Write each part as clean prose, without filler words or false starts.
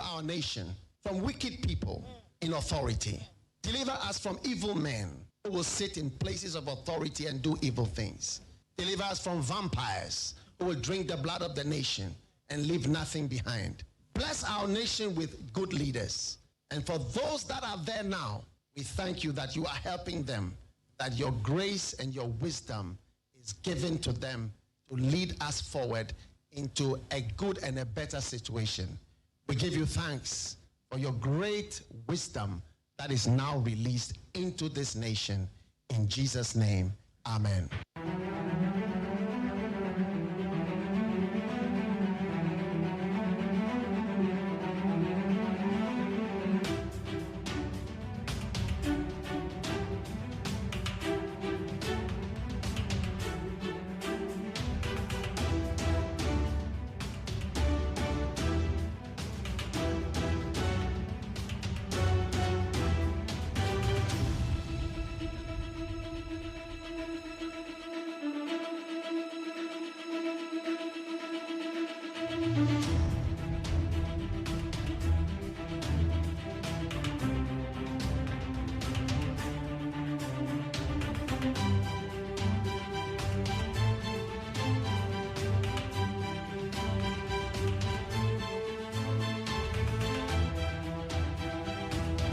our nation from wicked people in authority. Deliver us from evil men who will sit in places of authority and do evil things. Deliver us from vampires who will drink the blood of the nation and leave nothing behind. Bless our nation with good leaders. And for those that are there now, we thank you that you are helping them, that your grace and your wisdom is given to them to lead us forward into a good and a better situation. We give you thanks for your great wisdom that is now released into this nation. In Jesus' name, amen.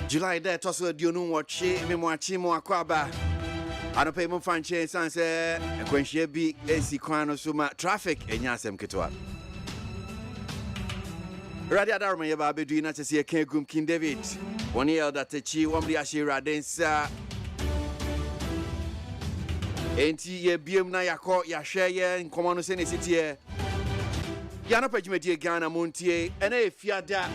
July there toso dionu watche memwachi mo akwaba anope mo fanche sanse ekwanhia bi esi kwan no so ma traffic enya asem ketwa Radio Darma ye ba bedu na chese kan gum King David woni elder techi womri ashira densa enti ye biem na yakọ ya hwe ye nkomo no se ne sitie ya no pagimedie Ghana montie ena efiada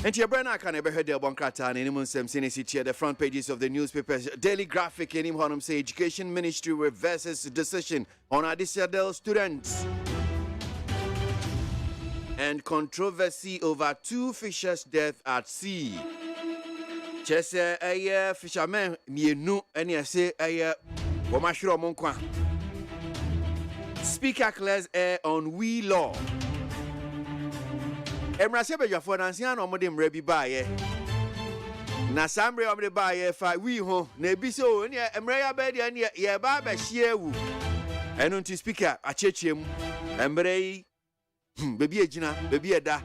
and your brand I can ever heard the Bonkrata and anyone Sam Sinisity the front pages of the newspapers. Daily Graphic and him Honum say Education Ministry reverses decision on additional students. And controversy over 2 fishers' death at sea. Chese a fisherman mienu and you say a Womashiro Monkwa. Speaker clears air on we law. Emrase be jafo nansia na omode mra bi baaye na samre omode baaye fa wi ho na ebise o ne emra ya ba dia ne ye ba ba hie ewu enu nti speaker achechiem emre yi bebi ejina bebi eda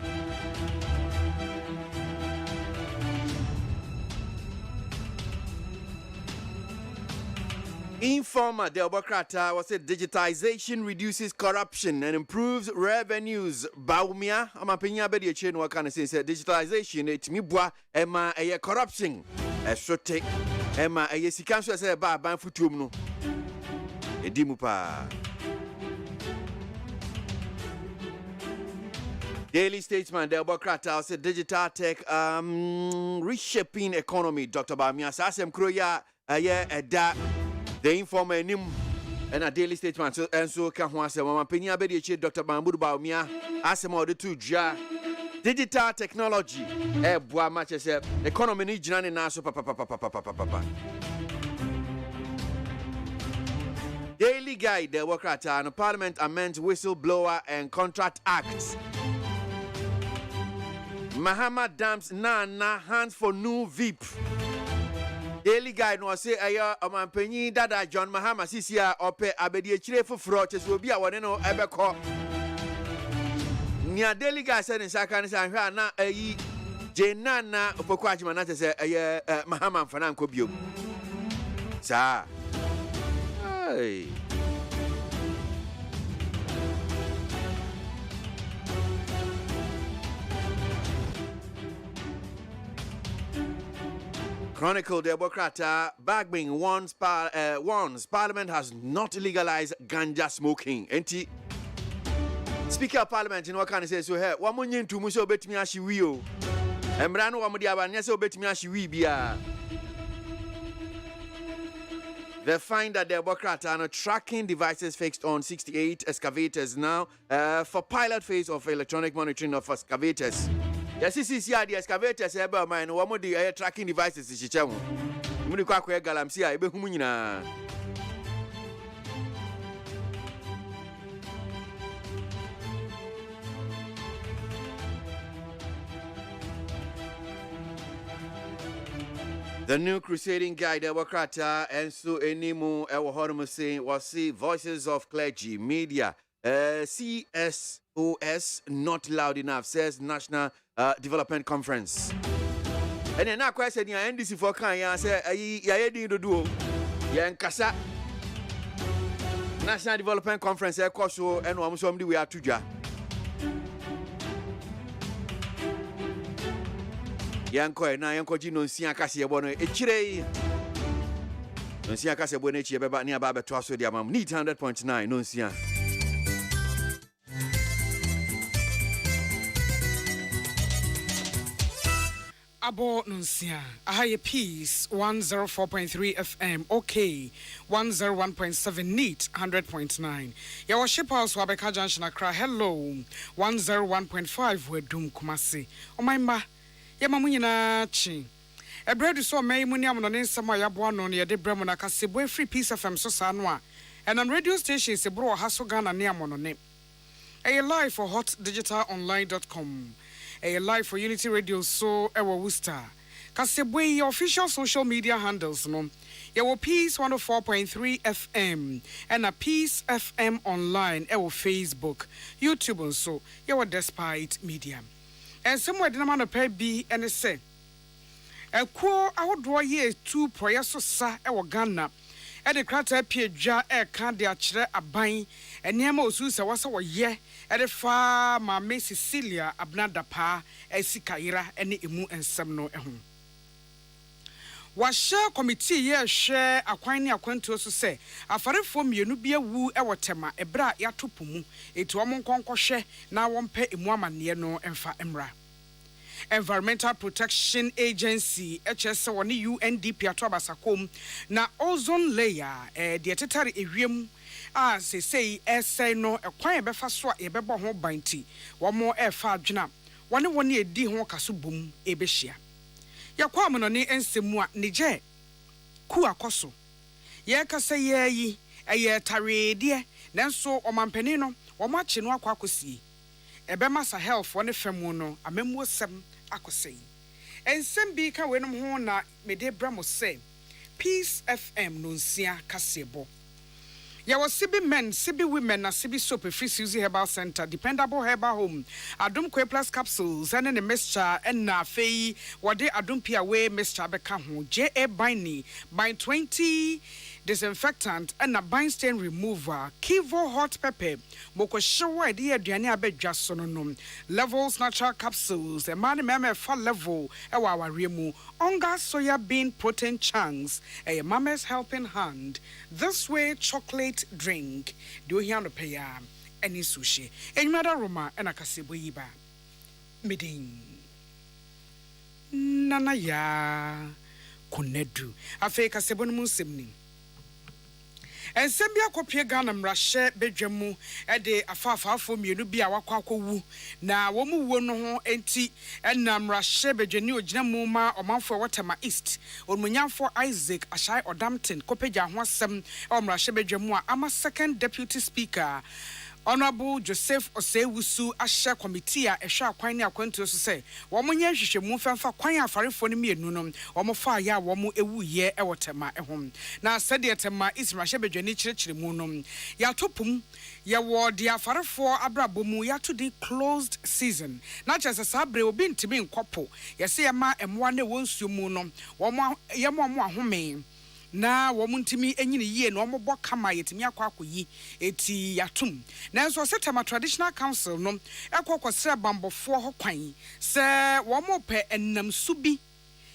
Informer Delbokrata was said digitization reduces corruption and improves revenues. Baumia, Amapina Bedi chain what kind of say digitalization it mibwa Emma a corruption. A sote Emma a yesikanso say ba ban futum no. Edimupa. Daily Statesman Delbokrata said digital tech reshaping economy. Dr. Baumia Sasem Kroya a The Informer nim and a Daily Statesman so and so can one say Mama Penya Bedi Dr. Bambudu Baumia asema the two ja digital technology boa match say economy ni jina na so papa Daily Guide the worker and Parliament amends Whistleblower and Contract Act. Mahama dams na hands for new VIP. Daily Guide no say aya omanpanyi dada John Mahama sisia ope abedi echire foforo cheso obi a wone no ebekọ nia Daily Guide say nsaka ne say hwa na ayi jenana opoku ajima na say aya Mahama mfana nko biom sa hey Chronicle Democrata Bagbing warns Parliament has not legalized ganja smoking. Enti Speaker of Parliament in what can say so here. One money to Muso betimi ashiwio. Embrano wamudi abanya so betimi ashiwi bia. They find that the Democrats are tracking devices fixed on 68 excavators now for pilot phase of electronic monitoring of excavators. Yes, this is the excavators ebe mine one of the tracking devices is chichewu. Muni kwa kwa galamsia ebe humu nyina. The new crusading guide, Democrata, and so anymore, our hormone saying was see voices of clergy, media, CSOS, not loud enough, says National Development Conference. And then I question your NDC for Kanya say, I didn't do Yankasa National Development Conference, and I'm somebody we are to ja. Yanko na yanko ji no nsia kase ebo no echire no nsia kase ebo no echi beba ne aba beto aso dia mam need 100.9 no nsia abo no nsia ahaye peace 104.3 FM okay 101.7 neat 100.9 ya worship house wa beka junction akra hello 101.5 wedum kumasi omaimba Yamamu nyina chi. Ebredu so may muni amono ne nsama yaboa no ne yede bremu na kasebo free peace FM so sa no a. And on radio station se bro haso Ghana ne amono ne. A live for hotdigitalonline.com. A live for Unity Radio so ewo Worcester. Kasebo your official social media handles no. Yewo Peace 104.3 FM and a Peace FM online ewo Facebook, YouTube and so yewo Despite Media. And somewhere the man of pay be and say a quo I would draw ye 2 prayers so sa e Ghana and the crater pia ja e can de achre aban and Nemo Susa was our ye at the far my Miss Cecilia abnada pa e sikaira any emu and semno ehum. Was share committee ye share a quine acquainto so say a fare from you no be a woo e watema e bra ya topumu e to amon konkoshe na wompe emuama ne no emfa emra. Environmental Protection Agency HS woni UNDP atobasakom na ozone layer de tetare ewiem a say essay no ekwan e befa so a e bebo ho banti wo mo e fa adwena woni edi ho kaso bom e behia yakwa mo no ne ensemu a nije ku akoso ye kasa ye yi eye tarede nanso omampani no wo ma chi no akwakosie ebe masa health woni femu no amemu sem akosei ensem bi ka wenom ho na mede bramo say Peace FM no nsia kasebo. Ya was Civic men, Civic women, na Civic soap, free Suzy Herbal Center, dependable herbal home, Adum Kwe Plus capsules, and a mixture, and na fei, what they Adum Pia way, Mr. Bekahu, J.A. Biney, by 20 disinfectant, and a bind stain remover, Kivo hot pepper, Moko show idea, Diana Bejasononom, levels natural capsules, a man meme for level, our remu, onga soya bean protein chunks, a mama's helping hand, this way chocolate drink, do you hear no pay any sushi, any matter Roma, and a kasebo yiba. Meeting Nana ya kunedu, a fake kasebo musimni. And Sembia kopie Ghana mrashe bedwemu de afafafo mienu bia wakwakowu na womu wo no ho enti na mrashe bedwani ogina mu ma omanfo watama east onmunyamfo Isaac Ashai Odamton kopeja ho asem mrashe bedwemu a ama second deputy speaker Honorable Joseph Osewusu Asha Committee a ehwa akwan ne akwantu so say wo monye hwehwemu famfa kwan afarefo ne mienu no wo mo fa ya wo mo ewuye ewotema ehom na sede tema ismahye bedwani kirikiri mu no ya topum ya wo de afarefo abrabomu ya to the closed season na chese sabre obi ntimi nkopo ya se ya ma emwa ne wonsuo mu no wo mo ya mo ahome na womuntimi enyini yie na omobɔ kama yetimi akwakoyi eti yatum na nso setama traditional council no ekokosre bambofo ho kwan se womope enam subi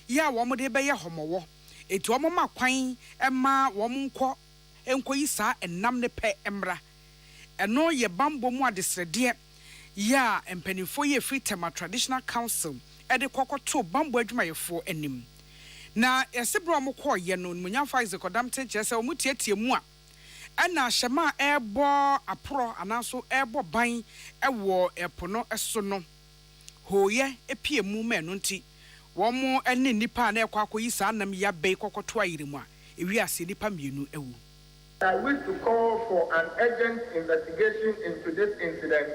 ya womode beye homowo eti womoma kwan ema womunko enkoyi saa enam ne pe emra eno ye bambo mu adesrede ya empanifo ye free tema traditional council ede kokoto bambo adwumayefo anim na yesebro mo kɔ ye no munyamfa Isaac Odamton kyerɛ sɛ omutietie mu a ɛna hyɛma ɛbɔ aporo anaso ɛbɔ ban ɛwɔ ɛpono ɛso no hoye epie mu ma no nti wɔn ɛne nipa na ɛkɔ akɔyi saa nam ya bɛyi kɔkɔto ayire mu a ewi ase nipa mienu ɛwu. I wish to call for an urgent investigation into this incident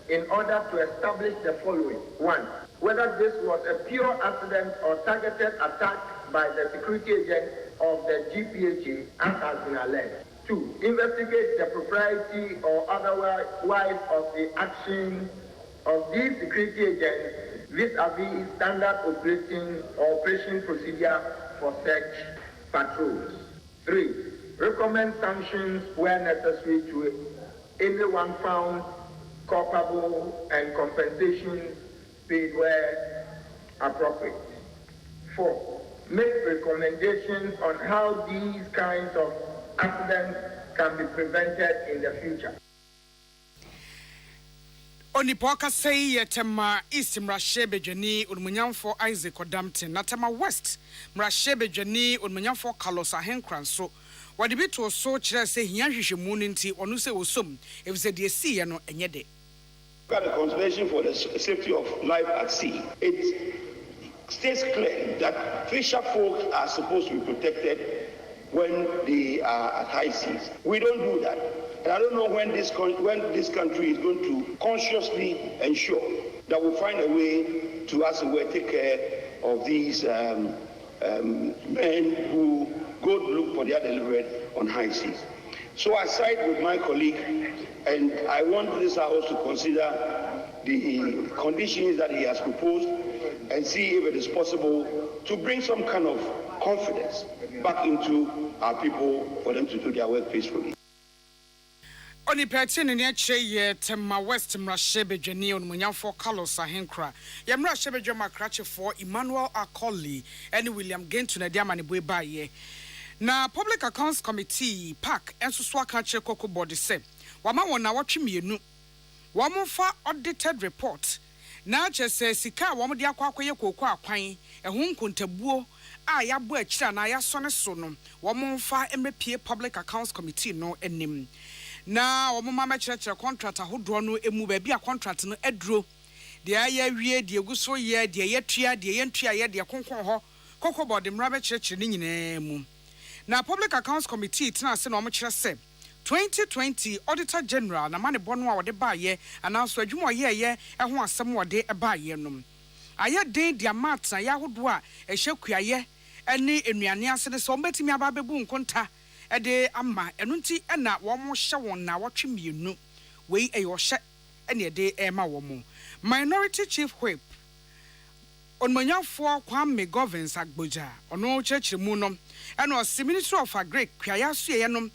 in order to establish the following. 1. Whether this was a pure accident or targeted attack by the security agent of the GPHA, as has been alleged. 2. Investigate the propriety or otherwise of the action of these security agents vis-a-vis standard operation procedure for such patrols. 3. Recommend sanctions where necessary to anyone found culpable and compensation paid where appropriate. 4. Make recommendations on how these kinds of accidents can be prevented in the future. Onipoka say yetema East Mrashebe Jani Unmunyamfo Isaac Odamtin Natama West Mrashebe Jani Unmunyamfo Carlos Ahenkranso wadi bitu so kire say hiahwehwe mu nti onu se osum if say de see ye no enyede. Got a consideration for the safety of life at sea. It states clear that fisher folk are supposed to be protected when they are at high seas. We don't do that. And I don't know when this country is going to consciously ensure that we find a way to, as it were, take care of these men who go to look for their deliverance on high seas. So I side with my colleague, and I want this House to consider the conditions that he has proposed and see if it is possible to bring some kind of confidence back into our people for them to do their work peacefully. Oni peti ni acheye tema West Mrashebe Jani Onmunyamfo Carlos Ahenkra ya Mrashebe Joma Krache for Emmanuel Akoli and William Gentu na dia manibwe baye na Public Accounts Committee PAC enso so aka che koko body se wama wona watwe mienu wamfa audited report na chese sika wamde akwakoye koko akwan ehun nkontabuo a yabo akira na yasone so no wamfa emepie Public Accounts Committee no enim na wamma machire contract ahodo no emu ba bia contract no eduro de aya wie de eguso ye de yetua de yentua ye de konkon ho koko body mra be chire ni nyina mu na Public Accounts Committee tina se no mo kire se 2020 Auditor General na mane bono a wode ba ye ananso adwuma ye ho asem wode ba ye nom aye den de amata ya ahodo a ehye ene enuane ase ne so mbetimi aba bebu nkonta ede ama enunti ena wo mo hye won na wotwe mienu wei eyo hye ene ede ema wo mo Minority Chief Whip Onmanyafo Kwame Governance Agboja ono chechire mu no ena o Ministry of Agric kwaya so ye no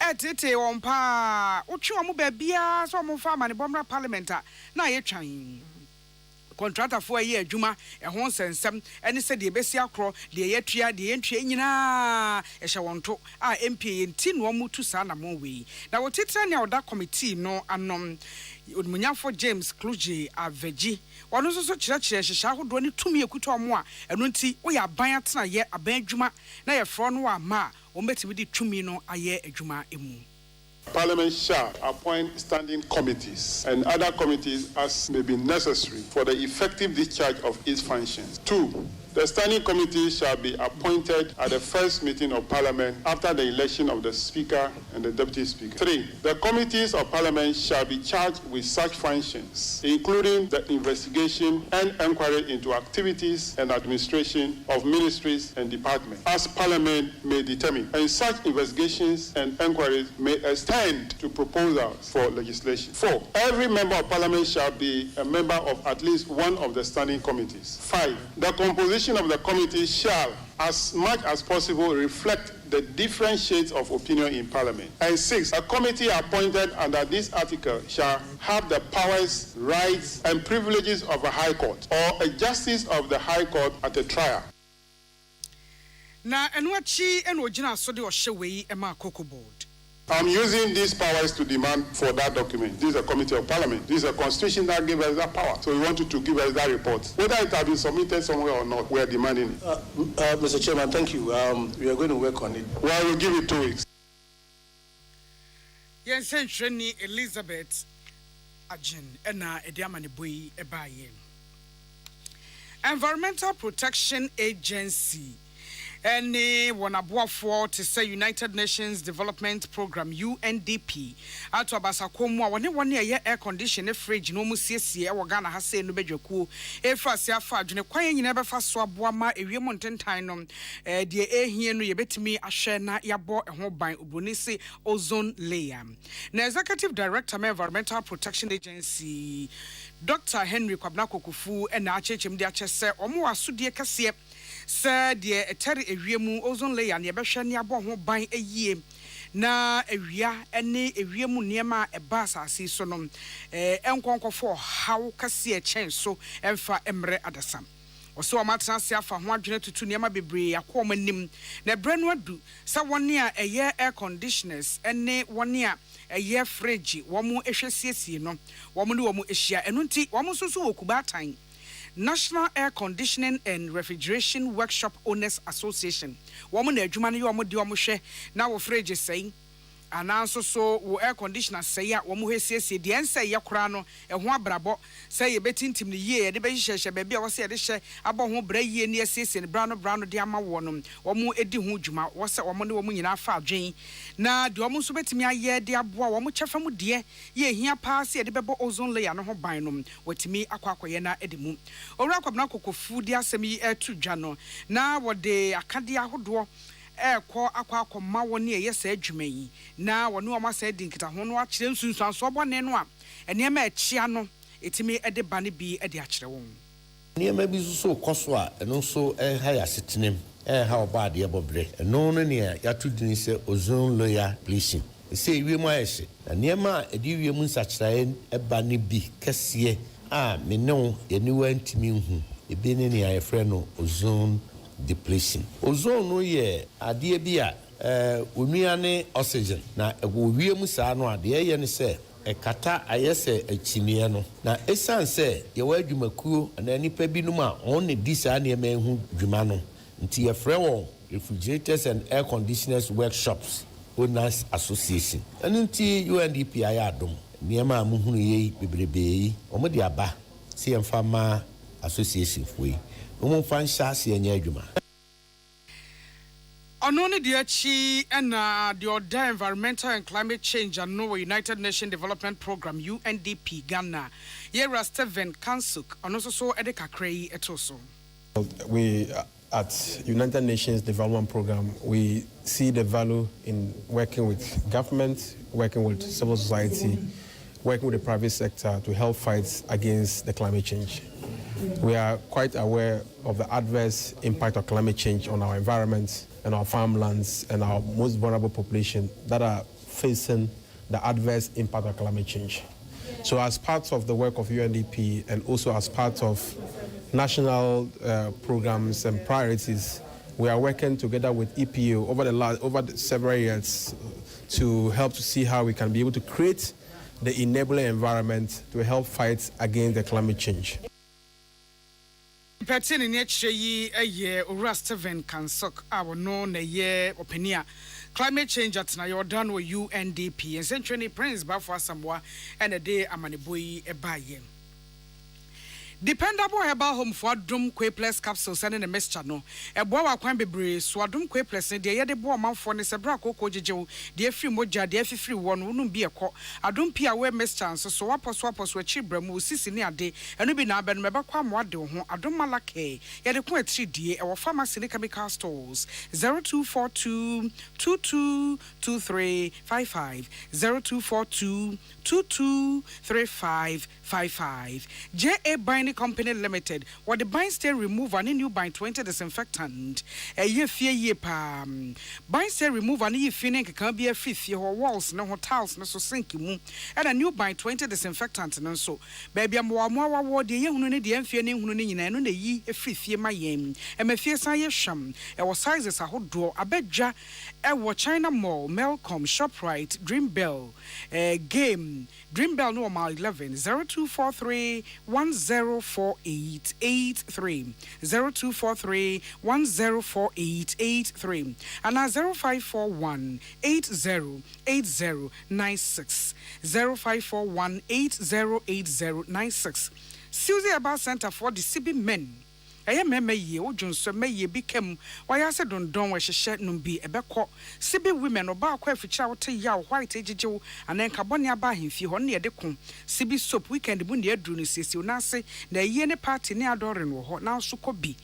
etete won pa wotwe wo ba bia so mo fa mane bomra parliament na ye twan contractor for a year juma a hon sensem any said the besi akro the yetua the entry nyina e hye wonto a MP ntin wo mu tu sa na mo we na wo titra ne oda committee no anom Odmunyafo James Clergy aveji wono so kire hye ahodo ne tumi ekuto omo a eno nti wo ya ban atena ye aban adwuma na ye fro no wa ma wo betimi di tumi no aye adwuma emu. Parliament shall appoint standing committees and other committees as may be necessary for the effective discharge of its functions. 2. The standing committee shall be appointed at the first meeting of Parliament after the election of the Speaker and the Deputy Speaker. 3. The committees of Parliament shall be charged with such functions, including the investigation and inquiry into activities and administration of ministries and departments, as Parliament may determine. And such investigations and inquiries may extend to proposals for legislation. 4. Every member of Parliament shall be a member of at least one of the standing committees. 5. The composition of the committee shall, as much as possible, reflect the different shades of opinion in Parliament. And 6, a committee appointed under this article shall have the powers, rights, and privileges of a High Court or a justice of the High Court at a trial. Na enwachi enojina so de ohyewe ema Cocoa Board. I'm using these powers to demand for that document. This is a committee of Parliament. This is a constitution that gives us that power. So we wanted to give us that report. Whether it has been submitted somewhere or not, we are demanding it. Mr. Chairman, thank you. We are going to work on it. Well, we'll give it 2 weeks. Yes, Sheni Elizabeth Ajin ena ediamane boy ebaye. Environmental Protection Agency Any one aboafo to say United Nations Development Program UNDP ato abasakomu a one year air condition fridge no mu siesie e Ghana ha say no bedwaku e fra se afa adwene kwan nyina be fa so aboama ewiem ntentan no de ehie no yebetimi ahwe na yabo ho ban oboni se ozone layer na executive director of Environmental Protection Agency Dr. Henry Kwabena Kokufu na achechim de achese omo asodie kase said the eteri ewiemu ozone layer ne behwe ne abo ho ban eyie na ewia ene ewiemu niema eba asase so no enkonkofo hawo kase e chen so emfa emre adasam oso amatena se afa ho adwene tutu niema bebre akọ manim na brenu adu sa woni a eye air conditioners ene woni a eye fridge wo mu ehwesiesie no wo mu ne wo mu ehia enu nti wo mu soso wokubatan National Air Conditioning and Refrigeration Workshop Owners Association. Woman adwuma no ye omo de omo hwe na wo fridge sei ananso so wo air conditioner sei a wo mo hwesiesie de ense ye kora no ho abrabo sei ye betintim ne ye de be hyehyehye ba bia wo se de hye abo ho bra ye ne asiesie ne bra no de ama wo no wo mo edi ho dwuma wo se wo mo ne wo mo nyina fa adwen na de wo mo so betimi aye de aboa wo mo kyefa mu de ye hia pa se de bebo ozone layer no ho ban no watimi akwakoye na edimu owura kwabena kokofu de asem yi etu dwa no na wo de akade ahodo ko akoma woni eyesa adwuma yi na woni o ma sa di nkita ho no akire nsunsuan so bone no a enema achia no etimi ede bane bi ede akire won enema bi so koso a eno so ha ya setenem ha oba de bobre eno no ne ya to din se ozone layer bleaching se wiem ayese enema edi wiem nsakirae bane bi kase a me no eni wantimi hu ebi ne ya efre no ozone depletion ozone no ye ade bi a onua ne oxygen na wiem saa no ade ye ne se ekata ayese achinie no na esan se ye wa adwumakuo na nipa binum a on ne di saa ne ma hu dwuma no nti ye frɛ won refrigerators and air conditioners workshops owners association nti UNDP ayadom niema amuhunu ye bebrebe yi omo de aba se yemfa ma association foi omo fan shase enya adwuma Onone de achi na the order environmental and climate change and no United Nations Development Program UNDP Ghana Yera Steven Kansuk onoso so edekakrai etoso. We at United Nations Development Program we see the value in working with government, working with civil society, working with the private sector to help fight against the climate change. We are quite aware of the adverse impact of climate change on our environment and our farmlands and our most vulnerable population that are facing the adverse impact of climate change. So as part of the work of UNDP and also as part of national programs and priorities, we are working together with EPO over several years to help to see how we can be able to create the enabling environment to help fight against the climate change. Pertin in ye a year or Steven Kansok our known a year opinion. Climate change at na you're done with UNDP and Century Prince Bafwa Samoa and a day Amanibui a baye. Dependable herbal home for Drum Quapless capsules and in a mess channel. A boa can be brave, Swadum Quapless, and the other boa mouth for Nesabra Coco Joe, the free moja, the free one wouldn't be a cock. I don't pia where mess chance, so swappers were cheap, Bremu, Sicily day, and we be now been Mebaqua Wado, I don't malake, yet a quite 3D, our pharmacy chemical stores 0242 222355 0242 223555 J.A. Binding Company Limited, what the bind stain remover and new bind 20 disinfectant. A year fear palm. Bind stain remover and you feeling can be a fifth your walls, no hotels, no so sink you and a new bind 20 disinfectant and so. Baby, I'm more the young who need the unfeeling who need and ye a fifth year my aim. And my fears I sham. Our sizes a hot door, a bedja, a China Mall, Melcom, ShopRite, Dream Bell, Game, Dream Bell normal 11 0243 104883 0243 104883 and 0541 808096 0541 808096 Susie About Center for the CB Men ɛyɛ mɛmɛ yie wodwonso mɛyie bi kam wayɛ sɛ dondon wɔhyehyɛ nom bi ɛbɛkɔ sibi women ɔba akɔ afikyira wote yaw white egyegew anenka bɔne aba ahemfie hɔ ne yɛde ko sibi soap weekend mu ne aduru no siesie na ase na ɛyie ne party ne adɔre no hɔ na nso kɔ bi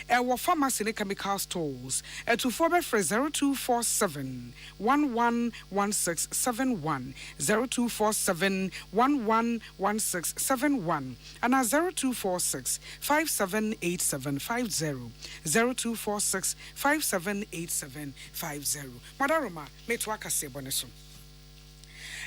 ɛwɔ pharmacy ne chemical stores ɛtufoɔ bɛfrɛ 0247 111671 0247 111671 ana 0246 578750 0246 578750 Madaroma metwa kase boneso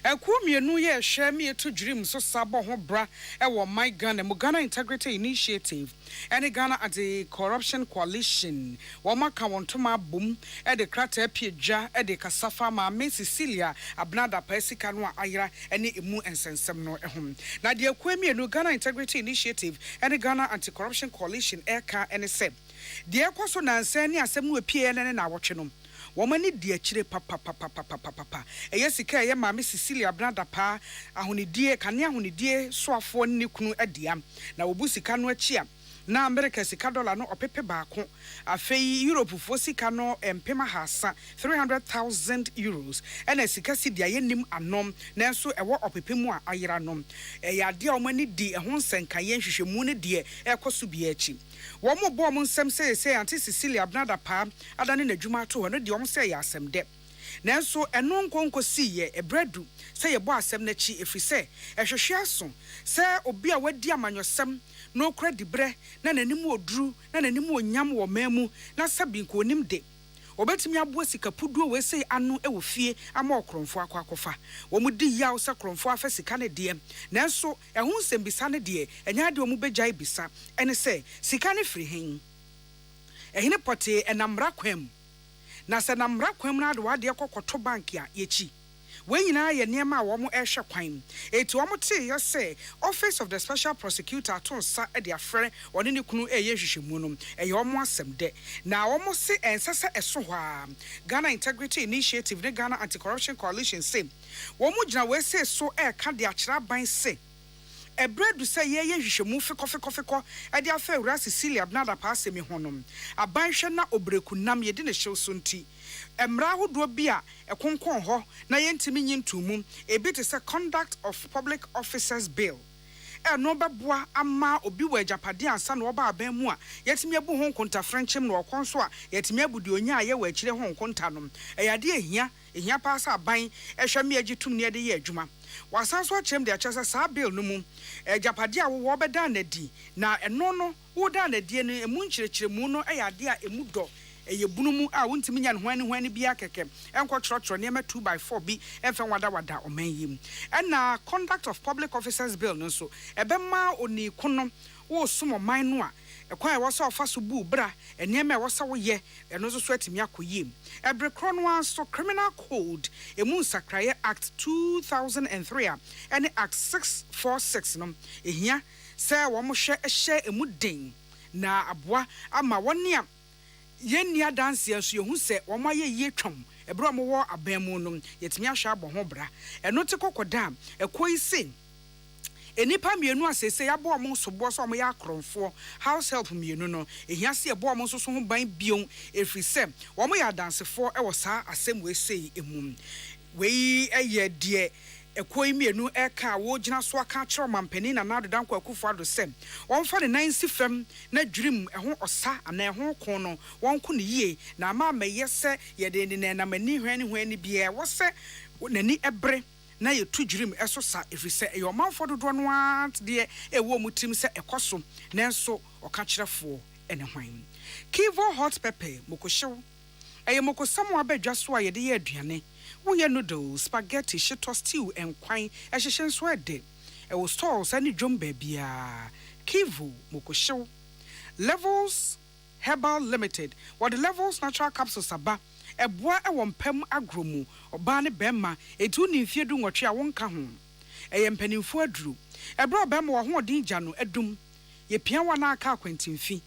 Ekumienu ye hwe me to dream so sabo ho bra e wo my Ghana mu Ghana Integrity Initiative ene Ghana Anti-Corruption Coalition wo maka wontoma bom e de krata piedwa e de kasafa ma me Cecilia abnada pasika no ayra ene emu ensensem no ehom na de ekumienu Ghana Integrity Initiative ene Ghana Anti-Corruption Coalition eka ene se de ekoso nanse ne asem no epie ene na awotwe no Womani die chire papa. Sika eye maame Cecilia brada pa ahonidie kane ahonidie soafo ne kunu adia na wobu sika no achia na America sika dollar no opepe baako afei Europe fo sika no empema hasa 300,000 euros ena sika sidia yenim anom na nso ewo opepe mu a ayera nom yade a omani di ehon senka ye hwehwemu ne de ekoso bia achi wo mo bo mo nsem say anti Cecilia brada pa adane na dwuma to ho no de om say ya asem de nanso eno nkonkosi ye ebredu say ye bo asem na chi efrise ehwehwe aso say obi a wadi amanyosem no credit bre na nanim oduru na nanim onyam wo mamu na sabi nko onim de obetimi abo sika puduo we say anu e wo fie ama okromfo akwakofa wo mudi yaw sa kromfo afa sika ne de nanso ehun sembisa ne de enya de wo mu begyae bisa ene say sika ne firi hen ehine pote enamra kwam na se namra kwam na de wade ekokoto bank a yechi we nyina ye niema a wo mo ehwe kwan eti wo mo te ye say Office of the Special Prosecutor to nsa e de afre one ne kunu eye hwehwemu no eye wo mo asem de na wo mo se ensese eso ho a Ghana Integrity Initiative ne Ghana Anti-Corruption Coalition say wo mo gina we say so e ka de akira ban say ebredu say ye hwehwemu fekofekofeko e de afa ura Cecilia Abnada pa asemi honom aban hwe na obreku nam ye de ne hyew so nti emra hodo bia ekonkon ho na yentimi nyintumu ebi te say Conduct of Public Officers Bill no beboa ama obi wa japade ansa na oba aban mu a yetimi abu ho nkonta frenchim na okonso a yetimi abudi onya aye wa akire ho nkonta no eyade ehia pa asa aban ehwe me agitum ne de ye adwuma wasanso achem de achesa sa bill no mu japade a wo beda na di na eno no wo da na die no emu nkyerechiremu no eyade a emu do eye bunumu a wontimi nya hwan bia keke enko trotro ne 2x4 bi enfa wada omanyi na Conduct of Public Officers Bill no so ebema oni kono wo sumo man no a ekwan e wo so ofa so bu bra enema e wo sa wo ye eno so atimi akoyem ebrekro no so Criminal Code emu Sakraye Act 2003 and Act 646 no ehia se wo mo hwe emu den na aboa ama woni a yenni adanse aso yehu se wo maye ye twam ebro mo wo abamu no yetimi ahwa abɔ ho bra eno te kokoda ekoi se enipa mienu asese ya bo mo so bo so mo ya akronfo house help mienu no ehia se ebo mo so ho ban bion efri se wo mo ya dansefo e wo saa asem we sei emu we eye de ekoi mienu eka wo gina so aka kire mampani na nado danko akufo ado sem won fa ne nansi fam na dwirim eho osa ana eho kon no won ko ne yie na ma meyese ye de ne na mani hwani bia wo se nani ebre na ye tu dwirim eso sa efise e yomanfo dodo no at de e wo mutim se ekoso nanso oka kirefo ene hwan Kivo hot pepper mokohyew eye mokosam abadwa so a ye de ye aduane Uye noodles, spaghetti, shito stew, and quine, as she shen swede. It was stalls any drum baby. Kivu, Mokosho. Levels Herbal Limited. What the Levels Natural Capsules aba. A boy a one pem agromu, or barney bema, a two new feudum or chia won't come. A penny for drew. A bro bem or one dinjano, a doom. Ye piano car quentin fee.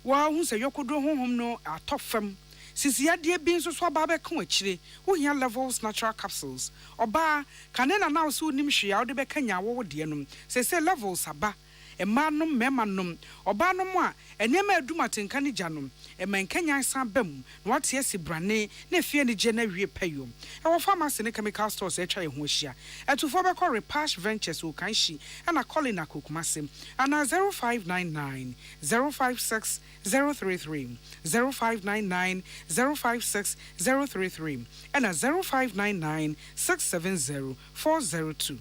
Well, who say you could do home no a top firm. Since ya dear beans was babe conchre, who here Levels Natural Capsules. Oba, canena now so nim she out the becanya wo dianum, say Levels aba. Emanum memanum obanum a enema edumatenka ne janom emankanyan san bam na wate esi brane na fie ne je na wie payom e pharmacy ne chemical stores etwa ho hia etufo be call Repash Ventures Okanshi and calling na kokumase ana 0599 056 033 0599 056 033 and 0599 670 402.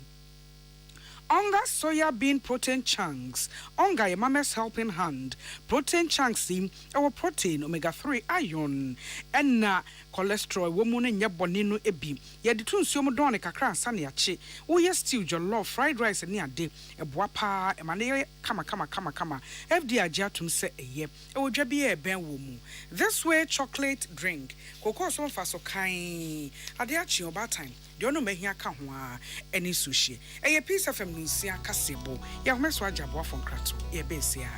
Onga soya bean protein chunks. Onga your mama's helping hand. Protein chunks in our protein omega-3 iron. And na cholesterol woman and yabonino ebi. Ya the two siomodone kakra sani ache. Oh yes stew your love fried rice and near day. A boapa a mane kama. FD ajatum se a ye. O jabi e ben womu. This way chocolate drink. Cocoa son faso kain. Adiachi oba time. Don't know me here ka ho any sushi. A piece of nsia kasebo. Ya meso ajabo from krato. Ye besia.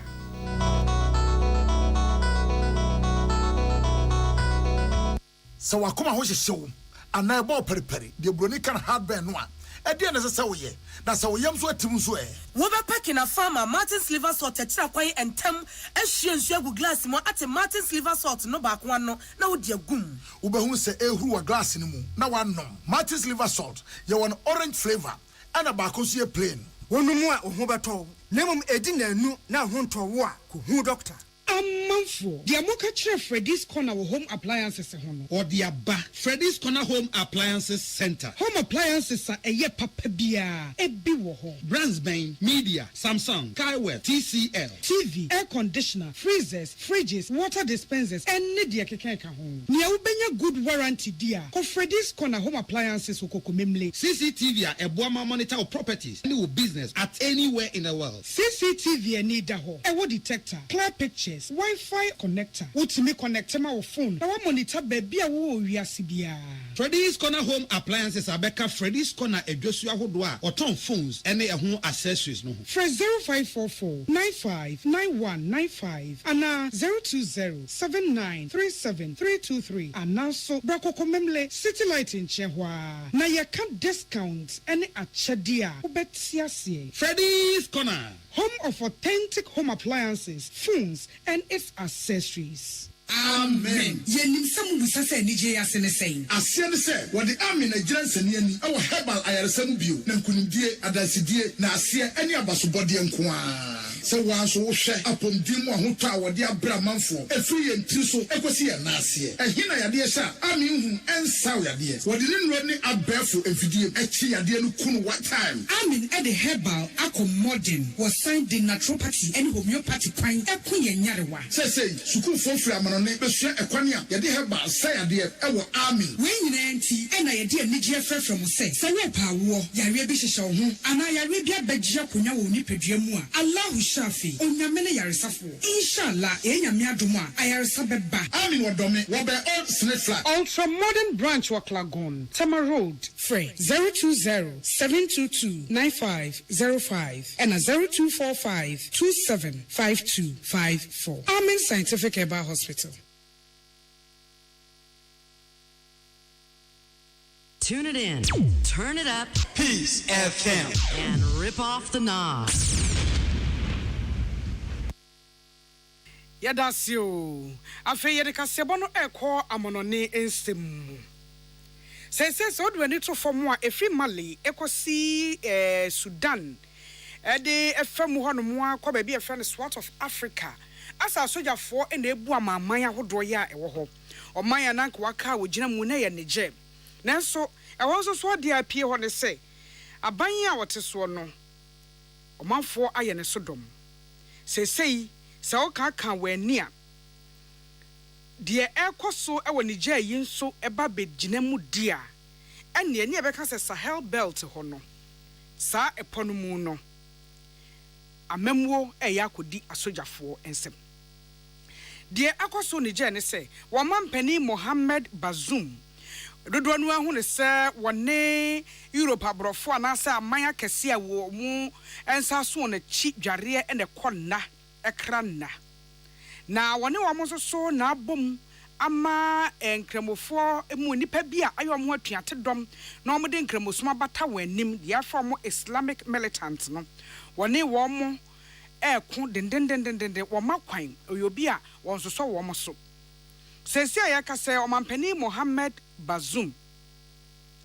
So wakoma ho hyehyɛ and na ebo periperi de broni kan hardware no a ɛde na sɛ wo ye na sɛ wo yam so atim so wo be pack na farmer Martin's liver salt tira kwai entem ahwie nsu agu glass mo ate Martin's liver salt no ba ko no na wo de agum wo be hu sɛ ehuru wa glass ni mu na wanom Martin's liver salt ye won orange flavor ana ba ko so ye plain wonu mu a ho beto na mum edi na anu na ho nto wo a ko hu doctor Amanfo, the Amoka Chere Freddy's Corner Home Appliances or the Abba Freddy's Corner Home Appliances Center. Home appliances are a ye papabia, a biwo Brandsbane, Media, Samsung, Kaiwell, TCL, TV, air conditioner, freezers, fridges, water dispensers, and Nidia Kekeka home. Nia ubenya good warranty dear. Ko Freddy's Corner Home Appliances ukokumemle. CCTV a Boama monitor of properties, any business at anywhere in the world. CCTV and need daho. Ewo detector, clear pictures. Wi-Fi connector. Utimi connect my phone. I want monitor baby a wo wiasibia. Freddy's Corner Home Appliances Abeka Freddy's Corner Ejosua Hodwa or ton phones any home accessories no. Fresh 0544 95 9195 and 020 79 37 323 and now so Brako Komemle City Light in Chehwa. Na ya can discount any achadia. Ubetiasie. Freddy's Corner. Home of authentic home appliances, phones, and its accessories. Amen. Yenim samu bisase nije asene sein. Asene se what the army na giranse ni our herbal ayaresam bio na nkunimdie adasidie na ase ani abasobode nko a. Se wanso wo hwe apomdim ahotɔ a wɔde abra manfo efiri yentri so ekosi ya na ase. Ehina yade sha ami hu ensaw yade. Wɔde ne nro ne abɛfo efidie echi yade no kunu what time. Amin e the herbal accommoding was signed the naturopathy and homeopathy kwan ekunye nyarewa. Say sukuu fofra ne besua ekwani a yade heba sayade ewo army we nyina enti e na yade anigye frefrem se sanye paawo yare bi hyehye wo ho ana yare bi abagye akonya wo nipadua mu a Allahu shafi onyame ne yaresafo inshallah enyame adom a ayaresa beba army wodome wo be old snake flat ultra modern branch wa Klagon Tama Road free 020 722 9505 and 0245 275254 Amen Scientific Herbal Hospital. Tune it in, turn it up, Peace FM, and rip off the knob. Yadasio, afe yede kasebono eko amonone ensem. Se so do ani to form a efi Mali ekosi Sudan. De efam ho no mo akọ ba bi efa ne Swat of Africa. Asa sojafo e na ebu amaman ahodo ya ewo ho. Oman ya nanka waka wo gina mu na ye neje. Nanso e won so so de apie ho ne se aban ya wote so no. Omanfo aye ne sodom. Sesei se o ka wani a de ekoso e wo neje yi nso e ba be gina mu dia. Ene e beka se Sahel belt ho no. Sa epono mu no. Amemwo yakodi asojafo ensem de akoso ne je ne se wo mampani Mohammed Bazoum dodo no ahu ne se wone Europe abrofo anasa amanya kese a wo mu ensa so na chi dware ene konna ekranna na wone wo mo so na abom ama enkremofo emu nipa bi a ayom ho atuate dom na omde enkremosuma bata wanim dia from Islamic militants no wone wo mo ko dendendendende wɔma kwan oyobi a wɔn soso wɔn so sesi a yɛka sɛ ɔmampani Mohammed Bazoum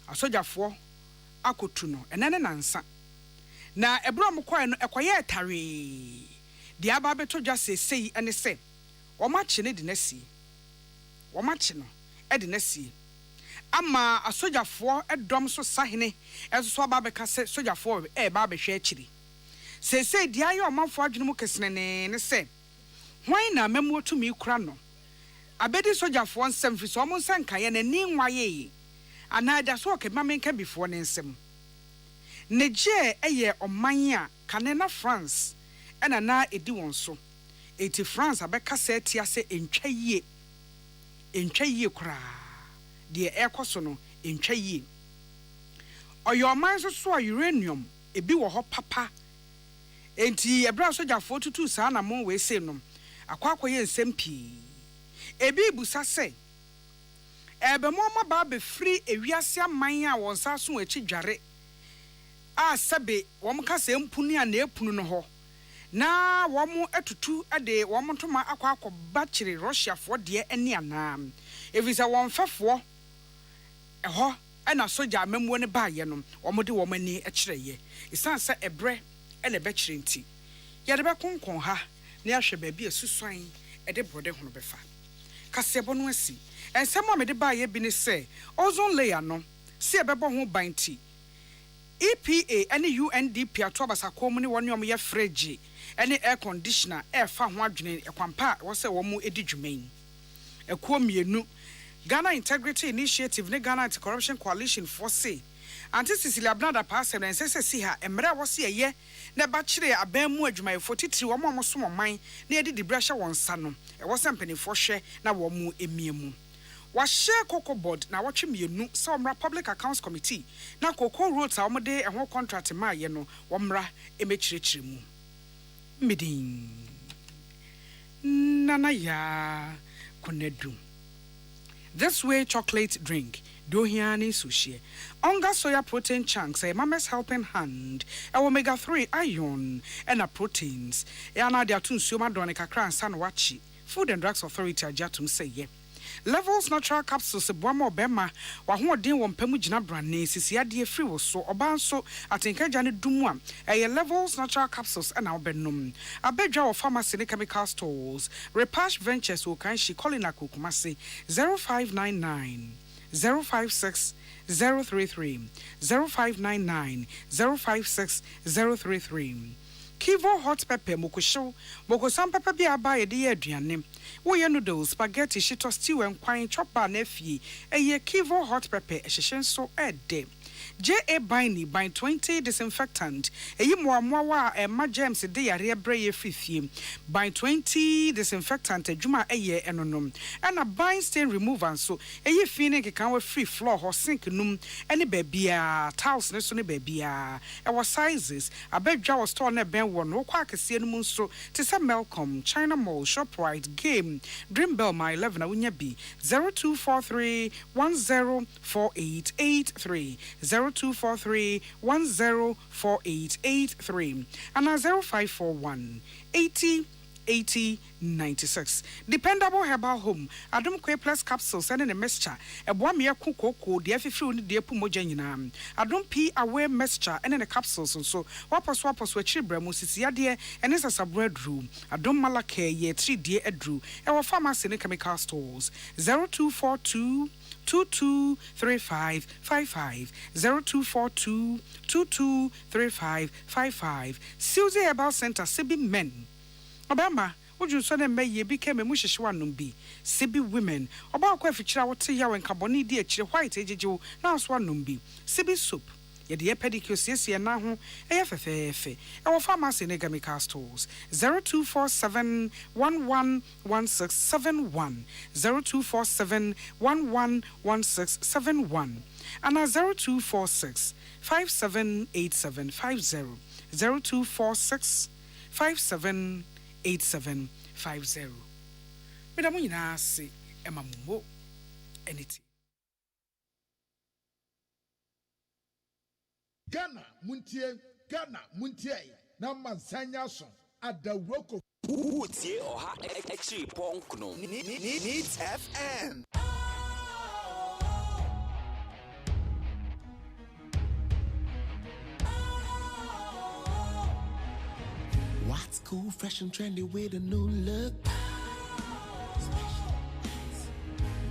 asogyafoɔ akotu no ɛnɛ ne nansa na ebro mo kɔɛ no ɛkɔyɛ tare de aba beto dwa sesei ɛne sɛ wɔmakye ne de nasi wɔmakye no ɛde nasi ama asogyafoɔ ɛdɔm so sahene ɛso aba bɛka sɛ sogyafoɔ ɛba bɛhwɛ akyiri sesei de ayɛ ɔmanfoɔ adwene mu kesenene ne sɛ hwan na mamuo tumi kura no abedi sogyafoɔ nsɛm fi so ɔmo nsa nkaeɛ na ni nwaye ana da so ɔkɛma menka bifoɔ ne nsɛm ne gye ɛyɛ ɔman a kane na France ɛna na edi wɔn so eti France abɛka sɛ tia sɛ entwa yie koraa de ɛkɔ so no entwa yie ɔyɛ ɔman so a uranium ebi wɔ hɔ papa enti ɛbra sogyafoɔ tutu saa na mo wee se no akɔyɛ nsɛm pii ebi busa sɛ ɛbɛmo ma ba free ewiase aman a wɔn sa so akyi dware a sɛbe wɔn ka sɛ mpunu a na epunu no hɔ na wɔn atutu ade wɔn ntoma akɔba kyere Russiafoɔ de ani anam efisɛ wɔn fɛfoɔ ɛhɔ ɛna soja amamuo ne baayɛ no wɔn de wɔn ani ɛkyerɛyɛ isan sɛ ɛbrɛ ɛna bɛkyerɛ nti yɛde bɛkonkon ha na yɛhwɛ baabi asusuan ɛde brɔde hono bɛfa kasɛbɔ no asi ensɛm a mede baayɛ bi ne sɛ ozone layer no si ɛbɛbɔ ho ban ti EPA and UNDP ato abasakɔ mu ne wɔn yɛ fridge and air conditioner ɛfa ho adwene ɛkwampa wɔ sɛ wɔn mu edi dwumain ɛkuo mienu Ghana Integrity Initiative ne Ghana Anti-Corruption Coalition for say Auntie Cecilia Blanda Passer and says see her emra was ye na ba kyere aban mu adwumayefo titiri wɔn a so man na yɛde di brasha wɔn sa no ɛwɔ sɛ mpanimfo hwɛ na wɔn mu emiemu wahye Cocoa Board na wɔtwe mienu sɛ wɔmra Public Accounts Committee na Cocoa Roads a wɔn de ɛho contract ma yɛ no wɔmra emekyerɛkyerɛ mu midin nana ya konedu this way chocolate drink dohiani sushi onga soya protein chunks a mama's helping hand omega-3 iron and proteins yana dia tunsuo madone kakra ansa no wachi Food and Drugs Authority ajatum say ye Levels natural capsules boamo bema wa hoden won pamu gina brane sisia de free wo so oba nso atenkaja ne dumu a Levels natural capsules na obenum abedwa wo pharmacy ne chemical stores Repash Ventures wo kan shi Colina Kokumase 0599 056 033 0599 056 033 Kivo hot pepper mokosho mokosam pepper bi aba ye de aduane wo ye noodles spaghetti shito stew and kwine chopper na fie eye Kivo hot pepper ehhehye so ede JA Biny by 20 disinfectant eyi moamoa a ma James de yare breye fifie by 20 disinfectant adwuma eye enonom na by stain remover so eyi fie ne keka wa free floor ho sink num ene baabia tiles ne so ne baabia e was sizes abedwa was store na ben wo no kwa akese num so te se Melcom China Mall Shoprite Game Dreambell my 11 awunya bi 0243 104883 0243-104883 and 0541 80 96. Dependable herbal home. Adum Kwe Plus capsules and a mixture. A boamia cocoa, the F-fruit, the Pumogenina. Adum P away mixture and a capsules and so. Wapos with Chibramus, dear, and is a bread room. Adum Malake, ye 3 dear Edru. Our pharmacy in chemical stores. 0242 223555 0242 223555 Susie Herbal Center Sibi Men Obama would you son and may became a mushishwanum be Sibi women about quafichra what say yaw and carboni dear white agejo now swanum be Sibi soup yet the pedicure yes na ho FFF our pharmacy in chemical stores 0247 111671 0247 111671 and 0246 578750 0246 578750 Madam Yina say Emma Mumbo anything Ghana muntie na mansanya so at the rock of Utie oha echi ponkno. Needs FM. What's cool, fresh and trendy with a new look?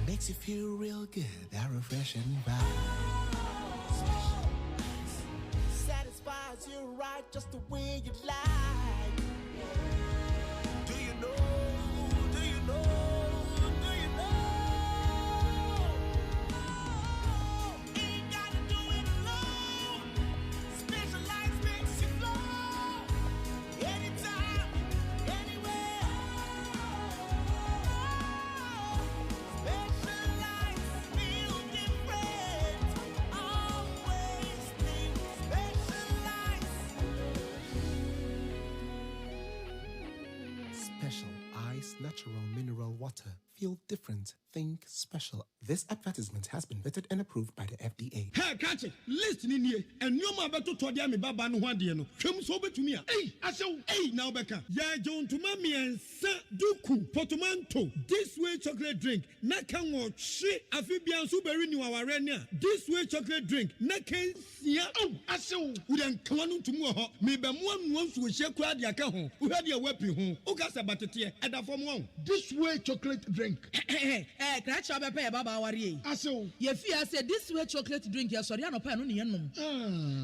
Makes you feel real good, that refreshing vibe. Satisfies you right just the way you like. Do you know? Do you know? Do you know? Ain't gotta do it alone. Specialized makes you flow. Anytime, anywhere. Specialized feel different. Always think specialized. Special Ice Natural Mineral Water. Feel different. Think special. This advertisement has been vetted and approved by the FDA. Hey, catch it. Listen in here. And you ma beto to dia me baba no hwade no. Twem so betumi a. Hey, asew. Hey, now beka. Ya John to mami ensa duku portmanteau. This way chocolate drink. Na kan wo hwe afibia nso beri ni waware ne a. This way chocolate drink. Na kan sia. Oh, asew. Udan kwanu ntumu ho. Me be mo anu nso hye kura de aka ho. Uhade a wapi ho. Ukasa batete. Eda fom ho. This way chocolate drink. Cratch up a baba worry. Aso. Ye fear said this way chocolate drink, ya sorry, no pan on yenum.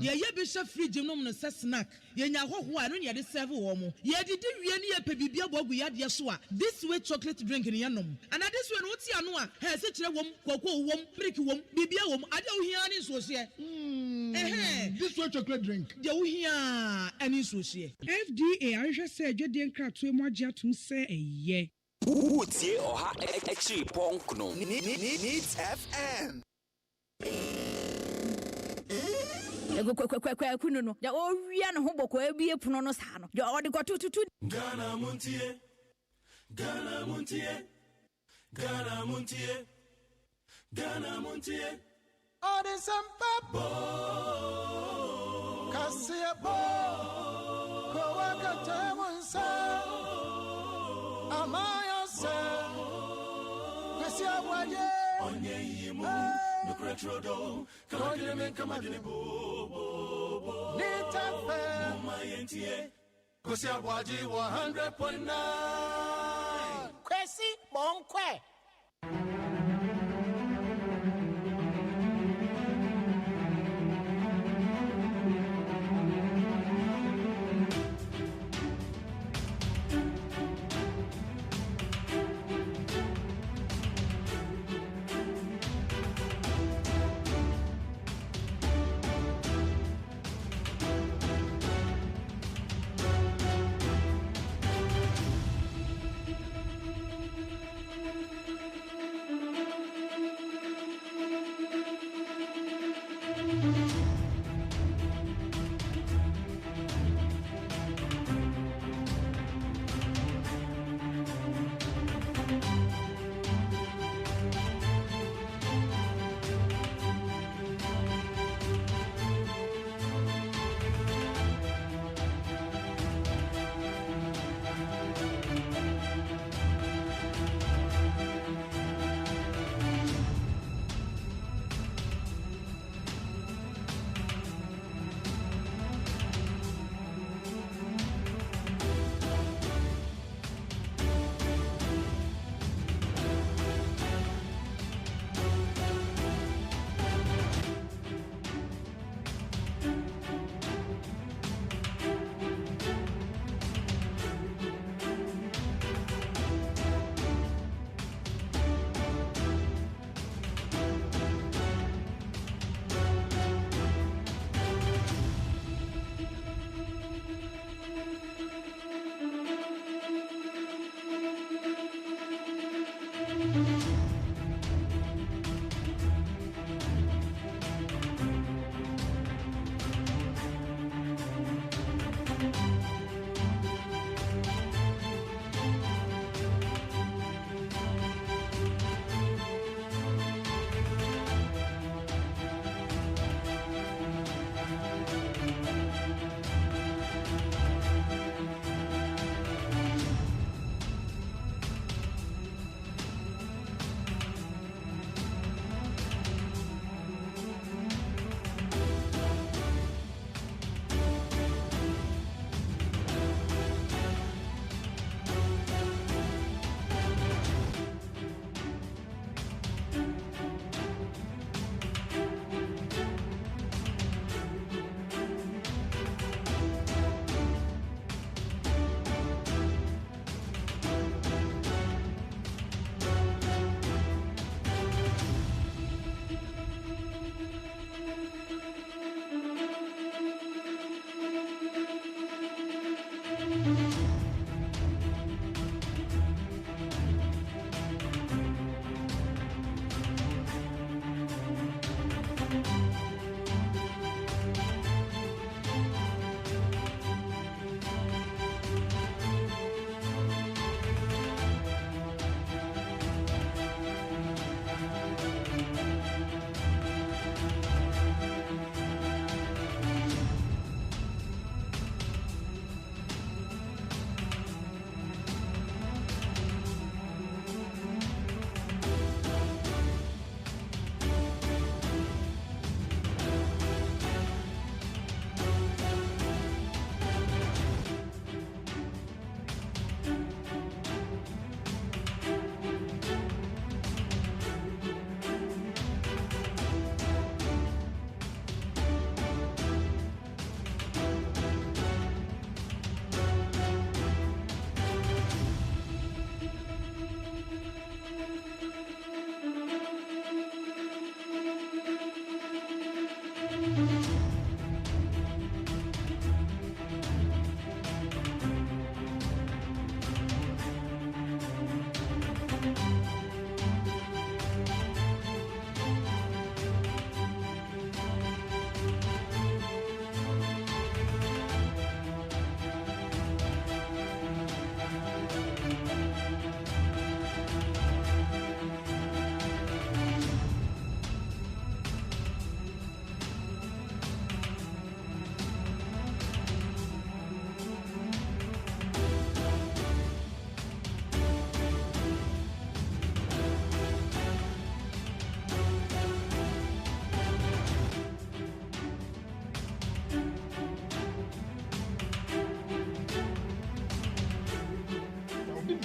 Ye bishop free gymnum and snack. Ye nya ho no ye de serve womo. Ye did really a pebibia bogu yad yasua. This way chocolate drink in yenum. And at this one, what's yanua? Has such a wom, cocoa wom, prick wom, bibia wom, I don't hear any socia. This way chocolate drink. You hear any socia. FDA, I just said you didn't crack to more to say a ye. Utie oha echi ponkno. Needs FM. Kuno no. Ya o wia no ho boko ebie puno no sa no. Ya o de gotututu. Ghana muntie. Ghana muntie. Ghana muntie. Ghana muntie. Ode sampa Kasia bo Ko wakata munsa Amaya se Kasia waye Onye yimu Nukretrodo Kamadine men kamadine bo Nita fe Mayentie Kasia waji 100.9 Kwesi monkwe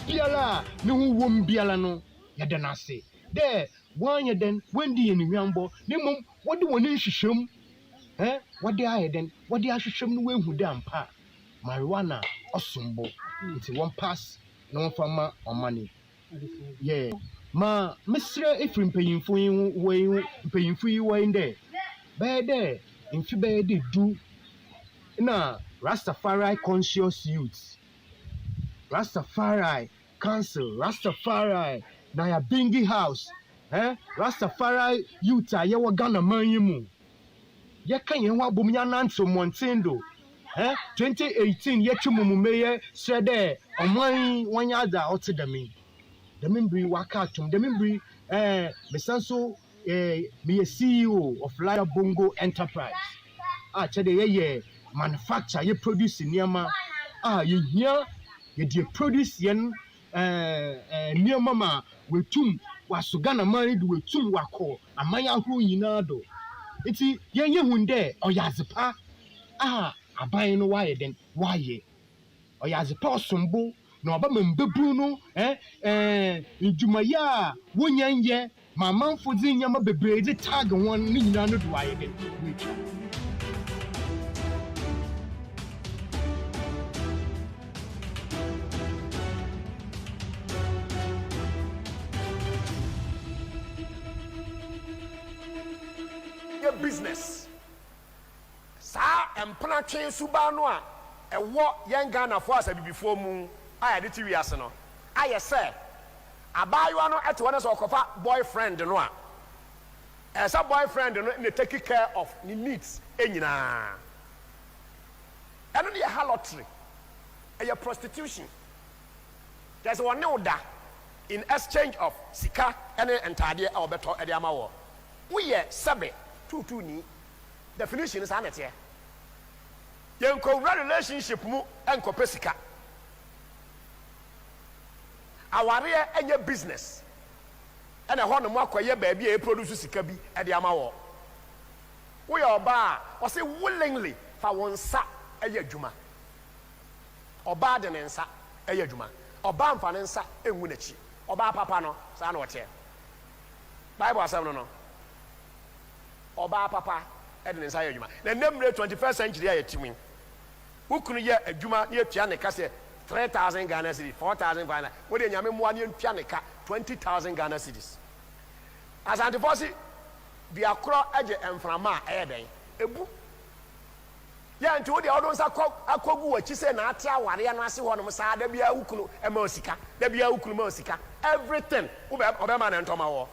biala ne ho wom biala no yɛde no ase dɛ wɔanyɛ dɛn wɔndi yɛ nnuambɔ ne mmom wɔde wɔn nhyehyɛm wɔde ayɛ dɛn wɔde ahyehyɛm no wɔahu dɛ ampa marijuana ɔsombo nti wɔn pass na wɔmfa ma ɔmane yɛ ma mesrɛ ɛfiri mpanyimfo yi wɔ dɛ bɛyɛ dɛ mfi bɛyɛ dɛ du na Rastafari conscious youth Rastafari Council, Rastafari, Naya Bingi House, Rastafari Youth, Yawa Ghana Manimu. Yakan Yawa Bumiananso Montendo, 2018, Yachumumeye, Sede, Omani, Wanyada, Otedami. The Mimbri Wakatum, the Mimbri, Besanso, be a CEO of Laya Bongo Enterprise. Chede, manufacture, you produce in Yama. You hear. You produce yen near mama will tum was Ghana married with tum wako a maya who yinado. It's yen hunde or yazipa a buying wire then why or yazipa sombo no abam bebruno Jumaya wunyan ye my man for zinyama bebrede tag one nino wire then business sa empana twen suba no a ewo yen Ghana for asabi before mu aya de ti wiase no aye se abayo no ete wona so okofa boyfriend no a esa boyfriend no ne take care of ni needs enyina eno de lottery prostitution there's one oda in exchange of sika ene entade a obeto ede amawo we ye sebe two ni definition is anete yenko relationship mu enko pesika aware enye business ena ho no makoye ba bia e produce sika bi e de amawo we oba o say willingly fa wonsa eye adwuma oba de ne nsa eye adwuma oba mfa ne nsa enwu nachi oba papa no sa na ote bible asem no Oba papa ede nsa yɛ adwuma na nemre 21st century ya yɛtimi wukunu yɛ adwuma ne atua ne ka sɛ 3000 Ghana cedis 4500 wode nyame mmoa ne atua ne ka 20000 Ghana cedis asantefo si dia koro agye emframa a ɛyɛ den ebu ya nti wode ɔdo nsa akɔgu wachi sɛ na ate aware no ase hɔ no saa da bia wukunu ɛma osika da bia wukunu ma osika everything obema na ntɔma wɔ.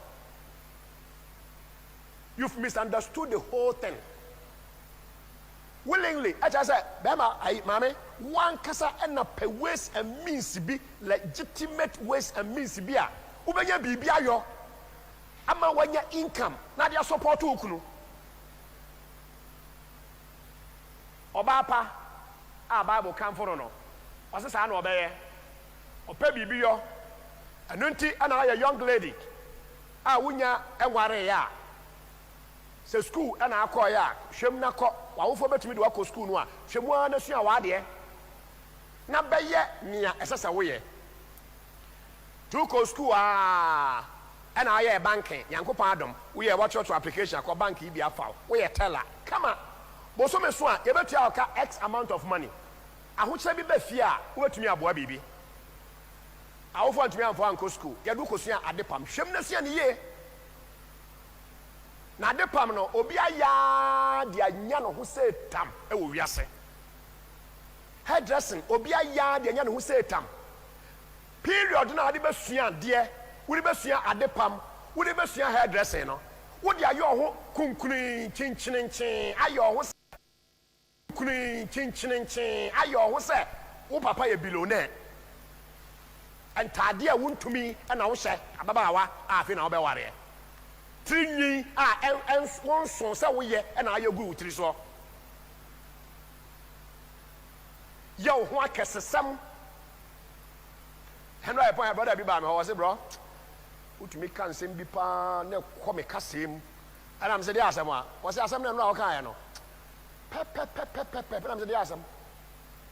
You've misunderstood the whole thing. Willingly, as I said, Bema, Mame, one kasa and a ways and means be legitimate ways and means be a Ubaya Bibia yo. Ama when your income, not your support to Ukunu. Obapa, our Bible come for no. What's the son obey? Ope Bibio, and Nunti and I a young lady. Wunya and Warea. Se school and I call ya, Shem na ko, wa ufo betimi de wako school no a, Shemu na sua wa de. na bɛyɛ nea ɛsɛ sɛ woyɛ to go school and I hear banking, Yanko Pardon, we are watching to application, called bank EBA file. We are teller. Come on. Bosom is one, you better tell X amount of money. I would say be fear, who to me a boy baby. I offer to me for Uncle School. Yaduko Sia at the pump. Shimness and ye. Now the pump no, Obia ya, the Yano who said tam, oh, yes. Hairdressing, Obia ya, the Yano who said tam. Period na ade besua de wo de besua ade pam wo de besua hairdressing no wo de ayo ho kunkuni chinchinenchen ayo ho kunkuni chinchinenchen ayo ho se wo papa ye billionaire entade a wontumi na wo hye ababawa afi na wo be ware trinyi won so se wo ye na ayo gu wutiri so ye ho akesesam. And I point brother be by me, I say, bro, who to me can sing be pan, no come him. And I'm saying, yes, I'm was it something no kind no? Pep, I'm saying, yes,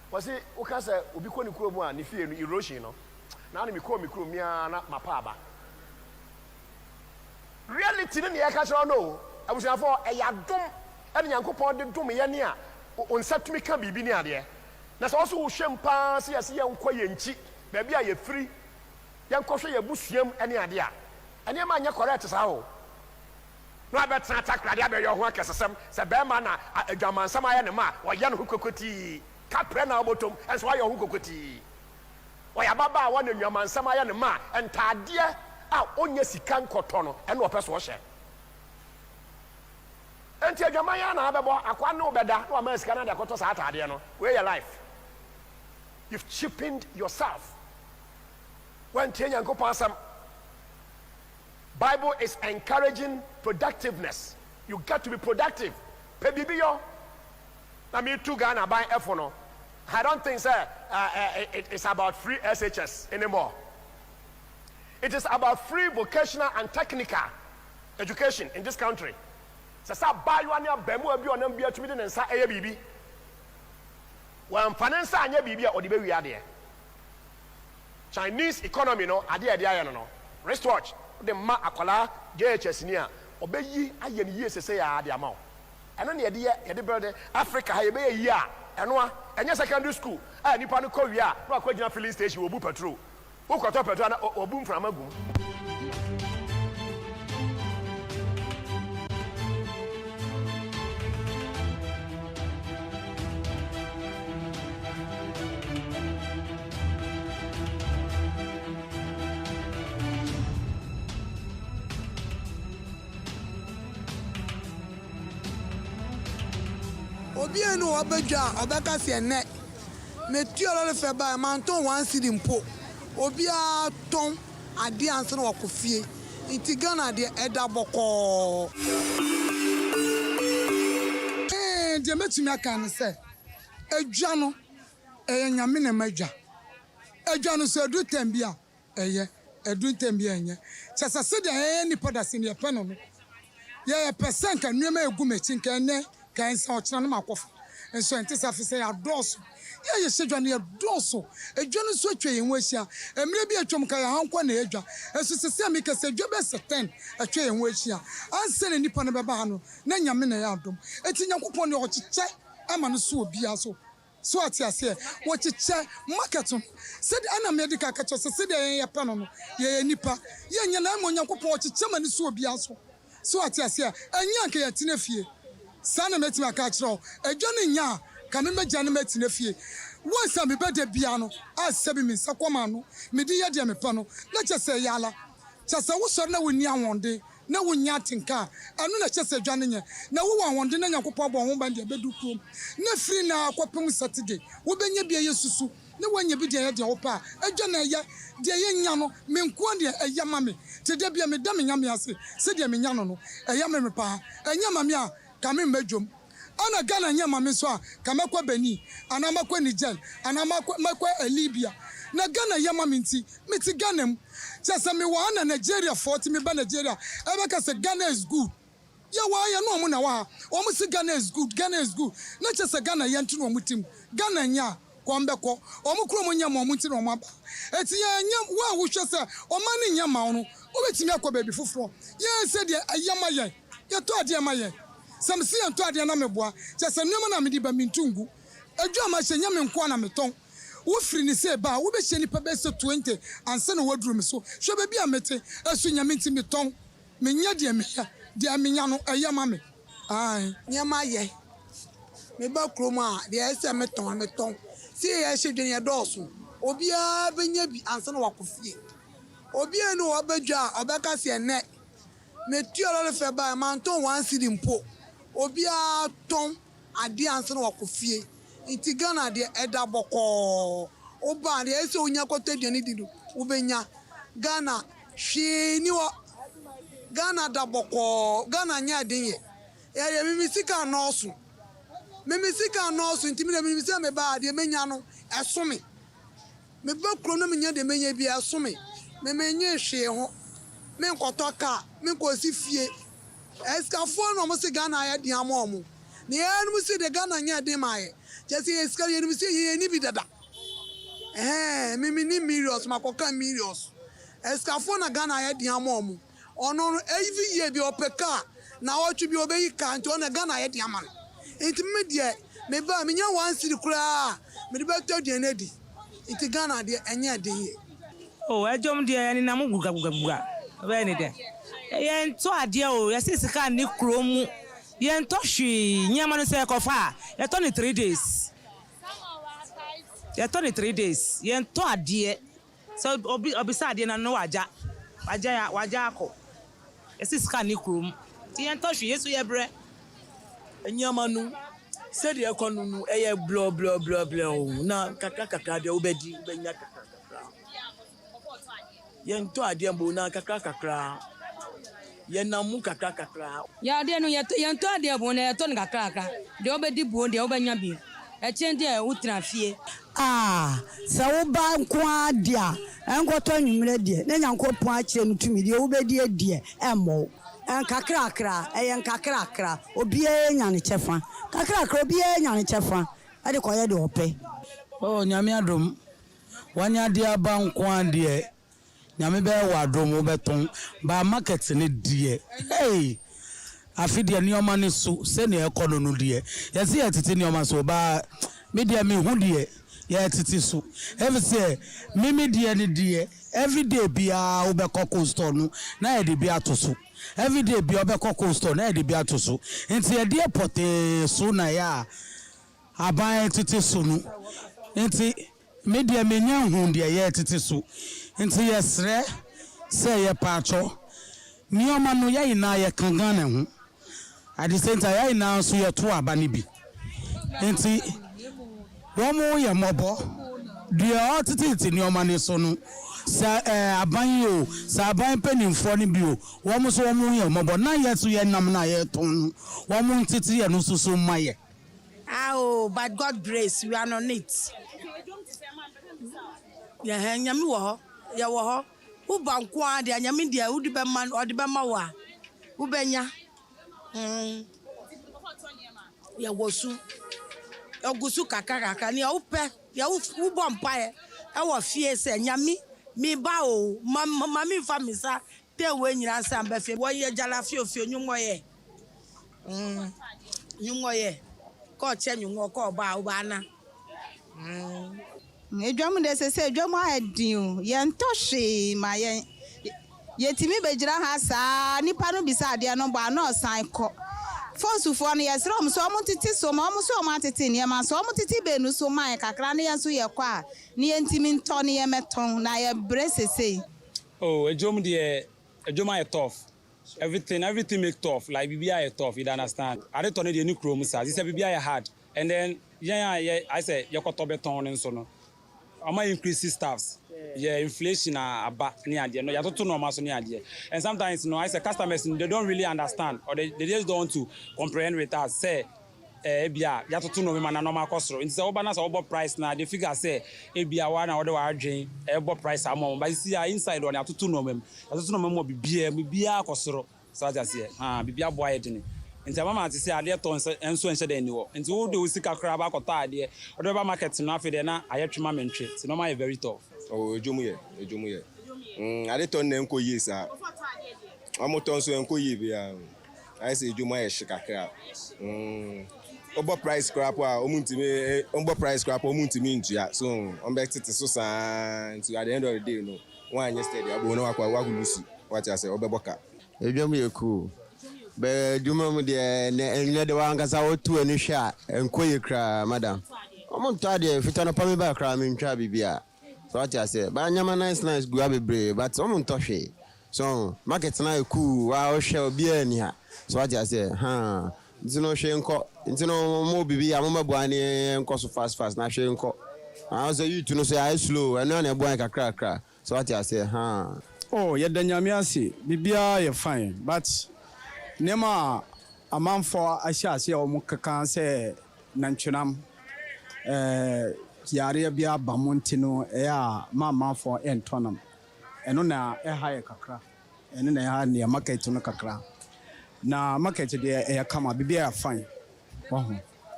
was it okay, say, Ubi Koni Kuro, and if you erosion, no? Now me call me crew, me not my papa. Reality, then the catch or no. I was for a yadum, and Yanko Pond did do me near, on set me can be near there. That's also champagne, see, I see, I'm quite baby are you free? Young Kosha, your busium, any idea. And your man, you're correct as how. No, I bet attack Radia, your work as some Sabamana, a German, some animal, or young hookuti, Caprena bottom, and why your hookuti. Why a baba one in your man, some animal, and Tadia, our own yes, he can cotono, and no press washer. Until your man, I can't know better, no American Canada, Cotos Atadiano, where your life. You've cheapened yourself. When Bible is encouraging productiveness. You got to be productive. I mean, two Ghana buy F1. I don't think it's about free SHS anymore. It is about free vocational and technical education in this country. When finance anya bibia or the baby are there. Chinese economy no ade no. Wristwatch the ma akola JHS nia obeyi aye ne yie sese ya ade ama. Eno ne ye brother Africa ha ye be yi a eno a enye secondary school a nipa no ko wi a no akogina filling station obu petrol. Wo koto petrol na obu mframa gum. Obi no obedwa obeka se ene metu olo le fe ba man ton wan cedi mpo obi a ton ade anse no wakofie nti Ghana de eda boko de metumi aka ne se edwa no nyame na madwa edwa no so edu tambia edu tambia enye sasa de nipa da se ne pe no ye percent kan nwema egu mechi kan ne kan sa ochina no makofa enso ntisa fi se ya doso ye sedwa no ya doso edwa no so atwa yen wahia emre bi atwom kan ya hankwa na edwa enso sese mi ka se edwa be 10 atwa yen wahia anse ne nipa no beba ha no na nyame na ya adom eti nyankopon ne ochiche ama no so obi aso so atiase wo chiche market said ana medical kacho said ye pa no ye nipa ye nya na mo nyankopon ochiche ma ne so obi aso so atiase anya ka ya tine fie sana metima ka kiro edwo ne nya ka me magya ne metina fie once am be de bia no asebi mi sakoma no me di ye de me pa no na chese yala chese wo so na woni awonde na wonya tinka anu na chese edwa ne nya na wo awonde na nyankopɔ bɔ ho ba de bedu krom na free na akɔpem Saturday wo benya bia yesusu ne wanya bi de ye de wo pa edwa na ye de ye nya no me nko de eye ma me te de bia me da me nya me ase se de me nya no eye me pa enya ma me a kame medwom ana Ghana nya ma me so a kamakwa Beni ana makwa Niger ana makwa Libya na Ghana ya ma me nti meti Ghana m chese me wa na Nigeria 40 me ba Nigeria ebe ka se Ghana is good ya wa ya no mu na wa o mu se Ghana is good na chese Ghana ya ntu no mutim Ghana nya kombeko omo kuro mo nyama omo nti no mo aba eti ye nyam wa wo hwe se o ma ne nyama no obetimi akọ baby foforo ye se de ayama ye ye to ade ma ye sam si ye to ade na meboa che se nneema na medi ba mintungu adwa ma hye nyame nko na meton wo firi ni se ba wo be hye ni pa be se 20 anse na waduru me so hwe ba bia mete asu nyame nti meton menya de me ya de amenya no ayama me ai nyama ye me ba kroma de ese meton si ye hye dwen ye doso obia benya bi anse na wakofie obia no obadwa obeka se ene me tuolo le fe ba manton wan sidi mpo obia ton ade anse na wakofie nti Ghana de eda boko oba de ese onya kotedwane didu ubenya Ghana hwe ni wo Ghana da boko Ghana nya denye ya mimisika noso nti me mimisika me ba de menya no esome me ba kro no menya de menya bi esome me menye hwe ho me nkotoka me nkosi fie eskafo no mo se Ghana ya de amomo ne ya no se de Ghana nya de mae just eskari ye no se ye ni bi dada me ni millions makoka millions eskafo na Ghana ya de amomo ono every year bi opeka na otu bi obeyi ka nti ona Ghana ya de amano enti me de me ba me nya wan siri kura me de beto de na di enti Ghana de enya de ye ejom de ani na muguga be ni de ye nto ade o ye sisika ni kromu ye nto hwi nyama no se kofa ye to ni 3 days ye nto ade so obisa ade na no waja akọ esisika ni krom ti ye nto hwi yesu ye bre nyama no se de ekonu no eye blo na kakaka de obedi benya kakaka ye nto ade mbo na kakaka ye namu kakaka ya de no ye nto ade bo na ye to kakaka de obedi bo de obenya bi e chende utra fie se wo ba nko adia enkoto nwumre de na nyankopon a kire no tumi de obedi de emo enkakrakra eyenkakrakra obie nya ne chefa kakrakra obie nya ne chefa ade koye de ope nyame adom wanya de aba nko ade nyame be wadom beton ba market ne die afide ne oma ne so se ne ekono no die yesi yetete ne oma so ba media me hu die ye tete so every say me die ne die every day bia obekọ cold store no na ye de bia to so every day bia obekọ cold store na ye de bia to so nti ye de pote so na ya aban tete so no nti media me nya hu die ye tete so nti yesre say ye pacho ni oma no ye ina ye kanga na hu at the center ye ina so ye to aba ni bi nti womo ye mobo dia otiti ni oma ni so no sa aban yo sa aban penimfo ni bio womo so womo ye mobo na ye so ye nam na ye ton womo ntiti ye no so maye by God grace we are on it ya nyami wo ya wo wo banko ade nyami dia wo di be man ode be ma wa wo benya ya wosu ogusu kakaka ni o pe ya wo bompae e wo fie se nyami mi ba o mami fa mi sa te we nyira sa mba fie wo ye jala fie ofie nyumoye ko che nyungo ko ba o ba na edwam de se edwam adin o ye ntɔhwe ma ye timi begira ha saa nipa no bisa ade no ba na osan kɔ fonsufo no ye sere so omo titi so ma omo so omo atiti ne ma so omo titi benu so man kakra ne ye so ye kɔ a ne ye ntimi ntɔ ne ye meton na ye bresese edwam de edwam ay tough everything make tough like bibia ay tough you understand I don't turn the new chrome sa this bibia ay hard and then I say you got to beton and so no am increase staffs inflation aba ni ade no yato to normal so ni ade and sometimes I say customers they don't really understand or they just don't want to comprehend with us say bia yato to normal na normal cost so say oba na say obo price na they figure say bia wa na order wa adwen ebo price amount but see inside on yato to normal mo bibia cost so just say bibia boy edini nti mama ati say ade to enso ense de ni wo nti wo de usika kra ba kota ade odo ba market no afi de na ayetwema mentwe ti no ma very tough oh ejomu ye ade to na enko yi sa amoto nso enko yi bia I say ejomu ye shikakra obo price scrap omo price scrap omuntimi ntua so on be tete so san to at the end of the day no one yesterday abo no akwa wagulusi what I say obeboka ejomu ye cool be juma mu de ne de wankasa wotu ani hwa enkoyi kra madam omonto de fitano pa me ba kra me ntwa bibia so what I say ba nyama nice go abebre but omonto hwe so market na cool wa o hwe obi ani ha so what I say ntino hwe nko ntino mo bibia mo mabuani nko so fast na hwe nko say you to no say I slow and na buan kakra so what I say oh ye danyame ase bibia ye fine but nema amanfo ahyase a omo kaka se nantwenam yare bia bamonti no a mamanfo entonam eno na haye kakra eno na ha ne market no kakra na market de kama bibia fine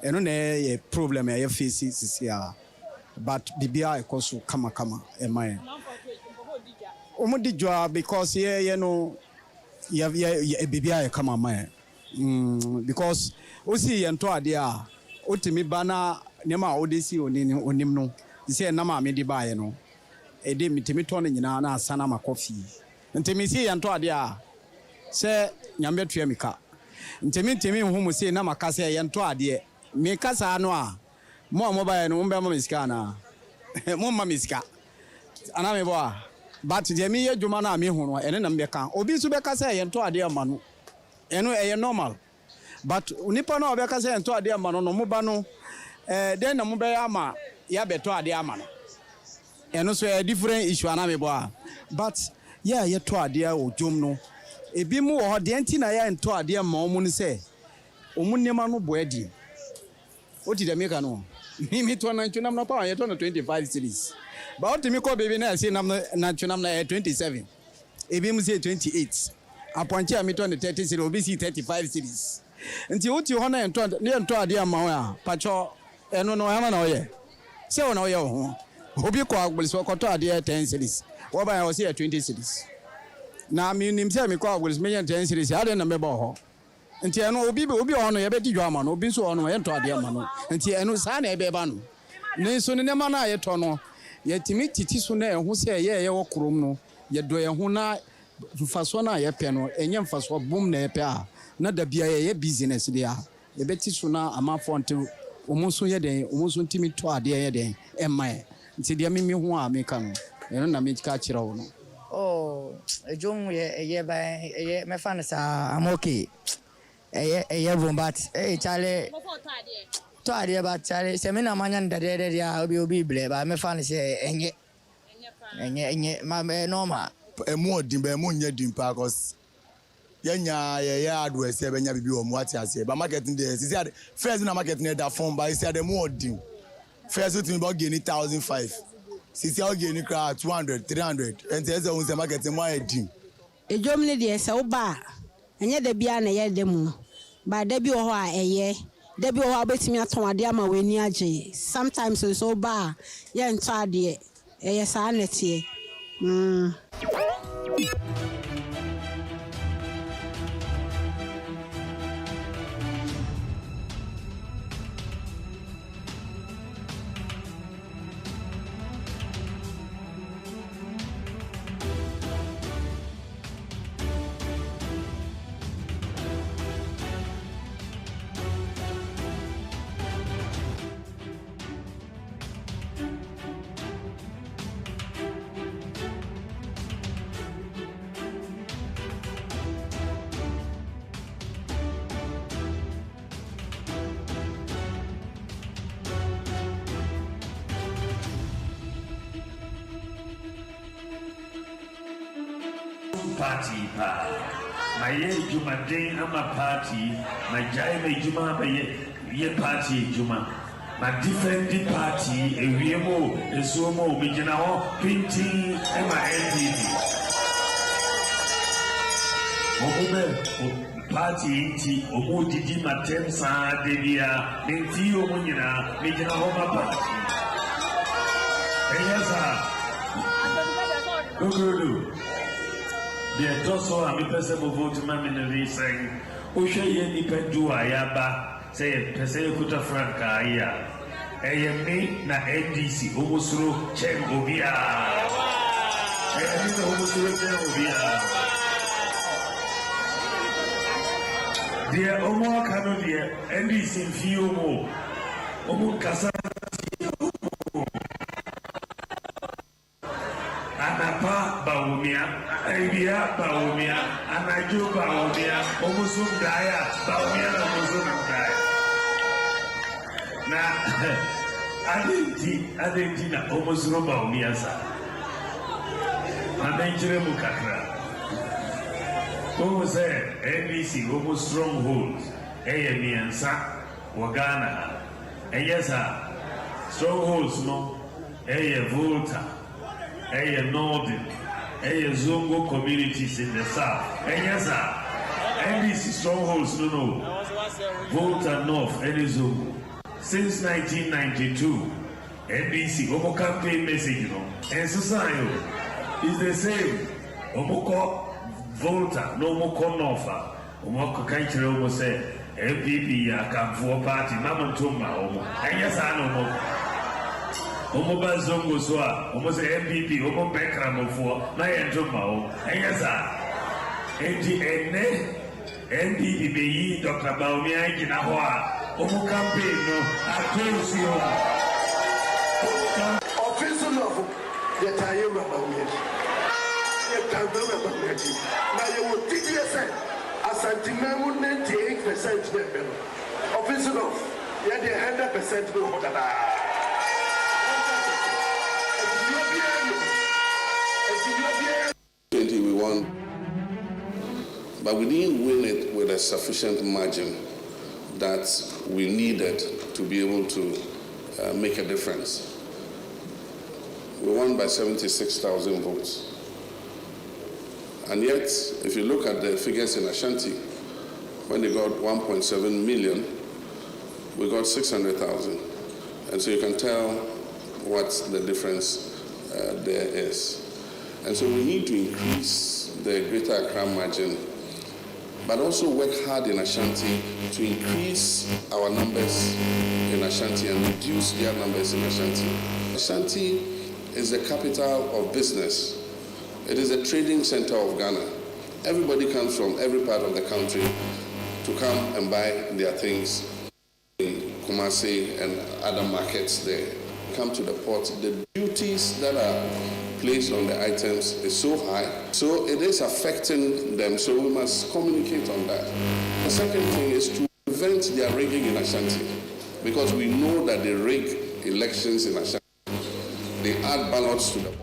eno na ye problem ye face sisia but bibia ekoso kama emaye omo dijwa because ye no ya bibia kama man because o si yento ade a otimi bana nema odesi onim no se na ma me di baaye no ede mitimi to no nyina na asana ma coffee ntimi si yento ade a se nyambe tua mika ntimi hu mu se na maka se yento ade me kasa no a mo baaye no mbe ma miska na mo ma miska ana me bo a but je mi ye djuma na mi hu no ene na mbeka obi su beka say yento ade ama no eno eye normal but unipa na obeka say yento ade ama no no muba no den na muba ya ama ya beto ade ama no eno so a different issue na me bo a but yeah yeto ade odjom no ebi mu wo de enti na ya yento ade ama omu ni say omu nema no bo adi oti de meka no mi to na ntuna na pa yeto na 25 series but me call baby na say na chunam na 27 ebi mu say 28 aponche me to na 30 series obi see 35 series nti oti ho na ento ade ama ho a pacho eno no ya na oye se wona oye ho obi ko agboli so koto ade 10 series wo ba ya say 20 series na mi nim say me ko agboli me 10 series ade na me ba ho nti eno obi ho no ye be di dwa ama no obi so ho no ye ento ade ama no nti eno sa na e be ba no ne so ne ma na ye to no yetimi titi so na ehu se ye wo krom no ye do ye hu na mfaso na ye pe no enye mfaso bum na ye pe a na da bia ye business dia ye beti so na amafo nte omunso ye den omunso ntimi to ade ye den emae nti dia mimi hu a meka no eno na meka kira wo no oh ejom ye ba ye me fan sa am okay ye bombat chale to ade ba chale se me na manya ndade dia obi ble ba me fan se enye ma normal emu odin ba emu nya din pa cause yenya ye adwese e benya bibi o mu ati ase ba marketing dey see first na marketing dey form ba see the mu odin first to me about gain 1500 see how gain cra 200 300 and say we marketing mo edin ejom ne dey se wo ba enye da bia na ye dem ba da bi wo ho a eye da bi wo ho betimi aton ade ama we ni age sometimes so ba ye nto ade eye sa netie party pa my juma day ama party my jai me juma ye party juma my different party ewiemo esuomo mi gina ho printing e ma NDD party inti omu didi matem saa debia nti omu nyina mejina homa party eyesa Guguru the doso a me pese mo vote ma me no reason o hwe ye ni pedu ayaba say pese kuta franka aya eye me na NDC omusuro chen obia eye me na omusuro chen obia deɛ ɔmo aka no deɛ NDC mfie ɔmo kasa anapa bawumia ebia bawumia anajo bawumia ɔmo sum daya bawumia na ɔmo sum daya na adenti na ɔmo sum bawumia sa adenkyerɛ mu kakra Omo say NBC omo strongholds miensa wagana sir strongholds no Volta Northern Zongo communities in the south sir NBC strongholds no Volta North Zongo since 1992 NBC omo campaign message no and society is the same omo Volta no more conofa, Omoko country almost say, MPP ya come for party, Mamma Tumba, and yes, I know more. Omoba Zongo Soa, almost MPP, Omo Bekram for my Tumba, and yes, MPP be Dr. Baumia in Ahua, Omo campaign, no, I tell you. Official of the Tayo now you will take yourself as a 98% level. Official of you had 100% more than we won, but we didn't win it with a sufficient margin that we needed to be able to make a difference. We won by 76,000 votes. And yet, if you look at the figures in Ashanti, when they got 1.7 million, we got 600,000. And so you can tell what the difference there is. And so we need to increase the Greater Accra margin, but also work hard in Ashanti to increase our numbers in Ashanti and reduce their numbers in Ashanti. Ashanti is the capital of business. It is a trading center of Ghana. Everybody comes from every part of the country to come and buy their things in Kumasi and other markets there. Come to the port. The duties that are placed on the items is so high. So it is affecting them. So we must communicate on that. The second thing is to prevent their rigging in Ashanti, because we know that they rig elections in Ashanti. They add ballots to the board.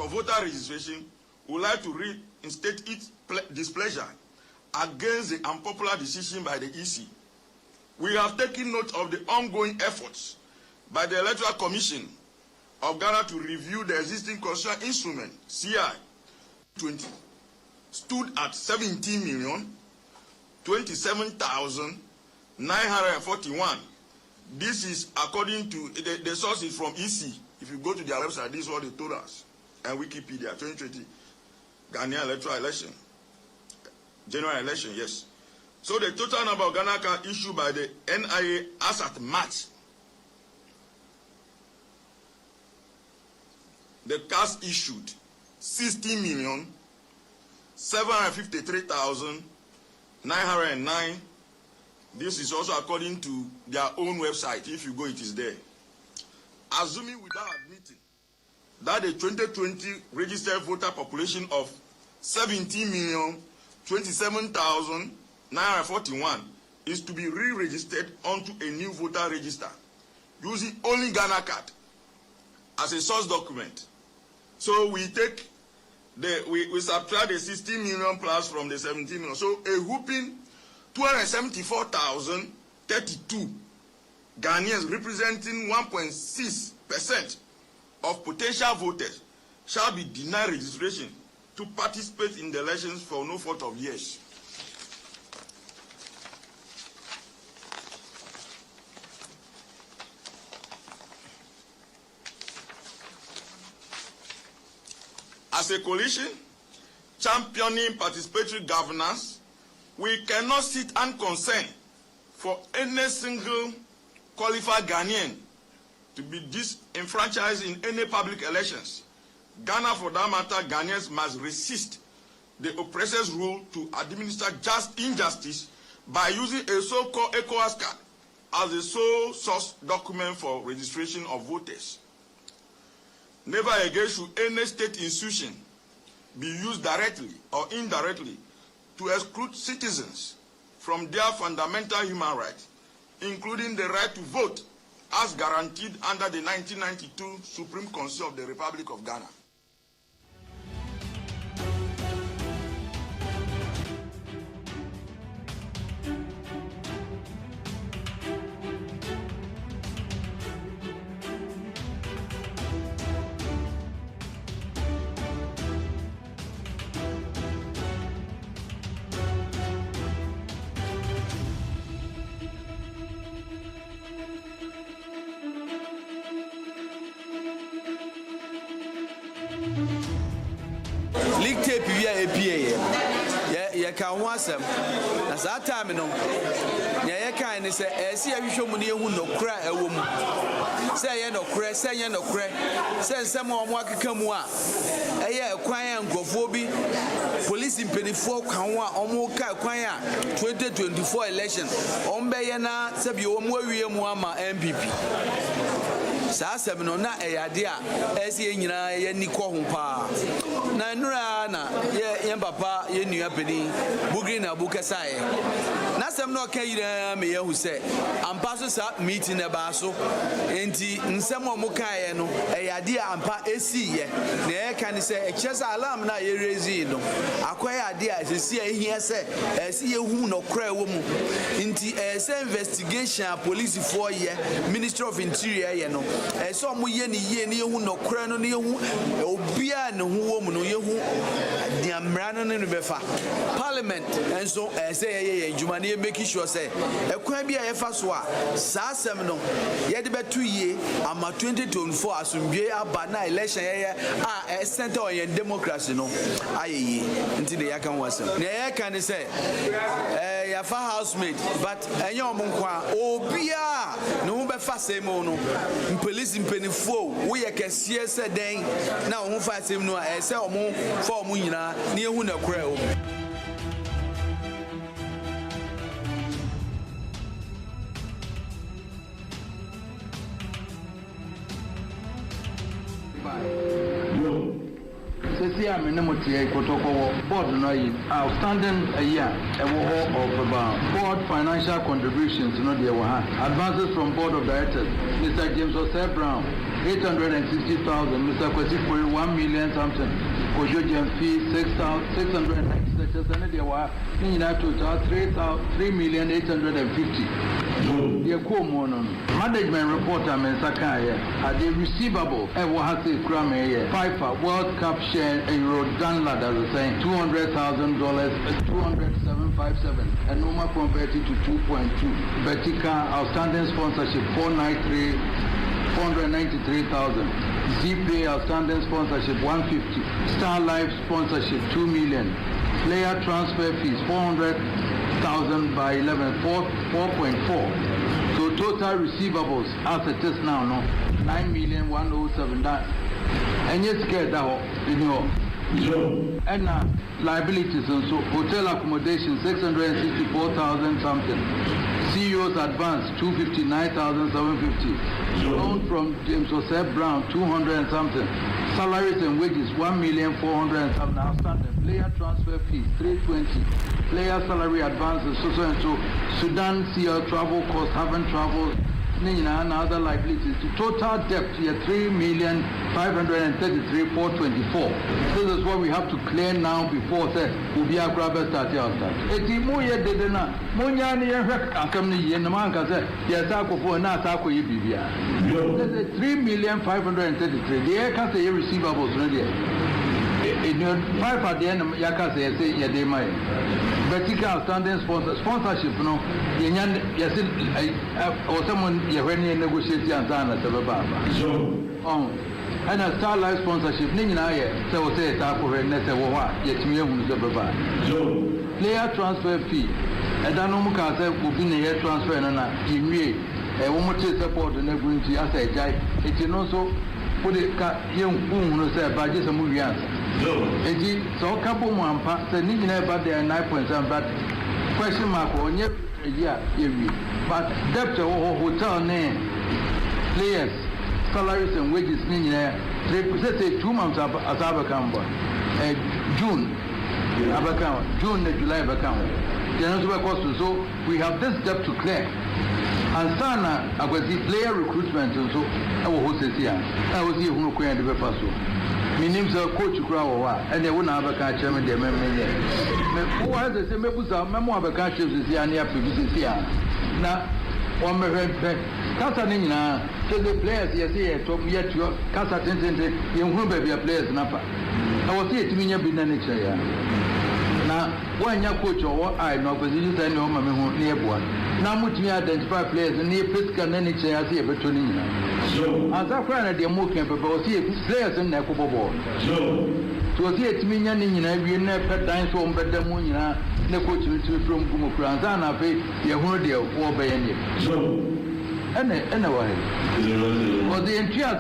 for Voter Registration would like to reinstate its displeasure against the unpopular decision by the EC. We have taken note of the ongoing efforts by the Electoral Commission of Ghana to review the existing constitutional instrument, CI 20, stood at 17,027,941. This is according to the sources from EC. If you go to their website, this is what they told us. And Wikipedia, 2020 Ghanaian electoral election, general election, yes. So the total number of Ghana cards issued by the NIA as at March, the cards issued 60,753,909. This is also according to their own website. If you go, it is there. Assuming without admitting that the 2020 registered voter population of 17,027,941 is to be re-registered onto a new voter register using only Ghana card as a source document. So we take we subtract the 16 million plus from the 17 million. So a whooping 274,032 Ghanaians, representing 1.6% of potential voters, shall be denied registration to participate in the elections for no fault of theirs. As a coalition championing participatory governance, we cannot sit unconcerned for any single qualified Ghanaian to be disenfranchised in any public elections. Ghana, for that matter, Ghanaians must resist the oppressor's rule to administer just injustice by using a so-called ECOWAS card as the sole source document for registration of voters. Never again should any state institution be used directly or indirectly to exclude citizens from their fundamental human rights, including the right to vote as guaranteed under the 1992 Supreme Constitution of the Republic of Ghana. League tape via APA. Ya can once na that time no. Ya can say see a show money who no cry a woman. Say ya no cry, say ya no cry. Say some of them akeka mu a. Eya kwan nkofo bi police impedifo kan wa omo ka kwan a 2024 election. Ombe na se bi omo awie mu ama MPP. Saa semino na eyade a esi nyina ye nikọ ho pa na nura na ye papa ye nua pedi bugri na bukesae na semino ka yira me ye hu se ampa so sa meeting e ba so enti nsem o mukae no eyade ampa esi ye na ye kan se echesa alarm na ye raise no akwai ade a esi ehia se esi ye hu no kra wo mu enti ese investigation police for ye Ministry of Interior ye no so mo ye ni ye ni hu no kra no ni hu obia ne hu wo mu no ye hu diamra no ne befa Parliament enso say ye adwuma ne make sure say ekwan bia ye fa so a saa asem no ye de betu ye ama 2024 asumdwe aba na election ye a center on your democracy no ayeye nti de yakan wasem na ye kan say ya fa housemaid but enye omonkwa obia ne hu befa semo no police penifo wo ye kese se den na wo fa asem no a se omo fa omo nyina na ehu na kura o Sisi Sesia Menemotia Kotoko board no outstanding a year of about board financial contributions no dear advances from board of directors Mr. James Osei Brown 860,000 Mr. Kwesi for 1 million something Kojo Jemfi 6,690 such as any dear total 3,850,000 the management report Mensakaya are the receivable Ewahasi Krame FIFA World Cup share Euro Danlad as I say $200,000 20757 and Noma converted to 2.2 Betika outstanding sponsorship 493,000 ZPay outstanding sponsorship 150 Star Life sponsorship 2 million player transfer fees 400,000 by 11 4.4 so total receivables as it is now 9,107,000 that and yet scared that and liabilities and so hotel accommodation 664,000 something CEO's advance 259,750 loan from James Osei Brown 200 and something salaries and wages 1,400,000 and something outstanding player transfer fees 320 player salary advances so and so Sudan CL travel costs haven't traveled and other liabilities to total debt here 3,533,424. This is what we have to clear now before say we'll be a grabber start outside. Eti mo ye dede na mo nya ni ye hwek akam ni ye na man ka say ye sa akofo na sa akoye bibia. This is 3,533,000. The ka say receivables no there. In your 5 at the end yaka say ye dey mai. Vertical outstanding sponsorship no yes or someone when you negotiate and and a Star Life sponsorship so say player transfer fee and then will be a transfer and a woman support and going to as a guy it is also put it young say budget some movie answer so couple one part say never there 9.7 but question mark on your year but debt hotel name players salaries and wages say 2 months as Abacamba June June July Abacamba so we have this debt to clear and Sana I was the player recruitment and so I was here I was here who could the pass my name is Coach Krawa, and they won't have a catch him in the memory. Who has the same memo of a catch is here near publicity. Now, on my red back, Casanina, so the players here talk yet to your Casa Tintin, young baby players Napa. I was here to me a bit next year. Now, when your coach or I know, because you say no, Mamma near one. Now, much me identify players and near Pisca and any chance here between as I find at the more capable, see players in Nakobo ball. So, see it me and we never dine so better moon, no coach from Gumukranzana pay your 100 war by any. Anyway, for the entire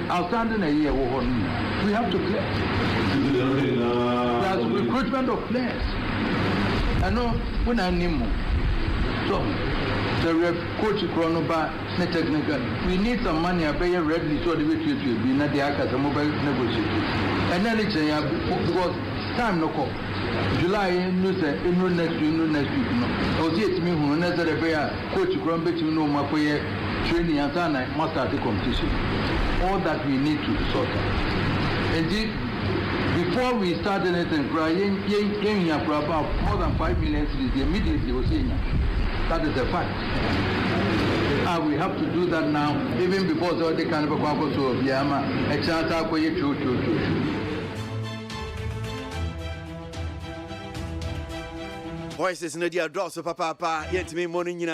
outstanding a year, we have to play. That's recruitment of players. I know when I name so the coach Chronoba technical. We need some money I pay readily so the way to be not the Aka mobile negotiators. And then it's because time no call. July next week no. I was here to me who necessarily pay coach Chronoba to know my training and sana must start the competition. All that we need to sort out. Indeed, before we start anything, about more than 5 million cities immediately was saying that is a fact. We have to do that now, even before the kind of a Yama, a chance to Voices in the dear drops of Papa, yet me morning.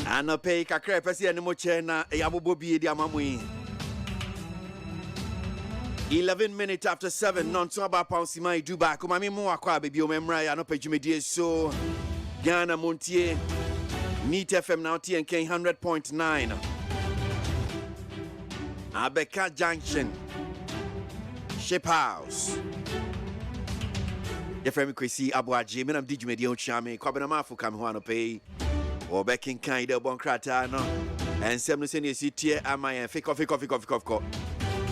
And a pay a crap as the animal chena, a yabubi, the amamui. 11 minutes after 7, non-soba pounds my Duba, come me more baby, your memory, and open Jimmy so Ghana Montier, Neat FM now TNK 100.9, Abeka Junction, Ship House. Your friend Kwesi Abuaji, men am Digimedion Chame, Kwabanafu Kamhuano pay, or Becking Kind of Boncratano, and 7 city am I fake coffee.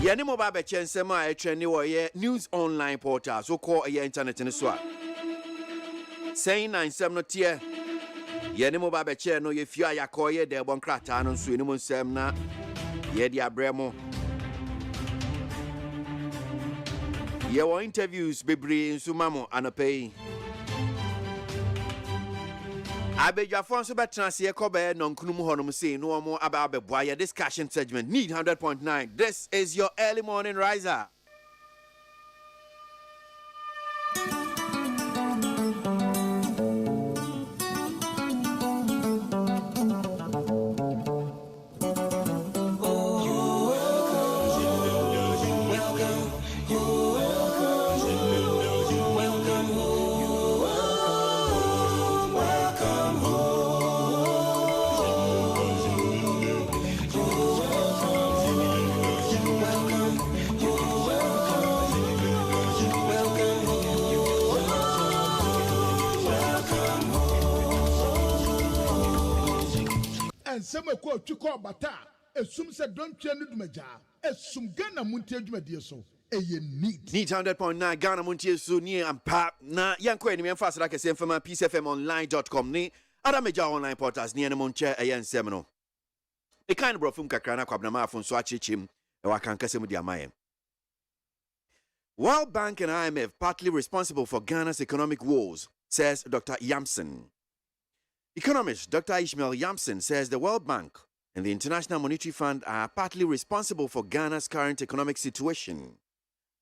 Yɛne mo ba bɛkyɛ nsɛm a ɛtwɛn ne wɔ news online portal so kɔ internet ne so a sɛn na nsɛm no teɛ yɛne mo ba bɛkyɛ no yɛfie a yɛakɔ yɛ dɛ bɔ nkrataa no nso yɛne mo nsɛm na yɛde abrɛ mo yɛwɔ interviews bebree nso ma mo anɔpa yi abedwafoɔ nso bɛtena ase yɛkɔ bɛyɛ nɔnkunum hɔnom sei no ɔmo aba abɛboa yɛ discussion segment need 100.9 this is your early morning riser. Some a quote to call Bata, assume said don't change the Maja, assume Ghana Muntia Jumadia so. Need 100.9 Ghana Muntia so near and pap na yanko any fast like a same from peacefmonline.com ni other major online portals near the Muncha a seminal. A kind of from Kakrana Kwabnama from Swachim, or I can Casemudia Mayan. World Bank and IMF partly responsible for Ghana's economic woes, says Dr. Yamson. Economist Dr. Ishmael Yamson says the World Bank and the International Monetary Fund are partly responsible for Ghana's current economic situation.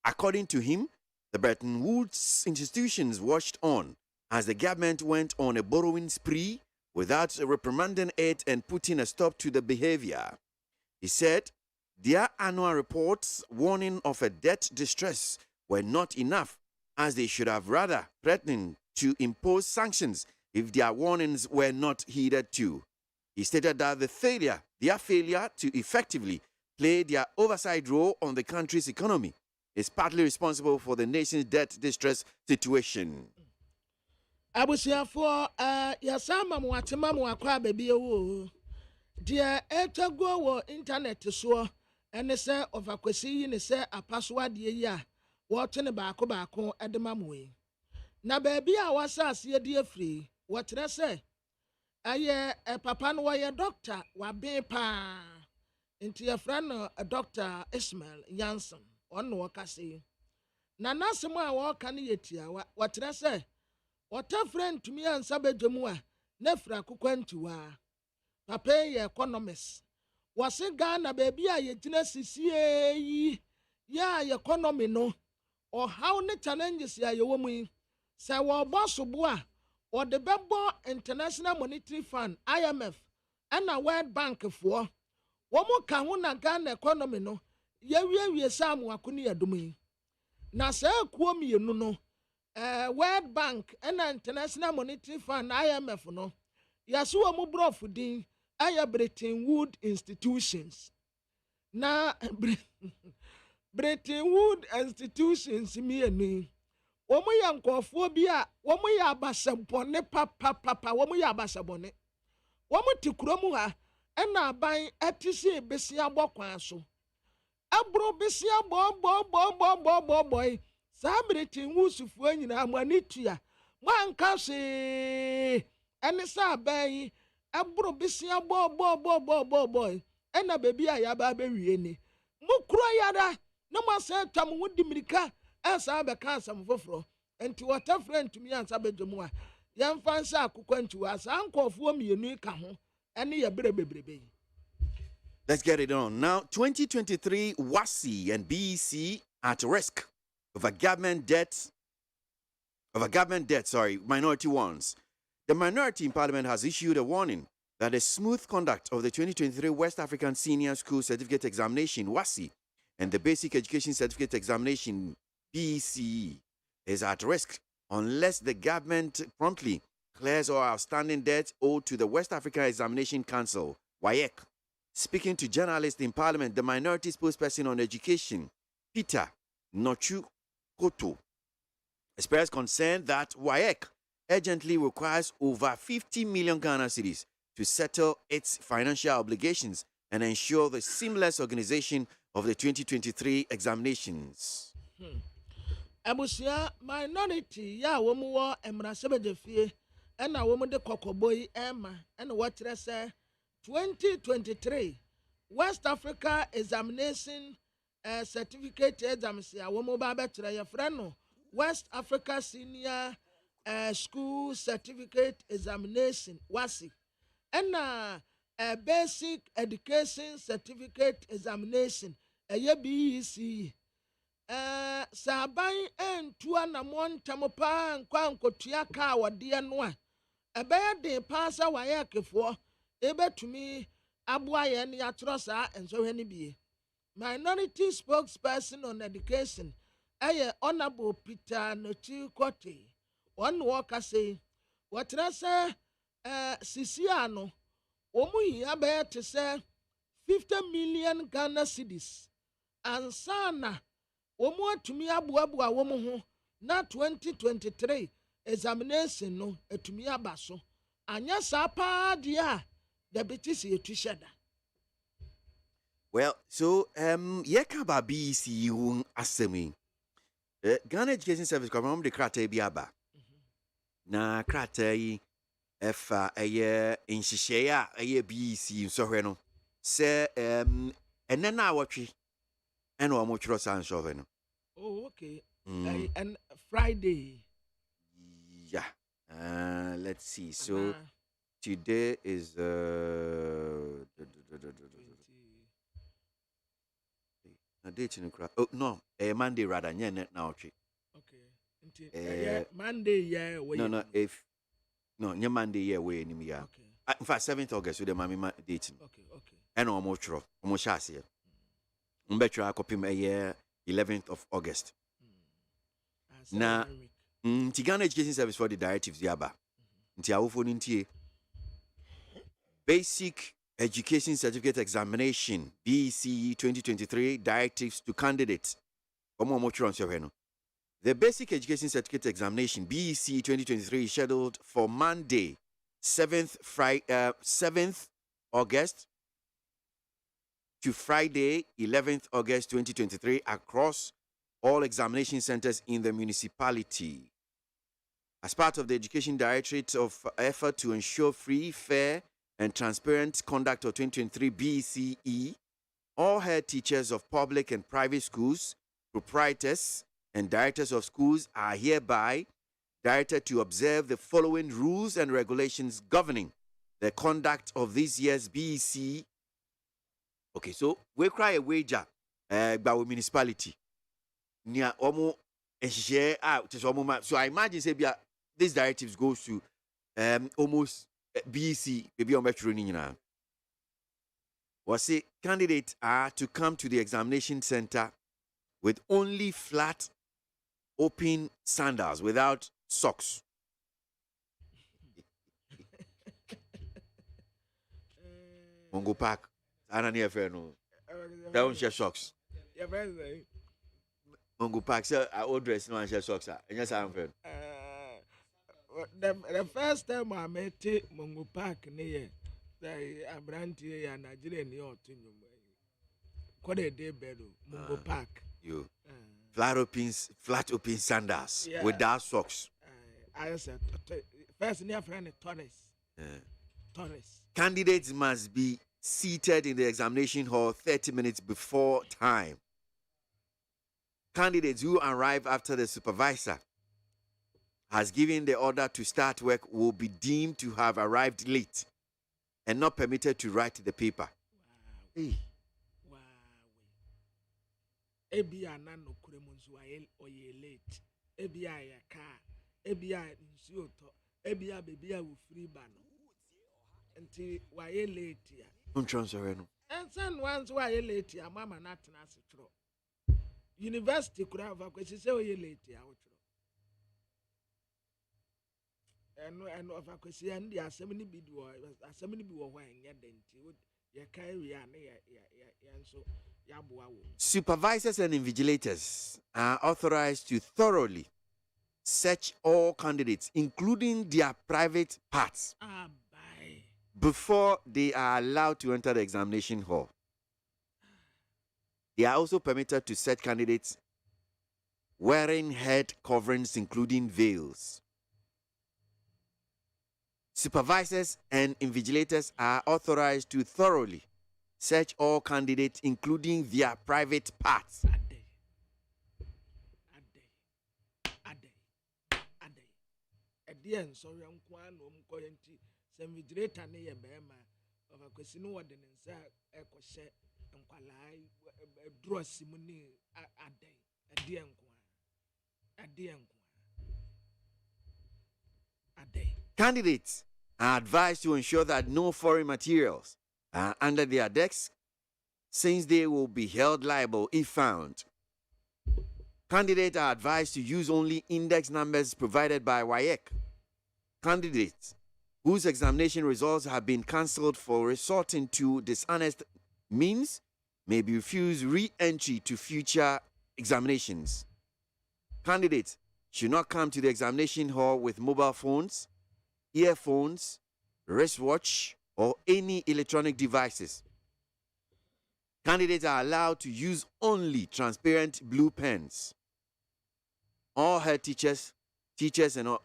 According to him, the Bretton Woods institutions watched on as the government went on a borrowing spree without reprimanding it and putting a stop to the behavior. He said their annual reports warning of a debt distress were not enough, as they should have rather threatened to impose sanctions if their warnings were not heeded to. He stated that their failure to effectively play their oversight role on the country's economy is partly responsible for the nation's debt distress situation. Abusiafo yasama mwatema mwakwa bebi ewo dia etagwo wo internet so ene se ofakwesi ne se apasword ye ya wo tene baako edema moyi na bebi a wasase ye die free wotre se aye papa no ye doctor wa ben pa nti ye friend Dr. Ismail Jansen on wo kase na nasem a wo ka ne yetia wotre se wata friend to me and sabedwemu a na fra kokwantiwa papa ye economist wase Ghana baby a yegina sisie yi ya economy no or how ne challenges ya yewo mu se wo bosobo a or the bebo International Monetary Fund IMF and a World Bank for wo mo ka ho na Ghana economy no ye wie sam akoni adumi na se kuo mienu no World Bank and International Monetary Fund IMF no yaso wa mu brofu din aya Bretton Woods institutions na Bretton Woods institutions mi enu wo mo ya nkofo bi a wo mo ya abasabone papa wo mo ya abasabone wo mo tikuro ha na aban atisi besia bokwan so abro besia bo Bretton Woods fuo nyina amanitua wanka se ene sa aban abro besia bo ena baby a ya ba bewie ni mukuro yada na masa tam wudi mirika esa be kan sam foforo enti water friend to me ansa bedwemu a yemfa nsa akokwantu asa ankofo mienu ka ho ene ye bebrebe. Let's get it on. Now 2023 WASI and BEC at risk of a government debt, minority ones. The minority in Parliament has issued a warning that the smooth conduct of the 2023 West African Senior School Certificate Examination, WASI, and the Basic Education Certificate Examination, BCE, is at risk unless the government promptly clears all outstanding debt owed to the West African Examination Council, WAEC. Speaking to journalists in Parliament, the minority spokesperson on education, Peter Nochu Koto, expressed concern that WAEC urgently requires over 50 million Ghana cedis to settle its financial obligations and ensure the seamless organization of the 2023 examinations. Abusia minority ya womu wo emrasebe fie ena womu de kokoboy ema ena watre say 2023 West Africa examination certificate exams ya womu ba betre ya freno West Africa senior school certificate examination wasi ena basic education certificate examination BEC saban entua na montam pa nkwa nkotua ka wode no a ebeye de pasa waye kefo ebetumi aboa ye ne atro sa ensohwe ne bie. Minority spokesperson on education Honorable Peter Nochikote one worker say what say sisiano omu hia be te say 50 million Ghana cedis ansana womu atumi abuabua womu ho na 2023 examination no atumi abaso anya sapa dia the British etushada. Well, so yekaba BEC un asemi Ghana Education Service kwamam de krata bi aba na krata yi efa eye nhihye a eye BEC nsohwe no se enena awotwe ena omo twiro san sohwe no. Oh, okay. And Friday. Yeah. Let's see. So today is a date in the oh no, Monday rather. Yeah, now okay. Monday, yeah. No, if no, Monday, yeah, way in me. Okay. In fact, 7th August with the mammy dating. Okay. And almost true, almost chassis. Better copy my year 11th of August. Now, Ghana Education Service for the directives yaba. Basic Education Certificate Examination BEC 2023 directives to candidates. The Basic Education Certificate Examination BEC 2023 is scheduled for Monday, 7th August to Friday, 11th August 2023 across all examination centers in the municipality. As part of the Education Directorate's effort to ensure free, fair, and transparent conduct of 2023 BCE, all head teachers of public and private schools, proprietors, and directors of schools are hereby directed to observe the following rules and regulations governing the conduct of this year's BEC. Okay, so we cry a wager by municipality. Near almost share out so I imagine say this directives goes to almost BEC maybe on metro now. Was say candidates are to come to the examination center with only flat open sandals without socks. Mongo Park, I don't know. Don't share socks. Mongo Park, sir, I old dress no and share socks. And yes, I'm friend. The first time I met Mongo Park near the Abranti and Nigerian York to you. Quite a day better, Mongo Park. You flat open sandals without socks. I said, first near friend Torres. Torres. Candidates must be seated in the examination hall 30 minutes before time. Candidates who arrive after the supervisor has given the order to start work will be deemed to have arrived late and not permitted to write the paper. Wow. Ebia nano kuremunzu oye late. Ebia ya car. Ebia nsuoto. Ebia baby will free bano. Until why late ya. No. And son once why late ya mama not na University could have a question say late ya. And of a question the assembly be supervisors and invigilators are authorized to thoroughly search all candidates, including their private parts, before they are allowed to enter the examination hall. They are also permitted to set candidates wearing head coverings, including veils. Supervisors and invigilators are authorized to thoroughly search all candidates, including their private parts. Again, sorry, I'm quite no currency. Some vigilator near Bema of a casino what the Nensa echo set and qualai draw simony a day, a dear a day. Candidates are advised to ensure that no foreign materials are under their desks, since they will be held liable if found. Candidates are advised to use only index numbers provided by WAEC. Candidates whose examination results have been cancelled for resorting to dishonest means may be refused re-entry to future examinations. Candidates should not come to the examination hall with mobile phones, earphones, wristwatch, or any electronic devices. Candidates are allowed to use only transparent blue pens. All head teachers, and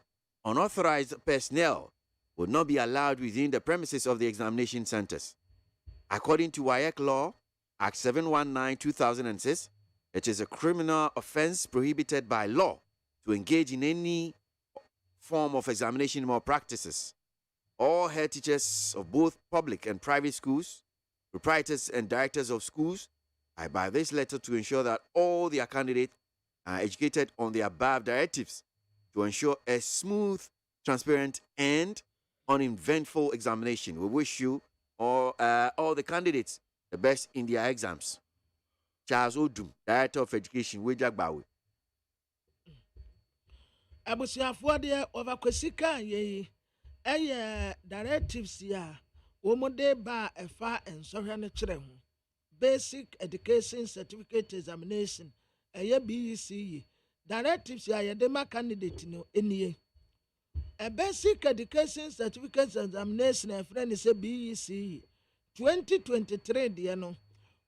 unauthorized personnel would not be allowed within the premises of the examination centers. According to WAEC law, Act 719/2006, it is a criminal offense prohibited by law to engage in any form of examination malpractices. All head teachers of both public and private schools, proprietors and directors of schools, are by this letter to ensure that all their candidates are educated on the above directives to ensure a smooth, transparent, and uneventful examination. We wish you all the candidates the best in their exams. Charles Odum, Director of Education, Wejagbawe. Abusiafoɔ deɛ ɔbakwasi kan yɛyi ɛyɛ directives ya wɔmode ba ɛfa nsɔhwɛ no kyerɛ ho basic education certificate examination ɛyɛ BECE directives ya yɛde ma candidate no enie a basic education certificate examination ɛfrɛ ne sɛ BECE 2023 deɛ no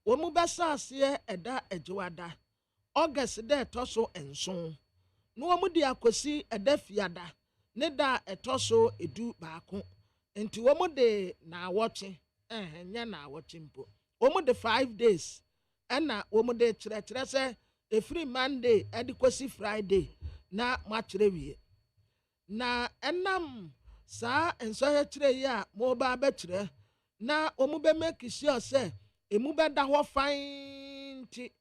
wɔn bɛsa aseɛ ɛda adwada August dɛ ɛtɔ so nson no wɔn de akosi ɛda fiada ne da ɛtɔ so edu baako nti wɔn de na awɔkye nyɛ na awɔkye mpo wɔn de 5 days ɛna wɔn de kyerɛkyerɛ sɛ efiri Monday ɛde kosi Friday na makyerɛ wie na ɛnam saa nsɔhwɛ kyerɛ yi a mo ba bɛkyerɛ na wɔn bɛ make sure sɛ emu bɛda hɔ fain ti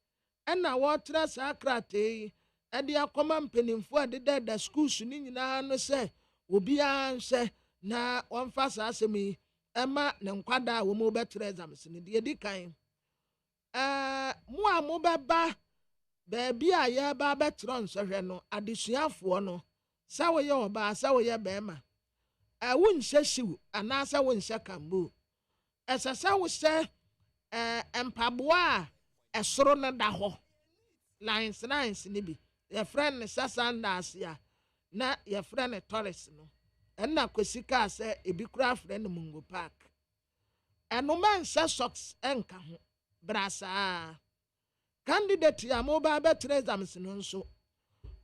ɛna wɔkyerɛ saa krataa yi ɛde akɔma mpanimfoɔ a deda schools ne nyinaa no sɛ obiara nhyɛ na wɔmfa saa asɛm yi ɛma ne nkwadaa a wɔn bɛkyerɛ exams no deɛ di kan mo a mo bɛba baabi a yɛba bɛkyerɛ nsɔhwɛ no adesuafoɔ no sɛ woyɛ ɔbaa sɛ woyɛ bɛrima wonhyɛ hyew anaasɛ wonhyɛ kambo ɛsɛ sɛ wohyɛ mpaboa a ɛsoro no da hɔ lines ne bi yɛfrɛ ne sɛ sandals a na yɛfrɛ ne torres no ɛna kwasi kaa sɛ ebi kura frɛ ne mungo park ɛnoma nhyɛ socks ɛnka ho brasaa candidate a mo ba bɛkyerɛ exams no nso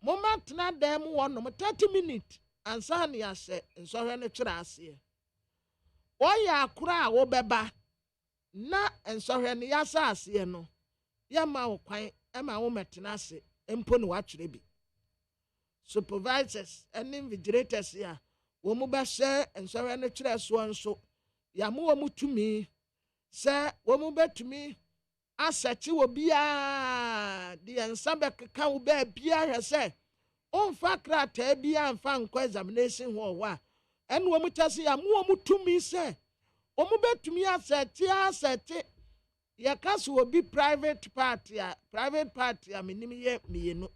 mo ma tena dan mu wɔnom 30 minutes ansa ne yɛahyɛ nsɔhwɛ no kyerɛ aseɛ wɔyɛ akora a wobɛba na nsɔhwɛ no yɛasa aseɛ no yɛma wo kwan ɛma wo mɛtena ase mpo ne watwerɛ bi supervisors and invigilators ya wɔn bɛhyɛ nsɔhwɛ no kyerɛ soɔ nso yɛamo wɔn tumi sɛ wɔn bɛtumi asɛkye wɔ biara deɛ nsa bɛkeka wo biara hwɛ sɛ ɔmfa krataa biara mfa nkɔ examination hɔ a ɛne wɔn kyɛ sɛ yɛamo wɔn tumi sɛ wɔn bɛtumi asɛkye yɛka so obi private party a menim yɛ mmienu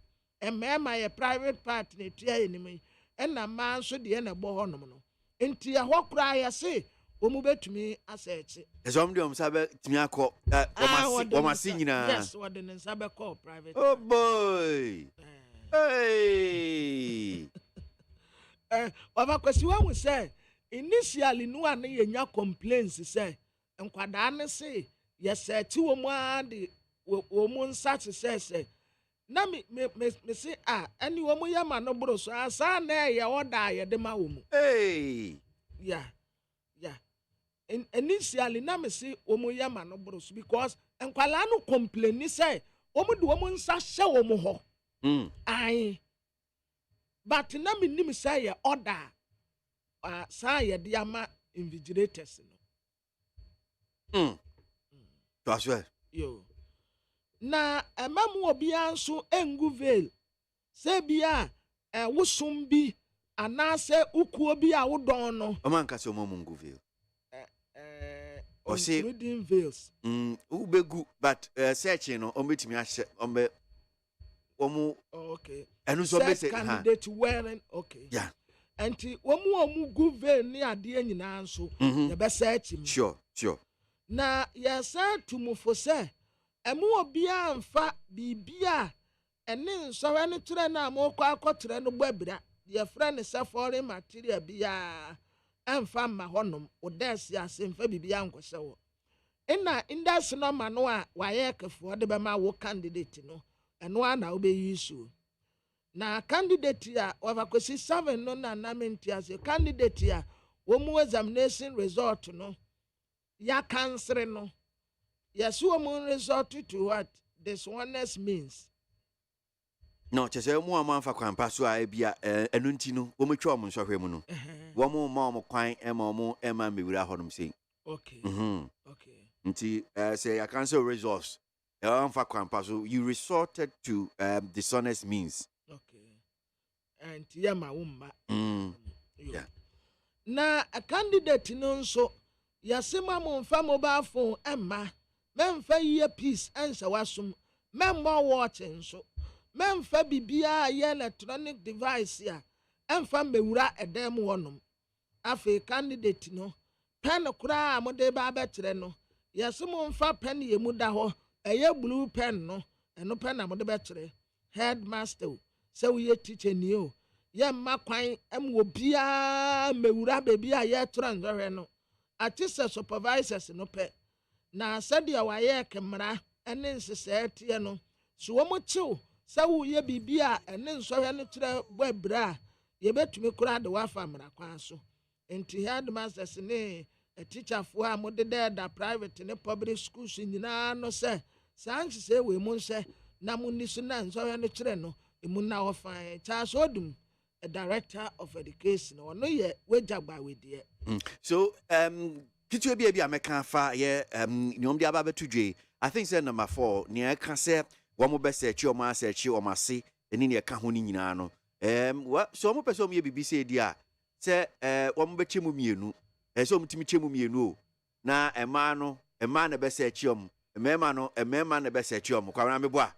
mmarima yɛ private party na etua yɛ nim yi ɛna mmaa nso deɛ na ɛbɔ hɔnom no nti ɛhɔ koraa yɛse wɔn bɛtumi asɛkye ɛsɛ wɔn de wɔn nsa bɛtumi akɔ wɔn ase nyinaa yes wɔde ne nsa bɛkɔ private oh boy hey ɔbakwasi wɔn sɛ initially no a ne yɛnya complaints sɛ nkwadaa ne se yɛsɛkye wɔn a de womun such na me say any woman yama no bro so asa na ya order ya de ma wo mu. Hey. Yeah. Initially na me say woman yama no bro so because enkwala no complain say woman do woman sa hye wo mu ho. Ai. But na me nim say ya order sa ya de ama invigilators no. That's well. Yo. Na emamu obi anso engu veil. Se bia wosum bi anase ukuo bi a wodon no. Omanka se omomungu veil. Including veils. Ubegu but searching no ombetimi ahye ombe omu. Okay. Enu so be say candidate wearing okay. Yeah. Anti omu gu veil ni ade nyina anso ye be search him. Sure. Na yesa tumufo se emu obi amfa bibia ene nsore ne ture na amokọ akotre no gbabira ye friend se foreign material bia amfa ma honom odesi asemfa bibia nkose wo ina industry no ma no a waye kefo de be ma wo candidate no eno ana obe yisu na candidate ya overkwesi 7 no na namenti as a candidate ya wo mu examination result no ya cancel no. Yes, woman resort to what dishonest means. No, chese mu amanfa kwampa so a bia enu nti no wo metwa mo nsɔhwɛ mu no. Wo mo ma mo kwan ema mewura honom sei. Okay. Okay. Nti say ya cancel results. Amanfa kwampa so you resorted to dishonest means. Okay. And yama umma. Yeah. Na a candidate no so yasema mo mfa mobile phone emma memfa earpiece ensa wasum memmo watch nso memfa bibia ye electronic device ya emfa mewura edem wonom afi candidate no pen kura amode ba betre no yasemo mfa pen ye mu da ho eye blue pen no eno pen amode betre headmaster se we teacher ni o ye makwan emwo bia mewura bebia ye transaction no atisa supervisors no pe na sadia waye kemra ene nsese tie no so wo mo chiw sa wo ye bibia ene nsohwe no kire gbabra ye betumi kura de wafa mra kwan so enti headmasters ne teacher fo a mo de da private ne public schools nyina no se sanchi se we mo nse na mo ni so na nsohwe no kire no emu na wo fan cha so dum a director of education or no ye wejagba wedie. So kitu bia meka fa ye nyom dia ba betudwe I think say number 4 ne ka say wo mo be search o ma search o ma se eni ne ka ho ni nyina no so mo pese o me bibi say dia say wo mo be chemu mienu so mo timi chemu mienu o na ema na be search o mo ema na be search o mo kwa na me boa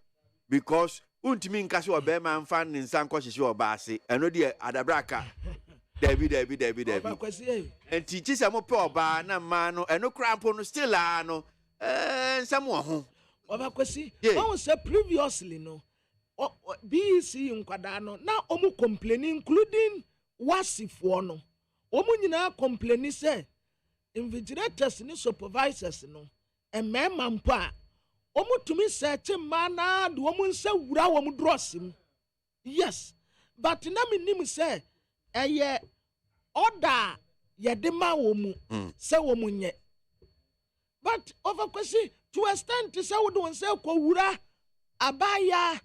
because untimi nka se obema mfa ne nsan ko hyehye obaase eno de adabraka David. Enti chi se mo pe oba na ma no eno crampo no still no nsam wo ho obakwesi won say previously no BC nkwada no na omu complain including wasifo no omu nyina complain say invigilators ni supervisors no emema mpo a omu tumi search mana do omu nsa wura omu drosim. Yes, but na me nim say eye order yedema omu say omu nye. But overkwesi to extent to say we don't say ko wura abaya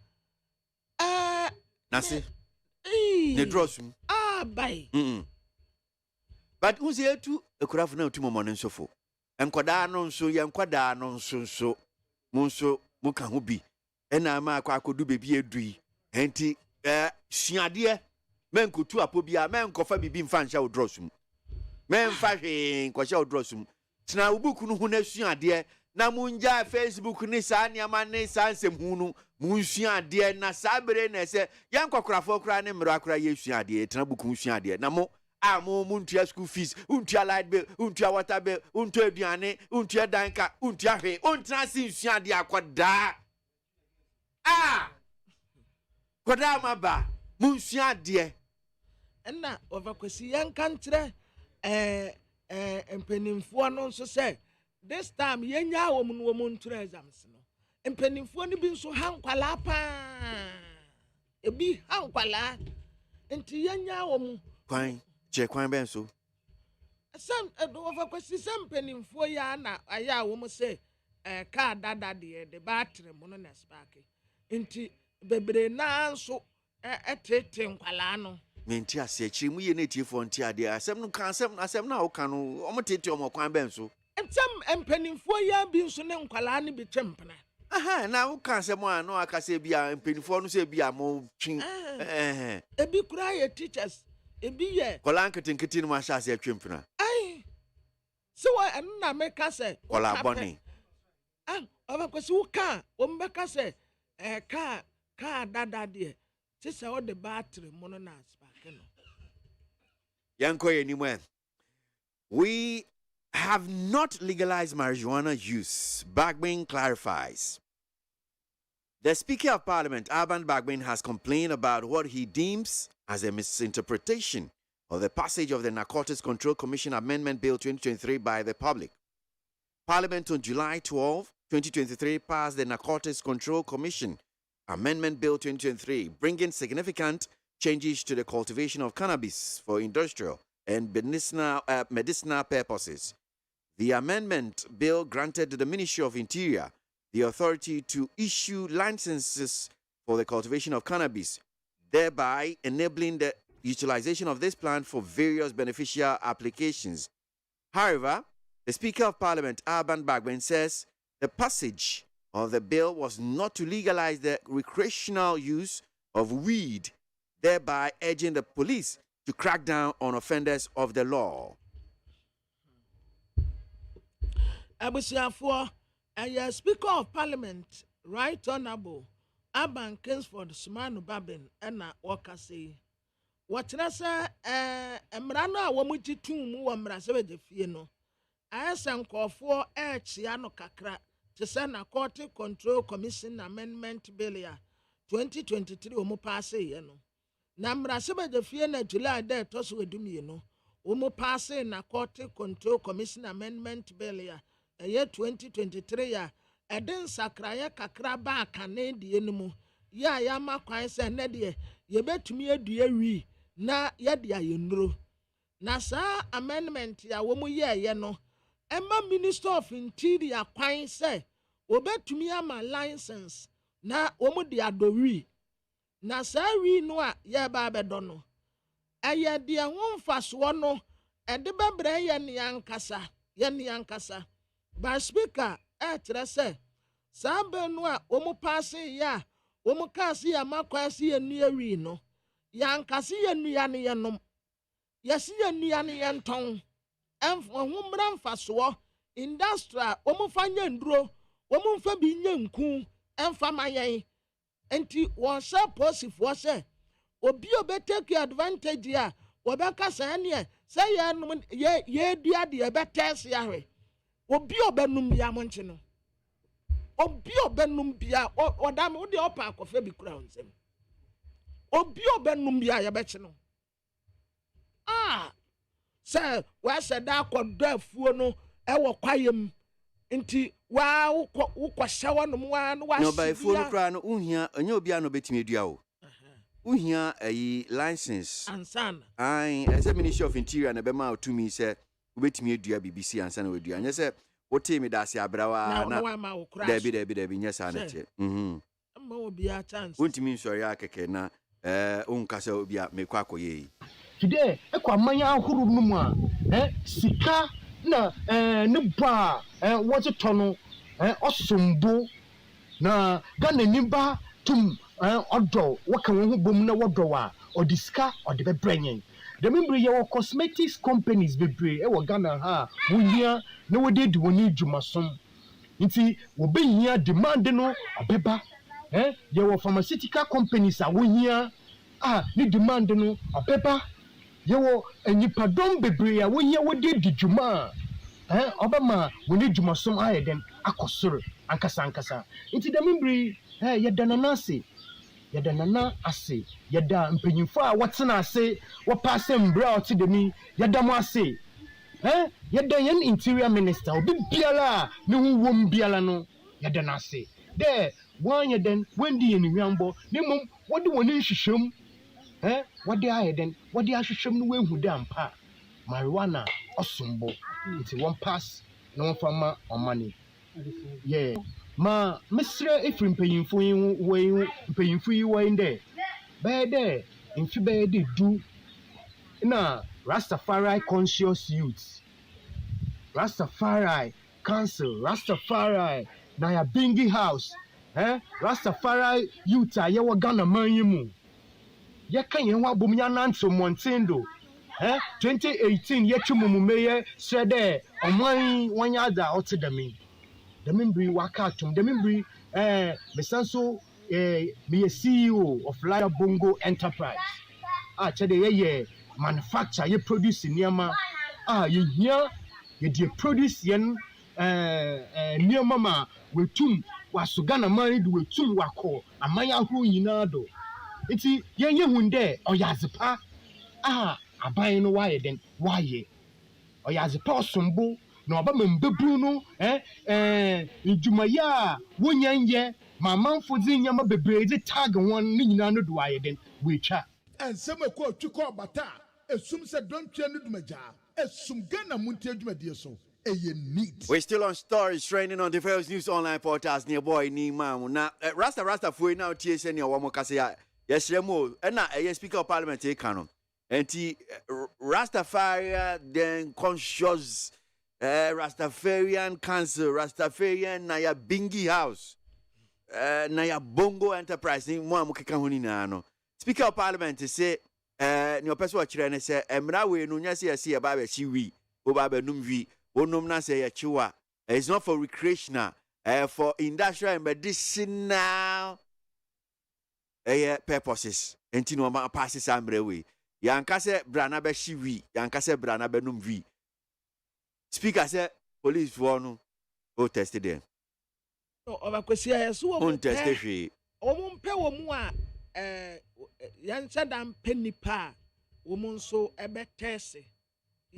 nasi ne drosum abai but who say to ekurafo na otumo mo nsofo enkoda no nso ye enkoda no nso munso muka ho bi ena ma akodu bebi edui enti suade men kotu apobia men kofa bibi mfa nhya odrosum men fa hwe nkɔhya odrosum tena ubuku no hu na suade na munja Facebook ni saa niama ne saa nsɛmhu no munsuade na sabere na sɛ yan kwakrafo kra ne mmero akra ye suade tena buku suade na mo muntua school fees untua light bill untua water bill untua aduane untua danka untua hwe untena sin suade akoda koda maba munsuade enna overkwesi yanka nkyerɛ empanimfoɔ no nso sɛ this time yenya wo mu ntura exams no mpanimfoɔ no bi nso ha nkwalaa paa ebi ha nkwalaa nti yɛnya wɔ mu kwan bɛn so some overquesti some penny for yana aya woman say car dada the battery mono sparky inti bebre na so treating kwalano menti ase akiri mu ye na tiefo nti ade asem no kan asem na wo kan no omo tete omo kwan ben so some pennyfo ya bi so ne nkwala ne bi twempena aha na wo kan asem a no aka se bia pennyfo no se bia mo twin ebi kura ye teachers ebi ye kola nketenkete no ma sha se twempena ai so na meka se kola boni overquesti wo kan o mbeka se car dada de say all the battery mono na spark no yanko anywhere we have not legalized marijuana use. Bagbin clarifies. The Speaker of Parliament, Alban Bagbin, has complained about what he deems as a misinterpretation of the passage of the Narcotics Control Commission Amendment Bill 2023 by the public. Parliament on July 12, 2023 passed the Narcotics Control Commission Amendment Bill 2023, bringing significant changes to the cultivation of cannabis for industrial and medicinal purposes. The amendment bill granted the Ministry of Interior the authority to issue licenses for the cultivation of cannabis, thereby enabling the utilization of this plant for various beneficial applications. However, the Speaker of Parliament, Alban Bagbin, says the passage of the bill was not to legalize the recreational use of weed, thereby urging the police to crack down on offenders of the law. Abusiafo, Speaker of Parliament, Right Honorable Alban Kingsford Sumanu Babin, Ena Wakasi. Watrasa, Emrano, Wamuti Tum, Wamrasebe de Fieno. I sent call for Chiano Kakra to send Narcotic Control Commission Amendment Bill 2023 Omo Passe Yeno. Namrasebe de Fiena July there Tosu Edumino. Omo Passe Narcotic Control Commission Amendment Bill 2023 ya eden sakraya kakra ba kanedi enemu ya makwan se ne de ye betumi adua wi na ye de ayenduro na sa amendment ya wo mu ye no emma Minister of Interior kwan se obetumi ama license na wo mu de adowi na sa wi no a ye ba bedo no eye de ho mfaso no ede bebre ye ne yankasa by Speaker say Sabeno omo passing ya omo kasi ya makwasi ya nuawi no yankasi ya nuane yenom yesi ya nuane yenton enhumra mfaso industrial omo fanya nduro omo mfa bi nyanku enfa mayen enti won sha posifo se obi obetake advantage ya obeka sane say ye dua de ebetese ya hwe obi obenum bia monche no obi obenum bia odam wo de opa akofa bi kura onsem obi obenum bia ya beche no say wa seda akodo afuo no e wo kwayem nti wa wo kwahya no wa no wa no ba afuo no kura no uhia anya obi ano betimi adua wo uhia ayi license ansana as a Ministry of Interior na bema otumi say ubetimi adua BBC ansa na wadua anya se wote me dase abrawa na debi nyesa na che amma obi a chance wontimi nsori akeke na unkasa obi a mekwa akoye today ekwa manya ahuru no mu a sika na ne ba wote tono osombo na gana niba tum odo waka wo ho bom na wodo wa odiska ode bebrenyen the member your cosmetics companies bebre e wo Ghana ha wohia na wode di woni dwumasom nti wo behia demand no abeba your pharmaceutical companies a wohia ni demand no abeba your enipadom bebre a wohia wode di dwuma obama woni dwumasom ayeden akosoro ankasa nti the member yada nana ase yada mpanyimfo a watena ase wapase mbra oti demi yada mo ase yada yan interior minister obi biala ne wom biala no yada na ase there one ye den when di ni nwambo ne mom what do one hihwem what dey aye den what dey ahwehwem no wehu da mpa marijuana osumbo it's one pass no one farmer on money yeah ma mesre efiri mpanyimfo yi wo in there be there mfi be dey do na Rastafari conscious youth Rastafari council Rastafari na ya bingi house Rastafari youth a yewo Ghana man yi mu ye kan ye ho abom ya nanto Montendo 2018 ye twumumume ye sede oman wanya da otedami demi waka atum demi mesanso me CEO of Lion Bongo Enterprise chede ye manufacture ye produce niama ye hia ye dey produce yen niama ma wetum wasugana man do wetum wako amanya huru nyina do iti ye hunde oyazepa aban no waye den waye oyazepa osombo na oba membebu no idwumaya wonyanye mamanfo dzi nyama bebree tag won ni nyina no do waye den wecha ensem ekọ twikọ bata esum se dontwe no dumaja esum Ghana muntie dwumadie so eye neat. We're still on stories training on the various news online portals near boy ni mamu na rasta foi now TSN near wamo kase ya yes remo na speaker of parliament e kano enti Rastafari then conscious Rastafarian council Rastafarian na ya bingi house na ya bongo enterprise ni mo amukeka ho ni na no speaker of parliament say ni opeso wa kire ne say emra we no nya say ya ba ba chi wi o ba ba num wi onum na say ya chiwa it's not for recreational for industrial and medicinal purposes enti no ma pass sambre we yanka say brana ba chi wi yanka say brana ba num wi speaker say police for no o test them no obakwesi ayeso o test hwe o mu mpe wo mu a yancha dan penipa wo mu nso ebe test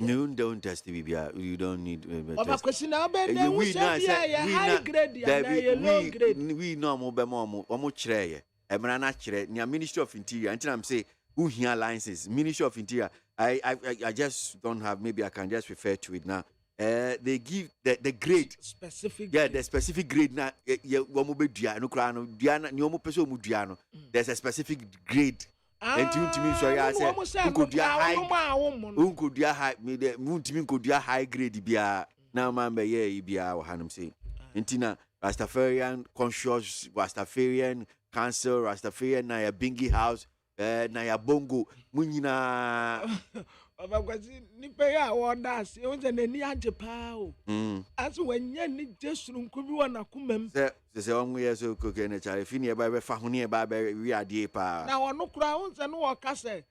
no don't test bibia you don't need obakwesi na obede wo say ya high grade ya na ya low grade we no mo be mo kire ye emra na kire nya ministry of interior until I'm say who here licenses ministry of interior I just don't have maybe I can just refer to it now. They give the grade specific the specific grade na womo be dua no kra no dua na ni womo pese omu dua no there's a specific grade and you to me so ya say unkudua high me the untimi nkudua high grade bia na ma be ye bia wo hanum say entina Rastafarian conscious Rastafarian council Rastafarian na ya bingi house na ya bongo munyina obakwasi nipa ya woda ase onje na ni ajepa o aso wanya ni jesuru nkubi wona kumam se onwe yeso koke na chare fini e ba be fa ho ne e ba be wi ade pa na wono kura onse no wo kase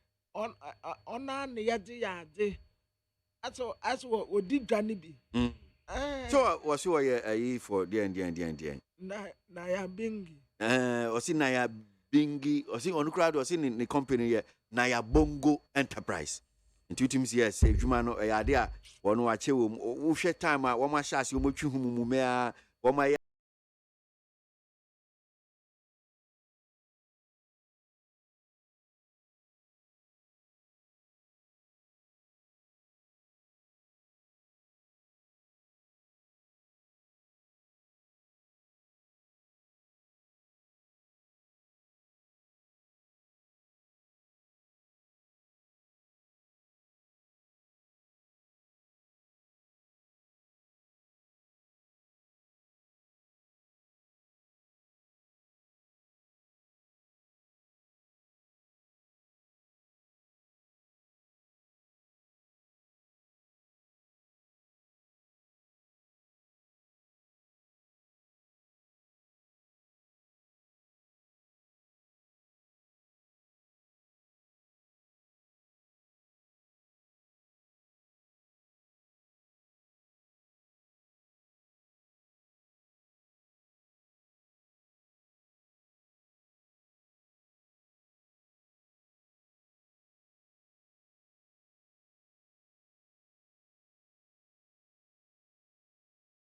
ona ne yede yade aso odi dwane bi so was you are for the na ya bingi osi na ya bingi osi onukura do osi ni company ye na ya bongo enterprise intuitum yes edwuma no ya de a wono wa che wo hwe time a wo ma sha ase wo motwi hu mume a wo ma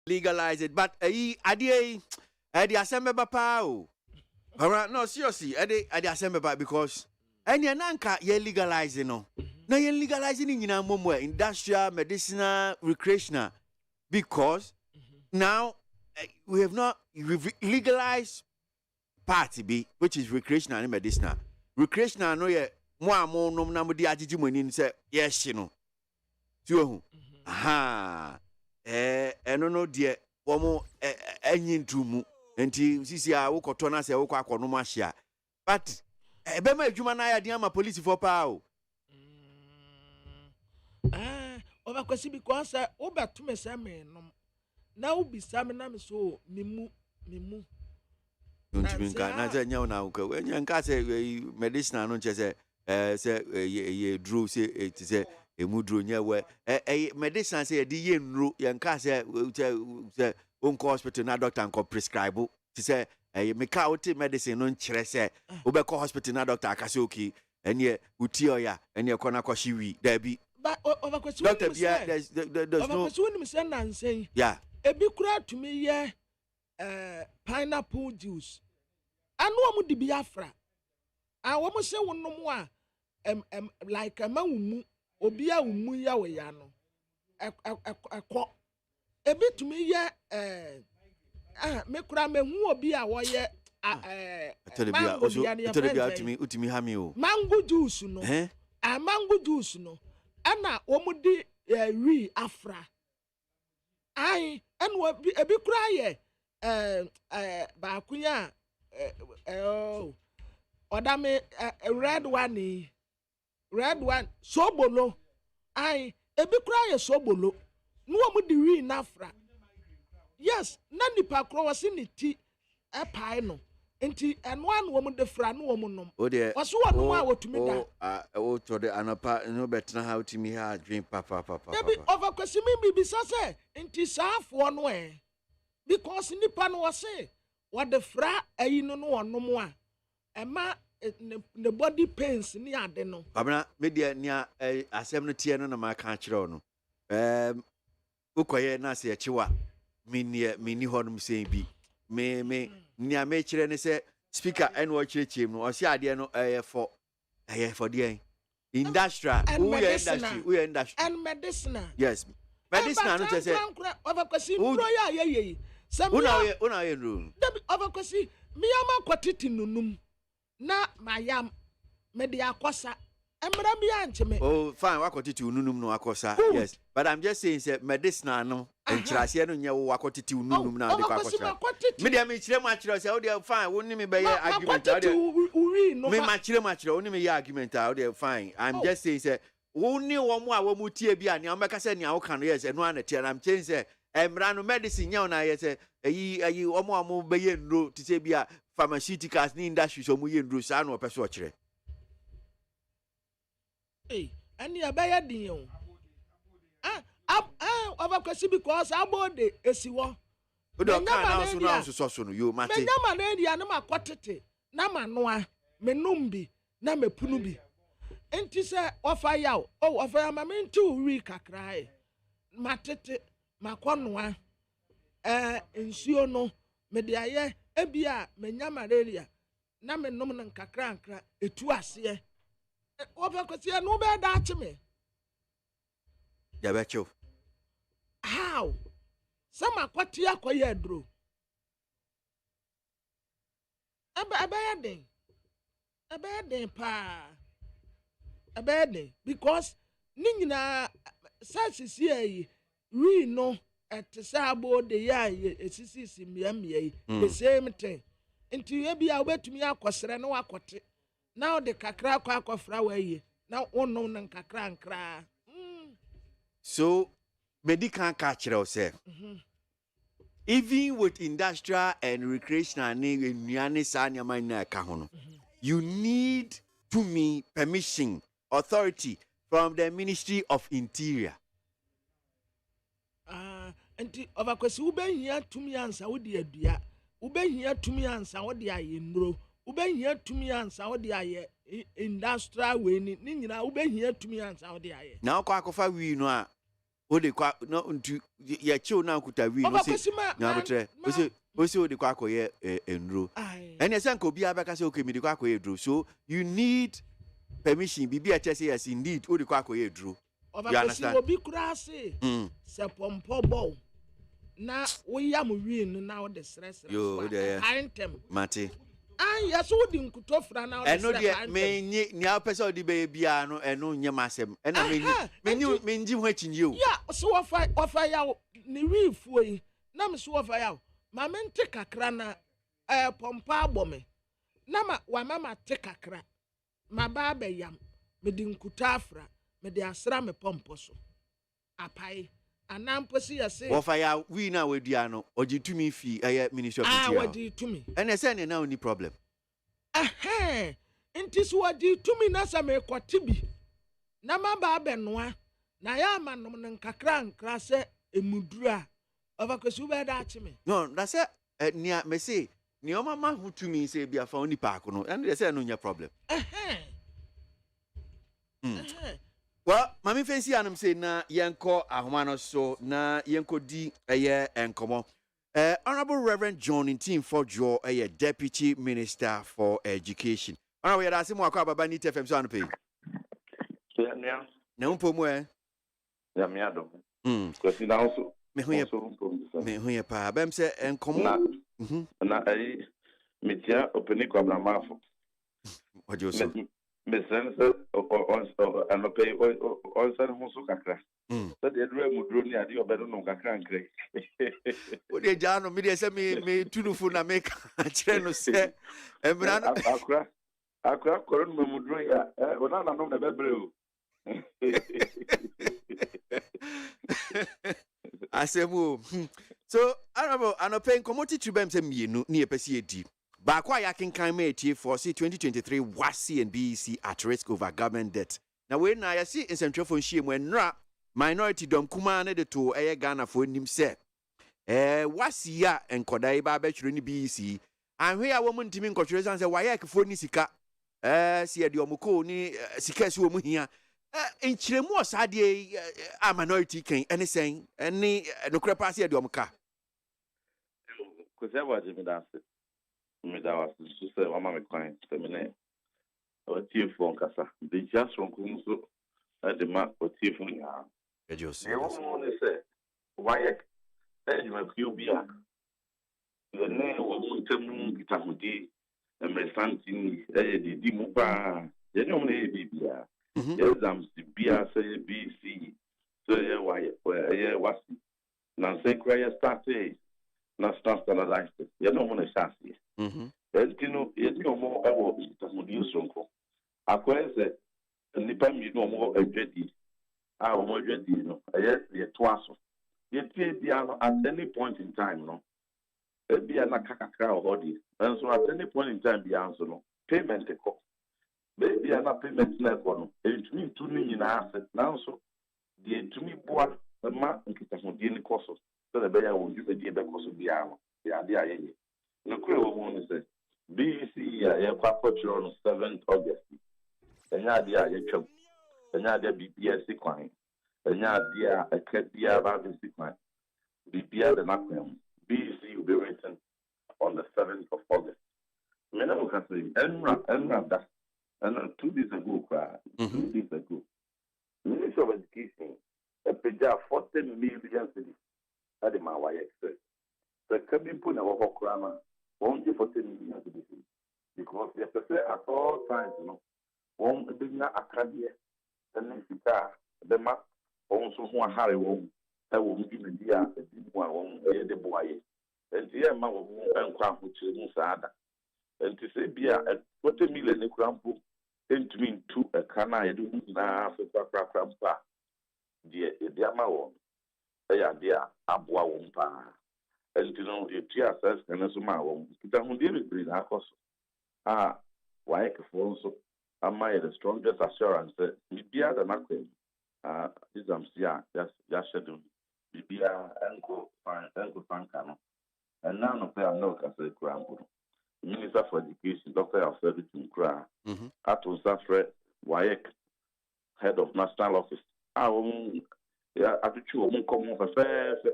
legalize it but adie the assembly papa o. Alright, no seriously, the assembly papa because any ananka ye legalizing no. Now ye legalizing in momo industrial, medicinal, recreational because now we've legalized party B, which is recreational and medicinal. Recreational no ye mo no na mo di agigi moni say yes you know. So aha no de womo enyin tumu enti sisi a wo koto na se wo kwa akono ma hia but ebe ma adwuma na ya dia ma police for pa o over kwesi because wo beto me say me no na wo bisa me na me so memu nti nka na je nya na wo ka nya nka se medicinal no nche se se ye draw se it se emudro nya we medicine say di ye nro ye nka se onko hospital na doctor nko prescribe ti se me ka oti medicine no nkyere se wo be ko hospital na doctor akase oki ene uti oya ene ko na kwashi wi da bi doctor bia there's no over say nansen yeah ebi kura to me ye pineapple juice anu omu di biafra wo mo se wonom a like amawumu obi a wumu ya we ya no ekọ ebi to me ye me kura me hu obi a wo ye utimi ha mi o mango juice no mango juice no ana omu di wi afra ai enu ebi kura ye ba kunya odame red one sobolo ai ebi kura ye sobolo no omu di wi na afra yes na nipa kro wase ni ti pai no enti eno an wo mu de fra no wo mu nom waso wo no a wotumi da o to de anapa no betna how to me ha dream papa ebi over kwesi mi bibisa se enti saafo no because nipa no wase wo de fra ayi no no nom a ema the body pains ni ade no abna media nia asem no tie no na ma ka kire no ukoye na se echiwa mini honum sei bi me nia me kire ne se speaker en wo kire no o se ade no for the industrial we industry and medicinal yes medicinal no say over kwesi bro ya ye una ye no over kwesi mi ama kwatiti nunum na mayam me de akosa emra bi ancheme oh fine wakotiti ununum no akosa yes but I'm just saying say medicinal no enchirase no nya wo wakotiti ununum na de akosa me de me chire ma chire say o de fine woni me be argument o de me ma chire woni me argument o de fine I'm just saying say woni wo mo a wo mu tie bi a ne o meka say ne a wo kan yes eno an tie na I'm saying say emra no medicine nya na yes ayi wo mo amu be ye nro ti say bi a pharmaceuticals ni industry so mu ye nro sa na o pese o chire ani abaya din o over kwesi because abode esiwo odo kan na so no yo mate nyama na area na makotete na manoa menumbi na mepunu bi enti se ofa yaw ofa ya mamenti wi kakra matete makonoa nsuo no me de aye ebia menyama area na menum na kakra nkra etu ase over kwesi no be da achime ya becho how sama kwati akoye adro abeden pa abeden because ni nyina sasisi ayi we no etisabo de ya esisi miamia the same thing nti ye bia obetumi akosere no akote now the kakra akofra wa yi na wonno na kakra nkra so medical catch yourself. Even with industrial and recreational you need to me permission authority from the Ministry of Interior. And over kwesi ube hia tumi ansa wo de adua ube hia tumi ansa wo de aye nro ube hia tumi ansa wo de aye industrial we ni nyina ube hia tumi ansa wo de aye na kwa akofa wi no a o de kwa no ntu ye chiu na kuta wi no se na botre o se Also, the quack endro. And a sanko be a bacas okay, me the quack drew. So you need permission, be a chess, yes, indeed, or the quack drew. You understand? Be crassy. Sepompo bow. Now we am win now the stress. Yo, there. Mate. Ah, yes, we didn't cut off now. And no, dear, may near person the baby and no yamasem. And I mean, you watching you. Yeah, so offer out the reef way. Nam so offer out. Mamma take a crana, pompa bombe. Nama, wa mama take a crack. My baby yam, me dinkutafra, me de asra me pomposo. Apai, and nam pussy a say. Offer out, we now with Diano, or you to me fee, minister. Ah, what do you to me? And I send now any problem. Aha, and tis what you to me, Nasa me quatibi. Nama babenwa, Nayama non kakran, crase, a mudra. No, that's it. Near me say, near mamma who to me say be a phony park, and they say no problem. Well, Mammy Fancy Anum say na yanko a humano so na yanko di a year and come on. Honorable Reverend John in Team for Joe, a Deputy Minister for Education. Oh, we are asking more about Banit FM Son pay. No pomo. Yamiado. Because it also. Me hu ye pa bem se enkomo na metia openi kwa bramafo ojo so me sense on pay on san musu kakra so de dru emudro ni ade obedo no kakra nkre o de jano me de se me tunufu na me ka kire no se emra no akra koron memudro ya ona na no na bebre o Asemu. So, Honorable, I no paying commodity to them say no near PCD. But why I can come for 2023 WASI and BEC at risk over government debt. Now when I see in Central for shame when minority dom kumane the two Ghana for him say WASI ya and Kodai Babach in BEC. And where a woman to me and say why I can phone Nisika see a diomuko ni Sikasu here. In Chilemo Sadie, a minority king, anything, any no crapassi at Yomka. Because I was in that. Medawas to say, Mamma McQueen, terminate. Or Tiff from Casa. The just from Kunso at the map for Tiff from Yah. I just say, why, you have QBR. The name of Mutam Gitamudi and my something, the Dimupa, the only BBR. Exams BR say BC so why was now say cry started now standardized you don't want to start here you know more about it use sonko akwa say nipa mi no more adwedi a o mo adwedi no ye toaso ye tie bia no at any point in time no bia na kakakra o hodi and so at any point in time bia so no payment ko baby ana payment na ko no entumi tu ni nyina asset nanso de entumi boa ma nkitahodie ni koso so the beya won jume die be koso bia no ya de ayeye no kure wo mo ni se BC ya kwa culture on 7th August enya de aye twam enya de BBS kwan enya de akadia ba BC kwan BBS de nakwam BC will be written on the 7th of August mena ko kasi enra da. And 2 days ago, 2 days ago, Minister of Education paid 40 million cities at the Mawai Express. The cabin put our Hokrama won't give 40 million cities because they prefer at all times, won't be not a career, and then the map also one Harry won't. I will give a dear, one, the boy, and the amount of one craft which is Musada. And to say, be a 40 million crampo. Between two a cana, I do now for Papa, dear Mao, they are dear Abwa Wompa. And you know, if you are first and as a man, you don't deal with our cost. Ah, why, so I made the strongest assurance that we be at the Macquarie. This I'm here, just schedule. We be Uncle Fancano. And now no player no can say Crampo. Minister for Education, Dr. Alfred Nkra, Ato Zafre, Wayek, Head of National Office. I want to come over first.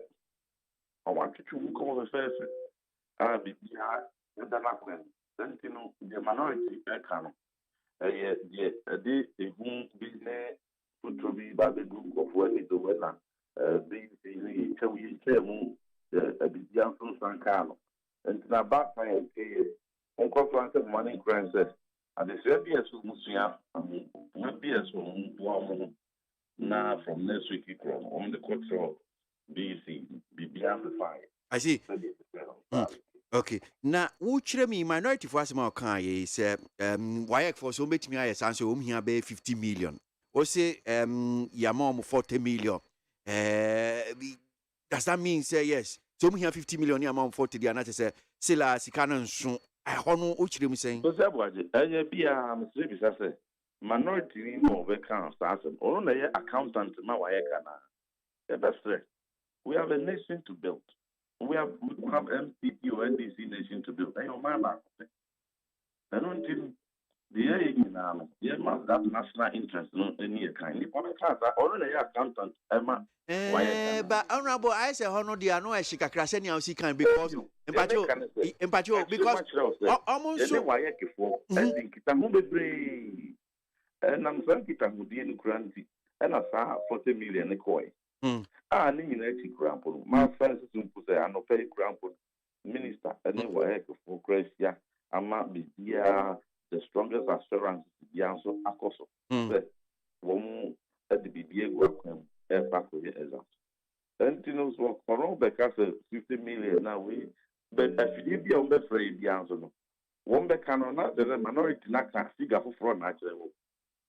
I want to come over first. Bibia Yadanakan, then the minority Ekano, a whom business put to be by the group of what is the weather, being we tell a Bibian from San Carlo. And now back my Uncle Francis money grants and the Serbians who Musia, not be as one now from next week on the cultural BC, be amplified. I see. Okay. Now, which me minority for us, my say, why for so much me, I answer here be 50 million. Or say, your mom 40 million. Does that mean say yes? So we have 50 million, your mom 40, the another say, Silla, Sikanan, soon. I don't know what you saying. So that was it. I be a say minority more accounts, only accountant, my wife, that's right. We have a nation to build. We have MPP or NDC nation to build. I know my back. I don't think the now. You must have national interest in any kind. If one class, only accountant, Emma. But honorable, I say, honor the annoy Shikakra, send you see can because because almost so. Why I think it's a movie. And I'm thinking I'm going to granty. And I saw 40 million coin. I need a grandpa. My friends say I no pay grandpa minister and then work for Gracia. I might be the strongest assurance. Yeah, so I also but one at the BBA work back with the exam. And you know, so for because 50 million now we but if you be on the free the answer no. One back cannot the minority not can figure for fraud naturally.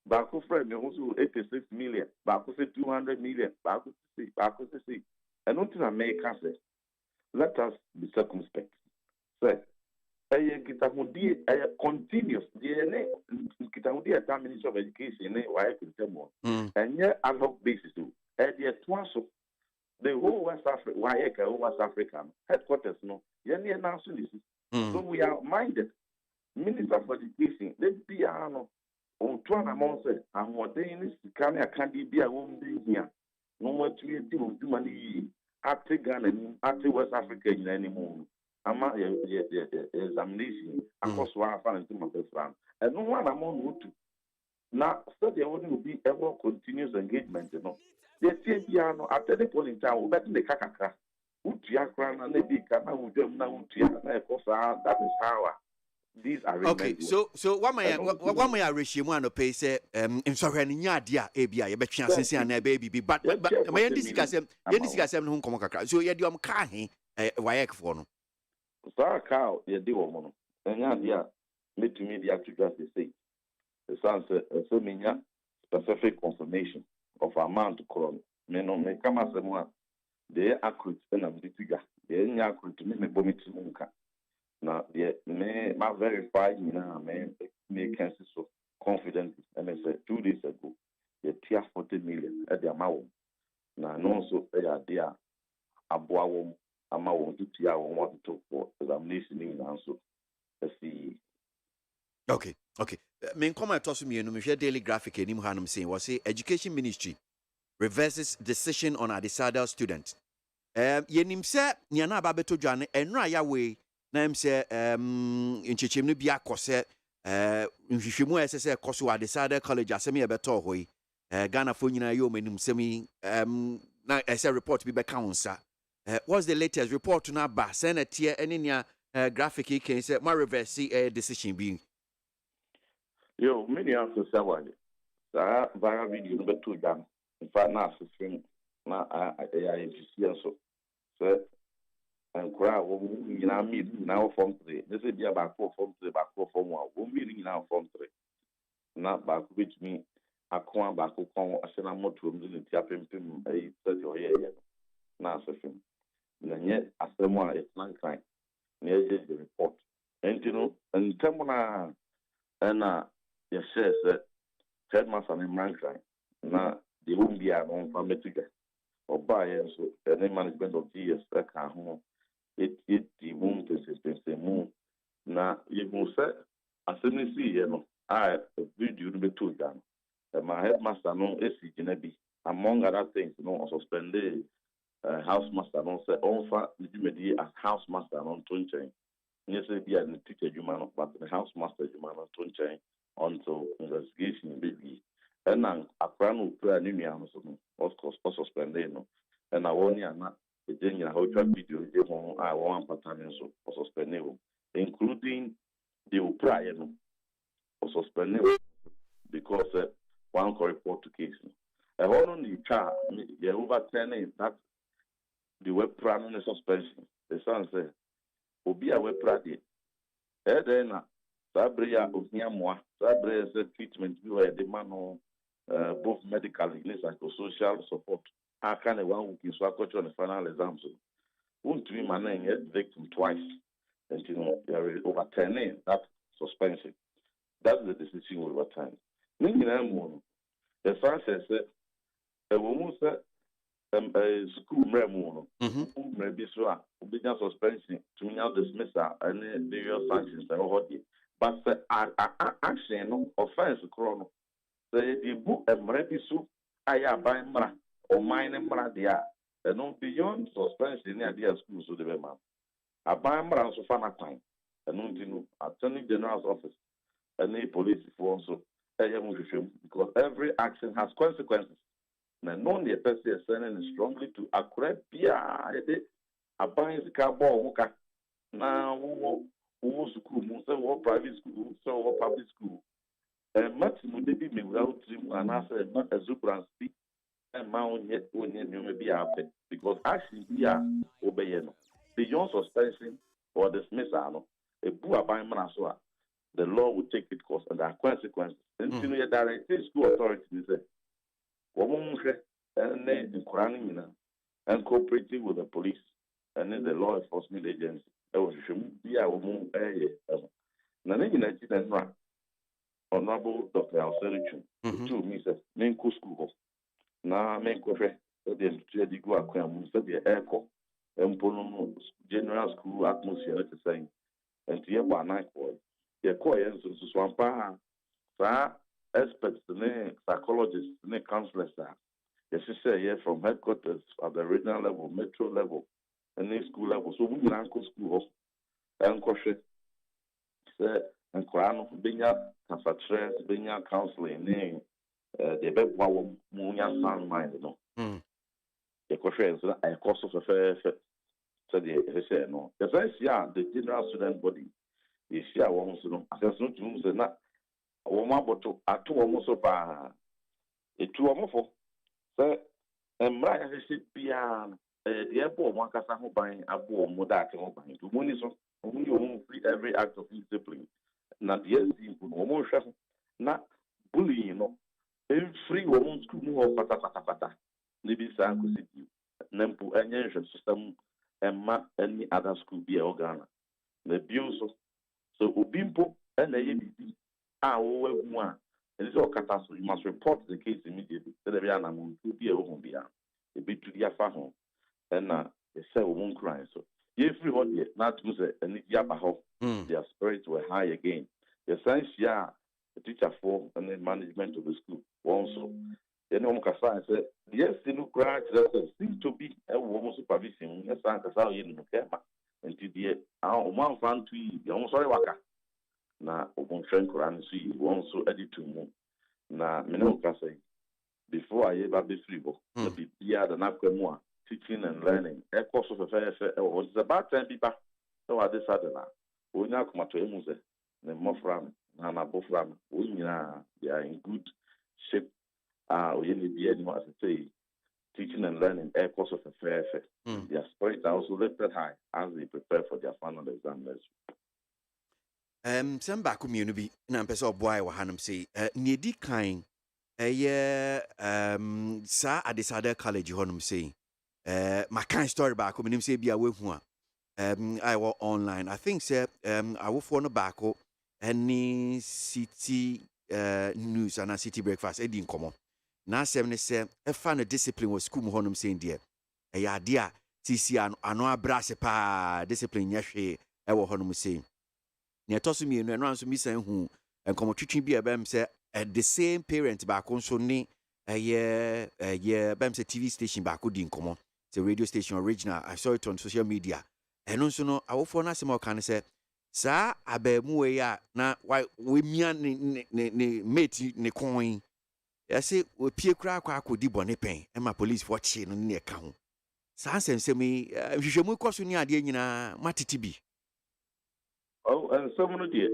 Baku friend me also 86 million. Baku say 200 million. Baku say. And nothing America says. Let us be circumspect. Say, Kitamudi continuous DNA Kitamudi at Ministry of Education, why I can tell more. And yet ad hoc basis too. And yet once the whole West Africa, why West African headquarters no. Yenny announcing this. So we are minded. Minister of Education, they be on one among say, and what they in this can be a woman here. No more to do money at Ghana and at West Africa anymore. I'm not examination across one fan and my best friend. And no one among would to. Now, so there wouldn't be ever continuous engagement, you know. They say piano at any point in time, better the Kakaka. Utiakran and the big Kana would them now to that is how. These are okay. So what my regime want to pay say in sorry nya dia ebia ye betwa sense na baby but my discuss them ho komo kakra so ye di om ka he why for no so ka ye di wo no nya dia metumi dia to just say the sense so menya specific confirmation of amount kron me no me kama se mo they accurate na mditiga they nya accurate me bomiti nka. Now, my verified, me can so confident, and I said 2 days ago, the tier 40 million at the amount. Now, no, so they are there. Abuawom, amount to tier 1 to for examination in answer. Let's see. Okay. Men come to me and share daily graphic in Hanum saying was say education ministry reverses decision on a decided student. Yenim se nyana babeto dwane enra ya we. Na say in chichim no bia kose nhwehwemu ese koso a decided college asemi e beto hoyi Ghana fo nyina yo manum semi na ese report bi be kaunsa what's the latest report na ba senator enia graphic can say my reverse decision being yo many answer sawale sa via video no beto dan in fact na asifin na I so and crowd you know me now from 3. This is about 4 from 3 back 4 from 1. We meeting now from 3. Not back which me I come back on I said I'm not to the tapping a 30 or yeah. Now so film. And yet as someone it's not kind. Near the report. And you know and Tamona and yes said headmaster in mankind. Now they won't be our own family together. Or by so the management of GS that can home. It the moon to moon. Now you will say as soon as you know I video to be told down. My headmaster no SC Genebi among other things, suspended house master no say onfa dwumadi as house master no to nkyɛn nye sɛ bi a ne teacher adwuma no but the house master adwuma no to nkyɛn until investigation be ɛna akora no opra ne nua no so no of suspended no ɛna wɔn ya na ɛgye nyina hɔ twa video gye ho a wɔn ampata ne nso suspended ho including the opra yɛ no suspended because one report to case no ɛhɔ no ne twa yɛ overturning that the web plan no suspension the son say obi a web plan de ɛdɛn na saa bere a ohia mmoa saa bere sɛ treatment bi wɔ yɛde ma no both medically ne psychosocial support aka ne 1 week so akɔkyerɛ ne final exams so wontumi ma na ɛnyɛ victim twice and you know yɛre overturning that suspension that's the decision we overturn ne nyinaa mu no the son says ɛwɔ mu sɛ school mmerɛ mu no mmerɛ bi so a obɛnya suspension tumi nya dismissal and various sanctions ɛwɔ hɔ deɛ but sɛ action no offense korɔ no sɛ yɛde bu mmerɛ bi so a yɛ aban mmara ɔman ne mmara deɛ a ɛno beyond suspension ne adeɛ a school so de bɛma aban mmara nso fa n'akwan ɛno nti no attorney general's office ɛne polisifoɔ nso ɛyɛ mu hwehwɛmu because every action has consequences. Na non the person is sending strongly to akora bia yɛde aban sika bɔ ɔho ka na wo school mu sɛ wɔ private school sɛ wɔ public school maximum de bi mewura wo tirim anaasɛ ma exuberance bi ɛma wonyɛ nneɛma bi apɛ because action bi a wobɛyɛ no beyond suspension or dismissal no ebu aban mmara so a the law will take its course and there are consequences nti no yɛ directive school authority ni sɛ and cooperating with the police and then the law enforcement agency. Honorable Dr. Alserichum, to me says, main school. Now, main coffee, the go aquam, said the echo, and general school atmosphere to say, and to your night boy. The coins to swampa, experts, the name psychologists, the name counselors are. Yes, you say here from headquarters at the regional level, metro level, and then school level. So we uncle school and crochet. Say and Korano, Binya, Cafatres, Binya counseling, name the bed wow munya sound mind, no. The crochet so I cost of a fair said the say no. The first year the general student body is here once no. As no to not Womaboto at 2 almost so far. A 2 almost for sir, and Brian has said, Pian, the airport one Casaho buying a bow more that buying to money so only you won't free every act of discipline. Not yes, almost not bullying, you know. Every free woman's school more pata. Maybe Sanko City, Nempo and Yension system, and ma any other school be organ. The bills so Ubimpo and the ABD. One. And it's all catastrophe. You must report the case immediately. So there be an amount to be a home beyond. A bit to the home. And they say we won't cry. So everybody not to say and yabaho. Their spirits were high again. The science the teacher for and the management of the school also. Then Omkasa said, yes, the new crash seems to be a woman supervision. Yes, Ankasa in Mukema. And to the one fan to you, almost sorry waka. Na obonhwɛ nkora no so yi wɔn nso adi to mu na mene wo ka sɛ before I ever be free bo na bibia da na kwa mu a teaching and learning ɛkɔ so fɛfɛɛfɛ ɛwɔ hɔ it's about time bi ba sɛ wɔade sade na onya akomato emu sɛ ne mmɔfra no na n'abɔfra no wɔn nyinaa they are in good shape oyɛ ne bi anim ase sɛ teaching and learning ɛkɔ so fɛfɛɛfɛ their spirits are also lifted high as they prepare for their final exam next week. Some back community, and person of boy, Wahanum say, near D kind, sir, I decided college, Honum say, my kind story back, when him say, be away from I was online. I think, sir, I will phone back any city news and a city breakfast, Eddie in common. Now, 7 say, a fan of discipline was school, Honum saying, dear, a dear, TC, and no brass pa discipline, yes, I will Honum saying. Near tossing me and answer me saying who and come teaching be a bam say at the same parent back on so ne a year bam say TV station back in common. it's a radio station original. I saw it on social media. And also no, I will for na can say, "Sir, abemu ya na why we ne mate ne coin." I say we pie kra kwa akodi bone pen. E ma police watch no ne ka ho. Saa sense me hwehwemu koso ni ade nyina matete bi. Oh, and someone dear.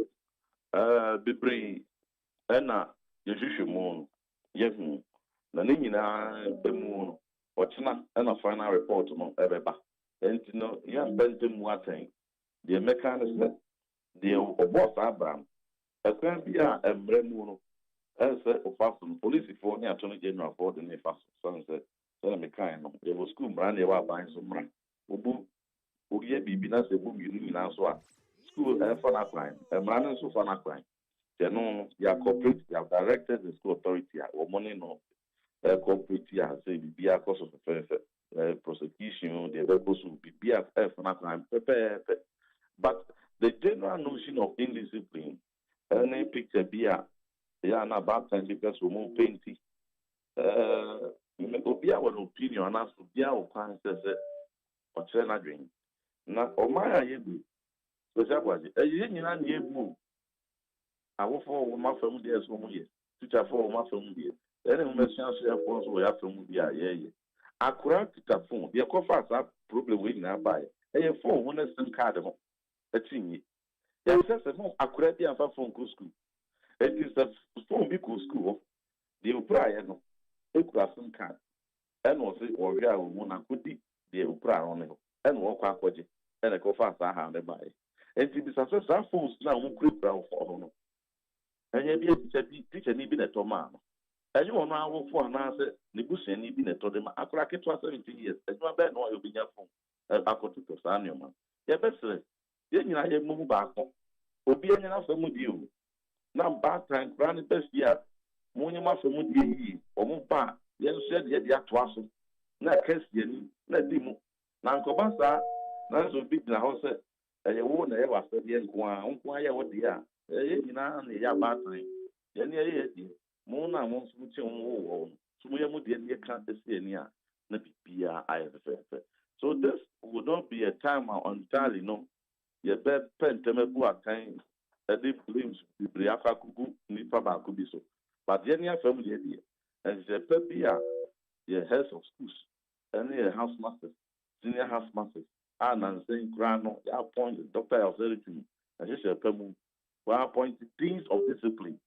Bebre na yehwehwemu yehu na ne nyina bemu watchna na final report no ebeba. Enti no ya bentum waten. The mechanism the boss Abraham ekwan bi a emremu no say ofaso police for ni attorney general for the nefaso so say so me kan no e school brand e wa ban so mra obu ogie bibi na se bu mi na so a school for na plan emra so for na plan they no ya corporate they have directed the school authority or money no corporate ya say bibi akos of prosecution the go so bibi for na plan but the general notion of indiscipline any picture be a yeah, na bad time because we more painty. Obia one opinion and as Obia opinion says or chena dream. Na Omaya yebu. So that was it. Nyina yebu. I will for my family as one year. Teacher for my family. Then we must share phones we have from Obia. Yeah. Akura kita phone. The coffers have problem with na buy. A phone one SIM card. That's it. Yes, that's no akura dia fa phone go school. It is the phone because school. The upra no. Ekura card. And was it or we are one could be the upra on it. And walk up with it. And I go fast I have the buy. And it is success that phones now who creep brown for honor. And you be a teacher need a toman. And you are now for an answer, negotiating need a totem. I could like it was 17 years. And you are bad no you'll be your phone. I could to Sanyo man. Yeah, best then you have moved back. Obi anya fa mu dio na bad time grand best year mo nyama fa mu die yi o mo ba ye nso de de ato aso na case ye ni na di mu na nkoba sa na so big na ho se ye wo na ye wa fa de nko a ye wo de a ye nyina na ya bad time ye ni ye di mo na mo so chi wo so mo ye mu de ni ka ese ni a na bibia I so this would not be a time entirely no ye be pentemebu akan edi blames bibriafa kugu ni papa kubi so but ye near family dey and the pebia ye heads of schools and ye house masters senior house masters and saying grano ya appoint the doctor of everything and just a pemu we appoint deans of discipline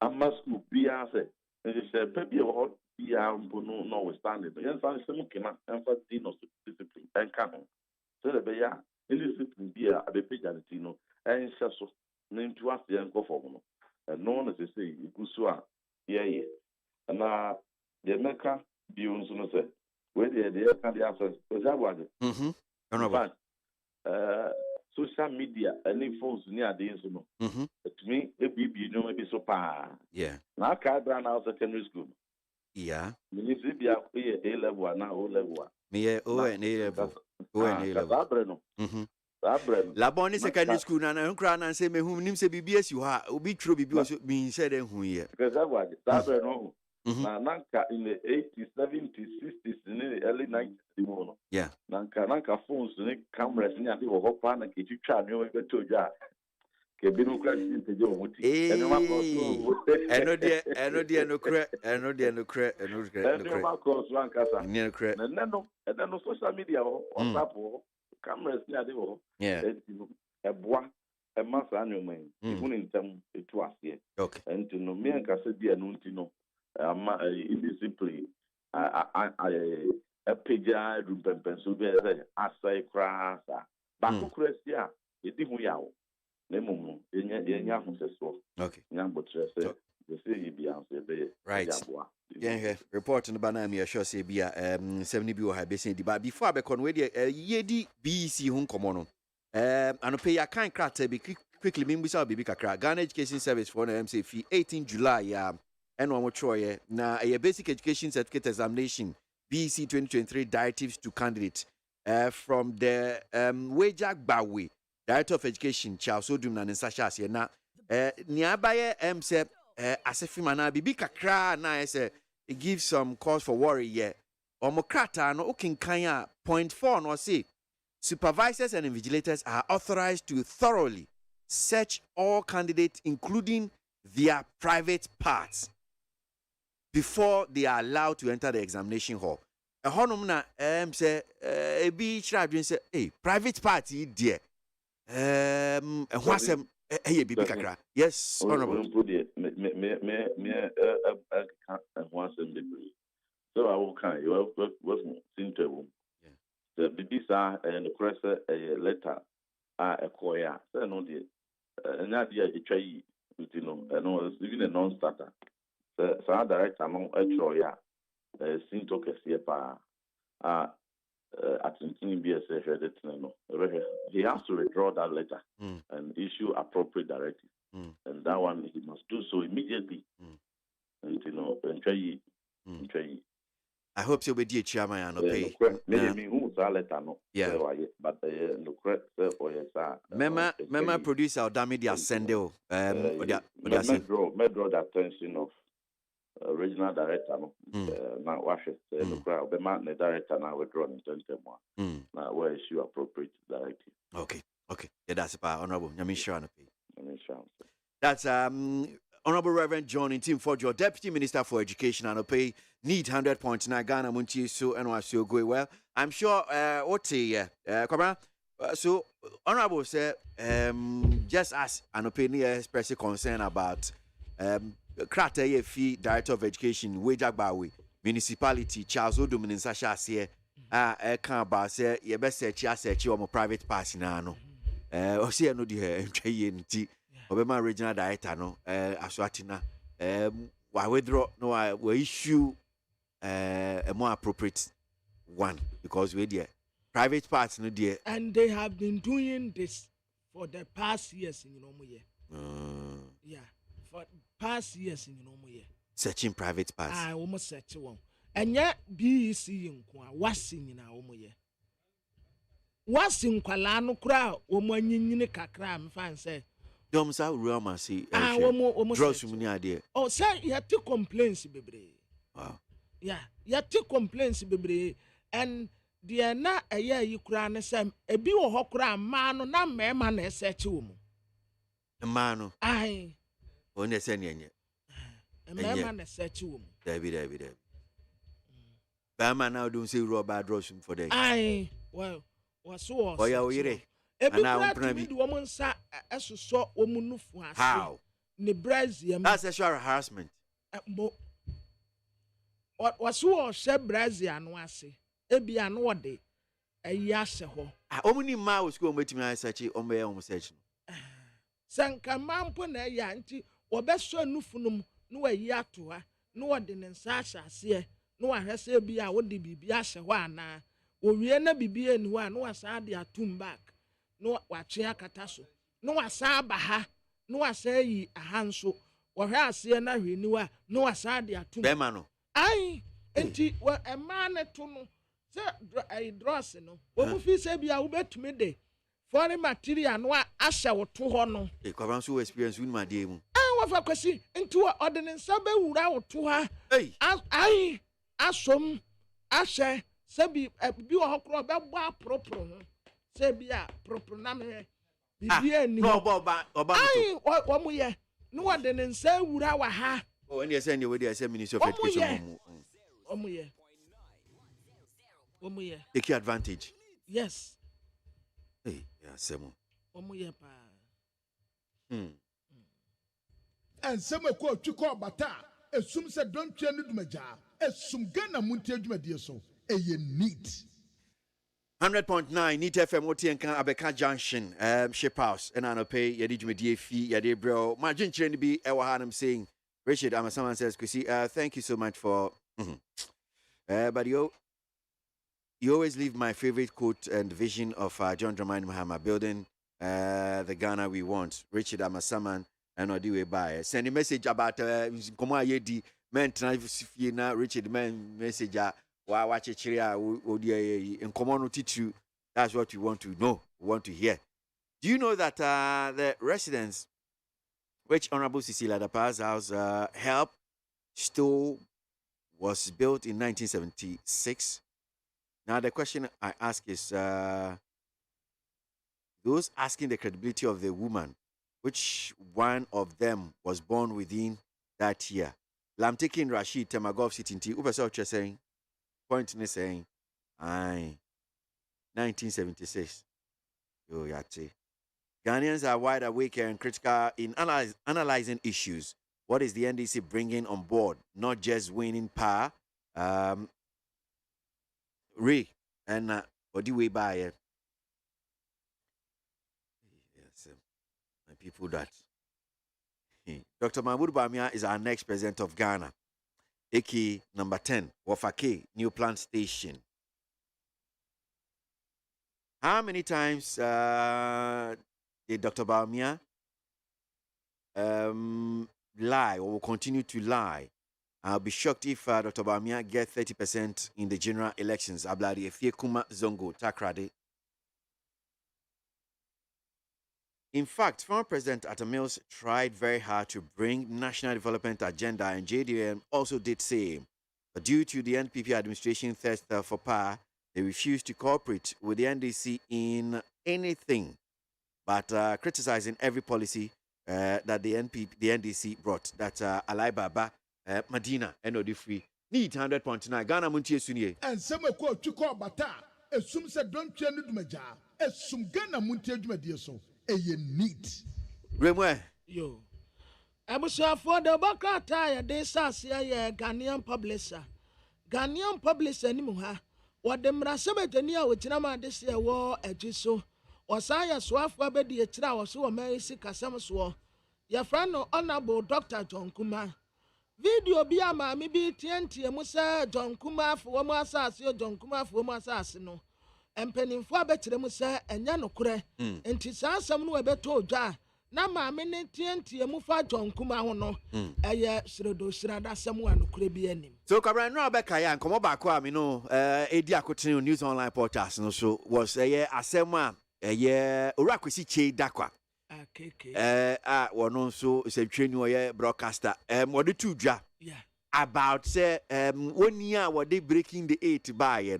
amma school bia say and just a pebia what bia no notwithstanding yen san semu kema and for dean of discipline and canon so the beya indiscipline bia abepejanithi no enhye so na ntu ase enko fo no no na se say igusu a ye na de meka bi unsu no say we de ka de access ozabwade social media any phones ni ade nso no etumi ebibi no ebi so pa na ka bra na secondary school ministry bia A level na O level me O and A level no Laboni secondary school na nkra na say me hu nim se bibia si ha obi tro bibia so me said hu ye because that was no na nanka in the 80s 70s 60s in the early 90s no nanka phones ni cameras ni ade wo pa na ke twitwa no we beto dwa ke bi no kra sin te je wo ti eno ma ko eno de no kra ma ko so ankasa na no social media WhatsApp cameras ni ade wo eboa emasa anyoman even in term etu ase and no me ankasa bia no ntino ama indiscipline a peja rumpempen so be asai krasa ba kukresi a edi hu yawo na mum enya hu seso nyambo trese they say you be answer be yeah report in the banana me sure say bia 70 bi o ha be say di ba before abekon we dey yedi BEC hu nkomo no anope ya kan krata bi quickly me mbisa bibi kakra Ghana Education Service for na MC fee 18 July ya eno mo troye na a basic education certificate examination BEC 2023 directives to candidates from the Wejak Bawe Director of Education Charles Odum na nsasha ase na ni abaye say asefima na bibi kakra na say it gives some cause for worry yeah Omokrata no ukinkanya point 4 no say supervisors and invigilators are authorized to thoroughly search all candidates, including their private parts, before they are allowed to enter the examination hall. A honum na say be children say private party dear wasem bibi kakra. Yes, honorable. So I will kind you wasn't simple. The BBC and the press a letter a choir. So no the idea you try you know and even a non-starter. So I direct among a troya sin to Kasiapa at BSF. He has to withdraw that letter and issue appropriate directive. And that one he must do so immediately. And you know, and try. I hope so. Be dear chairman and pay. Yeah, but no correct or yes, Mema producer Damidi Ascendo. Draw the attention of regional director. Now wash it. The crowd, the director now withdraw in 2021. Now where issue appropriate directive. Okay. Yeah, that's about honorable. That's Honorable Reverend John in Team for your Deputy Minister for Education and pay need 100.9 Ghana Munti so and was so go well. I'm sure so Honorable said just as an opinion expressing concern about Krata fee Director of Education Wejagbawi Municipality Charles Odomin Sasha say can about say you best search your private pass now no see no the Obama regional director no Aswatina I withdraw no I will issue a more appropriate one because we dear private parts no dear and they have been doing this for the past years in yeah for past years in searching private parts I almost search one and yet BEC in what's in what's in Kwalano crowd woman yin kakra fan say Domsa Roma see draws from the idea. Oh, say you have 2 complaints, baby. Wow. Yeah, you have 2 complaints, baby. And the na a year you cry and say, a be or hokra man, na me man, a set you. A man, aye. On the senior. A man, a set you. David. Bama now don't say Robert draws for the aye. Well, was so. Oh, yeah, and I will the woman sa as you saw woman for how Nebraska. That's sexual harassment. What was who said Brazil and was say, Ebi and what day a yash ho. I only mouse go with me. I search on my own search. Sanka mampon a yanti or best so nufunum no a ya to her, no ordinance Sasha see, no has a be a would be Biasha or we be and one was adia tomb back. No watching kataso. No asaba ha. No asay a hanso. Or has see na renewer. No asadia to Bemano. Aye, enti wa a man to no. Sir, I dross no. When we say be a ubet me day. Foreign material no asha or 2 hono. A Coranso experience with my dear. I want for question into an ordinance sabe without to her. Hey, I asom asha sabi a be a hokro ba proper. Say be a proper name. No, Boba. Aye, what we are. No one didn't say would our ha. Oh, and you send you with the Ministry of Education. Take your advantage. Yes. Hey, yeah, Semo. And some quote to call Bata, assume said don't change the Maja, assume Ghana Muntage dear so, a neat. 100.9 Neat FM Otienka Abeka Junction ship house and I pay yadi jumedi fee yadi bro margin chain be ewahanam saying Richard someone says thank you so much for but you always leave my favorite quote and vision of John Dramani Mahama building the Ghana we want. Richard Amasaman and Odiwe by send a message about Koma Yedi men na Richard man message why watch a chiria in common teach you. That's what you want to know, want to hear. Do you know that the residents, which Honorable Cecilia Dapa's house help stole was built in 1976. Now, the question I ask is, those asking the credibility of the woman, which one of them was born within that year? I'm taking Rashid Temagov sitting to Uber saying, point in saying, aye, 1976. Yo, yate. Ghanaians are wide awake and critical in analyzing issues. What is the NDC bringing on board? Not just winning power. Ray and what do we buy? Yes, my people that. Dr. Mahmoud Bamia is our next president of Ghana. AK number 10, Wafake, New Plant Station. How many times did Dr. Bamia lie or will continue to lie? I'll be shocked if Dr. Bamia gets 30% in the general elections. Abladi Efie Kuma Zongo Takrade. In fact, former President Atta Mills tried very hard to bring national development agenda, and JDM also did same. But due to the NPP administration thirst for power, they refused to cooperate with the NDC in anything, but criticizing every policy that the NDC brought. That Alai Baba, Medina, and Odifri. Need 100.9. Ghana Muntie Sunye. And some ko chiko bata. Esum se don't change dumeja. Esum Ghana Muntie dumedia so. Eye neat. Remwe. Yo. Abusa for the baka tire de sasia ye Ghanaian publisher. Ghanaian publisher ni muha. What the Mrasabetania which nama this year war ejiso. Osaya swaf wabedi etra was so American Kasam swo. Your friend no honorable Dr. John Kuma. Video bia ma mi bi TNT musa John Kuma for mo asase John Kuma for mo asase no. Empenimfo abekire mu se enya nokure. Enti saa asam no ebeto dwa na ma me ne TNT mu fa John Kuma ho no. Eye sredo srada asam wa nokure bi anim. So Kabran no beka ya nkomo ba ko ami no edi akotene news online podcast no so was asem a Orakwesi Che Dakwa. One also is a training broadcaster. What the two dra? Yeah. About say 1 year what they breaking the 8 by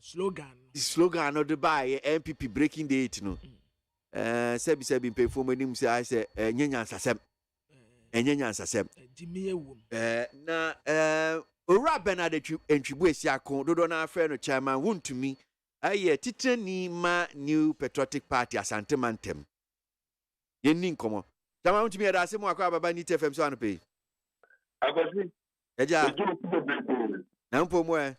slogan. The slogan of the by MPP breaking the 8 no. Sebi pay for my name say I say nyanyan sasem. Nyanyan sasem. Na Ora Benard entry sia kon do na friend no chairman won to me. Aye, titani ma new patriotic party asante mantem. Yenin komo. Tama unti mi ada semu akwa baba ni TFM so anope. Agosi. Eja. Na mpo mo e.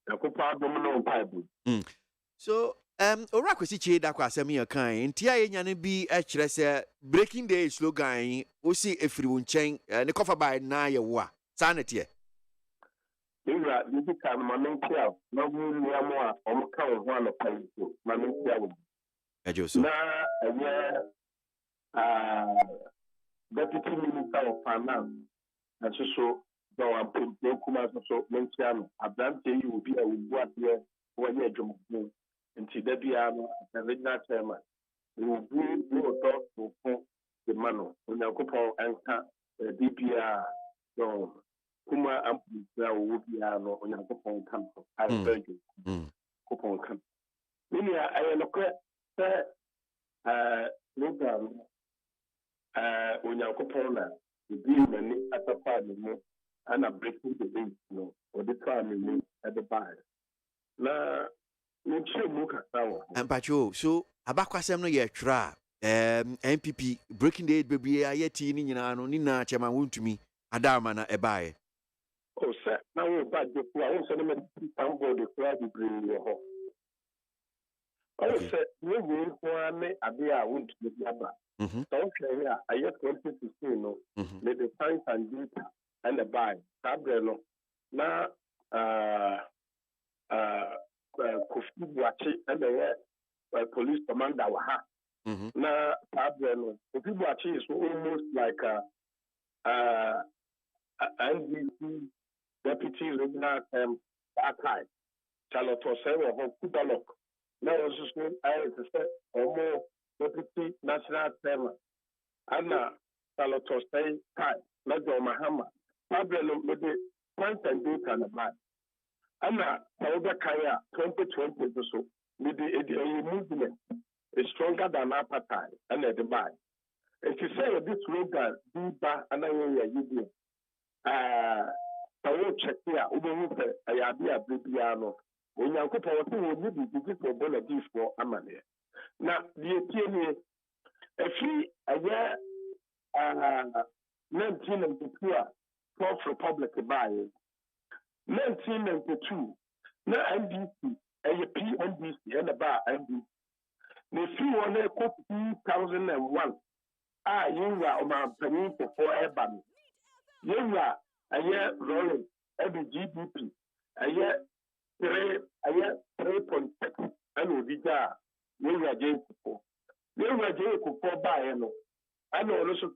Yakopa dom no pipe. So, Orakwesi Che Dakwa asem ye kan. Ntia ye nyane bi e kire se breaking the slogan o si efiri wo nchen ne kofa by na ye wo a. Sanete e. Inga digital manentia na mu a omka ho ana paito manentia wo. Ejo so. Na Deputy Minister of Finance and so no I'm putting Kuma so mention Abrante you will be a what year 1 year job until the Biano the regional chairman. We will do no talk to the mano when you go and DPR so Kuma Amplia will be on your coupon camp. I tell you. Coupon camp. Many I look at program when you coupon the deal many at the farm and a breaking the base no or the farm at the bar. Na and Pacho, so Abakwasem no ye tra MPP breaking the 8 baby ayeti ni nyina no ni na chema won to me adama na ebae. Oh, sir, now we're back to the Clergy bring your home. Oh, sir, you will for me a beer I won't be number. So, I yet wanted to see no, let the science and data and the buy. Tabreno. Now, Kofi Boachi and the police commander Waha. Now, Tabreno. Kofi Boachi is almost like NDC. Deputy Regional Archive, Charlotte Osei or Kudalok. Now, I say, or Deputy National Chairman. Anna Charlotte Osei, Kai, Major Mahama. Pablo, points and data and bad. And however, 2020 so with the movement is stronger than apartheid and the buy. If you say this slogan, Biba and I will I will check here, over I have a Bibiano. When you put our thing, will be for Bonadi for Amania. Now, the TNA, if he a year 1992, Fourth Republic by 1992, na NDC, a PNDC, and about NDC. The fee on a 2001. You are on penny for 4 urban. You are a year rolling every GDP, a year 3.6, and will be there. You are Jacob. You are Jacob for Bayano. I know also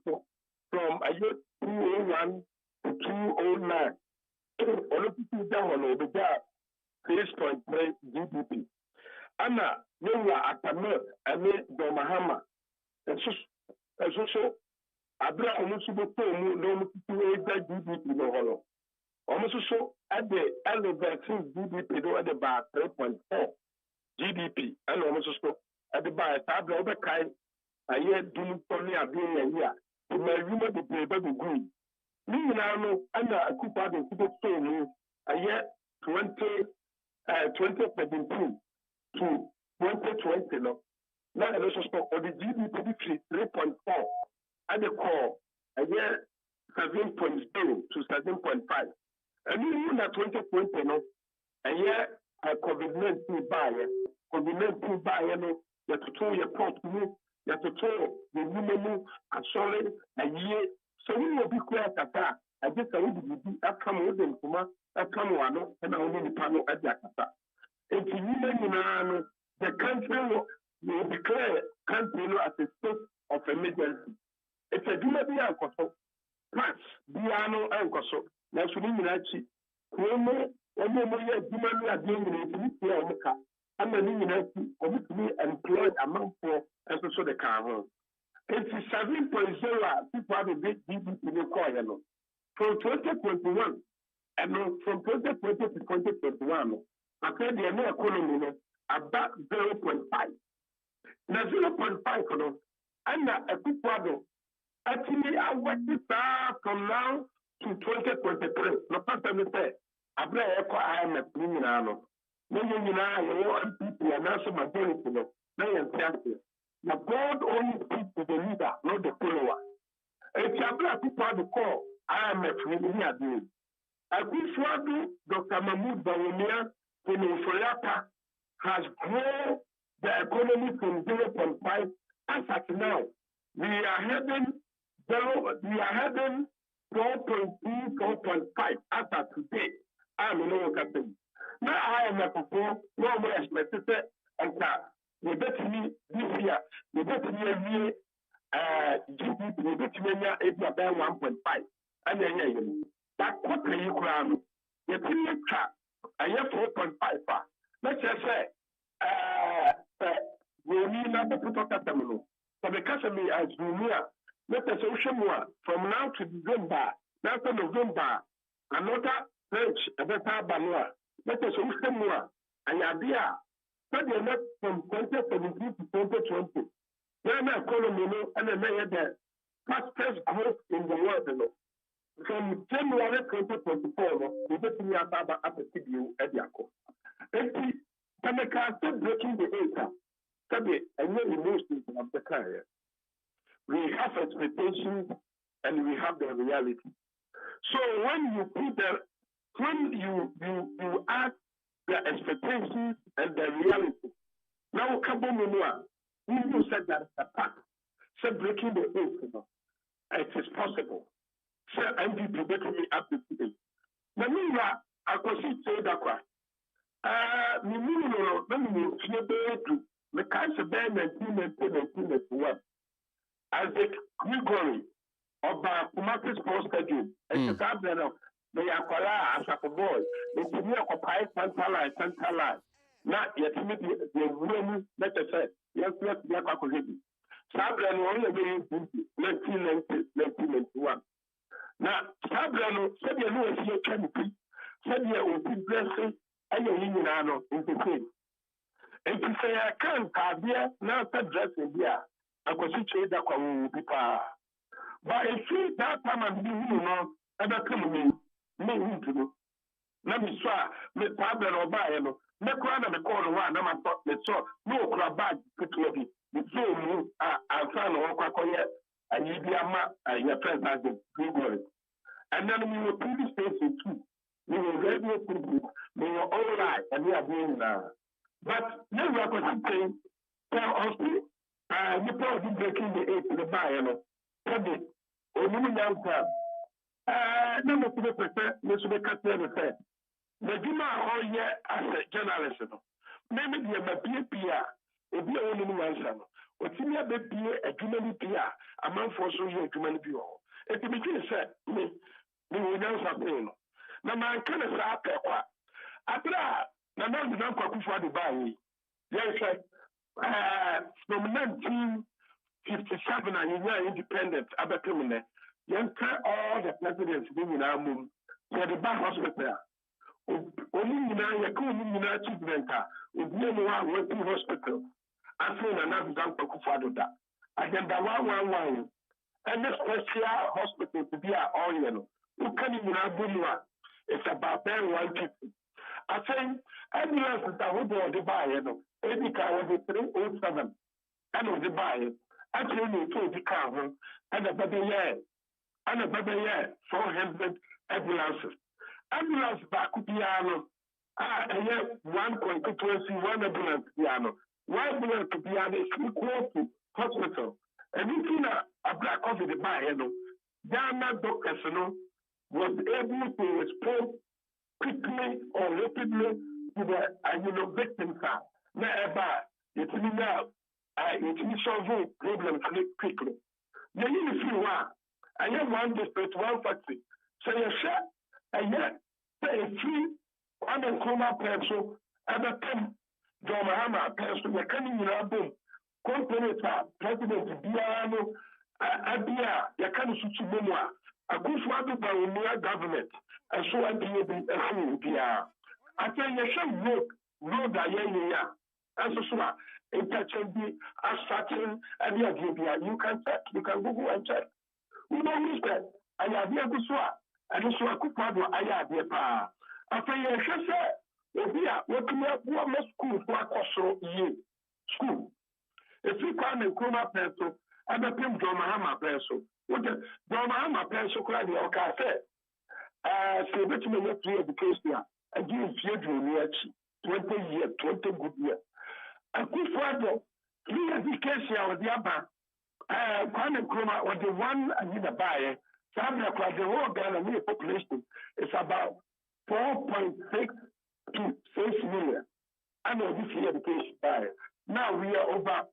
from a year 201 to 209. Olympic down over there, 6.3 GDP. Anna, you are at a milk, and made Domahama. And so, Abra almost to no GDP no hollow. Almost so at the elevating GDP at the bar 3.4 GDP, and almost so at the bar, Tabla over kind, a year doing only a year. To my rumor, the paper be green. Meanwhile, under a coupon and people stone a year 2017 to 2020. Now, also for the GDP 3.4 at the core, a year 7.0 to 7.5. And you know 2020, a year COVID-19 buyer, COVID-19 buyer, you have to tell your port, you have to tell the woman, a solid, a year. So we will be clear that I just I will be come with them, come one, and I only panel at Jakarta. If you the country will declare country as a state of emergency. If a do be uncle, plus Biano uncle, now should be Nachi, Kuomo, and no more Dimani are doing it, and the Ninati, or to be employed among for and so the car. It's 7.0 people have a big GDP in the coin. From 2021 and from 2020 to 2021, after the economy about 0.5. Now 0.5 and a good problem. Actually, I want to start from now to 2023. No person say, I bring echo IMF Minano. No, you want people and also majority. No, now, God only speaks to the leader, not the follower. If you have people to call, IMF really are doing. I think Dr. Mahmoud Bawumia from Uforiapa has grown the economy from 0.5 as at now. We are having 4.2, 4.5 as at today. I'm in no captain. Now IMF for no more expected and we bet me this year, we bet me every GDP, we bet me about 1.5. And then, that quarter you crown, the premium trap, I have 4.5. Let's just say, we need not to put up that terminal. So because of me as Junior, let us show more from now to December, now to November, another page, a better banner. Let us show more. And idea. But they're not from 2017 to 2020. They're not economy, and they're the fastest growth in the world. From January 2024, we get me about a CBU at Yako. And Tameka still breaking the data. Sabi, and no emotions of the career. We have expectations and we have the reality. So when you put when you add the expectations and the reality. Now, Kabomua, you said that a pact, said breaking the oath, it is possible. Say, MVP breaking me up to today. Now, I consider that. The cancer band 1991. Isaac Gregory of Kumasi Sports Stadium, and the captain of the Yakola as a boy, it's near occupied Central Line. Not yet, the woman, let us say, yes, Black Acquisition. Sabran only 1991. na sabrano sɛdeɛ no asi atwa ne pi sɛdeɛ ɔpi brɛse ɛyɛ yi nyinaa no ntɛkwe nti sɛ yɛka ntaadeɛ na sɛ dressing bi a akwasi kyerɛ da kwa wo bi paa ba ɛfi that time a bi hu no ɛbɛka mu ne hu nti no na meso a me sabrano ɔbaeɛ no mɛkora na mekɔɔ no hɔ a na matɔ mesɔ na ɔkura bag ketewa bi mesɔɔ mu a ansa na wɔkɔ akɔyɛ ayi bi ama yɛ president Google. And then we were police station too. We were radio people. We were OLA and we are doing now. But then we are saying, well, also, you probably breaking the 8 to the bar, you know. Probably, or women young time. Number 2%, we should be cut there the same. The Juma all year as a journalist, you know. Maybe the PPR, if you only one or senior baby, a human PR, a man for so you human bureau. It became said, me will know something. Now, my kind of say, after now, you don't go for the buy. Yes, from 1957, and you are independent, Abatumine. You all the presidents being in our moon for the back hospital. Only now, you couldn't unite children, with no one working hospital. I feel another down to Kufado. I can the 111 and this special hospital to be all yellow. Who can even have it's about 150. I think ambulance that would do the buy, you know, any car was 307 and of the buy. Actually, to the car and a baby year and a baby year 400 ambulances. Ambulance back piano. One constituency, one ambulance piano. One ambulance piano is equal to hospital. And if you know a black coffee the buy, you know, Ghana doctors, you know, was able to respond quickly or rapidly to the victims. Now, it's now solve problems quickly. The unity one, I have one district, one factory. So you share, and yet, say a free one and coma pencil, and a pen, John pencil, you're coming in our boom. Company President Biano, Abia, Yakanu Sutsumua, a good father by near government, and so I be a fool, Bia. I tell you, some work, no, Diana, and so in touching the ascertain and the idea, you can check, you can Google and check. Who knows that? I have the Guswa, and so I could father, I have the pa. After you say, what we have one school for a school. If you come and come up pencil, and the pim John pencil, what the John pencil cried the Oka say, which may not be education, and give you 20 years, 20 good years. A good father, 3 education or the other, Kwame Nkrumah or the one I need a buyer, Sabia, the whole Ghana population is about 4.6 to 6 million. I know this year education buyer. Now we are over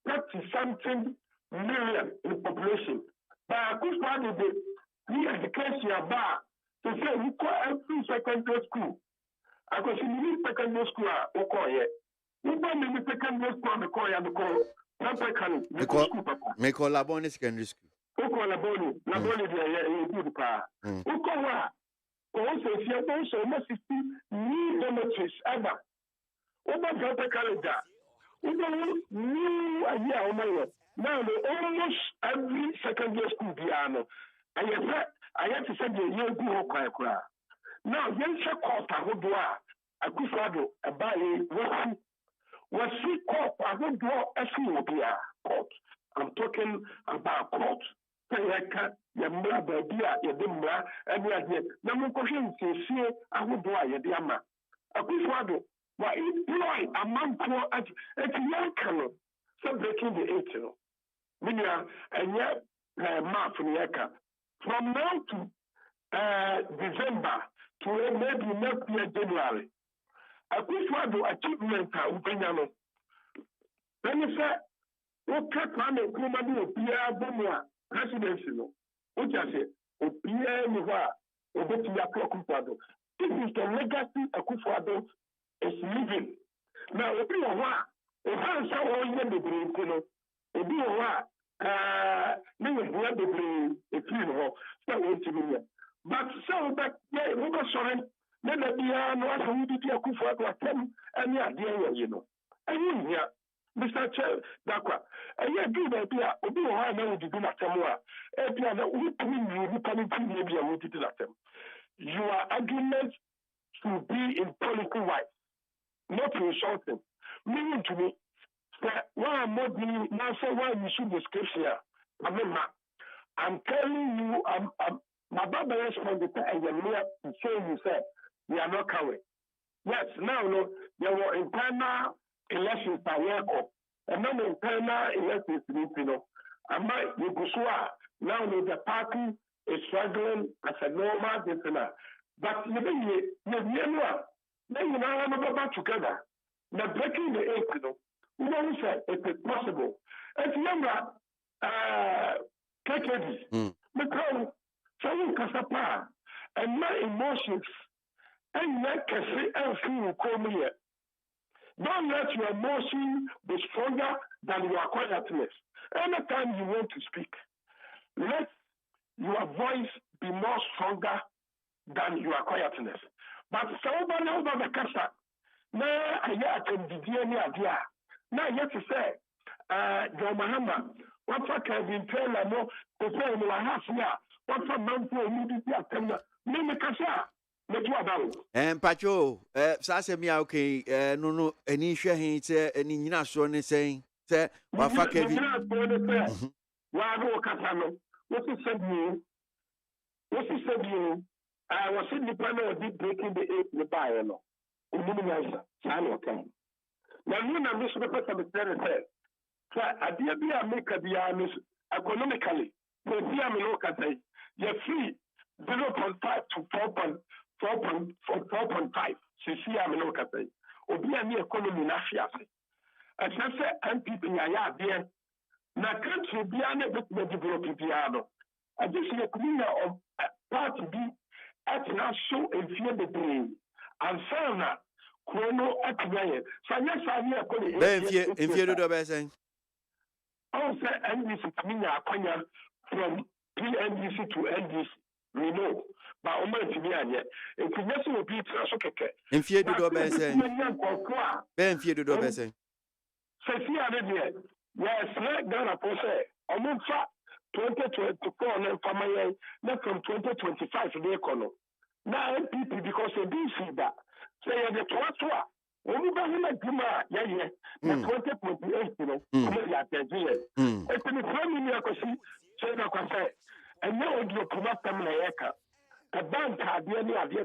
30-something million in population. But I could find the education bar to say we call every secondary school. I could see the secondary school or call it. We don't need secondary school and call it. Make all Laboni secondary school. Who call Laboni? Laboni, they do pa. Who call what? Also, if you're also almost 60 new dormitories ever. Over the calendar. We don't new idea on my way. Now, almost every secondary school piano. I have to send you a year go. Now, young Shakota who do a Kufado, a buy was she caught? I don't do a court. I'm talking about court. Sayaka, Yamla, Badia, Yadimra, and Yadia. Namu Koshin, see, I would do a Yadiama. A Kufado. Why employ a man for at young color, so breaking the 8. When you are a year map from Yaka. From now to December to maybe next year January. A good achievement of Benjamin. Then you say, what cut one and come and be a Bumwa presidency, which I say, O Pierre Niva, or Betia Clockupado. This is the legacy of Kufado is living. Now, if you are if I saw all the brain, if you are ne yɛ bua bebree efiri hɔ sɛ wɔntumi yɛ but sɛ wobɛsɔre ne da biara no asɛ wodidi akufo ado atɛm ne adeɛ yɛ yi no ɛyɛ nhia Mr. Chair Dakwa ɛyɛ du baabi a obi wɔ hɔ a na wodidi n'atɛm a ebia na wotumi nwie nipa no ntumi bi a wodidi n'atɛm your argument should be in political wise not insulting meaning to me that one more than now say why you should description here. I'm telling you, my Baba responded and you're near to say you said we are not coming. Yes, now no, there were internal elections that were up. And then internal elections, you know. And my Yugoslavia, now the party is struggling as a normal listener. But you know, then you know, I'm together. Now breaking the eight, you know. We don't say it is possible. And remember, Clergy, because saying Kasapa and my emotions and that can say everything will come here. Don't let your emotion be stronger than your quietness. Anytime you want to speak, let your voice be more stronger than your quietness. But somebody over the casa, now I can be the idea. Now, yet to say, John Mahama, what for can be tell I know to say in my house here, what for man for immediately attend me Kasa, make you about. And Pacho, Sasemia, okay, no, any share he said, any Nina saying, say, what for can be. Why no Casano? What he said you? What he said you? I was in the panel of breaking the eight in the bio. Illumination, China come. Now, you know, Mr. Professor said, idea be a make a diamis economically. The Diaminoka say, you're free 0.5 to 4.5. CC Aminoka say, or be a economy Nafia. As I said, and people in Yaya, dear, now country be unable to develop piano. I just see a community of party B at now show and fear the brain. And so now. Chrono Atinaye. If you do the best thing. Also, NDC coming from PNDC to NDC. We know. But Oman Timiania. And Kinesu will be Trasokeke. If you do the best thing. If you do the best thing. Sophia, yes, let Ghana Pose. Omunfa 2024 and Famaye, not from 2025 to the economy. Now, MPP, because they do see that. Say the Toa, only by him at Juma, yeah, 2028, you know, it's in the family, say that and now you put up Tamaka. A bank had the idea,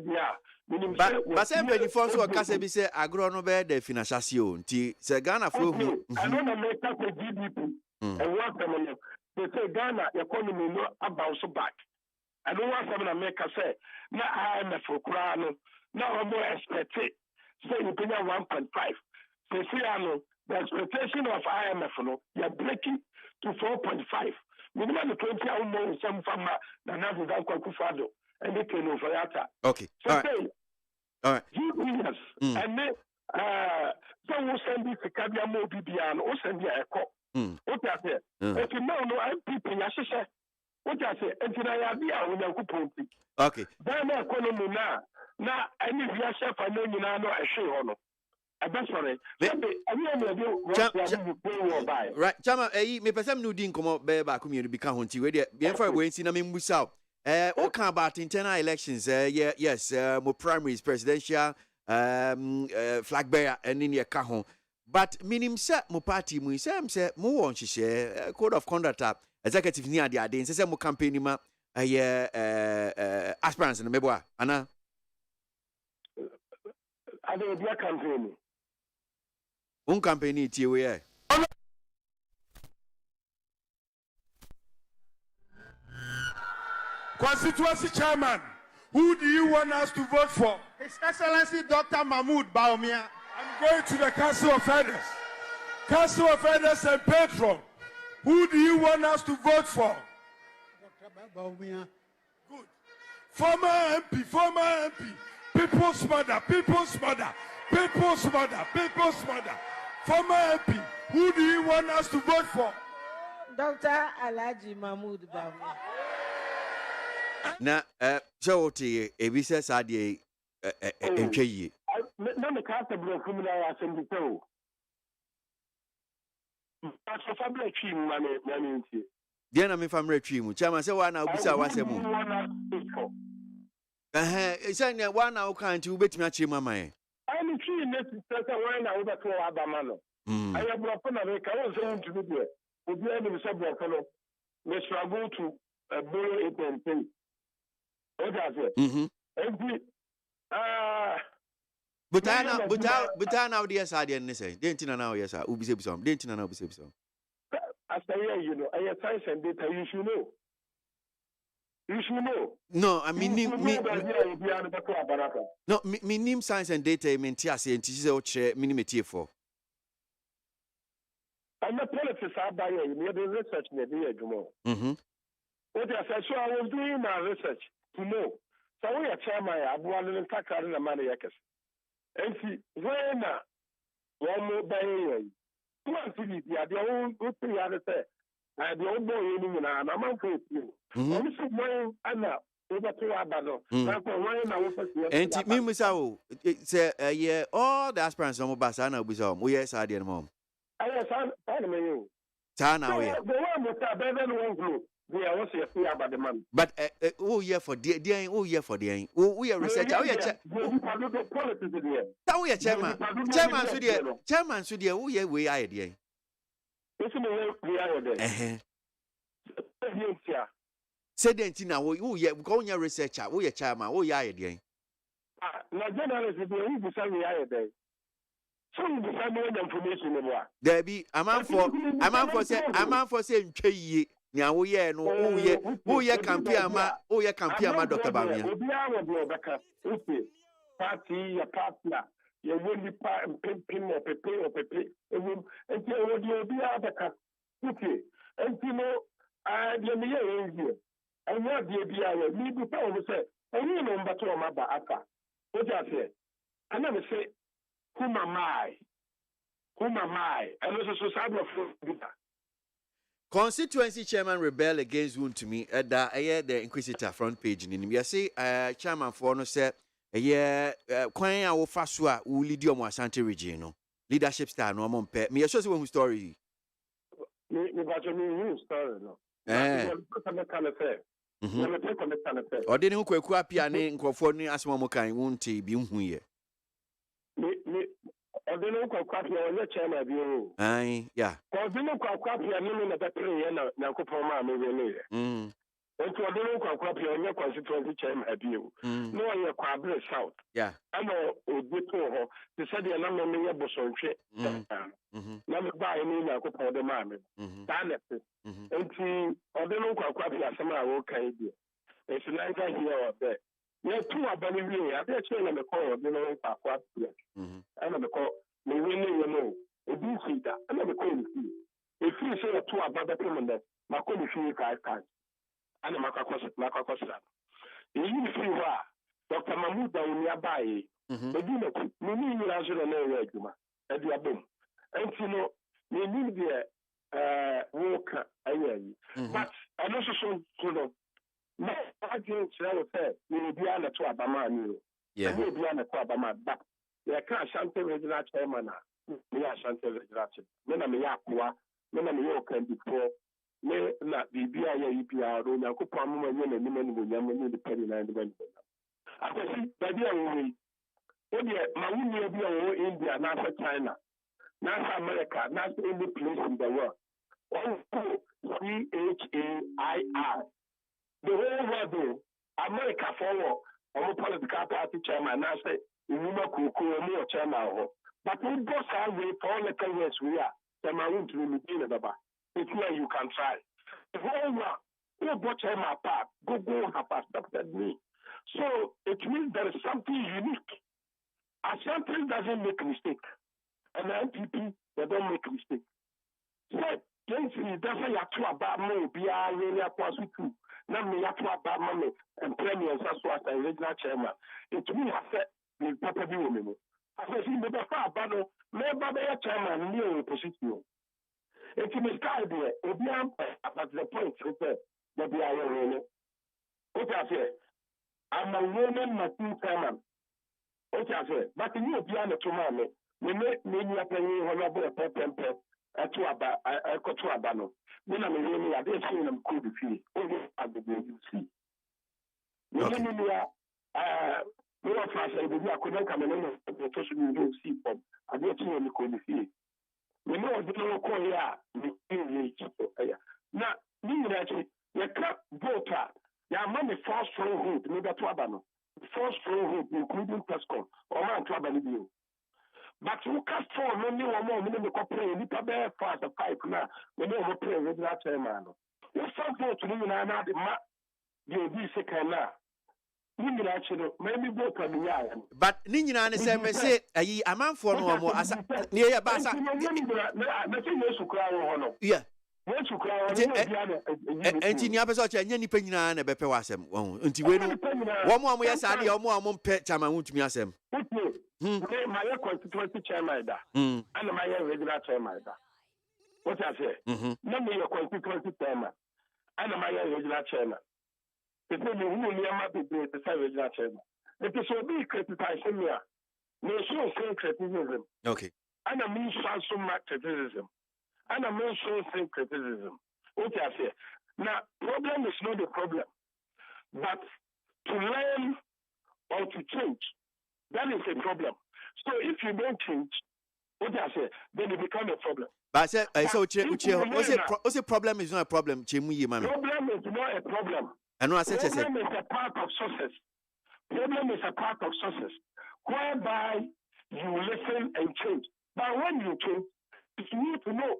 but sempre force or Casabi say agronobe de financiation, say Ghana for who I don't make up a GDP and what them. They say Ghana economy no about so back. I don't want some America say, now I am a for Kurano. Now I'm more expected. Say you pay 1.5. Say the expectation of IMF, you're breaking to 4.5. Minimum 20 hours some from the Navu Kufado and they can over that. Okay. So all right. Yes. And then so we'll send this to Kabia Mo Bibian or send you a call. What I say? If you know, I'm people, I what I say, and I idea when you could. Okay. Then economy now, any chef I know you know I show on. That's sorry. Right, Chama, me person no din come be back community become hunti we dey bien for we see na me musa what kind about internal elections yes mo primaries presidential flag bearer and in your ka ho but minim say mo party mu say mo won hye code of conduct executive ni ade say mo campaign ma aspirants no mebo ana ade dia campaign campaign tie we Constituency chairman, who do you want us to vote for? His Excellency Dr. Mahmoud Baumia. I'm going to the Council of Elders. Council of Elders and Patron, who do you want us to vote for? Dr. Baumia. Good. Former MP, people's mother. Former MP, who do you want us to vote for? Dr. Alhaji Mahmood Babu. Na so oti ebi se sadie entwe yi. Na me ka ta bro criminal ya sendi to. Aso fabula twi mu na me nti. Dia na me famre twi mu. Chama se wa na obisa wa se mu. Esa ne wa na wo kan ti wo betimi a che mama e. Ai ni twi ne ti se wa na wo beto wa ba ma no. Ai bro fa na me ka wo se ntu bi de. Obi a ni se bro fa no. We struggle to borrow it and pay. What does it? But now the yes idea and say, didn't know yes, I will be some, didn't know be some. As I hear, you know, I have science and data, you should know. You should know. No, I mean, no, me name science and data, mean Tiasi and Tis or chair minimity for. I'm not politics, I buy you, you do research in the day, Jumo. What I said, so I was doing my research to know. So we are chairman, I've won in Takar in the money yakers. And see, when one more by two and three, the old good thing I say, the old boy in and I'm on for you. I'm so going Anna over to Abano. And me, Miss Owl, it's a year, all the aspirants on Basana with some. We yes, I did, Mom. I was on you. Tana, we are better than one group. We are also a about the man. But oh, yeah, for dear, oh, yeah, for dear. Oh, we are research. Oh, yeah, we are chairman. Chairman, so dear, oh, yeah, we are dear. Listen, we are there. Said Dentina, oh, yeah, go on your researcher, oh, yeah, chairman, oh, yeah, dear. Now, journalists, we beside me, I day. So, we beside more information about. There be a man for saying, Chay. Nya wo ye no wo ye campaign ma Dr. Bamia obi a wo do beka uti party ya partner ya woni pa pimpin o pepe enti wo di obi a beka uti enti no de me ye ngie anya de bia ya ni bi pa wo se eni no mbato o maba aka o ja se ana me se who am I and also side of Constituency chairman rebel against wound to me at the Inquisitor front page in him. You say, chairman for no say, Quang our Fasua, who lead your Asante region, leadership star, no more pet. Me, I show you story. Me, but you mean story, no? Or didn't who quite piano for me as one kind won't be here. I don't know what copy on your chairman view. Aye, yeah. Or do not copy a name in the play now, Copoma, maybe. And to a little copy on your constituency chairman view. No, you're quite south. Yeah. I know, to say the number of your bosom trip. Never buy any Nacopo the mammy. Dynasty. And see, I don't know what copy as some okay. It's a nice idea of that. Yeah, two are very real. I bet you the call, you know, what I'm the call, me really, you know, a do see that. I'm the call. If you say two are better permanent, my call is 5 times. And I'm a question. You see why Dr. Mahmood down nearby, but you know, me, you answer an area, at the boom. And you know, me need the worker, but I also so, you know. I think we will be on the two Abama. Yeah, we will be on the two Abama. But they can't Shanty Regional Chairman. Me are Shanty Regional Chairman. Men are me Yakua, men are me Yokan before. Me not the BIA, or Nakupamu, and women will never need the penny 91. I see the dear way. Oh, dear, my woman will be India, not for China, not for America, not any place in the world. CHAIR. The whole world, America forward, our political party chairman, I say, we will not cook more chairman. But we both have way for all the years we are. The man to be in the bar. It's where you can try. The whole world, we both chairman apart, go have accepted me. So it means there is something unique. Ashanti doesn't make mistake. And NPP, they don't make mistake. So, that's why you have to about more, be a really a positive. Now me have to about money and premiums as well as the original chairman. It means I said the papa be with me. I said, see, but far about no, never be a chairman near opposition. If you start there, if you am at the point that they are winning, what I say, I'm a woman, my two chairman. What I say, but you be on the tomorrow. We make me a penny honorable pepper to a bano. When I'm in I didn't see them could be only at the way you see. We are fast and we are couldn't come in the social media see from. I didn't see them could be. We know the local now, meaning actually, the club voter, there are many false stronghold, maybe to Abano, false stronghold, including Tesco or man to Abano. But you cast for no new or more minimum complaint, you can bear fast a pipe now, when you have a prayer with that man. You some vote to me and I the map, you'll be sick and now. But Nina and say, a man for no more as near a bassa. Yeah. And in Yabasoch and Yenny Penina and a Bepewasem. Until we know 1 more years, I or more pet time I won't miss him. My constituency chairman, and my regular chairman. What I say? Number your constituency chairman, and my regular chairman. The thing you might be the regular chairman. It is so be criticizing me. No so criticism. Okay. And I mean so much criticism. And I mean so criticism. What I say? Now, problem is not the problem. But to learn or to change, that is a problem. So if you don't change, what I say, then it becomes a problem. But I said, what's the problem is not a problem, Chimuyi, man. Problem is not a problem. I know I said, problem is a part of success. Problem is a part of success, whereby you listen and change. But when you change, it's you to know.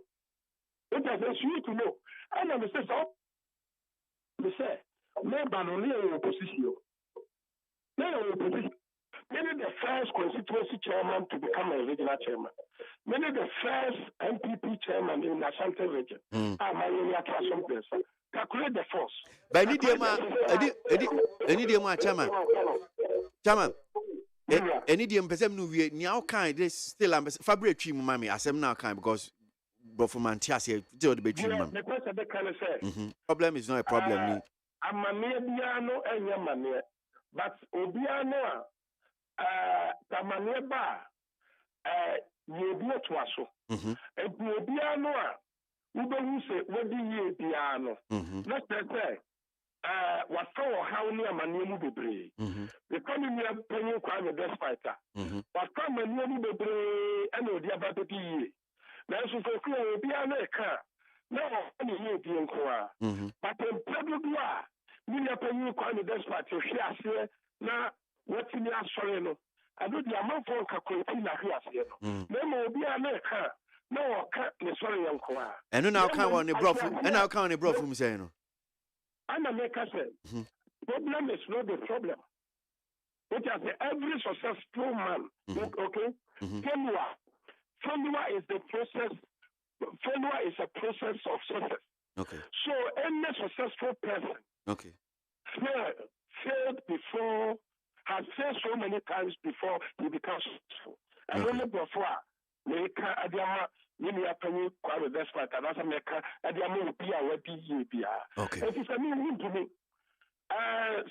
It is you to know. And I'm saying, so, they say, maybe only in opposition. Maybe the first constituency chairman to become a regional chairman. Maybe the first MPP chairman in the Ashanti region. Calculate the force. But any dear chairman. Chairman. Any dear person who now kind this still am fabric trim mammy as I'm now kind because Bofumantias do the bedroom. Problem is not a problem. I'm a mere piano and your money, but Obiano Tamaneba ye be to us. And Obiano who say, what do you piano? Let's say, what for how near my name will be. The coming near penny crime a best fighter. What come and nearly be brave and no dear baby. Now, so for clear piano car. No, any European car. But in probably near penny crime a best fighter. She has now what's in your sorry. I do the amount for calculating like here. No more be a car. No, can't sorry, uncle. And now count on the broth, and now count on the broth from saying. I'm a maker. Problem is not the problem. It has every successful man. Okay? Failure is the process. Failure is a process of success. Okay. So any successful person failed before, has failed so many times before he becomes successful. And only before America Adama Yini Apani Kwame Despite and as America Adama Pia Webi Pia. Okay. It is a new to me.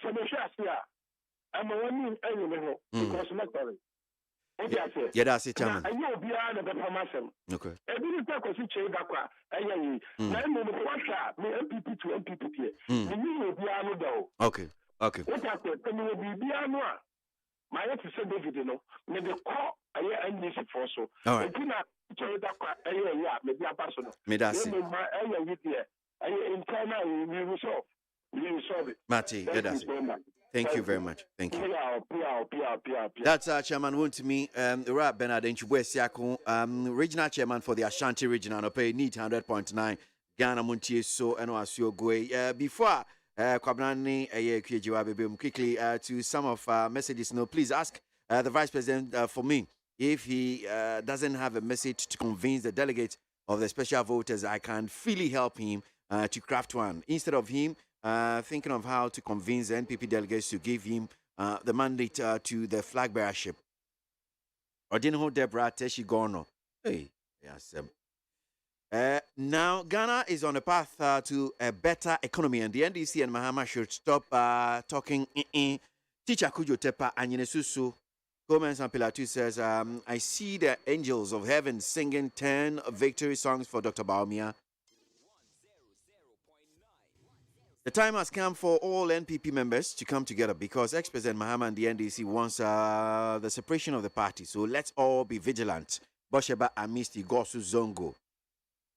Sabesha, I'm a one anyway because necessary. Yeah, that's it, chairman. I know beyond the permission. Okay. I didn't talk with each other. I know the Russia, me MPP to MPP. You will be another. Okay. Okay. What I said, can you be beyond one? My aunt is David, you know, maybe call a year and this for so. All right. Maybe a person. Me that's it. In China, we resolve. We resolve it. Mati, yeah, that's it. Thank you very much. Thank you. That's our chairman, Wontimi, Rab Bernard Nchubwe regional chairman for the Ashanti region, and pay need 100.9 Ghana Muntie so and Wasio Gwe. Before Kwabnani quickly to some of messages. No, please ask the Vice President for me if he doesn't have a message to convince the delegates of the special voters. I can freely help him to craft one instead of him thinking of how to convince the NPP delegates to give him the mandate to the flag bearership. Or didn't hold Deborah Teshi Gorno. Hey, yes. Now, Ghana is on a path to a better economy, and the NDC and Mahama should stop talking. Teacher Kujo Tepa Anyinesusu, Gomez and Pilatu says, I see the angels of heaven singing 10 victory songs for Dr. Baumia. The time has come for all NPP members to come together because ex-President Mahama and the NDC wants the separation of the party. So let's all be vigilant. Bosheba Amisti Gosu Zongo.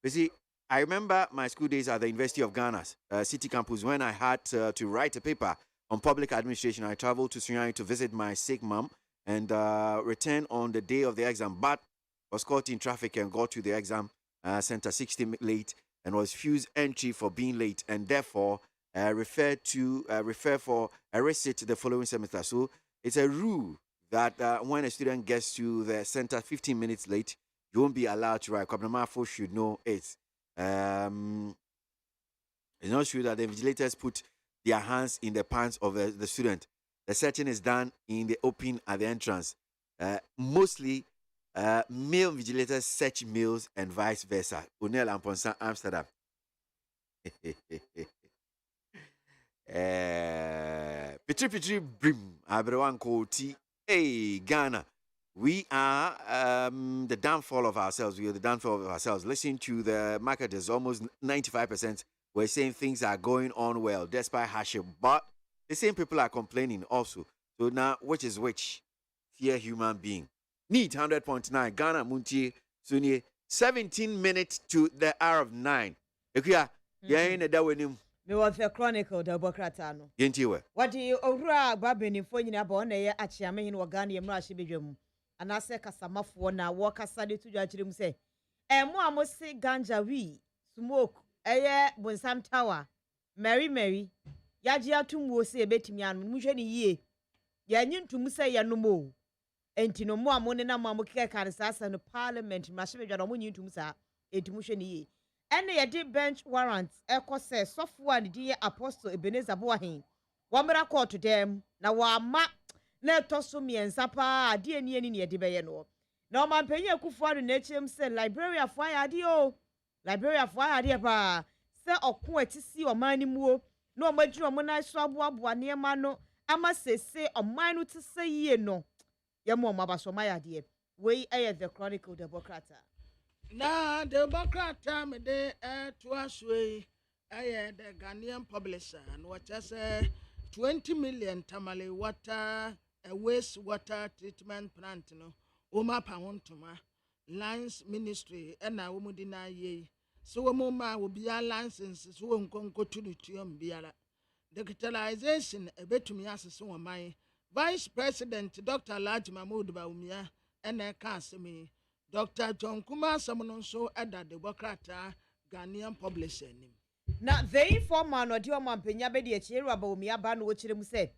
You see, I remember my school days at the University of Ghana's City Campus when I had to write a paper on public administration. I traveled to Sunyani to visit my sick mom and returned on the day of the exam, but was caught in traffic and got to the exam center 60 minutes late and was refused entry for being late and therefore refer for a receipt the following semester. So it's a rule that when a student gets to the center 15 minutes late, you won't be allowed to write. Kwabnamafo should know it. It's not true that the vigilators put their hands in the pants of the student. The searching is done in the open at the entrance. Mostly, male vigilators search males and vice versa. Unel Amponsa, Amsterdam. Petri Brim, Abrewan Koti, hey, Ghana. We are the downfall of ourselves. We are the downfall of ourselves. Listen to the marketers, almost 95%. We're saying things are going on well, despite hardship. But the same people are complaining also. So now, which is which? Fear human being. Need 100.9. Ghana Muntie Sunye. 17 minutes to the hour of 9. Ekuya, in the dawenim. Me was the chronicle the Bokratano. Yentiwe. What do you over Babin in Fonina Bonne at Yamin Wagani and Rashi Bijum? And I say Casamafo na walk a study to judge him say. And more must say ganja we smoke a Bonsam Tower. Mary, Yajia Tumbo say Betimian, Mujani ye. Yanin to Musa Yanumo. And Tino more monena Mamuka Kansas and the Parliament, Mashaja Ramun to Musa, a Tumushani. And they did bench warrants, Echo says, software dear Apostle Ebenezer Boahin. One call to them, now ma. Na toso mi ensapa ade ani ani ne de beye no na o man panya kufuado na chem se library afo ade o library afo ade pa se okon atisi o man ni muo na o madwuro mo na so aboabo ne ma no ama sese o man no tse yie no ye mo mabaso ma ade we the chronicle the Bokrata na the Bokrata me de to aswe the Ghanaian publisher and what say 20 million tamale water a wastewater treatment plant no oma pawontoma lines ministry na wo mudina ye so wo ma wo bia license so wo nkonko tunutuam biara digitalization ebetumi asese wo man vice president Dr. Alhaji Mahmoud Bawumia na ka asemi Dr. John Kuma Samono so ada de Bokrata Ghanaian publisher nim na the informer no dio mampenya be de achiru Bawumia ba no wo chire mu se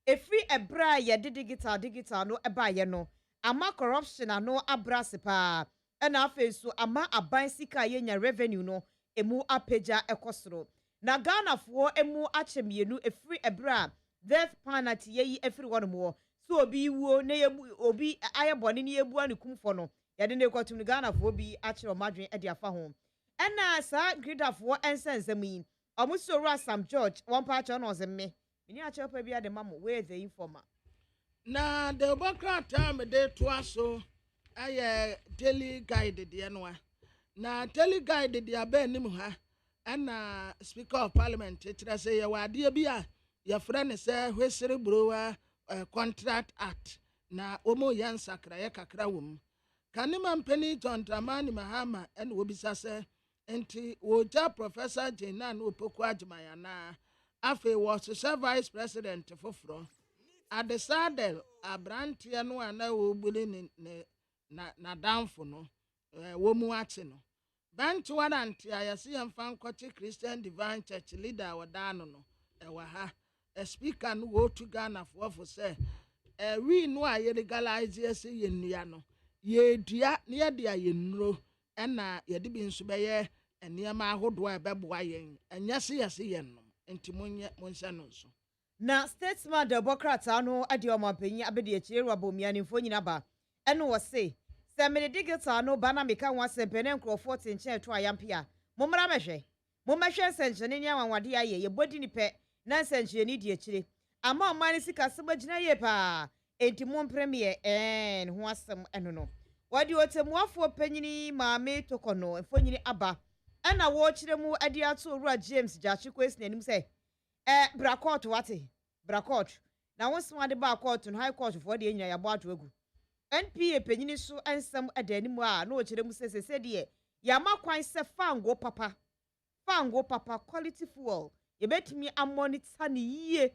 efri ebra ye digital no eba ye no ama corruption ano abrase pa na afesu ama aban sika ye nya revenue no emu apeja ekosoro na Ghana fo emu achemienu efri ebra death penalty ye efri wono mo so obi wuo na ye obi ayebone ne yebu anikum fo no ye de ne kwatum Ghana fo bi achiro madwen e de afa ho ena sa grida fo ensensem yi omusoro Sam George one part on ozemme ni acho pa bia de mamo we the informer na the Bokrata me de to aso aye daily guide de no na daily guide de aba nim ha ana speaker of parliament tira say ye wade bia ye frene say hwesere browa contract act na omo yansakra ye kakra wom kanima mpani tontamani Mahama en wobisa say enti woja Professor Jenan Opoku Ajimaya na afe was the vice president foforo at the saddle abrantia no ana wo buli na danfo no wo mu ate no bantu wadanti ayase yemfa nkoche Christian Divine Church leader wadano no ewa ha a speaker no wo to Ghana for say we no aye legalize ese yenua no ye dua ne ye de aye nnuro na ye de bi nso beye enema ahodo a beboa yen enya se yase yen no enti monhya no so na statesman the Bokrata no ade o mapanyi abede achiru Abomia ne mfo nyina ba eno wo se Many digital no banner me can once and pen Crawford in chair to a yampia. Mumra meshe. Mumasha sension in yawan wadia ye, your body ni pet, nonsense you need ye chili. A more money sick as so much na ye pa. Enti mon premier and who was some no. What do you want more for penny, mammy tokono, and funny abba? And I watch them more adia to Rod James Jachi question him say, Bracot wati, Bracot. Now once one the bar court and high court for the enya about to go. NPA penny so and some at any more, no children said ye. Yama quite se fango papa. Fango papa quality fuel. You bet me a money sunny ye.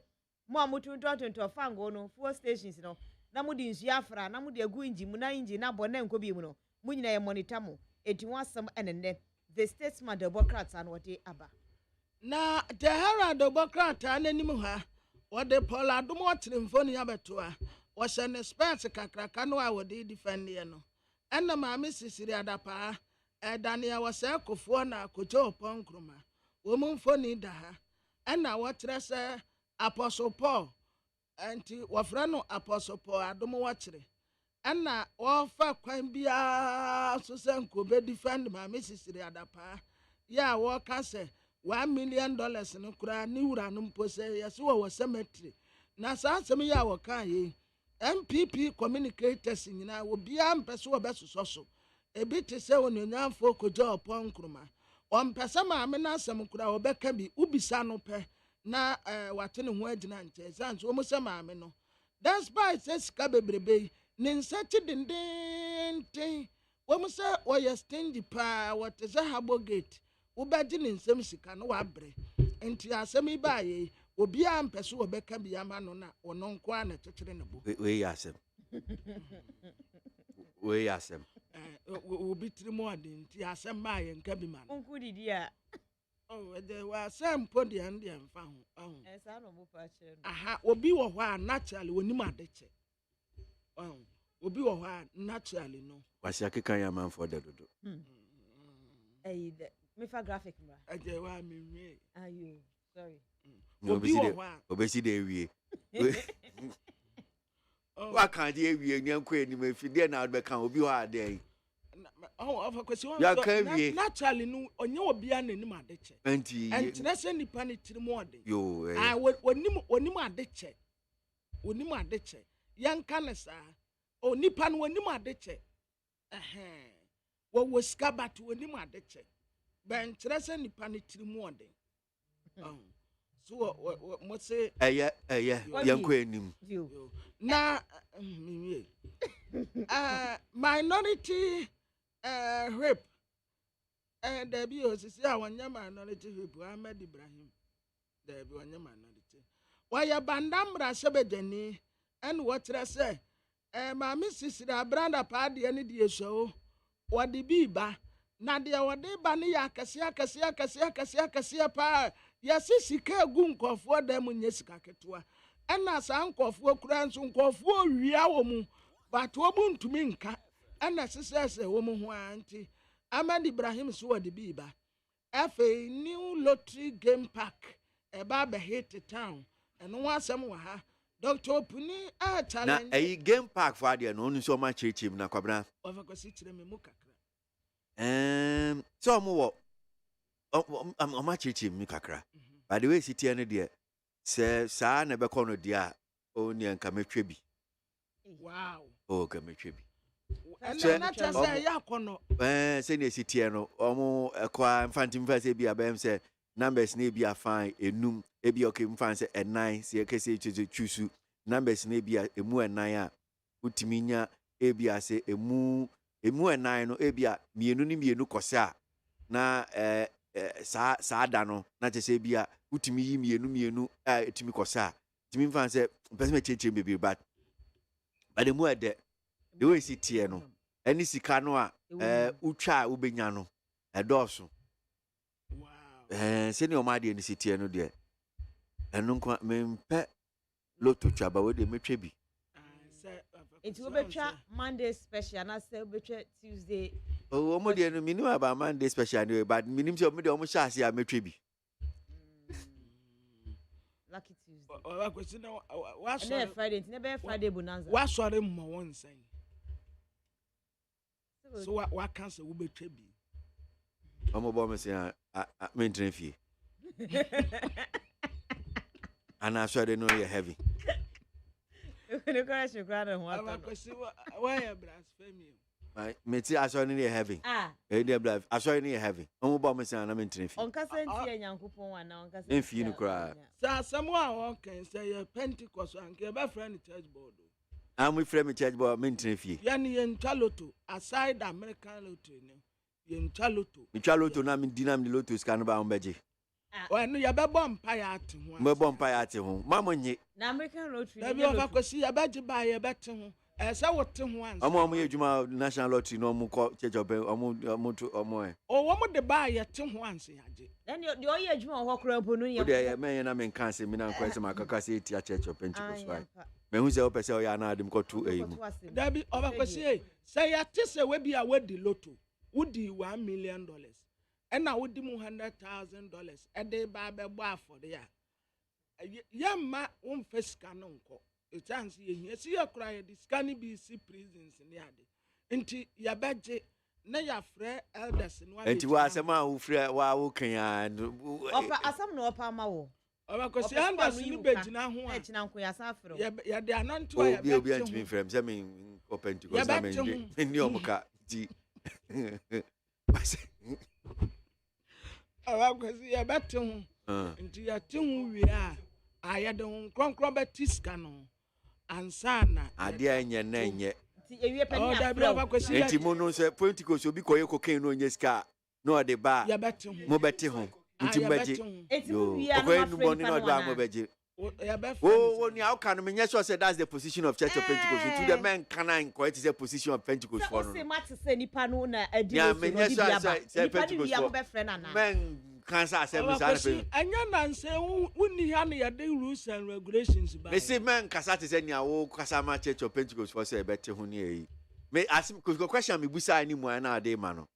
Mamma to dot into a fango no 4 stations no. Namudi Ziafra, Namudi Guinji, Muna Inji, Nabonem Kobimuno, Munina Monitamo, 81 some and then the statesman the Democrats and what they abba. Na the Hara the Democrat and Nimuha, what the Pola do more Trimphony Abatua, was an expense Kakrakano would defend the no. And the mammy Sicilia Dapa, Dania was a Kofona, Kojo Ponkruma, woman for Nidaha, and now what Apostle Paul. Anti wafrano Apostle Paul adomo wachire ana wofa kwan bia so senko be defend ma Mrs. Riadapa ya wo ka se $1 million no kura ni wura no mpose yeso wo cemetery na sa asem ya wo kan yi MPP communicators nyina wo bia mpese wo besoso ebi te se ononyamfo kojo opon kruma o mpese ma me na asem kura wo beka bi ubisa no pe na watene ho agina nche sanso mo se maame no despite says ka bebrebe ne nsachi dindin wo mo se wo ye stingy pa what is a habogate wo baji ne nsem sika no wa bre enti asem ibaye obi a mpese wo beka bi ama no na wono nko a na chekere ne bo we yasem we yasem obi trimo ade enti asem ma ye nka bi ma no unku didi a oh, there was some pody and the found. Aha, obi wo hwa naturally onim adeche. Obi wo hwa naturally no. Wasi akeka ya man for the dodo. Me fa graphic mra. Aje wa me wie. Ayo, sorry. Obi wo hwa. Obesi de wie. Wa kan de wie nyanko anim afide na be kan obi wo ade. Oh, of a question. Naturally, no, on your bian and Nimadeche. And Tinasa Nipani Trimode. Yo, I would Onima Deche. Onima Deche. Young Canasa. O Nipan Onima Deche. What was Scabat to Onima Deche? Ben Tinasa Nipani Trimode. So, what say? Young queen. Now, minority. Rape there be osisi awanya minority rape Ahmed Ibrahim there be wanya minority why bandamra sebejani and what say ma Mrs. Branda pa de ne die so what the biba na de what de ba ne ya kase pa ya sisika gu nkofo da mu nya sika ketoa na sa nkofo kura nso nkofo wia wo mu but wo mu ntumi nka ana sisese wo mu ho anti Ahmed Ibrahim so wadi biba efe new lottery game park eba be hit town eno wasem wa ha Dr. Puni a challenge na game park for there no nso ma chirchim na kwabra ofakosi chire me mu kakra so mo wo ma chirchim mi kakra by the way city ene there se sa na be kono dia oni anka metwe bi wow ka metwe bi and na chase ya kono say na city no omo ekwa infantim fa say bia bem say numbers na bia fine enum e bia okay mfan say 9 say kese chusu numbers na bia emu 9 a utimi nya e bia say emu 9 no e bia mienu kosa na saa da no na chese bia utimi yi mienu a etimi kosa timi mfan say person cheche baby but the more the way city no any sika no a utwa ubenya no edoso se ne o ma de ni city no de enu nko mempe loto twa ba we de metwe bi it will be Monday special na say be Tuesday o mo de no minimum about Monday special anyway but minimum so me de o mo sha ase a metwe bi lucky Tuesday o question na wa Friday bonanza wa sore mo won san So what cancer will be trebi? I'm about to say, I maintain fee. And I'm sure they know you're heavy. Why are blasphemy? Meti asɔre ne heavy. Dear blood, asɔre ne heavy. Omo ba me say na mentene fi. Onka senti Nyankopɔn wa na onka senti. Enfi no kra. Sa someone can say Pentecost and ke be friend church board. Am we friend church board mentene fi. Ya ni Chaloto aside American lotto ni. Yen Chaloto. Mi Chaloto na mi dinam di lotto scan ba on beje. O no ya be bom pa ya ate ho. Me bom pa ya ate ho. Mama nye. Na American lottery. Na bi o fa kwesi ya be ba ya be te ho. Say what to one. Omo yejuma national lottery no mu ko church of omo o wo mo de ba ye te ho anse age then the oye adwuma ho kra mpo no ye o de me na me kan se me na kwese makaka se tia church of Pentecost right me hu se o pese o ya na adim ko tu eyimu da bi o ba kwese say ya te se we bi a wadi lotto wudi $1 million and na wudi mu $100,000 e de ba be bo afode ya yamma won feska no nko a chance ye see your cry the scanning BC prisons in yard. Inti ya beje na ya frɛ elders no enti wa asema wo frɛ wa wo kan ya opa asam no opa ma wo oba ko si elders ni begina ho a china nko ya safro ya de ananto ya be obi antimi frɛm sɛ me open to go na me ni omuka ti oba ko si ya bete ho inti ya te ho wi a ayade ho kronkron betiska no ansana ade anya na enye ti ewie pani afro enti mo no se political so bi koye cocaine no nye ska no de ba mo beti ho enti mbaje yo okoye nu boni no do mo beje oh ni how can me sure say that's the position of Church of Pentecost to the men can I it is a position of Pentecost for no say mat say nipa no na adi so no di bia men cancer assembly say anya nan say wonni ha na ya the rules and regulations ba me say men kasa te say nia wo kasa ma Church of Pentecost for say beti ho ni eyi me asim question me busa ani mu na ade ma no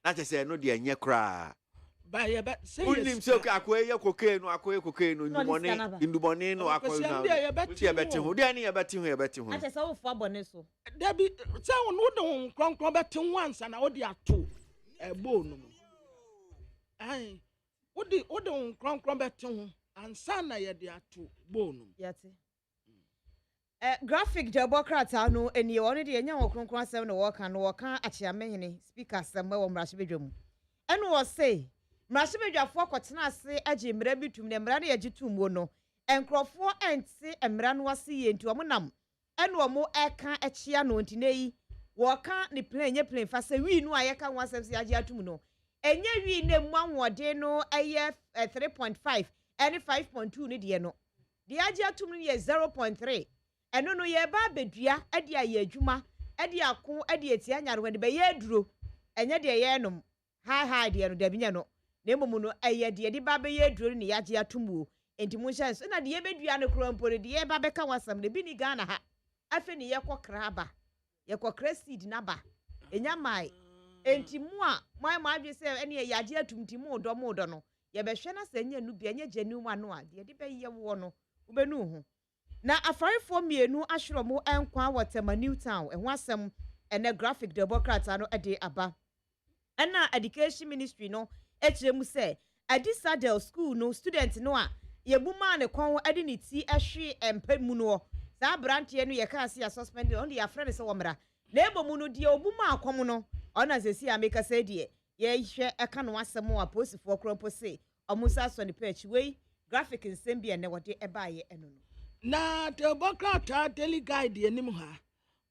na te say no de enye kra ba ye ba say unim say akoye cocaine no indubone no akoye na ye beti ho de ani ye beti ho ate say wo fo abone so da bi say wo do kronkron beti ho ansa na wo de ato ebo no ai wo de kronkron beti ho ansa na ye de ato bo no yate graphic democrat no eni won de enya wo kronkron asem no wo kan achiamehene speaker asem wo mrahye bedwam eno wo say mrahye bedwafo akotena ase age mra bitum ne mra na ye gitum wo no enkrofo enti mra no ase ye nti omonam eno mo eka echia no nti nei wo kan ni plan nye plan fa se wi no ayeka ho asem se age atum no enye wi ne mu anwode no eye 3.5 ene 5.2 ni de no de age atum no ye 0.3 eno no ye ba bedua ade aye adwuma ade ako ade etia nyaro de be ye duro enye de ye nom ha de no da binya no na emom no eye de ba be ye duro ni yage atomuo enti mu chance na de ye bedua no krompo de ye ba be ka wasam de bi ni Ghana ha afi ni ye kokra ba ye kokra seed na ba enya mai enti mu a mai adwe se ene ye yage atumti mu do no ye be hwe na se nya nu bi enya genuine ano a de be ye wo no ubenu hu na afarifo mienu ahwero mo enkwa Waterma Newtown ehwo asem ene graphic democrat ano ede aba ena education ministry no echiremu se Adisadel school no student no a yebuma ne kon ade ne ti ehwe empemu no sa brantie no ye ka se ya suspend on the afrede se womra na ebomu no die obuma akom no ona sesi ameka se die ye hwe eka no asem a posifo krompo se omusa so ne page we graphic nsem ne wode ebaaye eno no na Democrat daily guide enim ha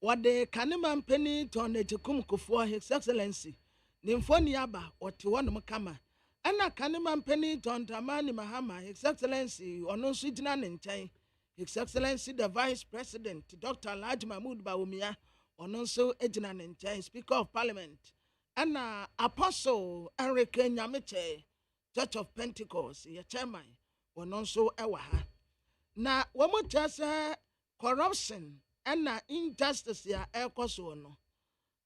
wode kanema mpani tonejekum kofo his excellency nimfoni aba ote wonom kama ana kanema mpani tontamani mahama his excellency ono nso gina ne nkyɛn his excellency the vice president Dr. Alhaji Mahmood Bawumia ono nso egina ne nkyɛn speaker of parliament ana apostle Enrique Nyameche Church of Pentecost ye chairman ono nso ewa ha na womo tese corruption and injustice ya ekoso no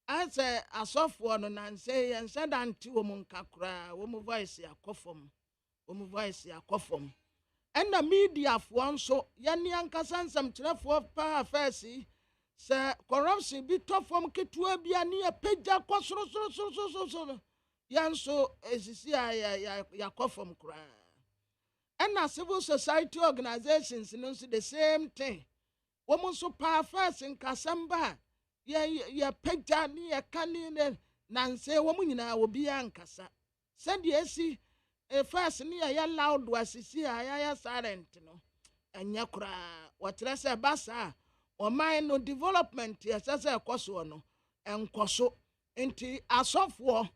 ase asofo no na nse ye nse danti womo nkakra womo voice ya kofom and media fo nso ye ne ankasa nsam kyerefo pa afasi sɛ corruption bi tɔ fam ketewa bi a ne yɛpagya kɔ soro yɛnso esisi a yɛakɔ fam koraa ɛna civil society organizations no nso the same thing wɔn nso paa first nkasɛm ba yɛpagya ne yɛka ne nanse wɔn nyinaa obi ankasa sɛdeɛ esi first ne yɛyɛ loud wasisi a yɛyɛ silent no ɛnyɛ koraa wɔkyerɛ sɛ basa ɔman no development yɛsɛ sɛ ɛkɔ soɔ no ɛnkɔ so nti asɔfoɔ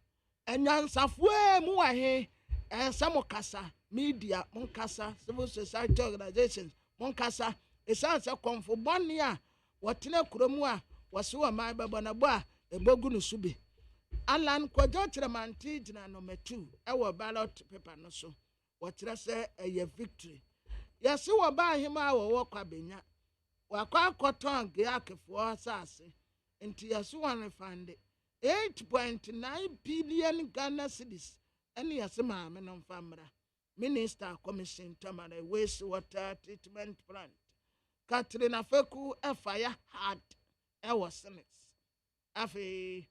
ɛnyansafoɔ mu wɔ he ɛsɛ mo kasa media mo kasa civil society organizations mo kasa ɛsan sɛ kɔnfo bɔne a wɔtena kurom a wɔse wɔ man bɛbɔ na bɔ a ɛbɛgu no so bi alan kwadwo kyerɛmante gyina number 2 ɛwɔ ballot paper no so wɔkyerɛ sɛ ɛyɛ victory yɛse wɔ ba ahema a wɔwɔ kwabenya wakɔ akɔtɔn geakefoɔ asase nti yɛse wɔn refund 8.9 billion Ghana cedis ɛne yɛse maame no mfa mmra minister commission tamara waste water treatment plant Katrina Feku fire hard ɛwɔ senate afei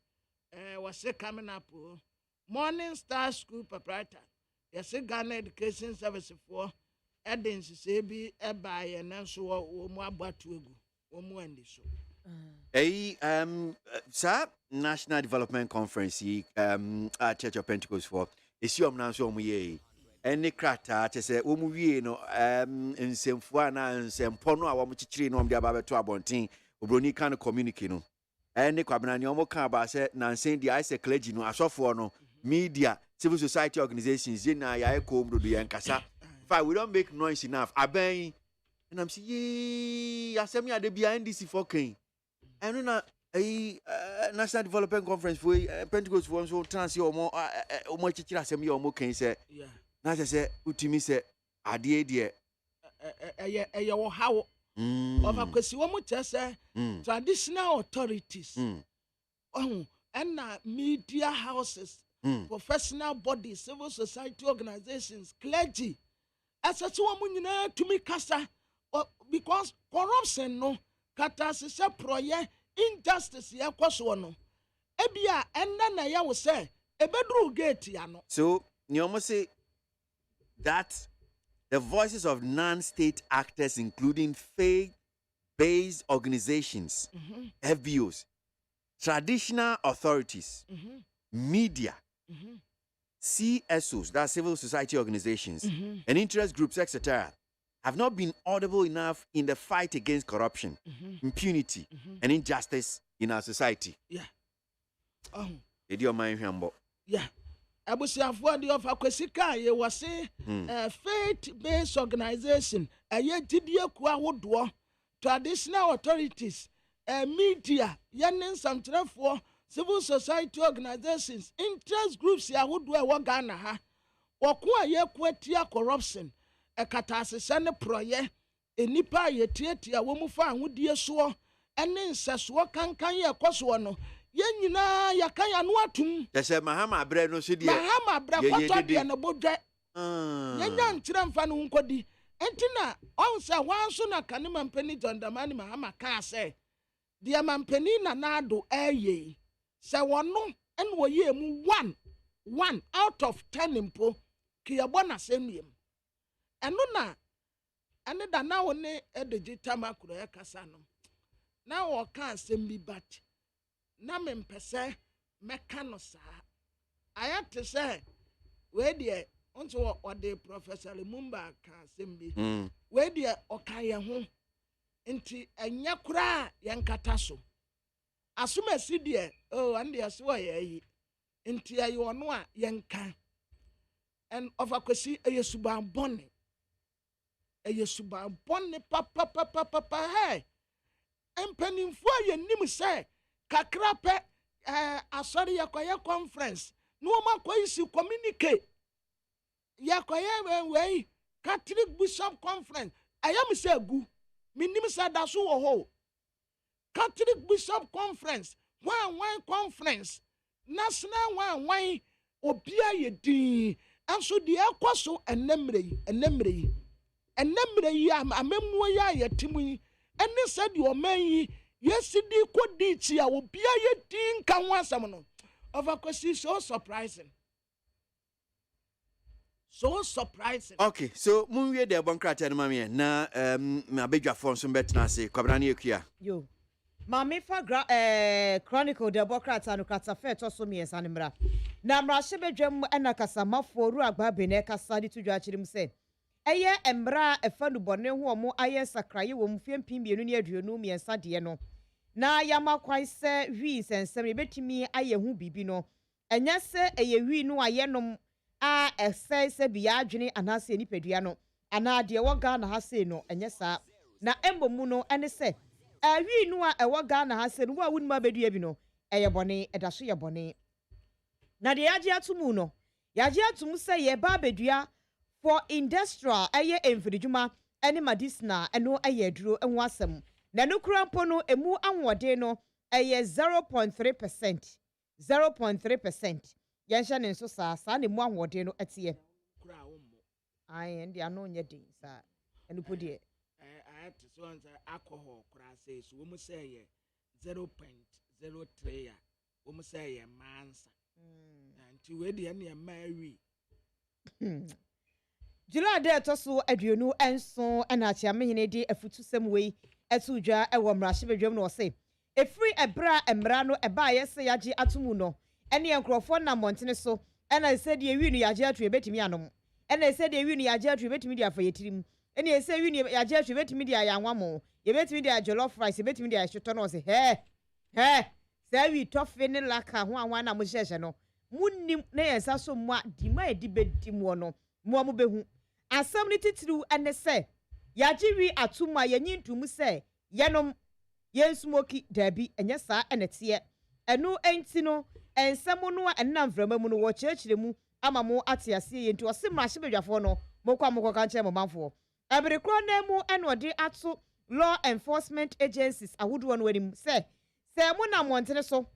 wɔse coming up Morning Star School proprietor yɛse Ghana Education Service for ɛde bi ɛbaayɛ nanso wɔ mu abatu egu wɔ mu andi so sir National Development Conference Church of Pentecost for esiom na so ye any krata te say wo mu wie no nsemfo ana nsempo no a wo chichiri no de aba beto abonten obroni kan communicate no any kwabena ne omo kan ba say nansen dia say clergy no asofo no media civil society organizations ye na ya ekom do ye nkasa fa we don't make noise enough aben and I'm say ye asemi ade bia NDC for king eno na National Development Conference for Pentecost for so trans your more chichira asemi your more king say na say utimi say ade de ɛyɛ how of akwesi wo mu kyerɛ traditional authorities and media houses professional bodies civil society organizations clergy asase wo mu nyinaa tumi kasa because corruption no kata sese proye injustice ye kwaso no ebia enna na ya wo say ebedru gate ya no so you almost say that the voices of non-state actors including faith-based organizations FBOs traditional authorities media CSOs, that's civil society organizations, and interest groups, etc., have not been audible enough in the fight against corruption, impunity, and injustice in our society. Yeah. Did your mind humble? Yeah. Abusiafo de of akwesika ye wase faith-based organization aye gidie ku ahodo traditional authorities media yenen samtrefo civil society organizations interest groups yahodo e wo Ghana ha woko aye kwatia corruption ekatasese ne proye enipa ye tietia wo mu fa ahodie so ene nseso kankan ye koso no yenyina yakaya no atum yese mahama abre no so die mahama abre kwato de no bodwe yenya nkyere mfa no nkodi entina onse wanso na kanema mpani jondamani mahama ka se de mampani na nado eye se wono en woye mu 1 out of 10 impo kiyabo na semiem eno na ane da na woni edegita makuro e kasa no na wo kan sembi bat na mempese meka no saa ayate se we de onto ode Professor Lumumba kan sembi we de okaye ho nti enya kura yenkata so asumasi de ande aso ye nti ayi ono a yenka and of akwesi eyesuban bonne papa hey empanimfo yenim se kakra pe asori yakoye conference no makoyi si communicate yakoye we Catholic Bishop Conference ayam se gu minim se da so wo ho Catholic Bishop Conference one conference national one obia ye din anso de ekoso enemre yi amemmo ya yetimu ene se de oman yi Yesterday could ditch ya will be a thing can once someone of a question so surprising. So surprising. Okay, so Munwe de Boncrat and Mammy, na Mabija Fons and Betnasi, Cabrani Kia. Yo. Mami fa Chronicle de Bocrats and Crata Fet or so me as Animra. Namra Shebedrum and a Casama for Ruagba Beneca Sadi to judge him say. Eye embra e fanu bone ho mo aye sakraye wo mfiem pimbienu ne aduonu mi ensa de no na yama kwai se wi sensem betimi aye hu bibi no enya se eye wi no aye nom a se bia adwene anase nipadua no ana de wo ga na ha se no enye sa na embomu no ene se wi no a wo ga na ha se no wa wunma bedua bi no eye bone edaso ye bone na de yaje atumu no yaje atumu se ye ba bedua for industrial aye emfidijuma ene medicinal eno aye duro enwo asem na no krampo no emu anwode no aye 0.3% 0.3% yansha ne so sa na emu anwode no atie kura wo mo ai ndi ano nya din sa eno podie ate so on alcohol kura say so wo mu say ye 0.03 ya wo mu say ye mansa anti we de na marry July de toso aduonu enso na achiamehene de afutusem wei etudwa ewo mrahye bedwam no se efri ebra emra no eba yese yaje atumu no ene enkrofo na montene so ena se de ewi no yaje atu ebetimi anom ena se de ewi no yaje atu ebetimi de afayetirim ena se ewi no yaje atu ebetimi de ayanwa mo ebetimi de jollof rice ebetimi de ahyeto no se he se wi tofe ne laka ho anwa na mo hyehye no munnim na yensa so mo di ma edi bedimo no mo behu asam ni titiru ene se yajiwi atuma yanyintum se yenom yensmoki dabi enye sa enete enu enti no ensam no enna mframa mu no wo kyerkyere mu ama mo atiase yenti osimra hyebedwafo no mokwa mokoka nche mo manfo abrekro na mu enode ato law enforcement agencies ahodo no wanim se mo na montene so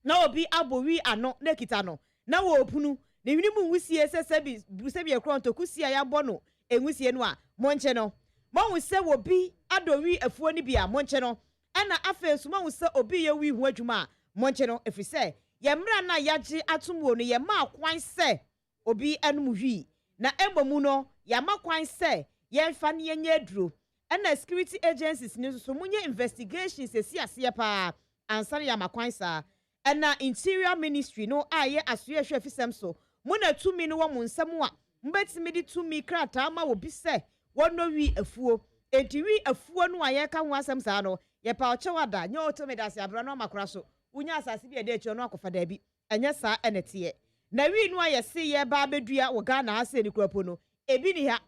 na obi abowi ano na kita no na wo opunu ne hwinimu nwusie sesebi busebi ekronto kusia ya bono enwusie no a monche no mo se wobi adowi afuo ni bia monche no ana afensu mo se obi ye wi hu adwuma monche no efise ye mra na yaji atumwo no ye ma kwan se obi anum hwi na embomu no ya ma kwan se ye mfa ne yenye aduro ana security agencies ni so munye investigations esi pa ansare ya makwan sa ana interior ministry no aye asoye hwe fisem so muna tumi no wo nsam a mbetimi di tumi krata ma wo bi se wono wi afuo enti wi afuo no aye ka ho asem sa no ye pa ochewada nya otomedase abra no makora so unya asase bi ede echo no akofa da bi enya sa enete na wi no aye se ye ba bedua wo ga na ase ni kwapo no ebi ni ha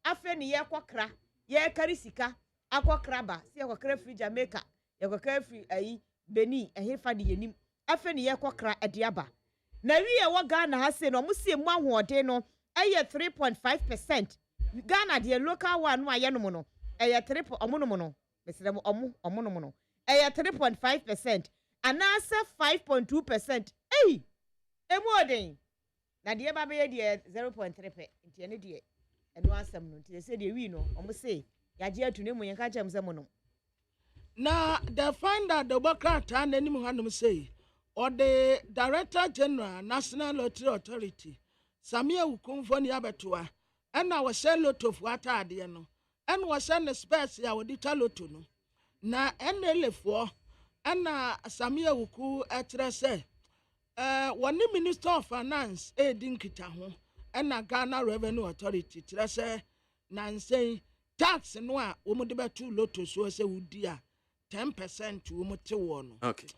afe ni ye kwakra ye kari sika akwakra ba se ye kwakra free Jamaica ye kwakra free ayi Beni ehefa de yenim afe ni ye kwakra ede aba na wi e wo Ghana ha se no mo sie mu ahode no eye 3.5%. Ghana de local one no aye no mo no eye 3 omo no mo no mesere mo omo no mo no eye 3.5% anasa 5.2%. Ei emu oden na de ba be de 0.3 nti ene de eno asem no nti se de wi no omo se yaje atune mu yenka chem se mo no na the find that the Bokrata and any Muhanum say, or the Director General, National Lottery Authority, Samia Ukumfoni Abetua, and our sell lot of water adiano, and was sent a space our ditalotuno. Na NL4, and Samia Uku etrese, one Minister of Finance, Dinkitaho, and a Ghana Revenue Authority, Tresse, Nancy, tax and one, Umudiba 2 lotos, so say would dear. 10% to Motewono. Okay.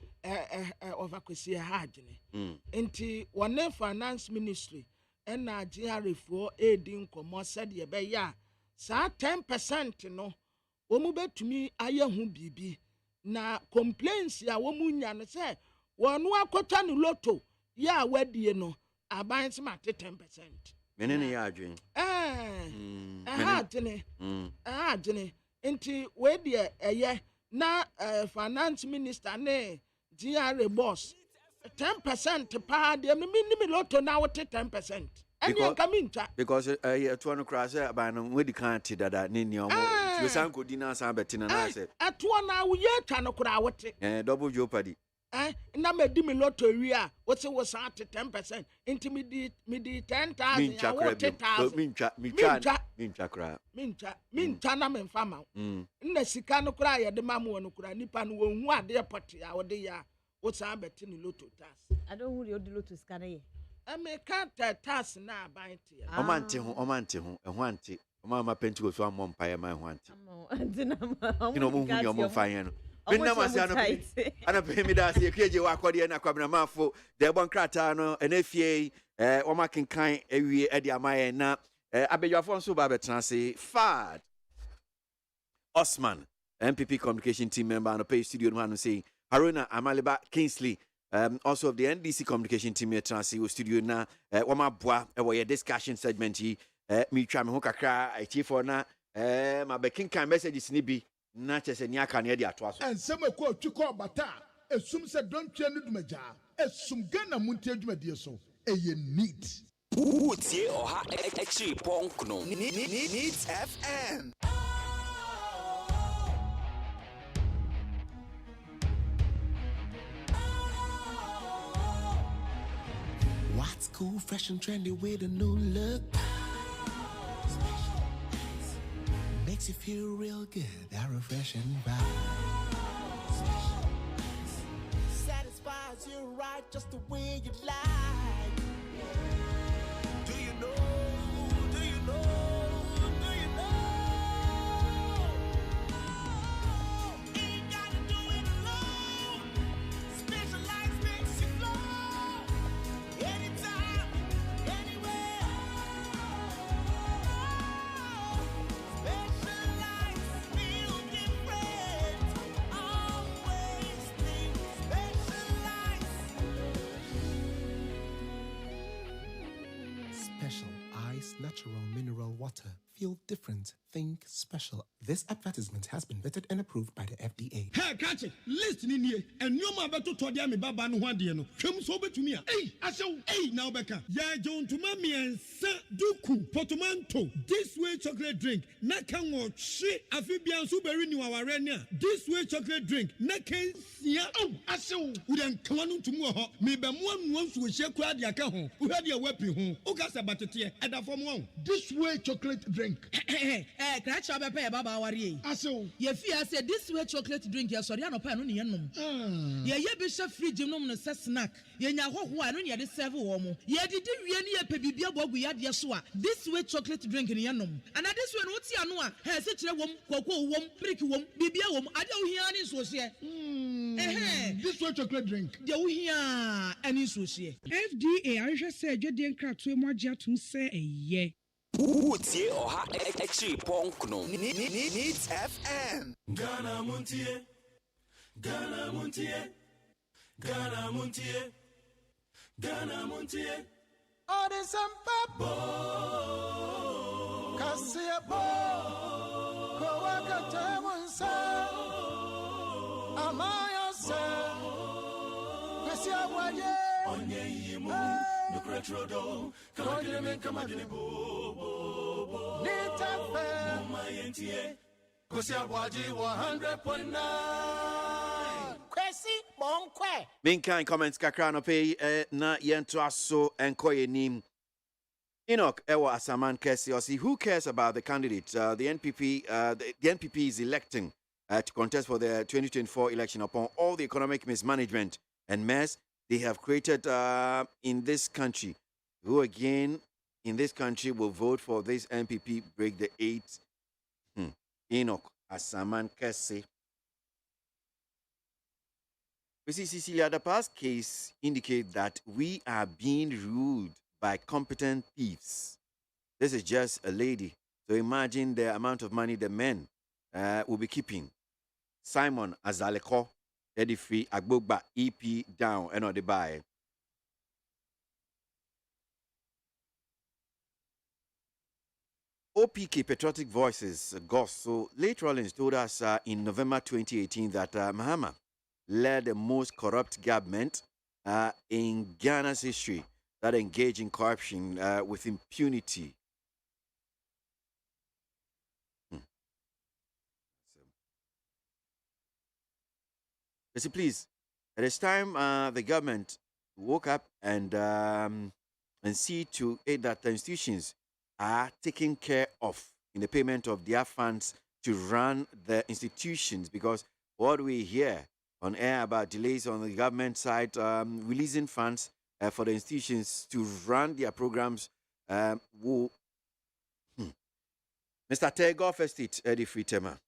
Of Hypocrisy hardly. Enti one finance ministry and Nigeria for aiding commerce said ye be ya. Sa 10% no. Omube to me aye hu bibi. Na complaints ya womunya na say wonu akota no lotto ya wedi no aban smart 10%. Menene ya adwen. Hardly. Enti we de eye na finance minister ne GRA boss 10% pa de me lotto na wote 10%. Because to an cross by no we can't that nini you san ko dina san betina na say at one hour yet and a double jeopardy na me di me lotto wi a what was at 10% intimidate me di 10,000 I want 10,000 mincha na me fama na sika no kura ye de mamu no kura nipa no wonhu ade poti a wode ya what san beti ni lotto tax I don't who the lotto scan ye me can't tax na ban te omante ho ehho ante mama penti so amom pae ma ehho ante mo hu ni omo fan no Minna Masiano, and a Pemidas, the Clergy Wakodi and Aquabramafo, the Bon Cratano, and FA, Omakin Kind, Eddie Amaya, na Abe Afonso Babetansi, Fad Osman, MPP communication team member, and a page studio one say, Haruna Amaliba Kingsley, also of the NDC communication team at Transi studio na, Wama Bois, a discussion segment, me try me hookah, I chief for na, my Beking kind messages nibi. Na chese ni aka na dia to aso ensem ekọ twikọ bata esum se don't twa no dumaja esum gana muntie dwumadie so eye neat Utie oha extra punk no needs FM. What's cool, fresh and trendy with a new look? Makes you feel real good, that refreshing vibe. Satisfies you right just the way you like. Do you know? Do you know? Do you know? Ain't gotta do it alone. Specialized makes you flow. Anytime, anywhere. Special ice natural mineral water. Feel different. Think special. This advertisement has been vetted and approved by the FDA. Hey, catch it. Listen in here. And you ma beto to dia me baba no hwade no. Hwem so betumi a. Hey, asew. Hey, now beka. Ya John to mami ensa duku portmanteau. This way chocolate drink. Na kan wo hwe afibia so beri ni waware ne a. This way chocolate drink. Na kan sia. Oh, asew. Wo den kan no tumu ho. Me be mo anu nso hye kura de aka ho. Wo hwade wepi ho. O ka se batete. Eda fom ho. This way chocolate drink. Crash up a baba worry. Aso, ye fear said this way chocolate drink, yes, or Yano Pano Yanum. Ye bishop free genome no snack. Ye nya ho no ye de serve womo. Ye did really a pebibia bogu yad yaswa. This way chocolate drink in Yanum. And at this one, what's Yanua? Has it a wom, cocoa wom, brick wom, bibia wom, I don't hear any this way chocolate drink. You hear any sushi. FDA, I just said, you didn't crack to a to say a ye. Utie oha extra punk no needs FM. Ghana Muntie, Ghana Muntie, Ghana Muntie, Ghana Muntie. Oh, there's some papa. Cassia Bo, Coaca Tamonsa, Amaya Sa, Cassia Waye, Onye Yimu. Crotrodo, Kamagimen Kamaginibo, Nita Mayentie, Kosia Waji 100.9. Kwesi Monkwe. Minkan comments kakrano pay na yento aso enkoye nim. Enoch Ewa Asaman Kesi Osi, who cares about the candidate? The NPP the NPP is electing to contest for the 2024 election upon all the economic mismanagement and mess they have created in this country. Who again in this country will vote for this MPP break the 8? Enoch Asaman Kese. You see, Cecilia, the past case indicates that we are being ruled by competent thieves. This is just a lady. So imagine the amount of money the men will be keeping. Simon Azaleko. Eddie Free, Agbogba, EP down, and on the buy. OPK Patriotic Voices, Ghost. So, late Rollins told us in November 2018 that Mahama led the most corrupt government in Ghana's history. that engage in corruption with impunity. You see, please, it is time the government woke up and see to it that the institutions are taken care of in the payment of their funds to run the institutions, because what we hear on air about delays on the government side releasing funds for the institutions to run their programs will Mr. Tegoff Estate Eddie Fritema.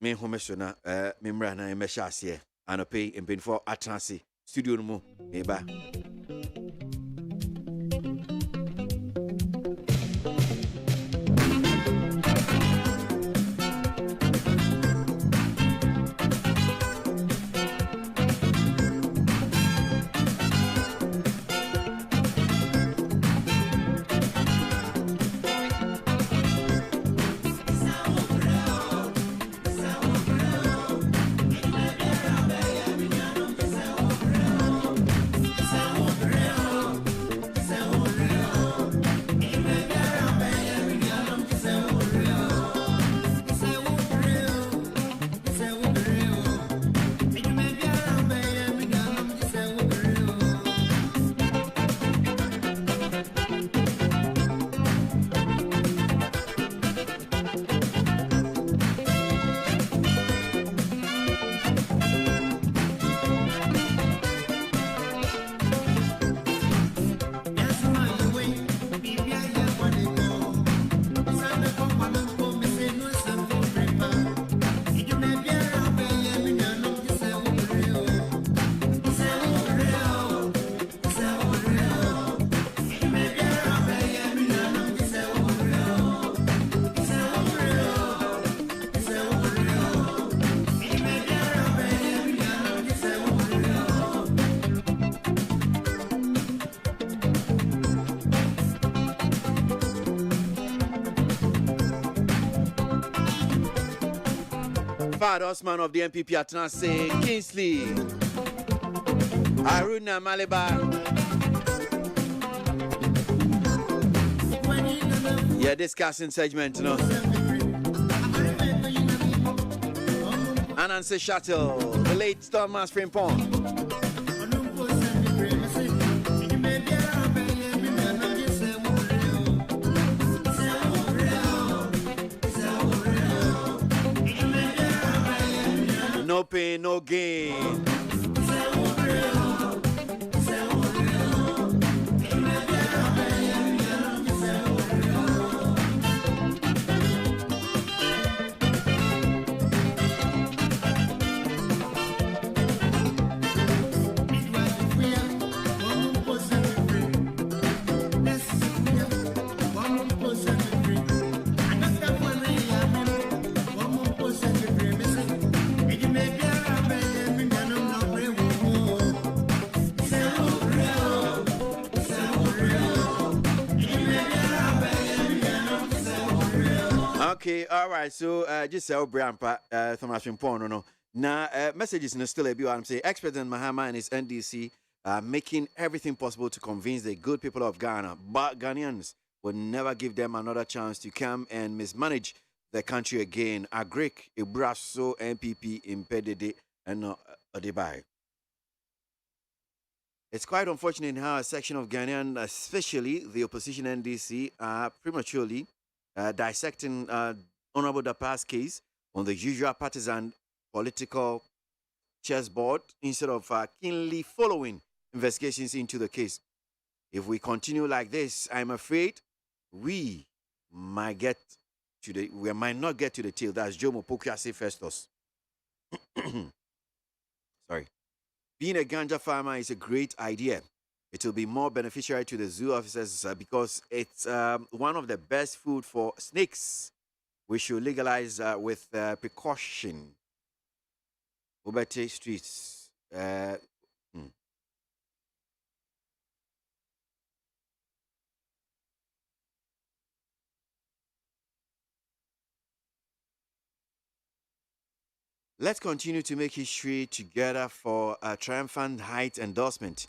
Me homesona memra na emesha ase anope mpinfo atranse studio no mu eba. Osman of the MPP Atnase, Kingsley, Aruna Maleba. Yeah, discussing segment, you know. Anansi Shuttle, the late Thomas Frimpong. No pain, no gain. Okay, all right. So just say Brianpa Thomas Pimpon no. Now messages in still a bit. I'm saying ex-President Mahama and his NDC are making everything possible to convince the good people of Ghana, but Ghanaians will never give them another chance to come and mismanage the country again. Agric Ibraso MPP impeded and Odebai. It's quite unfortunate how a section of Ghanaians, especially the opposition NDC, are prematurely dissecting Honorable Dapa's case on the usual partisan political chessboard instead of keenly following investigations into the case. If we continue like this, I'm afraid we might not get to the tail. That's Jomo Pokrasi Festus. Sorry. Being a ganja farmer is a great idea. It will be more beneficial to the zoo officers because it's one of the best food for snakes. We should legalize with precaution. Ubate streets. Let's continue to make history together for a triumphant height endorsement.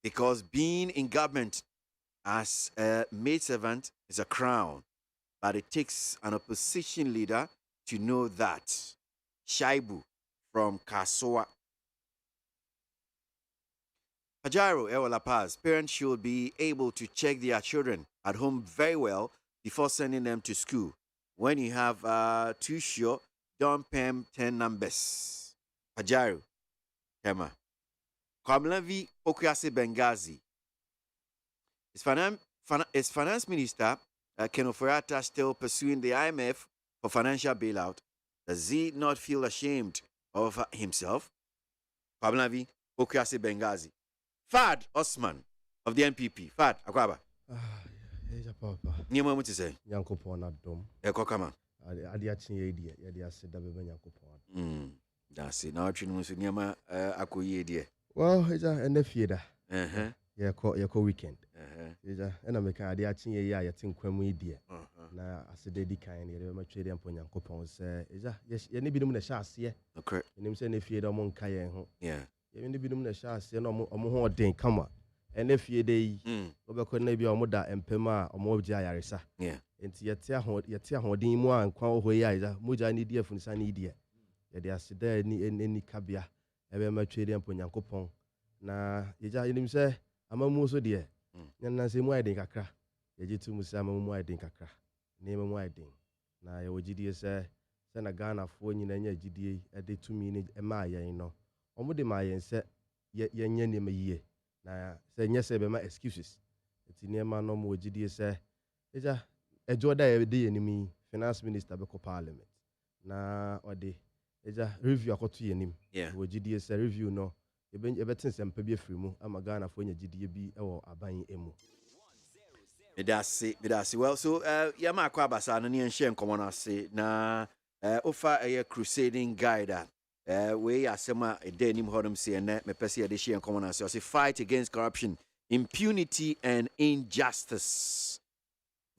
Because being in government as a maidservant is a crown, but it takes an opposition leader to know that. Shaibu from Kasoa. Pajaro Ewa Paz, parents should be able to check their children at home very well before sending them to school. When you have too sure, don't pay 10 numbers. Pajaro, Tema. Kwamlavi Okuase Benghazi. Is Finance Minister Ken Ofori-Atta still pursuing the IMF for financial bailout? Does he not feel ashamed of himself? Kwamlavi Okuase Benghazi. Fad Osman of the NPP. Fad Akwaba. Papa. Niema muti say. Yankopon adom. Eko kama. Ade achin ye ye de ase da bebe Yankopon. That's it. Now twinu so niema akoye de. Well, eja enefie da. Ye ko weekend. Eja ena meka ade achin ye ya yete nkwamu ide. Na ase de di kan ye ma twede ampo Yankopon se eja ye ne binum na sha ase. Okay. Enim se nefie da mo nka ye ho. Yeah. Ye ne binum na sha ase na omo ho odin kama. Enefie de yi. Obekọ na bia omo da empem a omo gye ayaresa. Yeah. Enti yete ahodin mu an kwa ho ya iza moja ni die funisa ni die. Ye de ase da ni kabia. Ebe ma twede ampo Yankopon. Na yeja enim se amamu so de. Nyanna se mu aiden kakra. Ye jitu mu se amamu aiden kakra. Na amamu aiden. Na ye wogidie se na Ghana fo nyina nya gidie e de tumi ni e ma yen no. Omo de ma yen se ye nya ne ma yie. Na se nya se be ma excuses. Eti ne ma no mo wogidie se eja ejo da ye de yenimi finance minister be ko parliament. Na ode eja review akoto yenim. Wogidie se review no ebetin sempa bi afiri mu ama Ghana fo nya gidie bi e wo aban emu. Medasi. Well, so yama akwa abasa no ne nhye nkomo no ase na ofa a crusading guide we asema ede nim hodom se na me pese ye de hye nkomo no ase o say fight against corruption, impunity and injustice.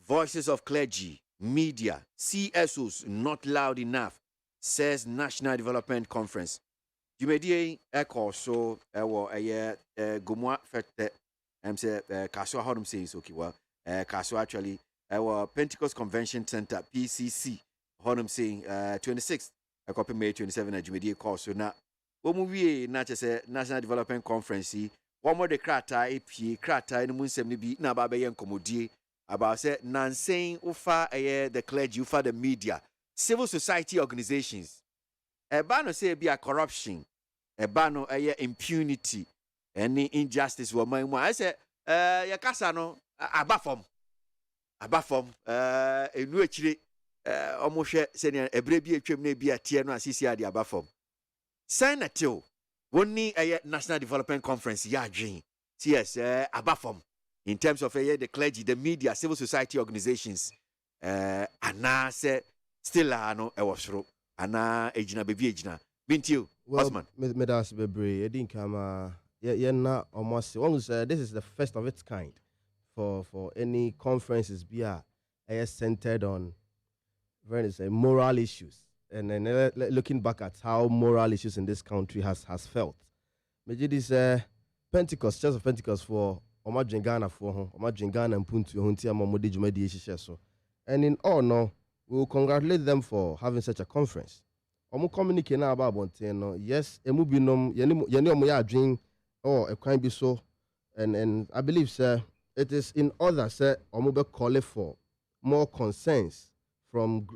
Voices of clergy, media, CSOs not loud enough, says National Development Conference. Jumedie echo so ewo gomwa fete say Kaso hodom say is okay. Well, Kaso actually our Pentecost Convention Center PCC hodom saying 26th a copy May 27 at Jumedie course so now we na say National Development Conference one more the krata EP krata in mun sem bi na ba be yen komodie about say nansane ufa the clergy ufa the media civil society organizations eba no say be a corruption eba no impunity any injustice wo man mu I say ya kasa no abafom enu akire omo hwe se ne ebre bi atwam na bi atie no asisi ade abafom senatil woni National Development Conference ya adwen yes abafom in terms of the clergy, the media, civil society organizations ana say still no e wosoro ana ejina bebi ejina bintiu Osman medas bebre e din kama ye na almost one say this is the first of its kind for any conferences be centered on moral issues and then looking back at how moral issues in this country has felt. Meji this Pentecost, Church of Pentecost for Omajin Ghana for Omajin Ghana and Puntu Hunti Amamodi Jumedi so. And in all no, we will congratulate them for having such a conference. Omo communicate now about Bonteno. Yes, emubinom yeni omo ya adwin or a kind be so. And I believe sir it is in order sir omo be call for more concerns from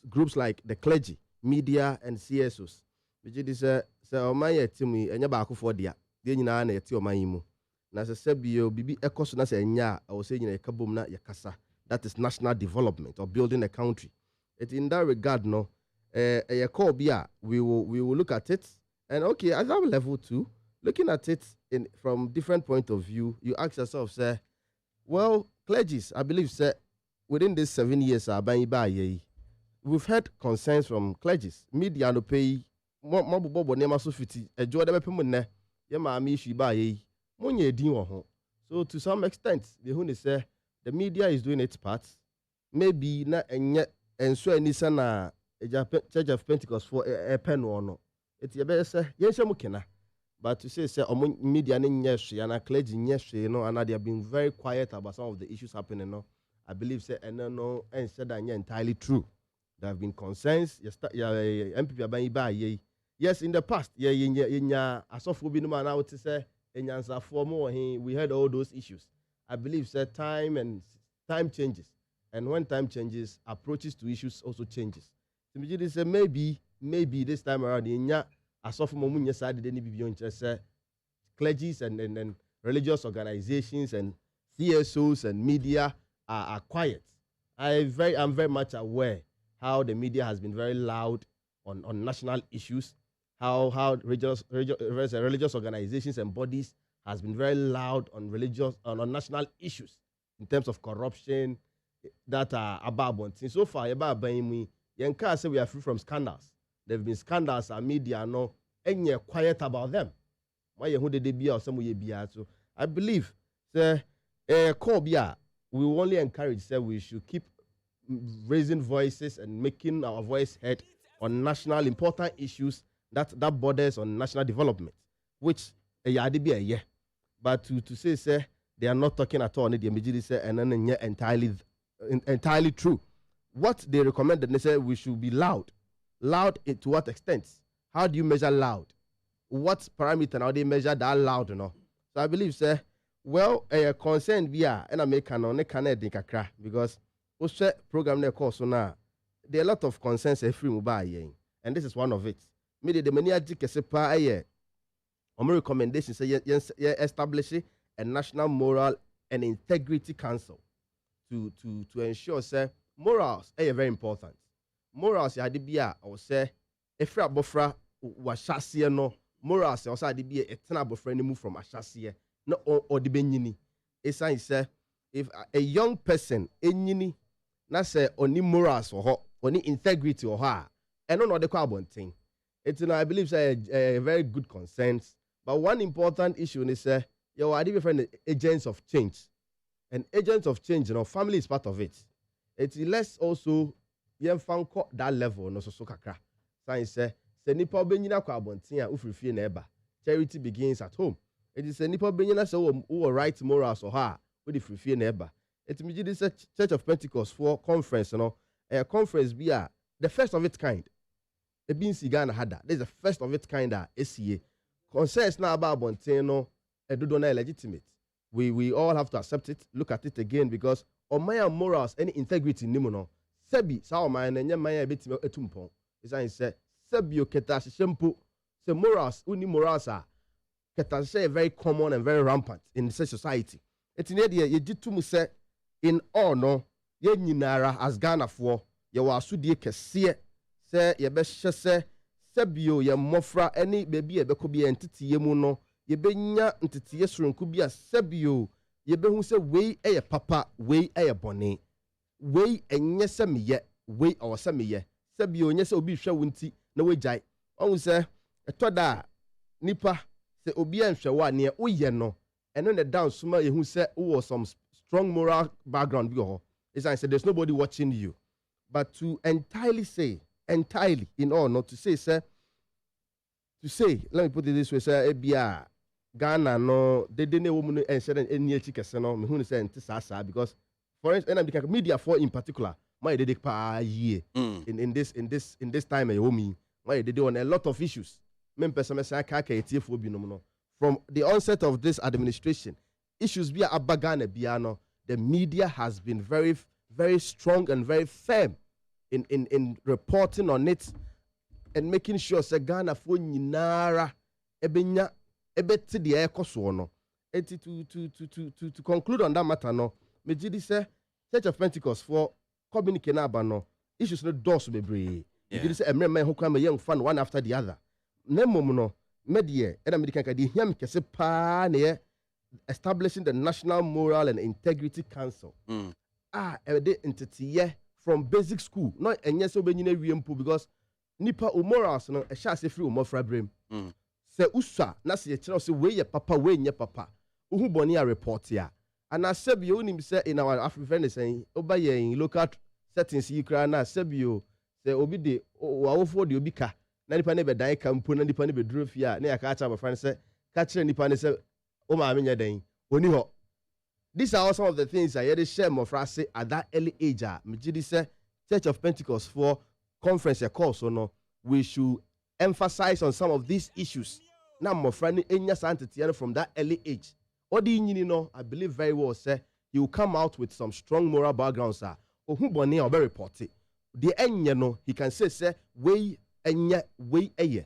groups like the clergy, media and CSOs. Which is sir omaye timi enya ba akofo dia. De nyina na yeti oman mu. Na se bio bibi ekoso na se nya I will say nyina yakabom na yakasa. That is national development or building a country. It in that regard no a call bia we will look at it and okay at that level too, looking at it from different point of view, you ask yourself, say, well, clergies, I believe, say, within these 7 years, we've had concerns from clergies. Media no pay more nema so fiti a joy de yama mi shi ba ye monye din ho. So to some extent, the who say the media is doing its part. Maybe na enye enso anisa na Church of Pentecost for a pen or no. It's your best, yes, But to say media and clergy and they have been very quiet about some of the issues happening. No, I believe and said that entirely true. There have been concerns. MPP yes, in the past, we had all those issues. I believe time changes, and when time changes, approaches to issues also changes. So maybe this time around, clergies and religious organizations and CSOs and media are quiet. I'm very much aware how the media has been very loud on national issues, how religious organizations and bodies has been very loud on national issues in terms of corruption that are about. So far, we can't say we are free from scandals. There have been scandals and media and you're quiet about them. I believe we will only encourage we should keep raising voices and making our voice heard on national important issues that borders on national development, which but to say they are not talking at all, and then entirely true. What they recommended, they said we should be loud. Loud to what extent? How do you measure loud? What parameter now they measure that loud? So I believe, concern and I make because program course now there are a lot of concerns free mobile, and this is one of it. Maybe the many recommendations establish a national moral and integrity council to ensure morals are very important. Morals I would say if abofra was shasiye no morals also be a abofra move from a shasiye no or the benyini. It's if a young person enyini na say oni morals or oni integrity or her and no the carbon thing. It's I believe a very good consensus. But one important issue is your different agents of change. And agents of change, family is part of it. It's less also that level no so kakra. Science say nipa benyina kwa abonten a ufrifie na eba. Charity begins at home. It is nipa benyina say who right morals or her with the frifie na eba. It me this Church of Pentecost for conference a conference be the first of its kind. E bin Ghana had that. This is the first of its kind SCA. Concerns now about Bonteno and legitimate. We all have to accept it, look at it again because on my morals any integrity nimuno. Sebi saw my and my bit etumpon. Is I say Sebio ketash shempo. Se morals uni morals are ketash very common and very rampant in such society. It's in the idea you did to say in all no ye nyinara as Ghana for ye was sudie kese se ye be se Sebio ye mofra any baby e beko bi entity ye mu no ye benya entity ye soronku bi a Sebio ye be hu se wei eye papa wei eye bone wei enye se meye wei o se meye Sebio nye se obi hwe wonti na we jai on se etoda nipa se obi anhwe wa ne wo ye no eno ne down suma ye hu se wo some strong moral background bi ho is I say there's nobody watching you, but to entirely in all not to say let me put it this way ebia Ghana no they didn't woman and said any chikese no me hu say ntisa because for instance and because media for in particular my dey pa year in this time me my dey on a lot of issues me person say aka etiefo bi no from the onset of this administration issues be abagana bia no the media has been very very strong and very firm in reporting on it and making sure say Ghana for nyinara ebenya ebeti de ekoso no to conclude on that matter no me gidi say Church of Pentecost for communicate na aba no issues no doors bebre me gidi say emre ho kwa me young fan one after the other na mom no me de e na me kan ka de hiam kese pa na establishing the National Moral and Integrity Council de entity from basic school not enye so benyina wiempo because nipa o morals no e sha se free o mofra brem se usa na se kire se we ye papa we nye papa uhu boni a report ya and asebio unim se in our African saying oba ye in local settings yi kra na asebio se obi de awofo de obi ka na nipa ne be dan kampo na nipa ne be duro fia na ya ka acha my friend se catching nipa ne say o ma me nya den oni ho. These are all some of the things I had share more for say at that early age. Me say Church of Pentecost for conference course or no, we should emphasize on some of these issues. Now my friend enya santity from that early age. Odi you know, I believe very well say you will come out with some strong moral background sir. Ohu boni or very reported. The enya no he can say we enya we eye.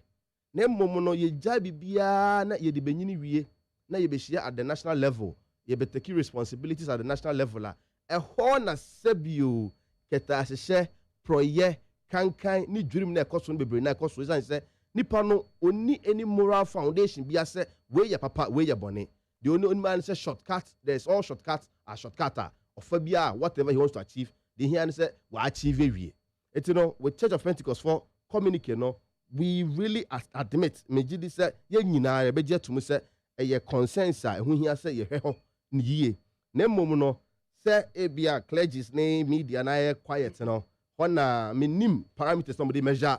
Ne momo no ye jabi bia na ye de benyini wie na ye be share at the national level. You be taking responsibilities at the national level. A horn as sebio keta se proye kankan ni dream na ekoso no bebre na ekoso is say nipa no oni any moral foundation bia say we ya papa we ya bone. The only man say shortcut, there's all shortcuts are shortcutter of bia whatever he wants to achieve. The here say we achieve we. It you know with Church of Pentecost for communicate no we really admit me gidi say ye nyina be je to me say e consensus hu hia say ye hwe ye na mom no say ebia clergies ne media na quiet no na minim parameters somebody measure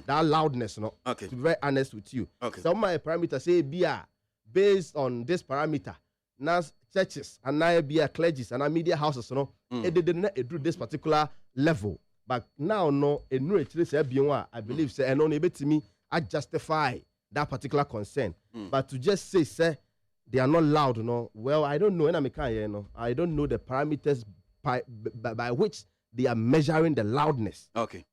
that loudness no okay. To be very honest with you okay. Some my parameters say bia based on this parameter na churches and na bia clergies and media houses no they did not do this particular level but now no enu etire say bia I believe say no na betimi I justify that particular concern but to just say they are not loud, no. Well, I don't know. I don't know the parameters by which they are measuring the loudness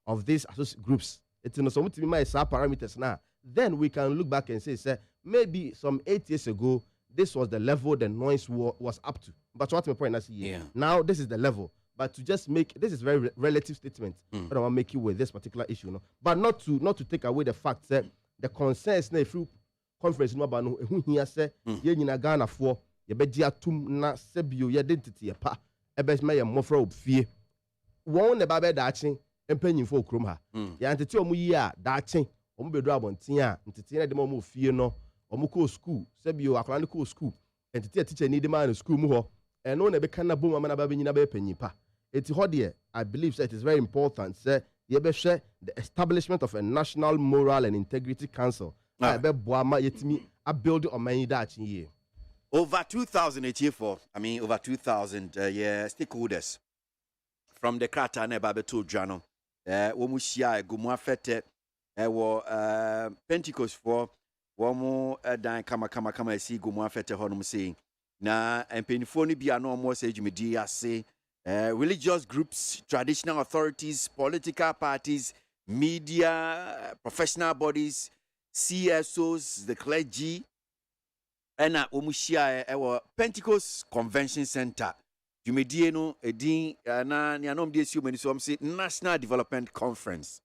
of these groups. It's some to my parameters now. Then we can look back and say, maybe some 8 years ago, this was the level the noise was up to. But what's my point? Now this is the level. But to just make this is very relative statement. But I want to make you with this particular issue, no. But not to take away the fact that the concerns through conference no ba no ehu hia se ye nyina Ghana fo ye be dia tum na sebio ye identity ye pa e be ma ye mofra obfie won ne ba be daachen empanyimfo okrom ha ya ntete omu yi a daachen omu bedu abonten a ntete na de ma omu fie no omu ko school sebio akwa ne ko school ntete teacher ni de ma no school mu ho eno na be kana bom ama na ba be nyina be panyipa eti ho de I believe that it is very important say ye be hwe the establishment of a national moral and integrity council. Over 2,000 over 2,000 stakeholders from the Krata and Babeto Jano. Womushia, Gumuafete, Pentecost for Womo Dan Kama see Gumuafete Honum saying. Na and Penifoni be no more sage media say religious groups, traditional authorities, political parties, media, professional bodies. CSOs, the clergy, and Omushia, our Pentecost Convention Center. Jumedieno, Edin, na Nianom DSU, many some say National Development Conference.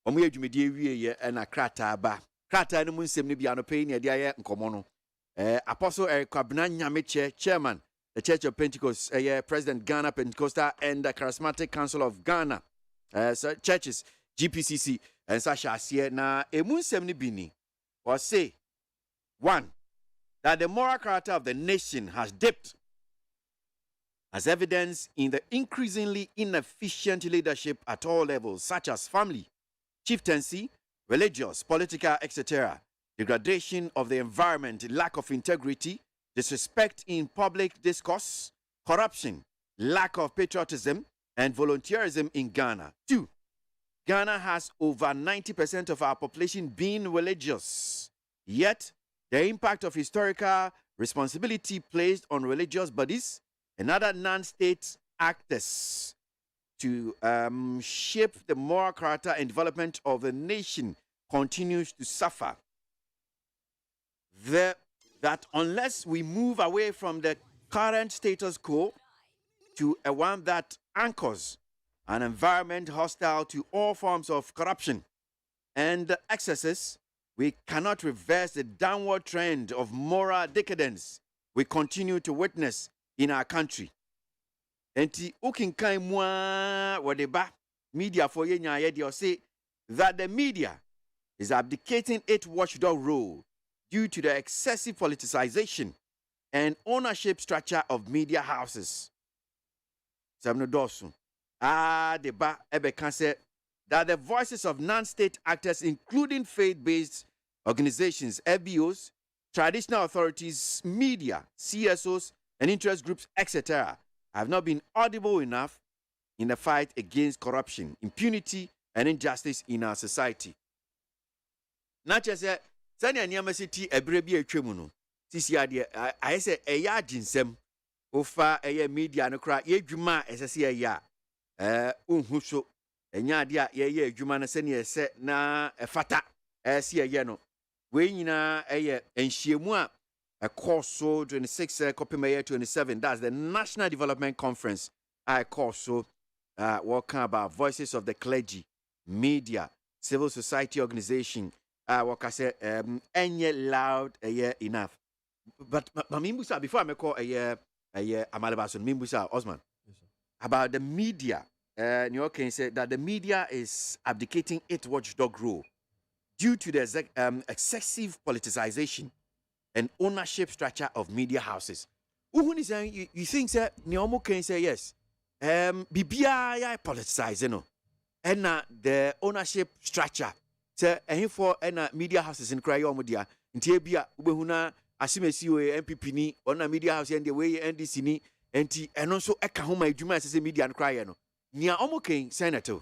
Omuya Jumedi, and a Krata, Krata, and Munsem Nibiano Payne, a dia and Comono. Apostle Eric Kabnan Yameche, Chairman, the Church of Pentecost, President Ghana Pentecostal, and the Charismatic Council of Ghana, churches, GPCC. And Sasha here na emunsem bini or say 1 that the moral character of the nation has dipped as evidence in the increasingly inefficient leadership at all levels such as family, chieftaincy, religious, political, etc. Degradation of the environment, lack of integrity, disrespect in public discourse, corruption, lack of patriotism and volunteerism in Ghana. 2. Ghana has over 90% of our population being religious. Yet, the impact of historical responsibility placed on religious bodies and other non-state actors to shape the moral character and development of the nation continues to suffer. That unless we move away from the current status quo to a one that anchors an environment hostile to all forms of corruption and excesses, we cannot reverse the downward trend of moral decadence we continue to witness in our country. Enti ukinkai mwa wadeba media for yenya yedi say that the media is abdicating its watchdog role due to the excessive politicization and ownership structure of media houses. Samno dosu. Deba Ebeka said that the voices of non-state actors, including faith-based organizations, FBOs, traditional authorities, media, CSOs, and interest groups, etc., have not been audible enough in the fight against corruption, impunity, and injustice in our society. Not just a Sanya Niamasiti, a brebi a trimuno. Sisi I say a ya jinsem, ofa a media and a cry, ye juma as I see a ya. Unhuso, a yadia, ye jumana senior set na a fata, see a yano. Wayna a and shiemua, a course so 26 copy May 27. That's the National Development Conference. I call so walking about voices of the clergy, media, civil society organization. What I say, any loud a year enough. But Mimbusa, before I call a year Amalabason, Mimbusa Osman, about the media. New York said that the media is abdicating its watchdog role due to the excessive politicization and ownership structure of media houses. Who is saying you think that Nyomo can say yes? BBI politicizing no, and the ownership structure. Say for media houses in cry media in Tibia Ubehuna Asimesi MPP ni on media house and the way NDC ni and also Ekahoma Juma as media and cry no. Nia Omoking Senator.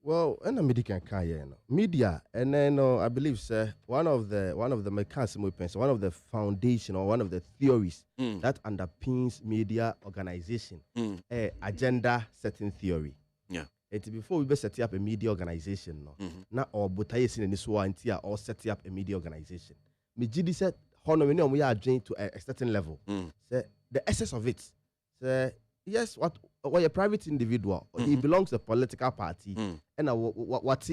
Well, and the media can media, and then I believe, sir, one of the mechanisms, one of the foundation or one of the theories that underpins media organization, agenda setting theory. Yeah. It's before we be setting up a media organization, now or butaye in this one or setting up a media organization. Mijidi said, "Hono we are joined to a certain level." Say the essence of it, say yes, what a private individual, he belongs to a political party, and what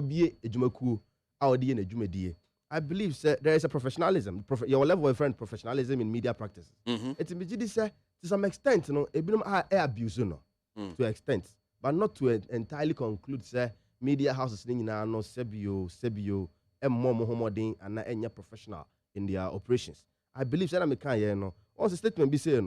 be a jumaku, our DNA jumedie. I believe, sir, there is a professionalism, your level of friend professionalism in media practice. It's Mijidi say to some extent, a bit of air abuse, to extent. But not to entirely conclude, say, media houses no Sebio, and more Mohammadin and any professional in their operations. I believe that I'm once the statement be saying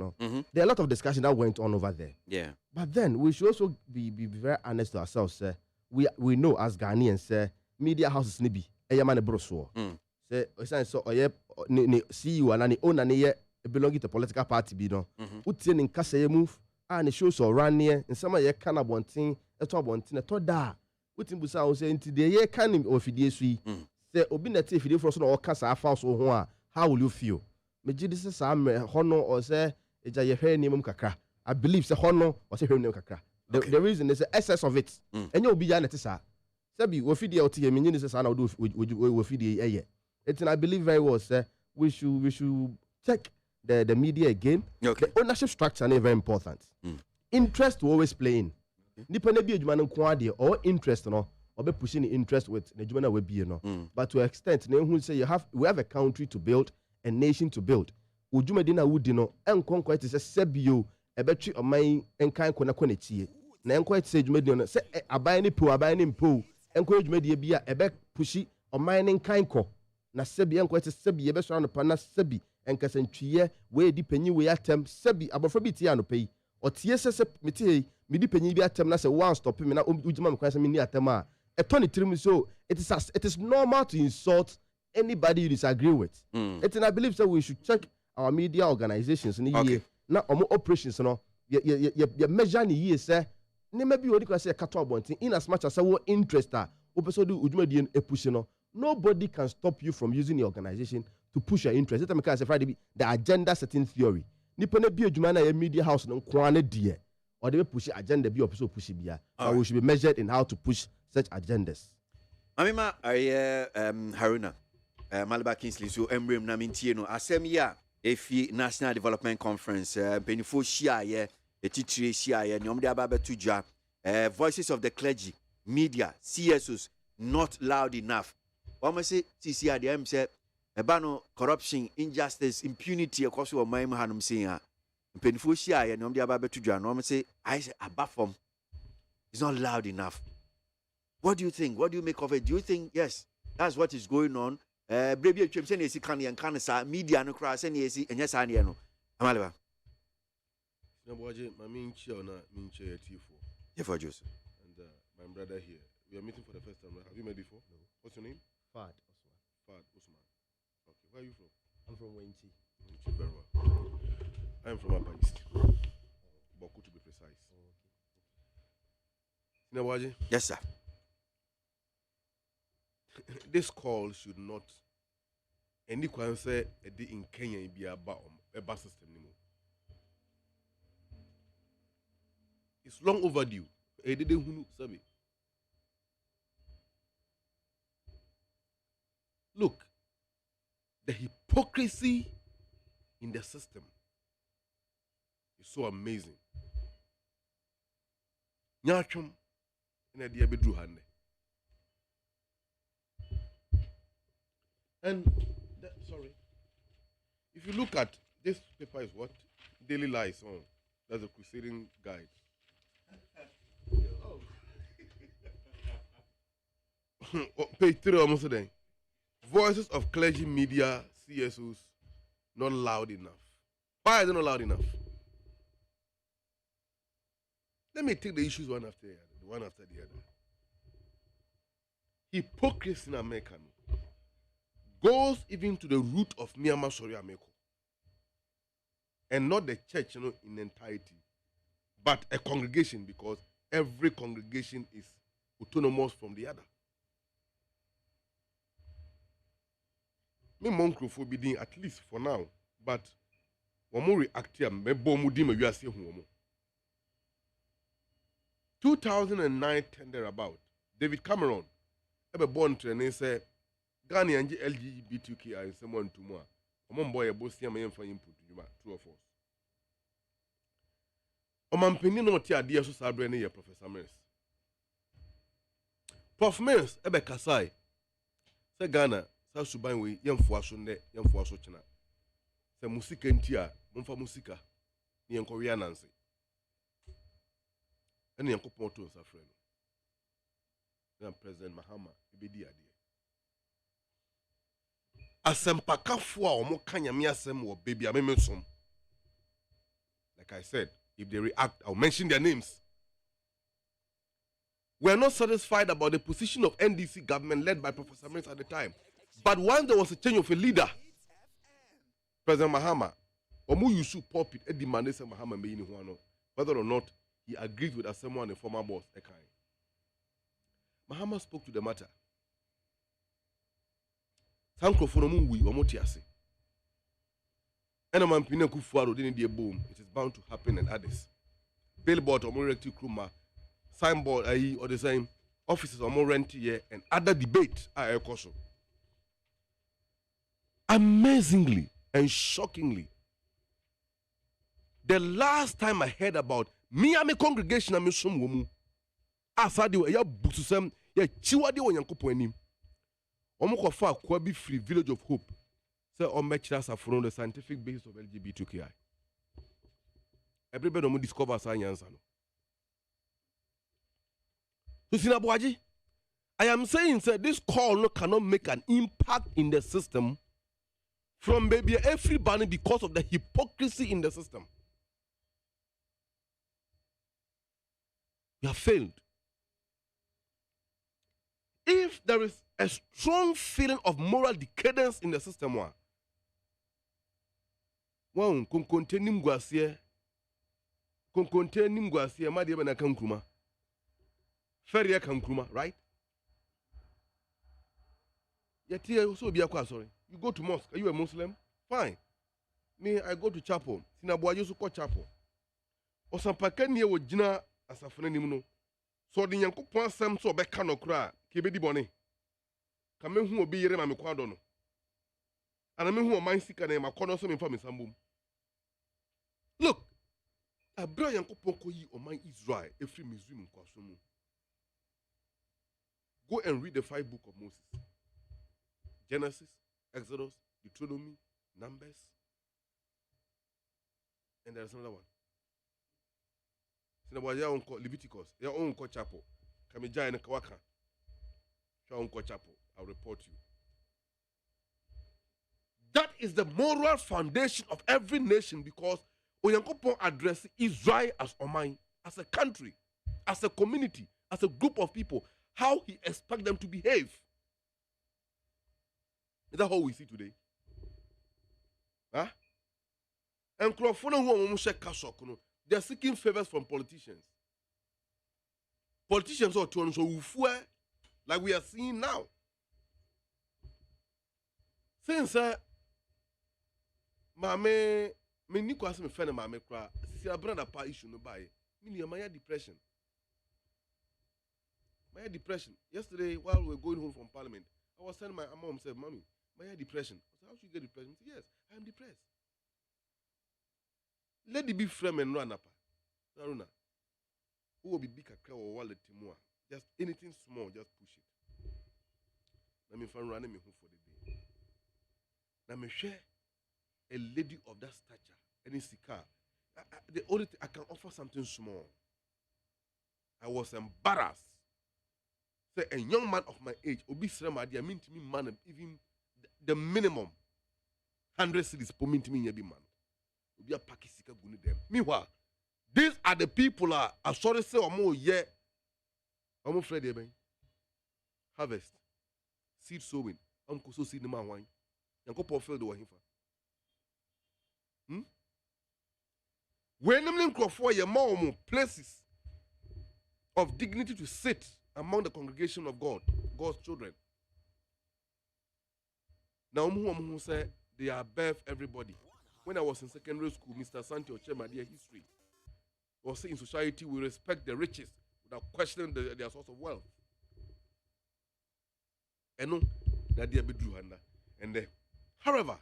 there are a lot of discussion that went on over there. Yeah. But then we should also be very honest to ourselves, sir. We know as Ghanaians, sir, media houses nibi man broso. Say so CEO and owner ne belonging to political party be no. Utie in kasa move. And the shows are running, and some of you can one thing, a top one thing, a top da. Putting Busa saying today, ye can him of the say, Obinati, if you for some or Casa House or Hoa, how will you feel? Majidis Sam, Hono, or say, it's a hair name Kakra. I believe the Hono or say her name Kakra. The reason is the essence of it, and you'll be Janetisa. Sabi, Wafidi or Tia Minis, and I'll do with Wafidi a year. It's I believe very well, sir. We should check the media again. Okay. The ownership structure is very important. Interest will always play in. Nipa ne bi adwuma nko or interest no or be pushing interest with the adwuma na we bi no. But to an extent na who say we have a country to build, a nation to build. Udwuma di na wudi no enko nko say sebio e betwi oman enkan ko na ko na chie. Na enko say adwuma di no say aban ni mpo enko adwuma di bi a e be pushi oman enkan ko. Na sebi enko say sebi e be so anopa na sebi enkasantwie we di panyi we atem sebi abofra bi tie anopa or TSS midi penny be atem na say one stop me na ujima me kwase me ni atem a e turn it so it is normal to insult anybody you disagree with. It and I believe so we should check our media organizations in year na omo operations no ye measure ni year say ne maybe we dey say kato abontin in as much as we interest we person do ujuma di e push no. Nobody can stop you from using your organization to push your interest. Let me say Friday the agenda setting theory. Nipa na bi adwuma na media house no kwa na die or they push agenda bi or push bia. But we should be measured in how to push such agendas. Amima Haruna Malabar Kingsley so embrem na mintie no asem ya efi National Development Conference benifo shia ye etitire shia ye nyom de aba betudwa voices of the clergy media CSOs not loud enough. What say CC ADM say ebano corruption, injustice, impunity across your mind hanum saying penfo shia ye nyom de aba betudwa no say I say abafom it's not loud enough. What do you think? What do you make of it? Do you think yes, that's what is going on? Brebi atwem se na esi kan yan kan sa media no kra se na esi enya sa ne no. Amaleba. No boje my main chair na main chair T4. T4 Joseph. And my brother here. We are meeting for the first time. Have you met before? No. What's your name? Fad Osman. Okay. Where are you from? I'm from Wenchi. Very well. I'm from Upper East. Boku to be precise. Sinawaji? Yes, sir. This call should not any kwan say in Kenya be about a bus system anymore. It's long overdue. Look, the hypocrisy in the system is so amazing. Nyachum in a diabedru hande. And sorry, if you look at this paper, is what Daily Lies on. That's a crusading guide. Page 3 almost then. Voices of clergy media CSOs not loud enough. Why are they not loud enough? Let me take the issues one after the other. Hypocrisy in America goes even to the root of Myanmar Soria Meko. And not the church, in entirety, but a congregation, because every congregation is autonomous from the other. Me monkro be doing at least for now, but one more react here, me bomu di me wiase hu omo. 2009 tender about David Cameron ebe born training say Ghana and LGBTQI and someone to more. Omo boy ebo sia me yemfa input juma true of us. Omampeni no ti ade so sabre ne ye Professor Mills. Prof Mills ebe kasai say Ghana sa suban we yemfo aso ne yemfo aso china. Say musika ntia momfa musika ne yenko wi ananse. Ene yankopon to nsafre no. Na President Mahama ebedi ade. Asempakafo a omo kanyame asem wo baby amemesom. Like I said, if they react, I'll mention their names. We are not satisfied about the position of NDC government led by Professor Mills at the time. But once there was a change of a leader, President Mahama, Omu Yusuf pulpit, Eddie Mandela Mahama Meini Huano, whether or not he agreed with someone and former boss, Ekai. Mahama spoke to the matter. And I'm pinning Kufuaro didn't be a boom. It is bound to happen and others. Billboard or more recti kruma, signboard or the same offices or more rent here and other debate are also. Amazingly and shockingly, the last time I heard about Miami congregation and Mission Womu, asadi ya butusem ya chiwadi wa yankopo enim. Omokofa Kwabi Free Village of Hope. Say on matches are from the scientific basis of LGBTQI. Everybody will discover science. So Sinabuaji, I am saying that this call cannot make an impact in the system from maybe everybody because of the hypocrisy in the system. You have failed. If there is a strong feeling of moral decadence in the system, one contain nimguasie, madiaba na kankruma, feria kankruma, right? Yet also be a sorry. You go to mosque. Are you a Muslim? Fine. Me, I go to chapel. Sinabuaji also call chapel. Or some pakeni wo jina asafune nimuno. So the Yankopon Sam so be kano kra kebe di bone. Kame hu obi yere ma me kwado no. Ana me hu o man sika na ma kono so me fa me sambum. Look, abra Yankopon ko yi o man Israel every Muslim kwaso mu. Go and read the 5 books of Moses. Genesis, Exodus, Deuteronomy, Numbers. And there's another one. Leviticus, your own chapel. Kamija and Kawaka. Your own chapel. I'll report you. That is the moral foundation of every nation because Onyankopon addresses Israel as Omai, as a country, as a community, as a group of people, how he expects them to behave. Is that how we see today? Huh? And Crawford who share cash they're seeking favors from politicians. Politicians are turning so like we are seeing now. Since me ni kwase me friend mame kra si abranda pa issue no buy me my depression. My depression. Yesterday while we were going home from Parliament, I was telling my mom, said, "Mommy, my depression." I said, "How should you get depression?" She said, "Yes, I am depressed." Let it be frame and run up. Naruna. Who will be big a or wallet more? Just anything small, just push it. Let me find running me home for the day. Now me share a lady of that stature, and it's the car. The only thing I can offer something small. I was embarrassed. Say a young man of my age, Obi Sremadi, I mean to me man, even the minimum 100 cities per mean to me every man. Obi a pakisika guni them. Meanwhile, these are the people are sorry say or more yeah. I'm afraid they harvest, seed sowing. I'm so seed the man wine. Yanko profile the wahifa. When I'm looking for your mom places of dignity to sit among the congregation of God, God's children. Now, who say they are above everybody. When I was in secondary school, Mr. Santi Ochema, their history was saying in society we respect the riches without questioning their source of wealth. And no, that they be true and however,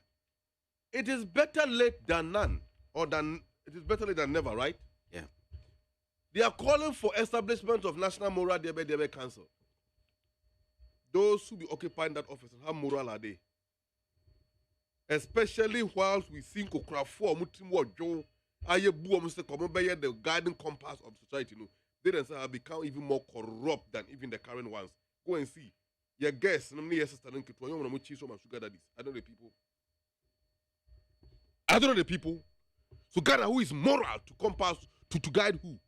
it is better late than none, or than it is better late than never, right? Yeah. They are calling for establishment of National Moral Debe Council. Those who be occupying that office, how moral are they? Especially whilst we think Okrafo Mutimwa Joe, Ayebu Mr. Komobeye, the guiding compass of society, they themselves have become even more corrupt than even the current ones. Go and see. Your guests, I don't know the people. I don't know the people. So God, who is moral to compass, to guide who?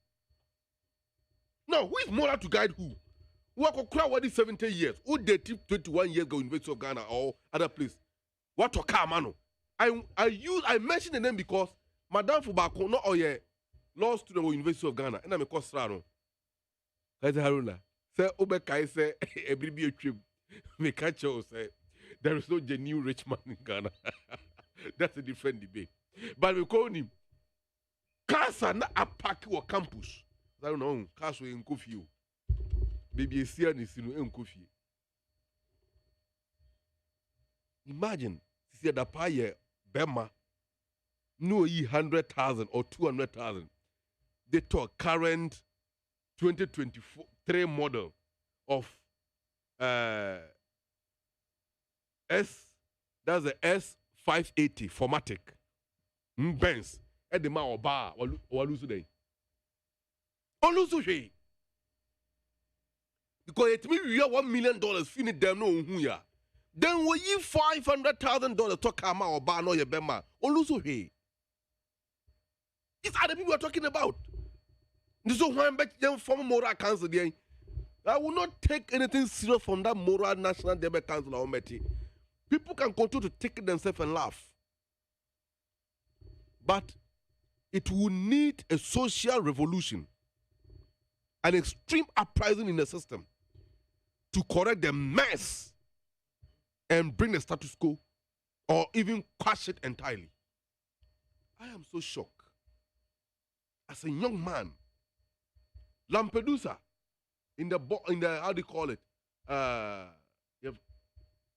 No, who is moral to guide who? Who are crowd 70 years? Who did 21 years go University of Ghana or other place? What to come, mano? I mentioned the name because Madame Fubako, no oye, law student at University of Ghana, and I'm a costrano. That's Haruna. Say Obekai say a baby trip. Me catch you say there is no genuine rich man in Ghana. That's a different debate. But we call him Casa na apaki wa campus. I don't know. Casa in Kofi. Baby is here in Kofi. Imagine, see the paye Bema, no 100,000 or 200,000. They talk current 2023 model of that's the S580 Formatic. Benz. At the ma or bar or lose today. Or lose today. Because it means you have $1 million, finish them no who ya. Then we you $500,000 to come out or bar no your bema. Or lose today. These are the people we are talking about. This is why I'm back them from moral council there. I will not take anything serious from that moral national debate council or Meti. People can continue to take it themselves and laugh. But it will need a social revolution, an extreme uprising in the system to correct the mess and bring the status quo or even crush it entirely. I am so shocked. As a young man, Lampedusa, in the how do you call it?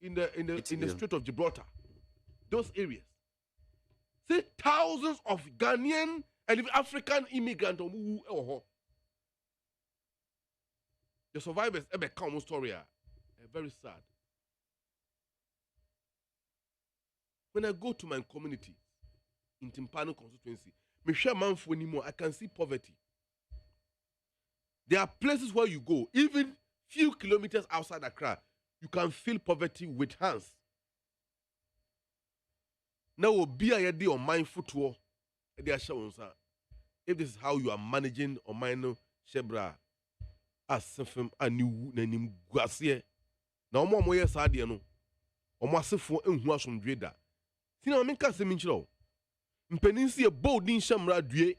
In the Strait of Gibraltar, those areas. See thousands of Ghanaian and even African immigrants who the survivors ever come story are very sad. When I go to my community in Timpano constituency, I can see poverty. There are places where you go, even few kilometers outside Accra, you can feel poverty with hands. Now will be a day on mindful tour. If this is how you are managing or minor Shebra as Sefem and you name Guassier. Now more yes idea no. Or massive for who from Dreda. Tina minka se minchiro. Mpeninsi ye bold in shamra due.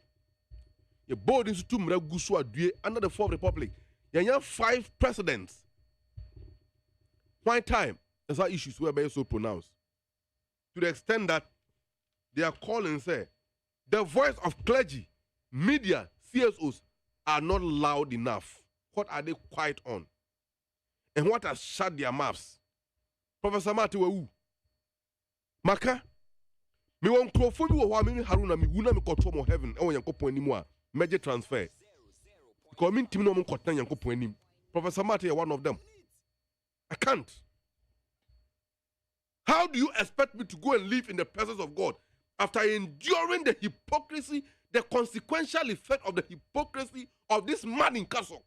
Ye bold in sutumra guswa due under the Fourth Republic. Yanya 5 presidents. One time, that's how issues were very so pronounced. To the extent that they are calling, say, the voice of clergy, media, CSOs are not loud enough. What are they quiet on? And what has shut their mouths? Professor Marty Wu. Maka, me won crofo bi wo ho me haruna me wuna me kotro mo heaven e won yankopon anim a major transfer. Because me team no mo kotan yankopon anim. Professor Marty is one of them. I can't. How do you expect me to go and live in the presence of God after enduring the hypocrisy, the consequential effect of the hypocrisy of this man in Kasok?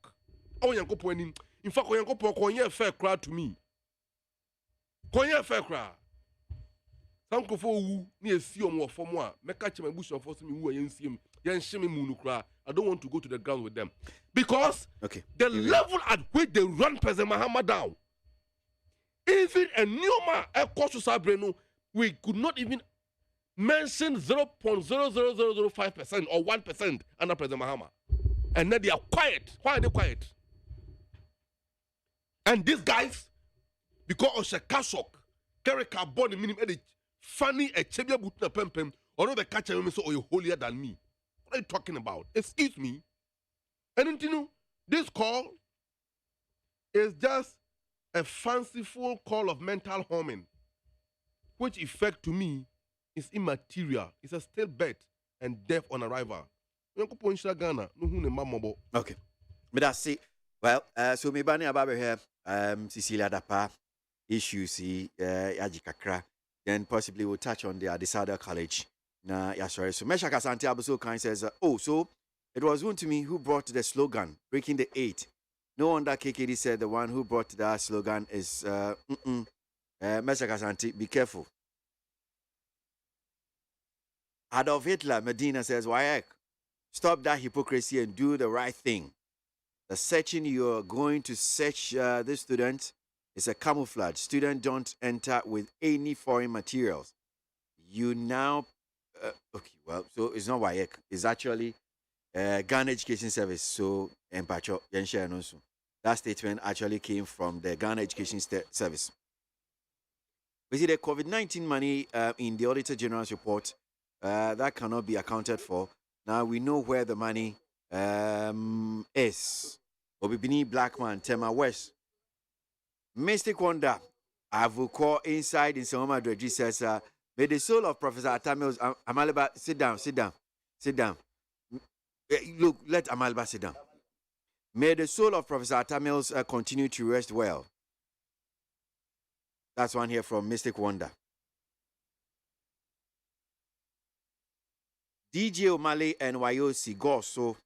In fact, konye fair crowd to me. Konye fair crowd. Some kofo wu ni esi omo for mo a meka che my bush of force me wu yen siem yen hye me munu kra. I don't want to go to the ground with them because the level at which they run President Mahama down, even a new man we could not even mention 0.00005% or 1% under President Mahama, and then they are quiet. Why are they quiet? And these guys, because of Shekashok, carry carbon minimum edit. Funny a chebia butna pempem, or no the catcher so you're holier than me. What are you talking about? Excuse me. And you know, this call is just a fanciful call of mental harming, which effect to me is immaterial. It's a still bet and death on arrival. Okay. But that's it. Well, so me bani ababe here, Cecilia Dapa issues, Yajikakra. Then possibly we'll touch on the Adisada College. Yeah, sorry. So Mesha Kasante Abuso Khan says, so it was one to me who brought the slogan, breaking the 8. No wonder KKD said the one who brought that slogan is, Mesha Kasante, be careful. Adolf Hitler, Medina says, why stop that hypocrisy and do the right thing. The searching you're going to search this student is a camouflage. Students don't enter with any foreign materials. You now, okay, well, so it's not WAEC. It's actually Ghana Education Service. So, that statement actually came from the Ghana Education Service. We see the COVID-19 money in the Auditor General's report that cannot be accounted for. Now we know where the money is. Obibini Blackman, Tema West. Mystic Wonder, Avuko inside in Sonoma Dredge says, may the soul of Professor Atamils, Amalba, sit down. Look, let Amalba sit down. May the soul of Professor Atamils continue to rest well. That's one here from Mystic Wonder. DJ O'Malley and Wayosi Goso.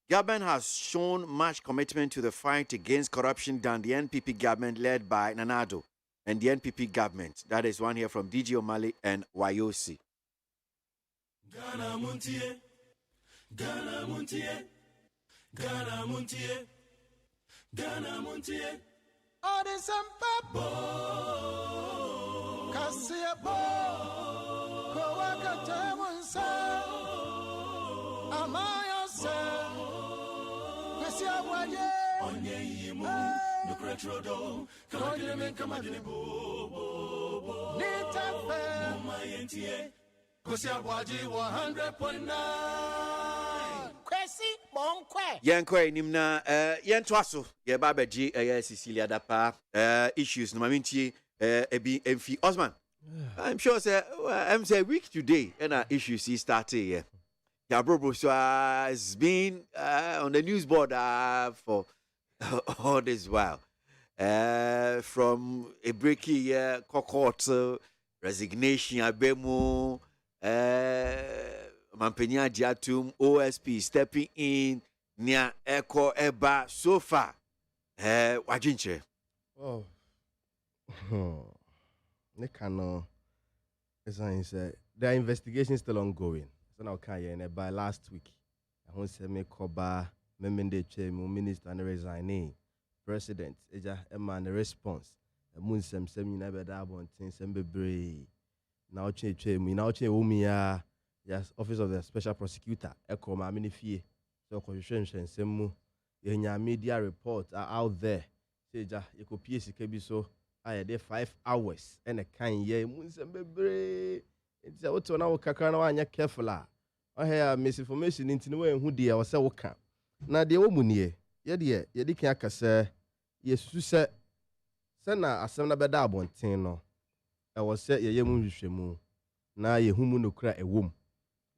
Government has shown much commitment to the fight against corruption than the NPP government led by Nanado and the NPP government. That is one here from DJ O'Malley and Wayosi. Ghana Muntie, Ghana Muntie, Ghana Muntie, Ghana Muntie. All the Sampa Cassia Coaca Tamunsa Amaya Sa Cassia Waye Onye Yimu Nucretrodo Kagame Kamadinibo Nita Fair Mayentie Cassia Waji 100.9 Yankwe nimna yentwaso ye babaji Cecilia Dapa issues no maminti ebi emfi Osman. I'm sure say I'm say week today and issues he started here. Yeah, bro, so has been on the news board for all this while. From a breaky court resignation abemo Mampenya Diatum OSP stepping in near Echo Eba so far. Wajinche. Oh. Nekano. The investigation is still ongoing. So now by last week. I want to say me koba memende che minister and resigning. President eja eman response. moon some never dabble and some bebree. Now change me, now change Umia, yes, Office of the Special Prosecutor, Echo Mamini Fee, so constitution, some media reports are out there. Say, you could PSK so I had 5 hours and a kind year, moon some bebree. It's a what on our Kakana and careful. I have misinformation into the way who dear was so camp. Now, the woman ye, dear, ye can't say, yes, you said, Sana, a son of a dabon, Tino. I was set ye mu na ye humu no kra ewom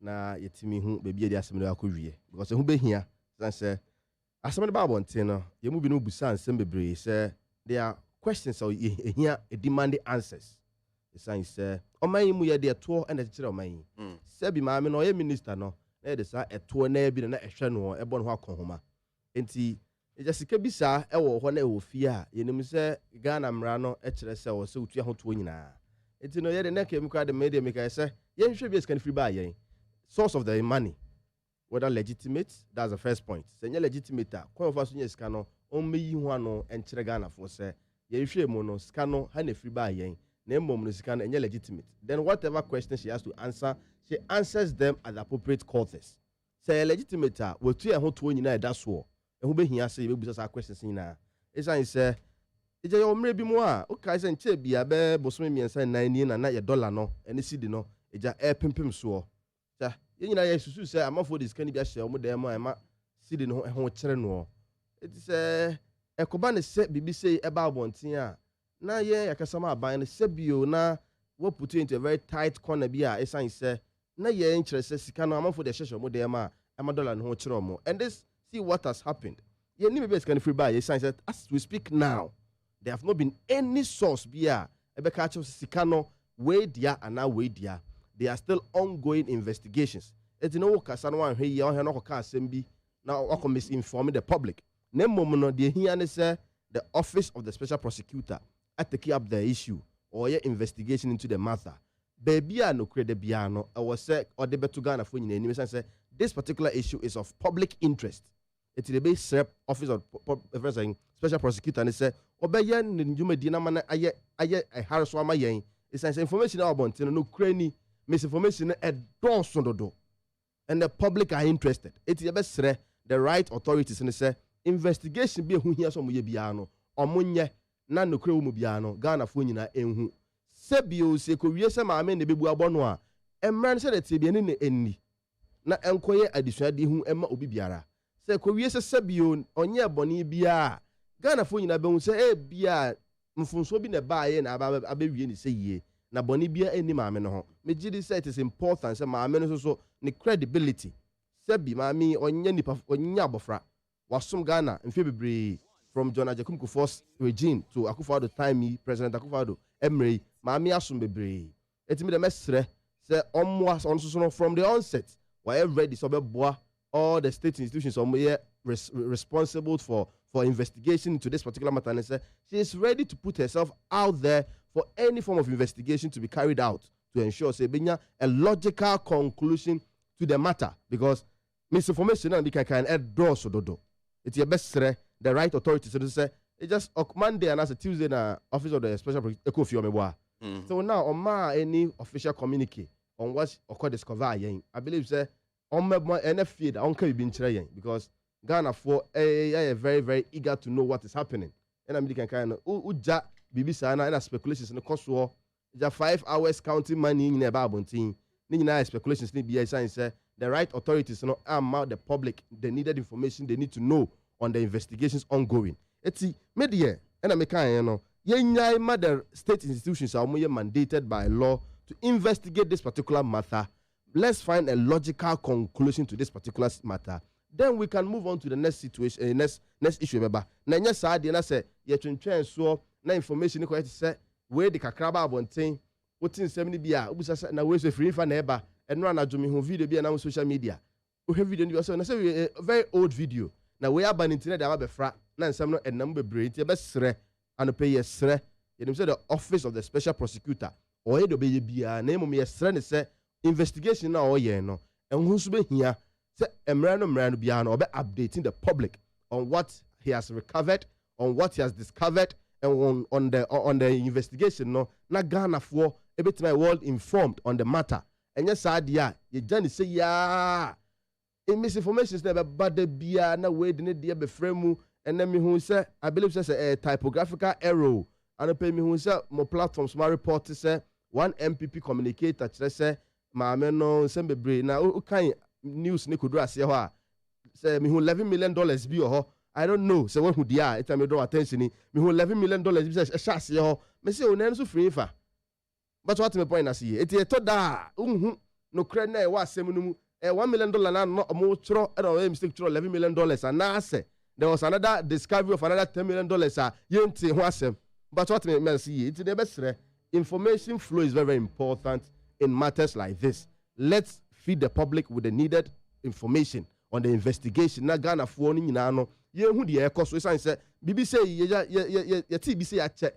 na yetimi hu baby de asem no akowie because who be here san say asem the bible ntin no ye mu bi no busa ansem bebre say there are questions so here demanding answers the sign say oman mu ye de to and kire oman say bi ma me no ye minister no na de sa eto na bi na ehwe no ebo no akonhoma enti ejasika bi sa ewo ho na ewo fie a ye nim say Ghana mra no e kire say wo se utua ho to nyina. It's no yet the neck the media make I say, yen should be as can free buy yen. Source of the money. Whether legitimate, that's the first point. Say legitimate, come of us yes cano, only you one and Chiragana for say, yen should mono, scano, honey free buy yen, name mom scan and legitimate. Then whatever question she has to answer, she answers them at the appropriate quarters. Say legitimate, will 2 and 2 in that's war. And who be here say we be questions in now. It's I say, ije yo maybe more okay say nche bia be bosome miensa 9 na ye dollar no ene cedi no eja pimpim so ja ye nyina ye susu say amafo dis kan bia hye o mo dem ma cedi no ho kire no it is ekoba ne se bibi say eba abonten a na ye yakasama aban ne se bio na we put into a very tight corner bia esan say na ye nkire se sika no amafo de hye mo dem a ama dollar no ho kire mo and this see what has happened ye ni be scan free buy esan say as we speak now there have not been any source bia ebeka sikano we dia ana we dia. They are still ongoing investigations. It's no kasa no wan hwe ye on he no ka asem bi na wako misinforming the public. Nemom no de here ne say the office of the special prosecutor at take up the issue or your investigation into the matter. Baby no crede bia no I was say or de betu Ghana for nyina ni say this particular issue is of public interest. It's the base office of special prosecutor and say obeye njumedi na mana aye harasso ama yen it's information about no crani misinformation e don dodo and the public are interested it's the best the right authorities and say investigation be hu hia so mo ye bia no omonye na no kra wo mu bia no Ghana fo nyina enhu se bio se ko wie se ma me ne bebu abono a emran se de tie bia ne enni na enkoye adisuade hu ema obi biara se ko wie se sebio onye boni bia Ghana fo nyina be hu se bia mfunso bi ne baaye na abawie ni se yie na boni bia eni maame no ho megidi say it is important say maame no so ne credibility sebi maame onye nipa onye abofra wasom Ghana mfe bebre from John Ajakum Kufuor's regime to Akufo-Addo time President Akufo-Addo emre maame asom bebre etimi de mesre say omwa on so from the onset why ready so be boa all the state institutions responsible for investigation into this particular matter and say she is ready to put herself out there for any form of investigation to be carried out to ensure say benya a logical conclusion to the matter because misinformation and can endorse dodo it's your best the right authorities to say it just Monday and as a Tuesday na office of the special prosecutor so now on my any official communique on what occurred discover I believe say on my NFA on can be in because Ghana for a very very eager to know what is happening and I'm kind of uja bibi sana and speculations in the cost war 5 hours counting money in about bunting ni speculations need be say the right authorities arm out the public the needed information they need to know on the investigations ongoing eti media and I'm kind the state institutions are mandated by law to investigate this particular matter. Let's find a logical conclusion to this particular matter. Then we can move on to the next situation, next issue. Baba. Na nya sa de na say ye twentwen so na information ko say we de kakraba abonten wotin sem ni bia obusa na we so free fa na eba eno anadwome ho video bia na social media. We have video ni so na say a very old video. Na we aba ni internet aba be fra na nsem no enam bebre nti be sere anope ye sere. You say the office of the special prosecutor or ye do be bia na emom ye sere ne say investigation na o ye no enhu so be hia say emrano bia no be updating the public on what he has recovered, on what he has discovered and on the investigation no na Ghana for everything well informed on the matter. And yes, idea you just say yeah. In misinformation is never bad the beer na way the dear be frame and then me who say I believe says a typographical error and pay me who say more platforms my report say one MPP communicator say maame no sembe bre na o kan news ne kodura se ho a say me who $11 million bi ho I don't know say when who dia it me draw attention ni me who $11 million bi say sha se ho me say o na so free fa but what me point na say it e to da no kre na e wa asem no mu $1 million na no mo chro e no mistake chro $11 million and na say there was another discovery of another $10 million yenti ho asem but what me say it the best information flow is very, very important in matters like this. Let's feed the public with the needed information on the investigation na Ghana for ni nyina no ye hu de ekoso isan say bibi say ye ti bi say ya che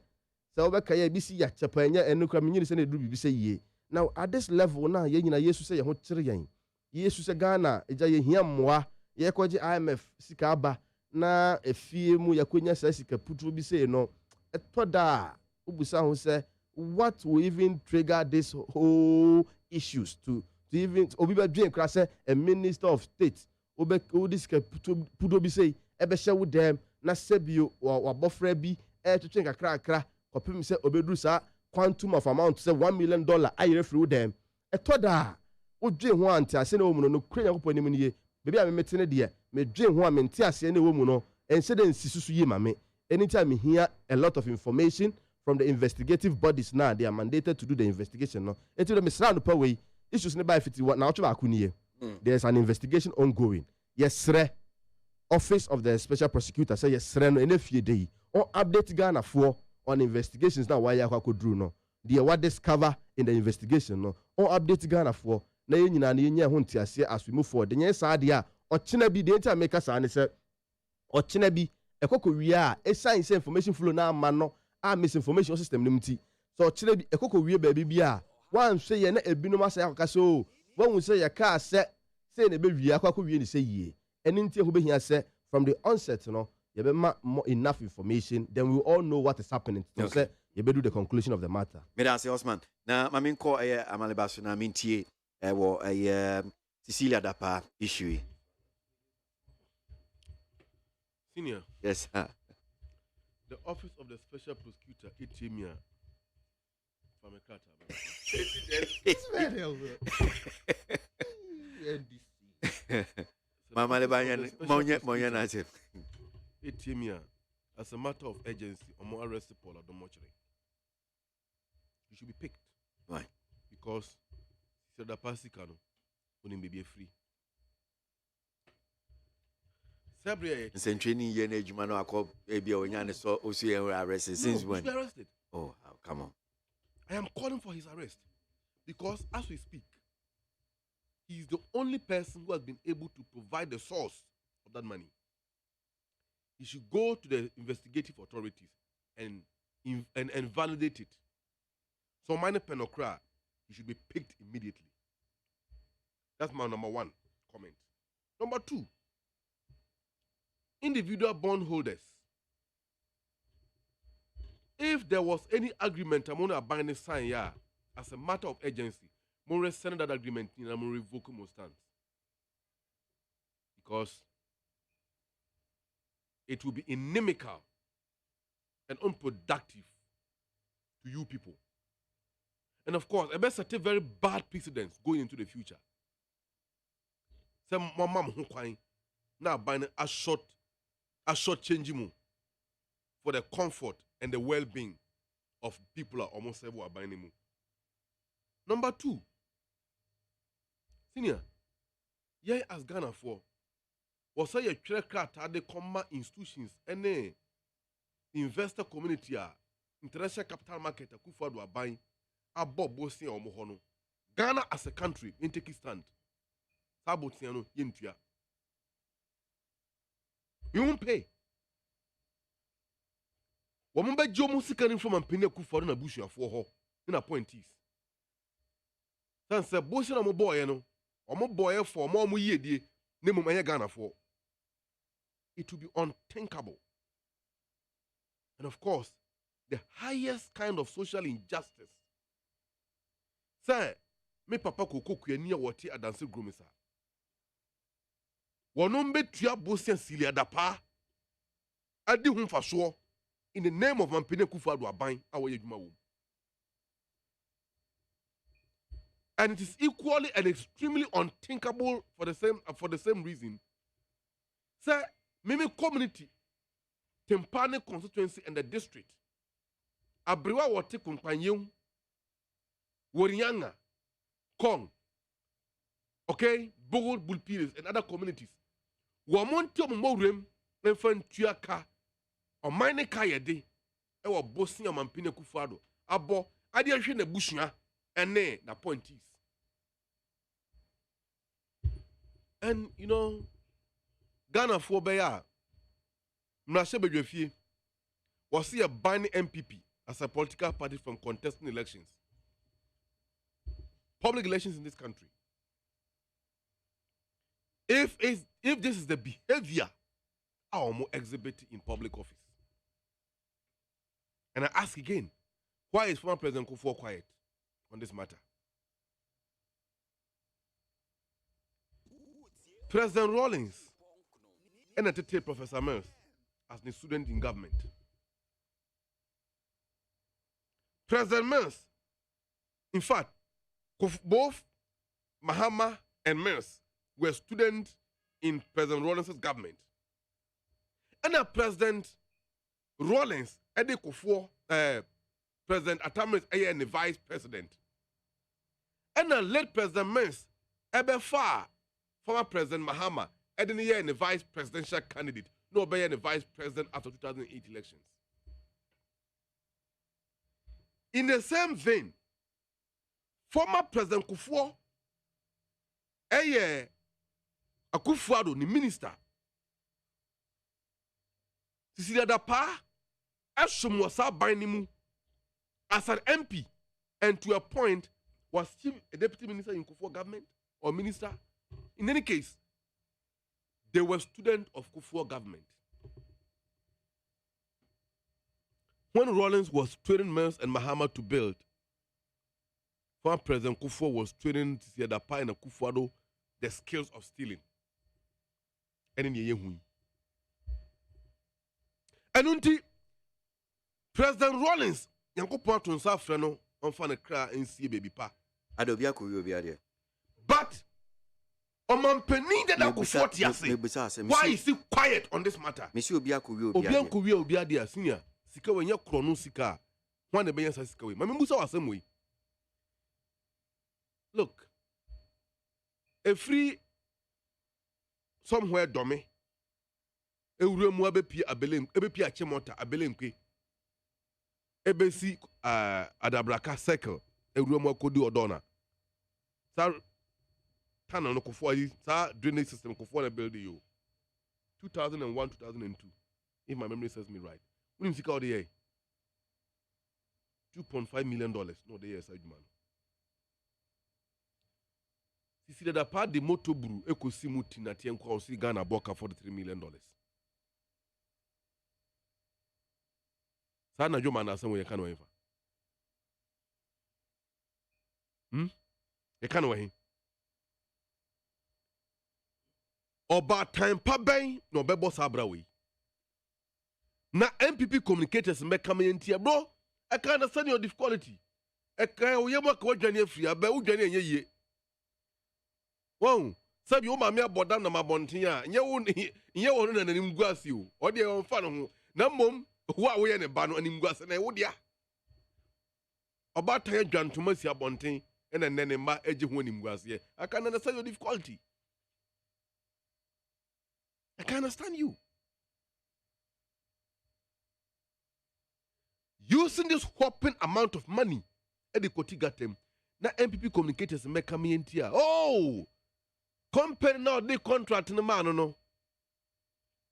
say obeka ye bi si ya che pa nya enukra menyini say na du bibi say ye. Now at this level na ye nyina yesu say ye ho kire yen yesu say Ghana eja ye hia mmoa ye kwaje IMF sika aba na efie mu yakonya say sika putro bi say no etoda ubusa ho say what will even trigger this whole issues to even obiba dream crash say a minister of state obe this pudo bi say ebe she with them na sebio wa bofra bi twetwen kakra kopem say obedru sa quantum of amount say $1 million ayere free them etoda o dream ho anti ase na omu no kura yakopɔ nim ne ye bebi a me metene de me dream ho a me nti ase na omu no ense de nsisusu ye mame anytime me hear a lot of information from the investigative bodies now they are mandated to do the investigation no eti do me sra no pa we issues ne by 51 na otwa akuniye there's an investigation ongoing yesre office of the special prosecutor say yesre no enefie dey on update Ghana for on investigations now why yakwadru no the what discover in the investigation no on update Ghana for na ye nyina na ye nya ho ntiase as we move forward the nya sa de a ochina bi de enta make sa ne say ochina bi ekoko wi a science information flow na ama no misinformation system nimti so chire bi ekoko wie ba bibia wan hwe ye na ebinum asa yakaka so wan say ya ka say na be wie akwa wie ni say yie eni ntie ho behia say from the onset no ye be ma enough information then we all know what is happening so say ye be do the conclusion of the matter Medase Osman na mamin ko amalebaso na mintie wo Cecilia Dapa issue senior yes sir. The office of the special prosecutor, Itimia, Famekata. Mama Lebanyan, Monya Native. Itimia, as a matter of urgency, or more arrested Paul at the mortuary. You should be picked. Why? Because the Pasicano, when he be free. Since training year age man or so arrested since when? Arrested. Oh, come on. I am calling for his arrest because as we speak, he is the only person who has been able to provide the source of that money. He should go to the investigative authorities and validate it. So minor penocra, he should be picked immediately. That's my number one comment. Number two, individual bondholders. If there was any agreement among a binding sign, as a matter of urgency, more send that agreement in a more revocable stance. Because it will be inimical and unproductive to you people. And of course, it may set a very bad precedence going into the future. Some mom who now buying a short changing for the comfort and the well-being of people are almost ever buying mu. Number two, senior, yeah, as Ghana for was say a track at the common institutions and investor community international capital market a kufa do buying a bob bossing or mohono. Ghana as a country in take stand. Sabotiano yentua. You won't pay. Woman by Joe Musican from and Pinnacle for a bush for her in appointees. Sansa Bosin or boy, or more boy for more ye de name my Ghana for. It will be unthinkable. And of course, the highest kind of social injustice. Sir, me papa koko kweni a wɔte adanse grom sa. Wɔnom betua bosia silia dapa. Adi ho mfasoɔ in the name of Mampene Kufuor aban a wɔyɛ adwuma wɔ. And it is equally and extremely unthinkable for the same reason. Sir, Mimi community, Tempane constituency and the district, Abriwa wote kumpanyew, Worianga, Kong, okay, Bogol Bulpires and other communities. Wamonti omorem enfan tuaka o mine kayede e wo bosia Mampene Kufuor abo ade ahwe na busua ene the point is. And you know, Ghana for Beya, Mrashe was see a banning MPP as a political party from contesting elections. Public elections in this country. If this is the behavior I will exhibit in public office. And I ask again, why is former President Kufuor quiet on this matter? President Rawlings entertained Professor Mills as the student in government. President Mills, in fact, both Mahama and Mills were students in President Rawlings' government. And now President Rawlings, Eddie Kufuor, President Atamis and the vice president. And now late President Mills, Ebe far former President Mahama, and the vice presidential candidate, no be the vice president after 2008 elections. In the same vein, former President Kufuor, Akufo-Addo, the minister, Cecilia Dapa, Ashumwasa Bainimu, as an MP, and to a point, was he a deputy minister in Kufuor government or minister? In any case, they were students of Kufuor government. When Rawlings was training Mills and Mahama to build, former President Kufuor was training Siadapa and Akufo-Addo the skills of stealing. And in the and until President Rawlings, Yanko Ponton Safrano, on fan cry and see baby pa. But Omampeni that Kufuor tiase. Why is he quiet on this matter? Monsieur Obiadia senior. Sika when you chrono sika. One the bayan sika way. Mammy Musa was some way. Look, a free somewhere domme. A room where be a belim, a be a chemota, a belimke. A basic adabraka cycle, a room where could do Odona. Sir, Tana no Kufuor, sir, drainage system Kufuor build you. 2001, 2002, if my memory serves me right. When you see all the year, $2.5 million. No, the year side man. See that part the moto bru eko simuti na tienko osi Ghana boka $43 million. Sana joma na asemo ye kanu efa. Ye kanu ehi. Oba time pa ben no bebo sabra we. Na MPP communicators me come in here, bro. I can understand your difficulty. I can oyema ko dwane free aba wo dwane enye ye. Wow, sabi o ma me aboda na mabonten a nye wo na nanim guase o. O de on fa no ho. Na mom wo a wo ye ne ba no anim guase na wo dia. Oba tan adwantoma si abonten na nene ma agi ho anim guase. I can understand your difficulty. I can understand you. Using this whopping amount of money at the Kotigatem, na MPP communicators make come in here. Oh, compare now the contract no man no.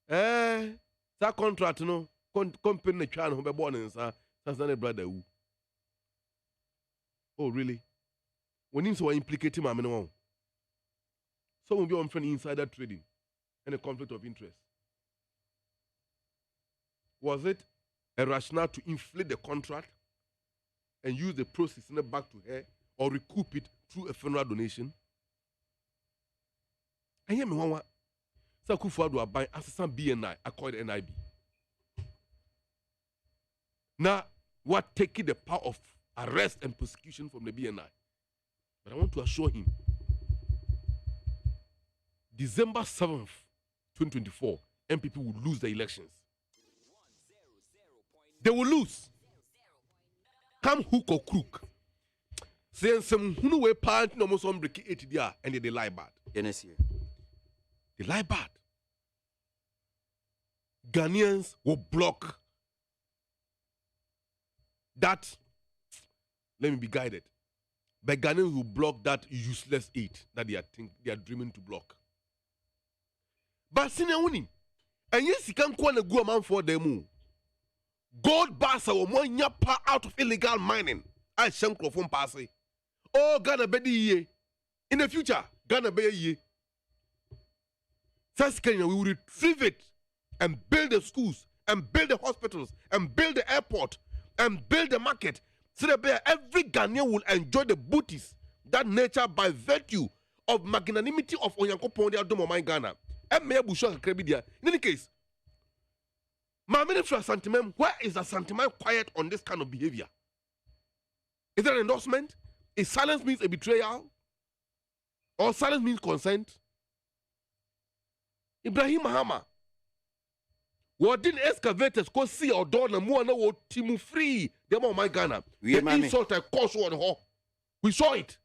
That contract no compare the child who be born in sa brother who. Oh really? When him so implicate him, no. So will be on friend insider trading and a conflict of interest. Was it a rationale to inflate the contract and use the proceeds back to her or recoup it through a funeral donation. And here me one so Kufuor are buying assistant BNI according to NIB. Now, what taking the power of arrest and prosecution from the BNI? But I want to assure him, December 7th, 2024, MPP will lose the elections. They will lose. Come hook or crook. Say some who way part no more some break 80 there and they lie bad. Yes, they lie bad. Ghanaians will block that. Let me be guided. But Ghanaians will block that useless aid that they are dreaming to block. But senior winning. And yes, you can't call a good amount for them. Gold bars are one yapa out of illegal mining. I shank from passing. Oh, Ghana be ye. In the future, Ghana be ye. First Kenya, we will retrieve it and build the schools and build the hospitals and build the airport and build the market. So that every Ghanaian will enjoy the booties that nature by virtue of magnanimity of Onyankopon de Adomo my Ghana. In any case, my minister sentiment, where is the sentiment quiet on this kind of behavior? Is there an endorsement? Is silence means a betrayal? Or silence means consent? Ibrahim Mahama. What didn't excavators go see or door and more no Timu free? They are my Ghana. The insult I caused on her. We saw it.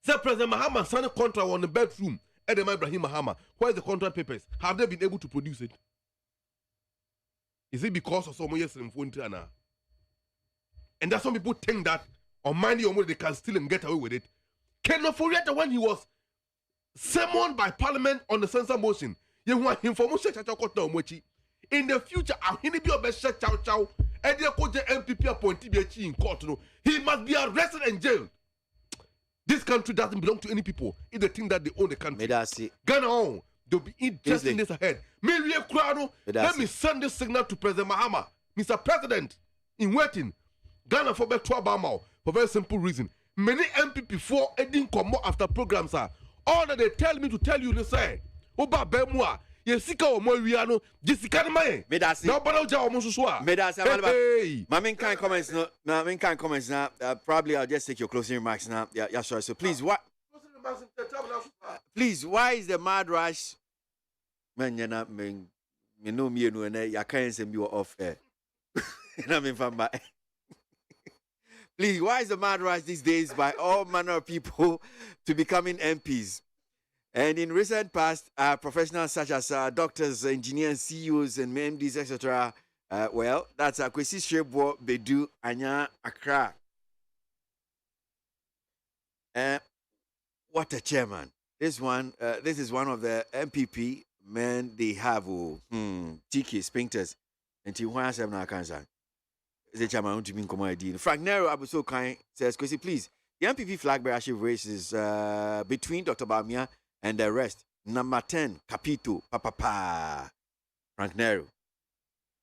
Sir President Mahama signed a contract on the bedroom. Edem Ibrahim Mahama. Where are the contract papers? Have they been able to produce it? Is it because of some years in phone? And that's some people think that on money or money they can steal and get away with it. Cannot forget that when he was summoned by Parliament on the censor motion, you want him for in the future, MPP appointee in court. He must be arrested and jailed. This country doesn't belong to any people. It's the thing that they own the country. Ghana on. They'll be interested in this ahead. Let me send this signal to President Mahama. Mr. President, in waiting, Ghana for better for a very simple reason. Many MPP for didn't come more after programs are. All that they tell me to tell you, they say, Oba Bemwa, Yesika or Moriano, Jessica May. Medasi. No, but I'll Medasi. Mamin can't comments now. Mamin can't comments now. Probably I'll just take your closing remarks now. Yeah, sure. So please, what? Please, why is the mad rush? Man, you're not me. You know me, and I can't send you off air. I mean, from my. Please, why is the mad rush these days by all manner of people to becoming MPs? And in recent past, professionals such as doctors, engineers, CEOs, and MDs, etc. Well, that's Kwesi Shebo Bedu Anya Accra. What a chairman! This is one of the MPP men they have. TK Spinkters and Tijuana 7 cancer. The chairman to be in Frank Nero Abuso Kind says, Kwesi, please, the MPP flag bearership race is between Dr. Bawumia and the rest. Number 10, Capito, Papa. Frank Nero.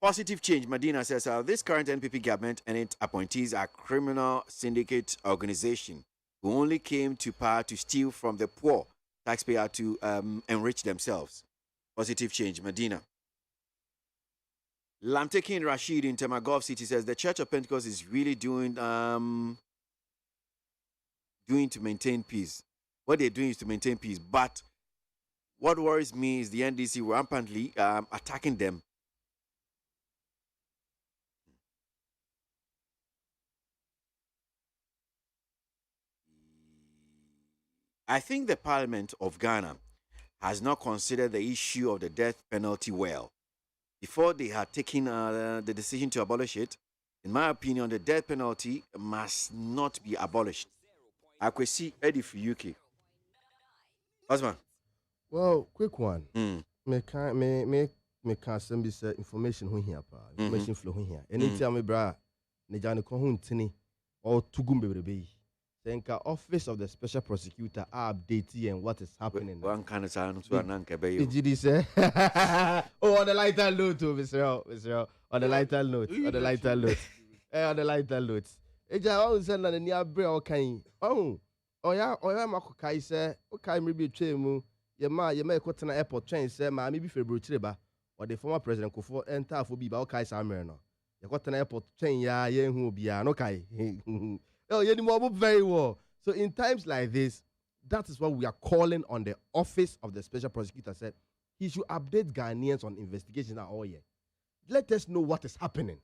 Positive change, Medina says, this current NPP government and its appointees are criminal syndicate organization who only came to power to steal from the poor taxpayer to enrich themselves. Positive change, Medina. Lamtekin Rashid in Temagov City says the Church of Pentecost is really doing to maintain peace. What they're doing is to maintain peace. But what worries me is the NDC rampantly attacking them. I think the Parliament of Ghana has not considered the issue of the death penalty well. Before they had taken the decision to abolish it, in my opinion, the death penalty must not be abolished. Akwesi Eddie for UK. Osman. Well, quick one. Me can't send this information here. Information flow here. Anytime me bra, ne jane ko huntini or tugum bebrebe. Think office of the special prosecutor are updating and what is happening. One kind of sound to an anchor bay. Did you say? Oh, on the lighter note, Mr. On the lighter note. On the lighter note. On the lighter note. Eja always send an near break or kind. Oh, yeah, Mako Kai say, okay, maybe train your may quote an airport train, say, ma, maybe February Triba, or the former president Kufo enter for be about Kai Samerno. You got an airport train, yeah, who will be an okay. Oh, you know very well. So in times like this, that is what we are calling on the office of the special prosecutor. Said he should update Ghanaians on investigations all year. Let us know what is happening.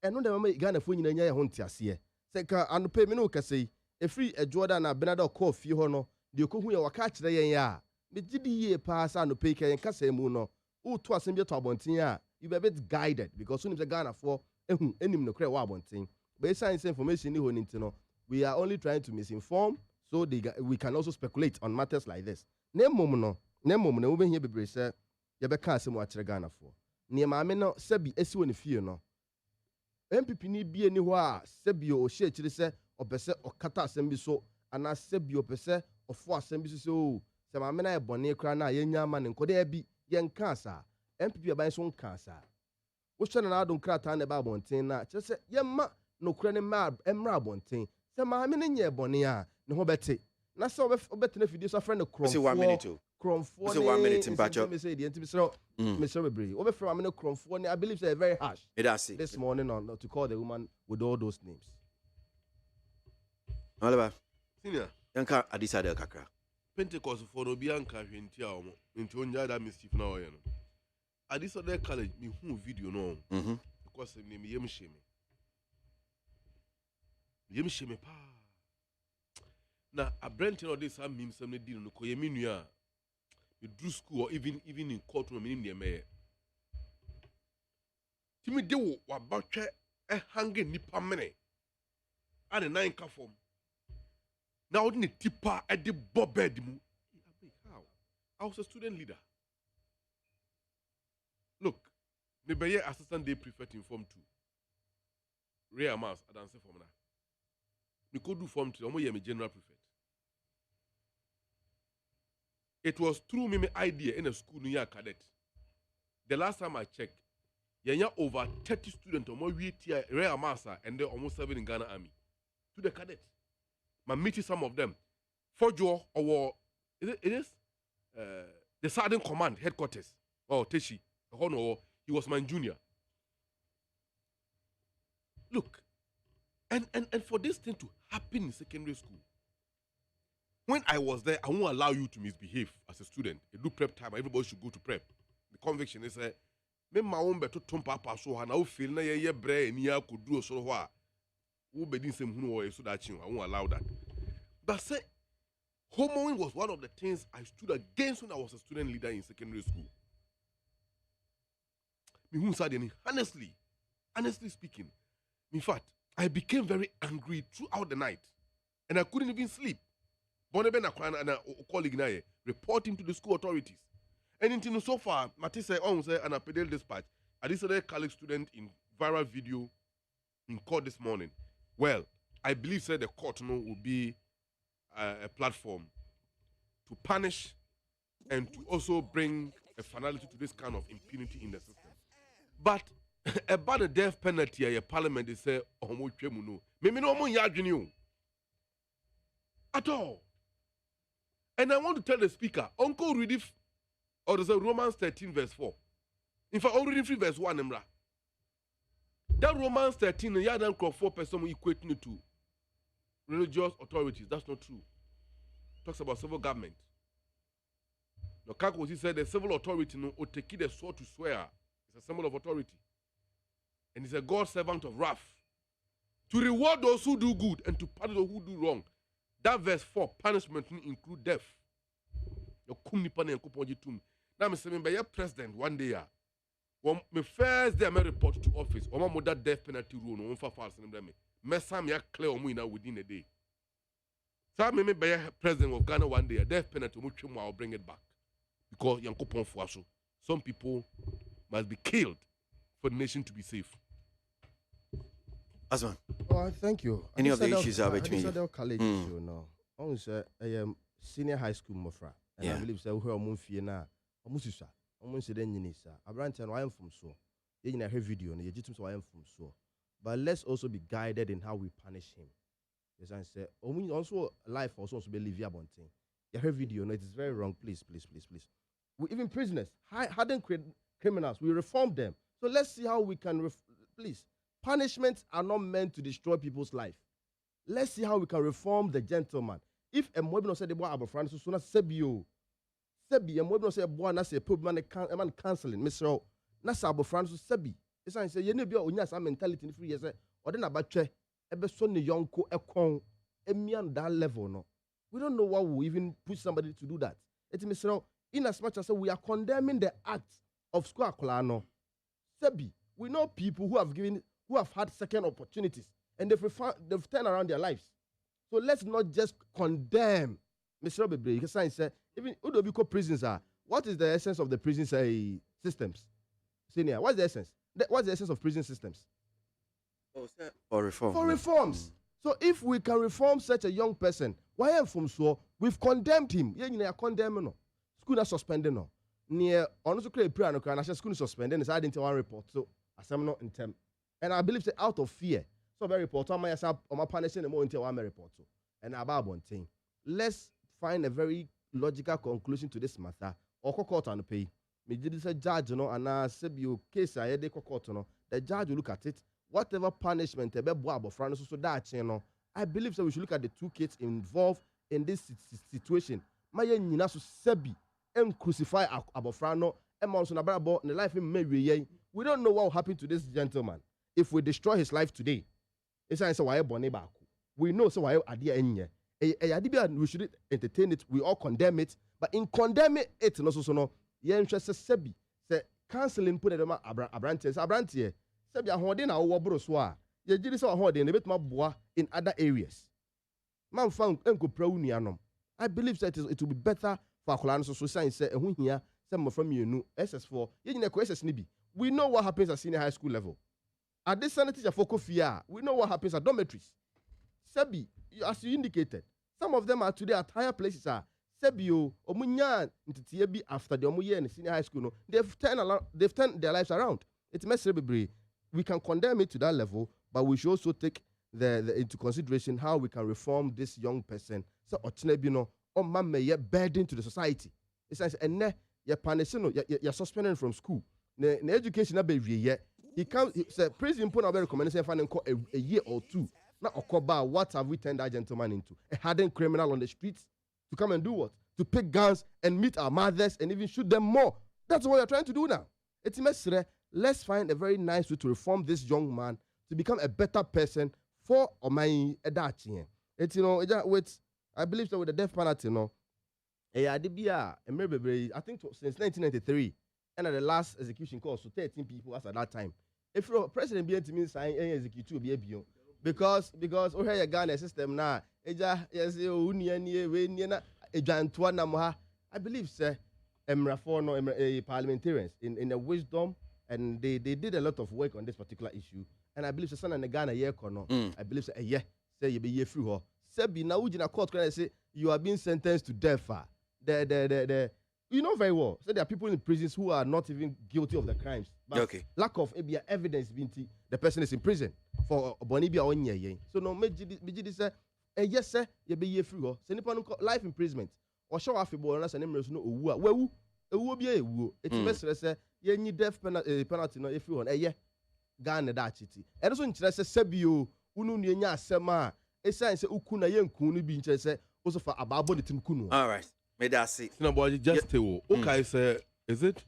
And when the moment Ghana phone in a hunter here, say, and pay me no say, a free a Jordan a Benado call few honor, the Okuya or catch the ya. The GDA pass and pay and Casemuno, who to assemble to Abontia, you be a bit guided because soon as a Ghana for any no credit Wabonting. Based on information, we are only trying to misinform so we can also speculate on matters like this. Name moment, we here be say, you be can't say what Ghana for. Near my men, Sebi, SU in the fear no. MPP need be anywhere, Sebio or Shea Chile or Pese or Kata Assembly so, and I Sebio Pese or 4 assemblies so. Some amena bonnet crana, young man, and could there be young cancer. MPP by some cancer. What's an adult crat and about Montana? Just say, Yamma. No cranny mab, Emra Bonting. Say, my minion bonia, no better. Not so better if you do a friend of Crom. Say 1 minute too. Crom 4. Say 1 minute in patch up. Mr. Brie. Over from a Crom 4, I believe they're very harsh. It has this morning on to call the woman with all those names. Oliver. Senior. Yanka Adisa del Kakra. Pentecost for Obianca into Onyada mischief now. Adisa del college, me who video no. Because of me, Yemshimi. Yemshimi pa. Now, a Brenton or this, I'm some deal no Koyeminia. You drew school or even in courtroom in the mayor. Timmy do what about a hanging nipa mene and a 9 form. Now, the tipper at the bob bed. How? I was a student leader. Look, maybe assistant day prefect in Form 2. Rare mass, I don't say Form 9. We could do Form 3, I'm a general prefect. It was through me idea in a school near cadet. The last time I checked, you have over 30 students or more rare massa and they're almost serving in Ghana Army. To the cadet. I'm meeting some of them. For Joe or it is the Sergeant Command headquarters. Oh, Teshi. He was my junior. Look, and for this thing to happen in secondary school, when I was there, I won't allow you to misbehave as a student. You do prep time, everybody should go to prep. The conviction is me my own better tumpa so and I will feel na ye bre and ya could do so what. Who be didn't say who so that I won't allow that. But say homoing was one of the things I stood against when I was a student leader in secondary school. Honestly speaking, in fact, I became very angry throughout the night. And I couldn't even sleep. And a colleague reporting to the school authorities. And until so far, Matisse said, and a pedal dispatch. I did a college student in viral video in court this morning. Well, I believe the court will be a platform to punish and to also bring a finality to this kind of impunity in the system. But about the death penalty, a parliament they say, maybe no more yarding at all. And I want to tell the speaker, Uncle read or there's a Romans 13 verse 4. In fact, already free verse 1, Emra. That Romans 13, you don't call 4 person equating to religious authorities. That's not true. Talks about civil government. Now, Kakosi said the civil authority no take the sword to swear. It's a symbol of authority. And he's a God servant of wrath. To reward those who do good and to punish those who do wrong. That verse 4, punishment include death. Now, I'm saying, by your president one day, when my first day I report to office, or my that death penalty rule, no one for false and them. Messam ya clear on me now within a day. So I may be a president of Ghana one day, a death penalty, I'll bring it back. Because Yankopon Fuaso, some people must be killed for the nation to be safe. Asman. Well, thank you. Any of the issues are between you? The college issue, no. On say senior high school mofra, and I believe say we are fie na omususa, omunse den nyini sa. Abrante no I am from so. You na hear video no you jitum so I am from so. But let's also be guided in how we punish him. Yes, I say also life also be live abonting. You hear video no it is very wrong. Please. We even prisoners, hardened criminals, we reform them. So let's see how we can please. Punishments are not meant to destroy people's life. Let's see how we can reform the gentleman. If a mob no say the boy abofran so na sebio. Sebi a mob no say boy na say pub man canceling. Mr. Na say abofran so sebi. Esan say ye no bia onya sa mentality free ye say ode na batwe ebe so ne yonko ekon emian that level no. We don't know what will even push somebody to do that. It Mr. In as much as we are condemning the act of school akolano. Sebi, we know people who have had second opportunities and they've turned around their lives. So let's not just condemn Mr. Bebre. Because I said, even Udobiko prisons are, what is the essence of the prison systems? Senior, what's the essence? What's the essence of prison systems? For reform. For reforms. So if we can reform such a young person, why am from so? We've condemned him. Yeah, you know, condemn no. School not suspended no. Near honestly create prayer no can school suspended is adding to one report. So as I'm not in term. And I believe that out of fear. So very important. My punishing the more until one report. So and about one thing. Let's find a very logical conclusion to this matter. Or court on the pay. Me did this a judge, you know, and I said you case I had court, you know. The judge will look at it. Whatever punishment they be boab so that you know. I believe that we should look at the two kids involved in this situation. My nyina so sebi and crucify abofrano and monso na brabo the life in Mary. We don't know what will happen to this gentleman if we destroy his life today. It's say why born back. We know so why adia enye. We should entertain it. We all condemn it, but in condemning it no so no. Ye interest sebi say canceling put them abrante sebi ahode na wo bro so a ye giri say ahode na betuma boa in other areas. Man found enko prawu nuanom. I believe that it will be better for akola so say ehun hia say mo from you SS4 ye nyina ko SS ni bi. We know what happens at senior high school level. At this sanity for Kofia, we know what happens at dormitories. Sebi, as you indicated, some of them are today at higher places. Sebio, Omunya, Ntiebi after the Omuye in senior high school, no, they've turned their lives around. It's messy. We can condemn it to that level, but we should also take the into consideration how we can reform this young person. So Ochnebino, or mamme ye burden to the society. It's like you're punishing, you're suspended from school. The education be yet. He can't say prison put a recommendation finding a year or two. Now Okoba, what have we turned that gentleman into? A hardened criminal on the streets to come and do what? To pick guns and meet our mothers and even shoot them more. That's what you're trying to do now. It's messy. Let's find a very nice way to reform this young man to become a better person for my Edachi. It's with I believe so with the death penalty, I think since 1993. And at the last execution cost, so 13 people as at that time. If you're president be to mean sign any execute be because oh here you Ghana system now. Yes I believe sir parliamentarians in the wisdom and they did a lot of work on this particular issue. And I believe the son and the Ghana I believe say you be year through her. Sebi now in a court can say you are being sentenced to death. The you know very well. So there are people in prisons who are not even guilty of the crimes. But lack of evidence being the person is in prison for bonibia on ye. So no meji say yes sir, you be year free. So nipa life imprisonment or show off bo na say no owu. Ewu bi ewu. It's best say ye nyi death penalty no if you on Ghana da chiti. E so nkyere say sebio unu nu enya asem a esan say uku na ye nku no bi nkyere say also for ababo de tim kunu. All right. May that see. Boy, just tell you. Okay, say, is it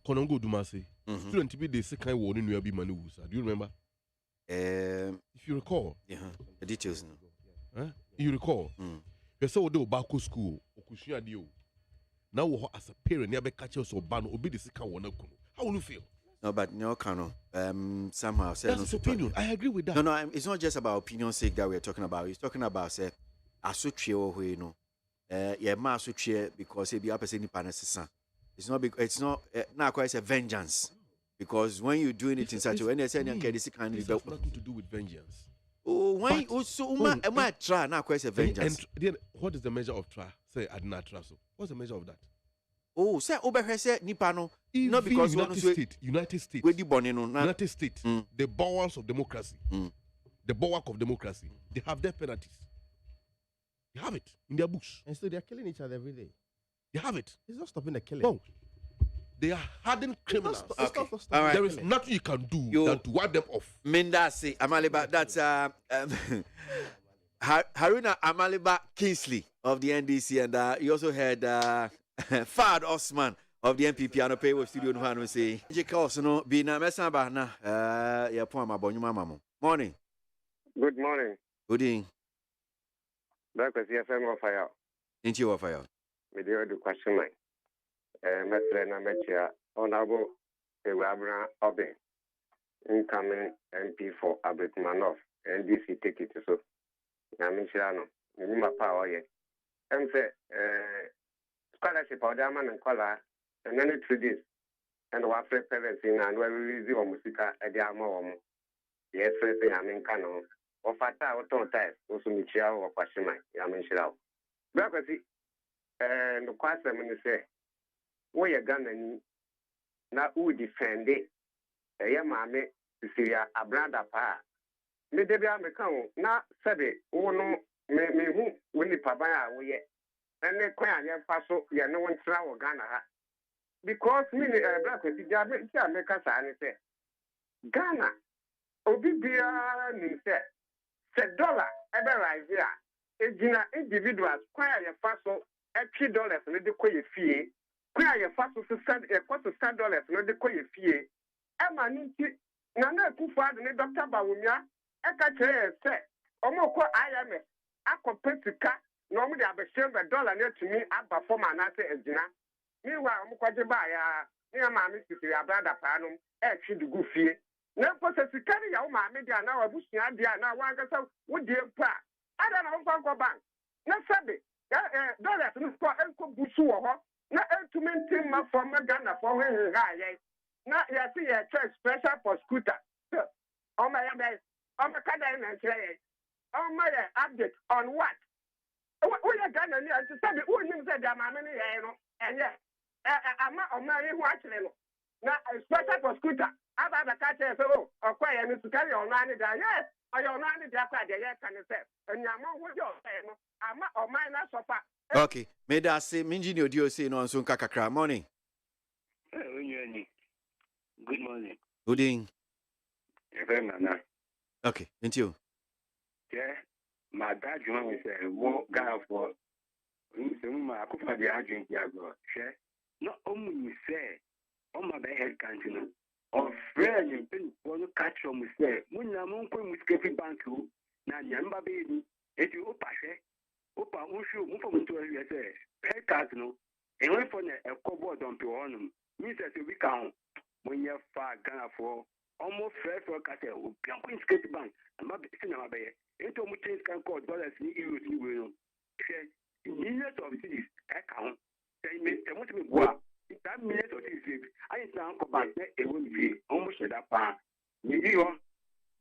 Konongo Dumasi? Student to be the second one in your be manu. Do you remember? If you recall, the details. You recall? You saw the Baku school, Okushia Dio. Now, as a parent, never catch us or ban or be the second one. How will you feel? No, but no, Kano. Somehow, that's opinion. I agree with that. No, it's not just about opinion sake that we're talking about. He's talking about say, Asutrio, who you know. So because it's not now quite a vengeance because when you're doing it in such a way, it has nothing to do with vengeance. why also am I try now question vengeance? Then what is the measure of trial? Say I did not try so. What's the measure of that? Oh, say Oberhe say nipa no. Even Not because United States. We di bonino. United States. The bowels of democracy. The bulwark of democracy. They have their penalties. They have it in their books. And so they're killing each other every day. They have it. It's not stopping the killing. No. They are hardened criminals. Okay. All right. There is nothing you can do than to wipe them off. Mindasi Amaliba, that's Haruna Amaliba Kingsley of the NDC, and you also had Fad Osman of the NPP. And pay with studio no say. No be na mesamba na ya po ma bonyuma mamo. Morning. Good morning. Good evening. That was CFM of fire. Into your fire. Me do the question line. Mestre na mecha honorable Ewabra Obe, incoming MP for Abetmanov, NDC take it so. Namichano, Nima Power yet. Say scholarship or Daman and Kola, and then it this, and what parents in and where we review musica at the Amo. Yes, I mean, canon, or Fata or Tonta, also Michel or Pashima, Yaminchao. Because and the question when you say, we are gonna na who defend it. Mammy, Syria, a brother pa. Me debia me count, na sabe, oh no, me who winnie pabaya, we yet. And they quite a passo, ya no one travel Ghana. Because me, black with the job, make us say Ghana, Obibia, ni said $1 ever rise here. Individuals, quite a passo, $3, and the quay fee. Kaya ye fa so stand e kwa so $100 no de koye fie e ma nti na na kufa de ne Dr. Bawumia e ka kire se omo ko IMF akopesika na omo de abehye $1 na tumi aba form anase agina ni wa omo kwaje ba ya ni ma me sisi abrada pa no e twi de gu fie na ko se sikari ya o ma me dia na wa busua dia na wa ngasa wo die pa ada na wo fa bank na sabe dollars no ko enko busu wo ho na entumentin ma from Ghana for when he na ya see a special prosecutor on my kada and say on my update on what we are Ghana ni to say who nim say da ma me ni no and ama on my who actually no na special prosecutor aba the catch say oh okwaya ni to carry on ani da yes I on ani da kwa de yes can say nyama wo jo say no ama on my na sofa. Okay, may I say, Minjini Odio say no on soon kakakra morning. Good morning. Good evening. Okay, thank you. Yeah, my dad, you know, is a more guy for my Akufa the Argent Yago. Share. Not only say, on my head canteen, or friend and pin for the catch on say, when I'm on with bank, now Yamba baby, if you opache. Opa unshu mufo mtu yese haircut no enwe for a cover dump on means that we can when you far Ghana for almost fair for cat o skate bank and ma cinema be into mu change can call dollars ni euros ni we no millions of cities account say me want me boa that millions of cities I stand for bank e won fi almost that pa ni yo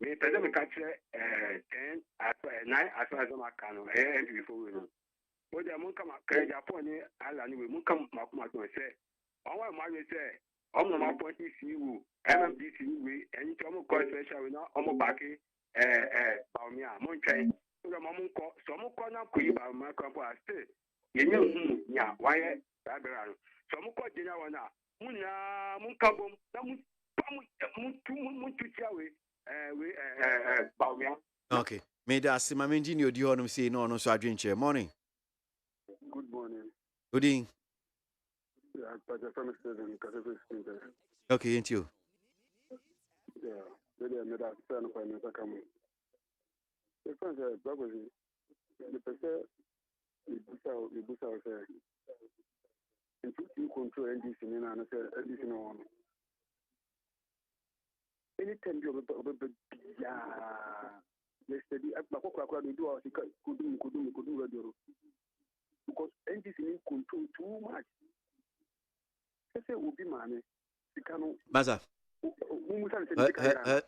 me pese me catch 10 as 9 as far as my can and before we know but the mon come Clergy upon ni ala ni we mon come makuma to say on wa ma we say on my point CU MMDC we and to mo call special we na on back Baumia mon train so mo mon ko so mo ko na ku ba ma ko po stay ye nya nya why that be so mo ko jina wana mun na mun kabom na mun tu chawe Okay. May I see my engine you do say no so I drink chair morning. Good morning. Good evening. Okay, ain't you? Yeah, really I made a stand for me to come. The friends are probably the person you boost out there. And you control NDC and I said NDC no one. Anytime you yesterday, I do our could do because NDC control too much. I say, will be money. Maza.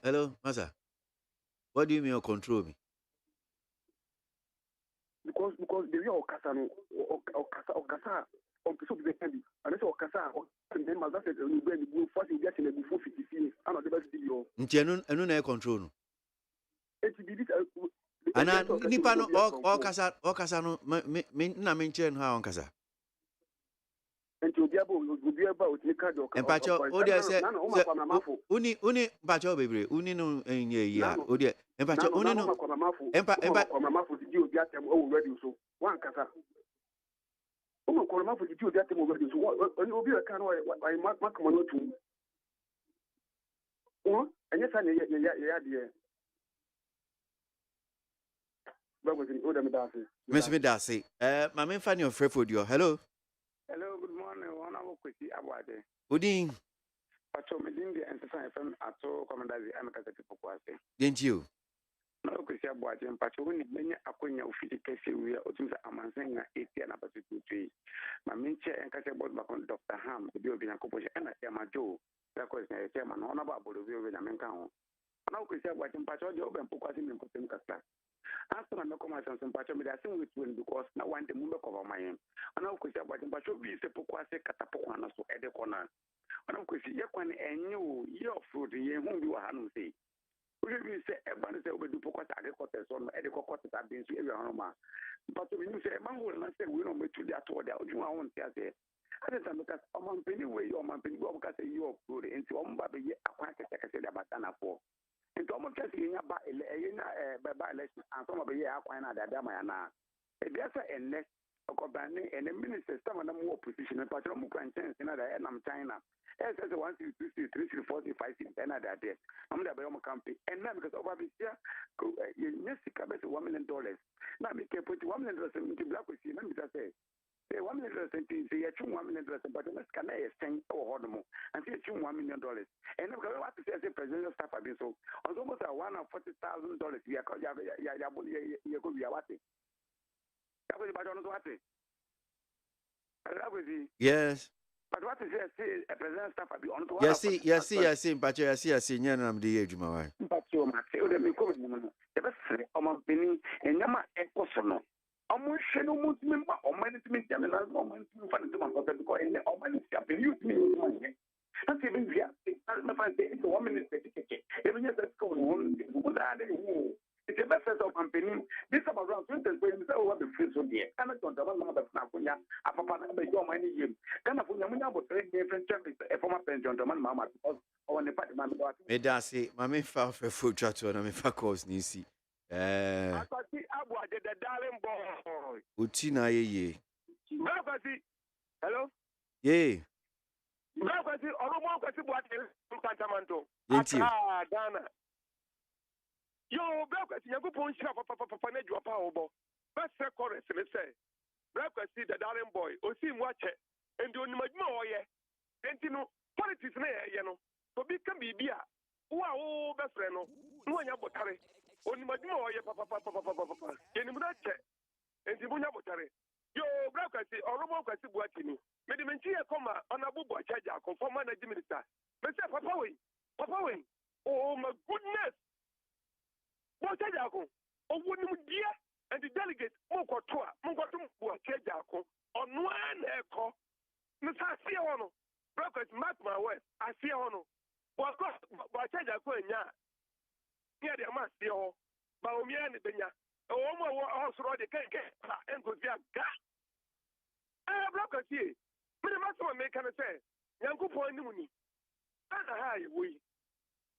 Hello, Maza. What do you mean you control me? because the real Okasa, Okasa, so the candy, and so Okasa, and then my last said, you go and go first in getting a before 50 years. I'm not the best video. Ntianu na control. Ana nipa no okasa no na menchen ha onkasa. Enti obi aba o ti ka do ka. Empacho o dey say uni mpacho bebre uni no enye ya o dey empacho uni no empa mafo di obi atem o ready so wan kasa. O mo ko mafo di obi atem o ready so obi e kan why makama no tu. O enye sa ne ya de. Miss Midasi, my main fan of Frefodio. Hello. Hello, good morning. One hour quickly about it. Good evening. Pacho Medindi and Safan Ato Commandazi Amaka people Quasi. Didn't you? No, Christian Boat and Pacho, when many Aquina Ufiti Casey, we are Otum Amanzanga, 80 and about 2 My main chair and Casabot back on Dr. Ham, the building a couple and I am a Joe. That was a chairman on about the view with American. Now, Christian Boat and Pacho Job and Pukasim and Putin Casta. After I come out some Pacho, I think with win because now one the Mumba cover my aim. And now, Christian Boat and Pacho be Sepuquase Catapuana so at the corner. And of course, Yakwan and you, your fruit, you whom you are say. We say, everybody say, we do Pocas agriculture on edible quarters have been to every home. But when you say, Mango, and I say, we don't make to that or that, you want to say. At the time, because among penny way, your man penny, because you are good into Baby, acquainted, I said about Dana for. And almost getting by election, and some of the year, acquainted that Damayana. There's a next. And the minister, some of them more position, and Patron Mukanchans in other end of China. As 1, 2, 3, 4, 5, 6, and other day. I'm the Bayama Campy. And now because of this year, Jessica bet $1 million. Now, we can put $1 million into black with you. Let me just say, $1 million say, $1 million, but the next can I send or Hordomo and say $1 million. And I'm going to say, as a presidential staff, I've been so almost $140,000. We are called Yabuya. Yes. But what is it? A president staff be on to Yes, but I see, I'm the age, my wife. But you must say, let me go. The best Penny and Yama Ecosono. Almost no movement or management, and another moment to find the man or management. You me. Not even we are 1 minute. Even if that's going on, it's a best of company. This about around 20 when over the free so dear. And I don't know about Napunya, a papa, your money. Can I put about 3 different champions, a former gentleman, Mamma, or the party man. Medasi, my main file for food chat on a facos, Nisi. I got the Abu, the darling boy. Utina ye. Hello? Yea. Ghana. Yo, breakfast, you go punch up for Nedua Power. Best chorus, and say, breakfast, the darling boy, or see watch it, and do much more, yeah. And you know, politics, you know, so big can be beer. Wow, best friend, no one yabotare. Only much more, yeah, papa, and and the Bunyabotare. Yo, breakfast, or Robo Catibwatini. Medimentia, comma, on a bubo charger, conform manager minister. Mr. Papa Wing. Oh, my goodness. What I go? Oh, wouldn't dear and the delegate Mokotua, Mokotum, Chajako, on one echo. Miss Asiano, Brockers, mark my word, I see on. What Chajako and ya? Here they must be all. Baomian, Benya, oh, my also the cake and good young guy. Brockers here. Minimum make an say, Yanko point Nuni. And a high we.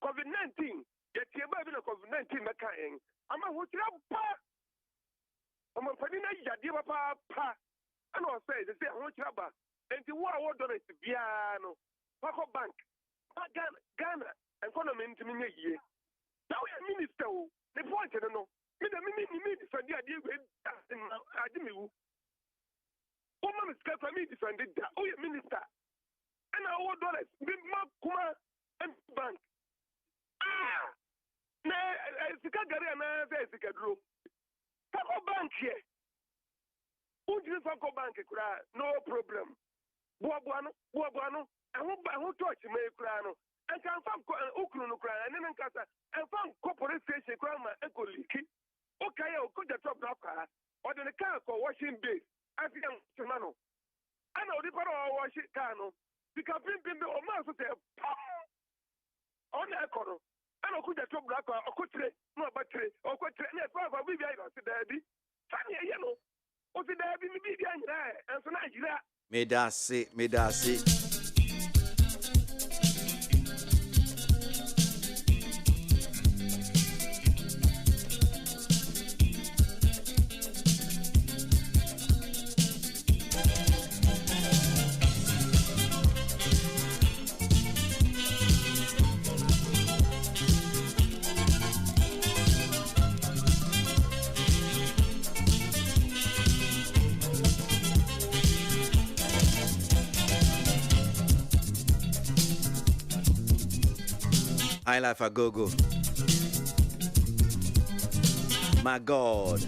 COVID-19. Yet you're having a COVID-19 mechanic. I'm a hotel. I'm a penny, papa. And I'll say, they say, I'm a hotel. And the war order is piano. Paco Bank. Ghana. And Conomin to me. Now, a minister, the point, I don't know. Me, defend the idea with Admiral. Woman is got me defended that. Oh, minister. And our dollars, big Mark Kuma and bank. Gary and I say, Taco Bank here. Who did Taco Bank cry? No problem. Buabuano, and who touch me crano. And can find Ukunu cry, and then Casa, and found corporate station crime and eco leaky. Okay, I'll put the top knocker. or the car for washing bay. I think Chimano. I know the part of washing cano. The campaign bimbo or mouse of the on the econo. I don't could have black or could no battery or could train a father with the daddy. Tanya yellow. What's the daddy behind there? And so now you that. Me that say. High life a go. My God.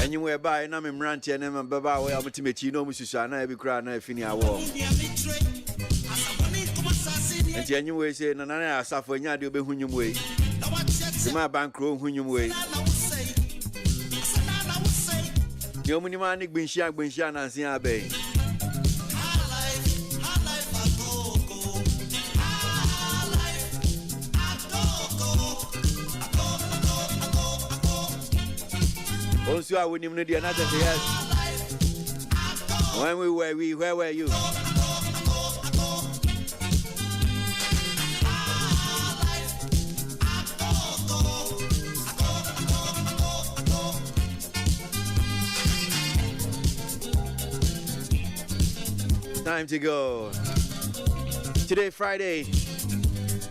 Anywhere by na me mrantie na me baba we amutimeti no mususa na ebi kura na afini awo. Enti anywhere say na na asafo anya de obehunyum we. Sima bankro hunyum we. Yo munima ni gbinhia na nsia abe. Also, I wouldn't even know another yes. When where were you? Time to go. Today, Friday,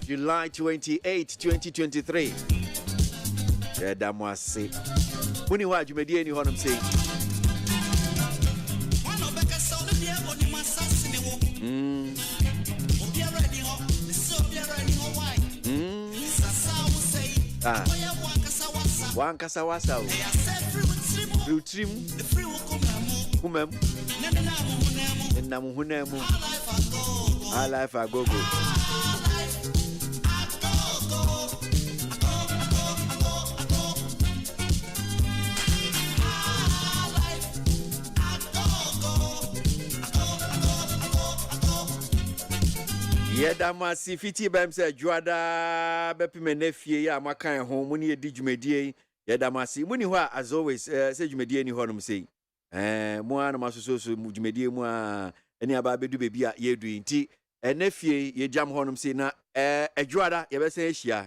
July 28, 2023. Yeah, damn was sick. When you watch, you may do any honor say. One Casawasa. Through trim, Humem, and Namuhunemu. I life I go. Yedama si fiti bam se juada bepi menefie ya makan ho muni edi dwumadie yedama si muni ho as always se dwumadie ni ho no sei mo ana masoso dwumadie mu a eni aba bedu bebi a yedu nti enefie ye jam ho no sei na adjuada ye be se ahia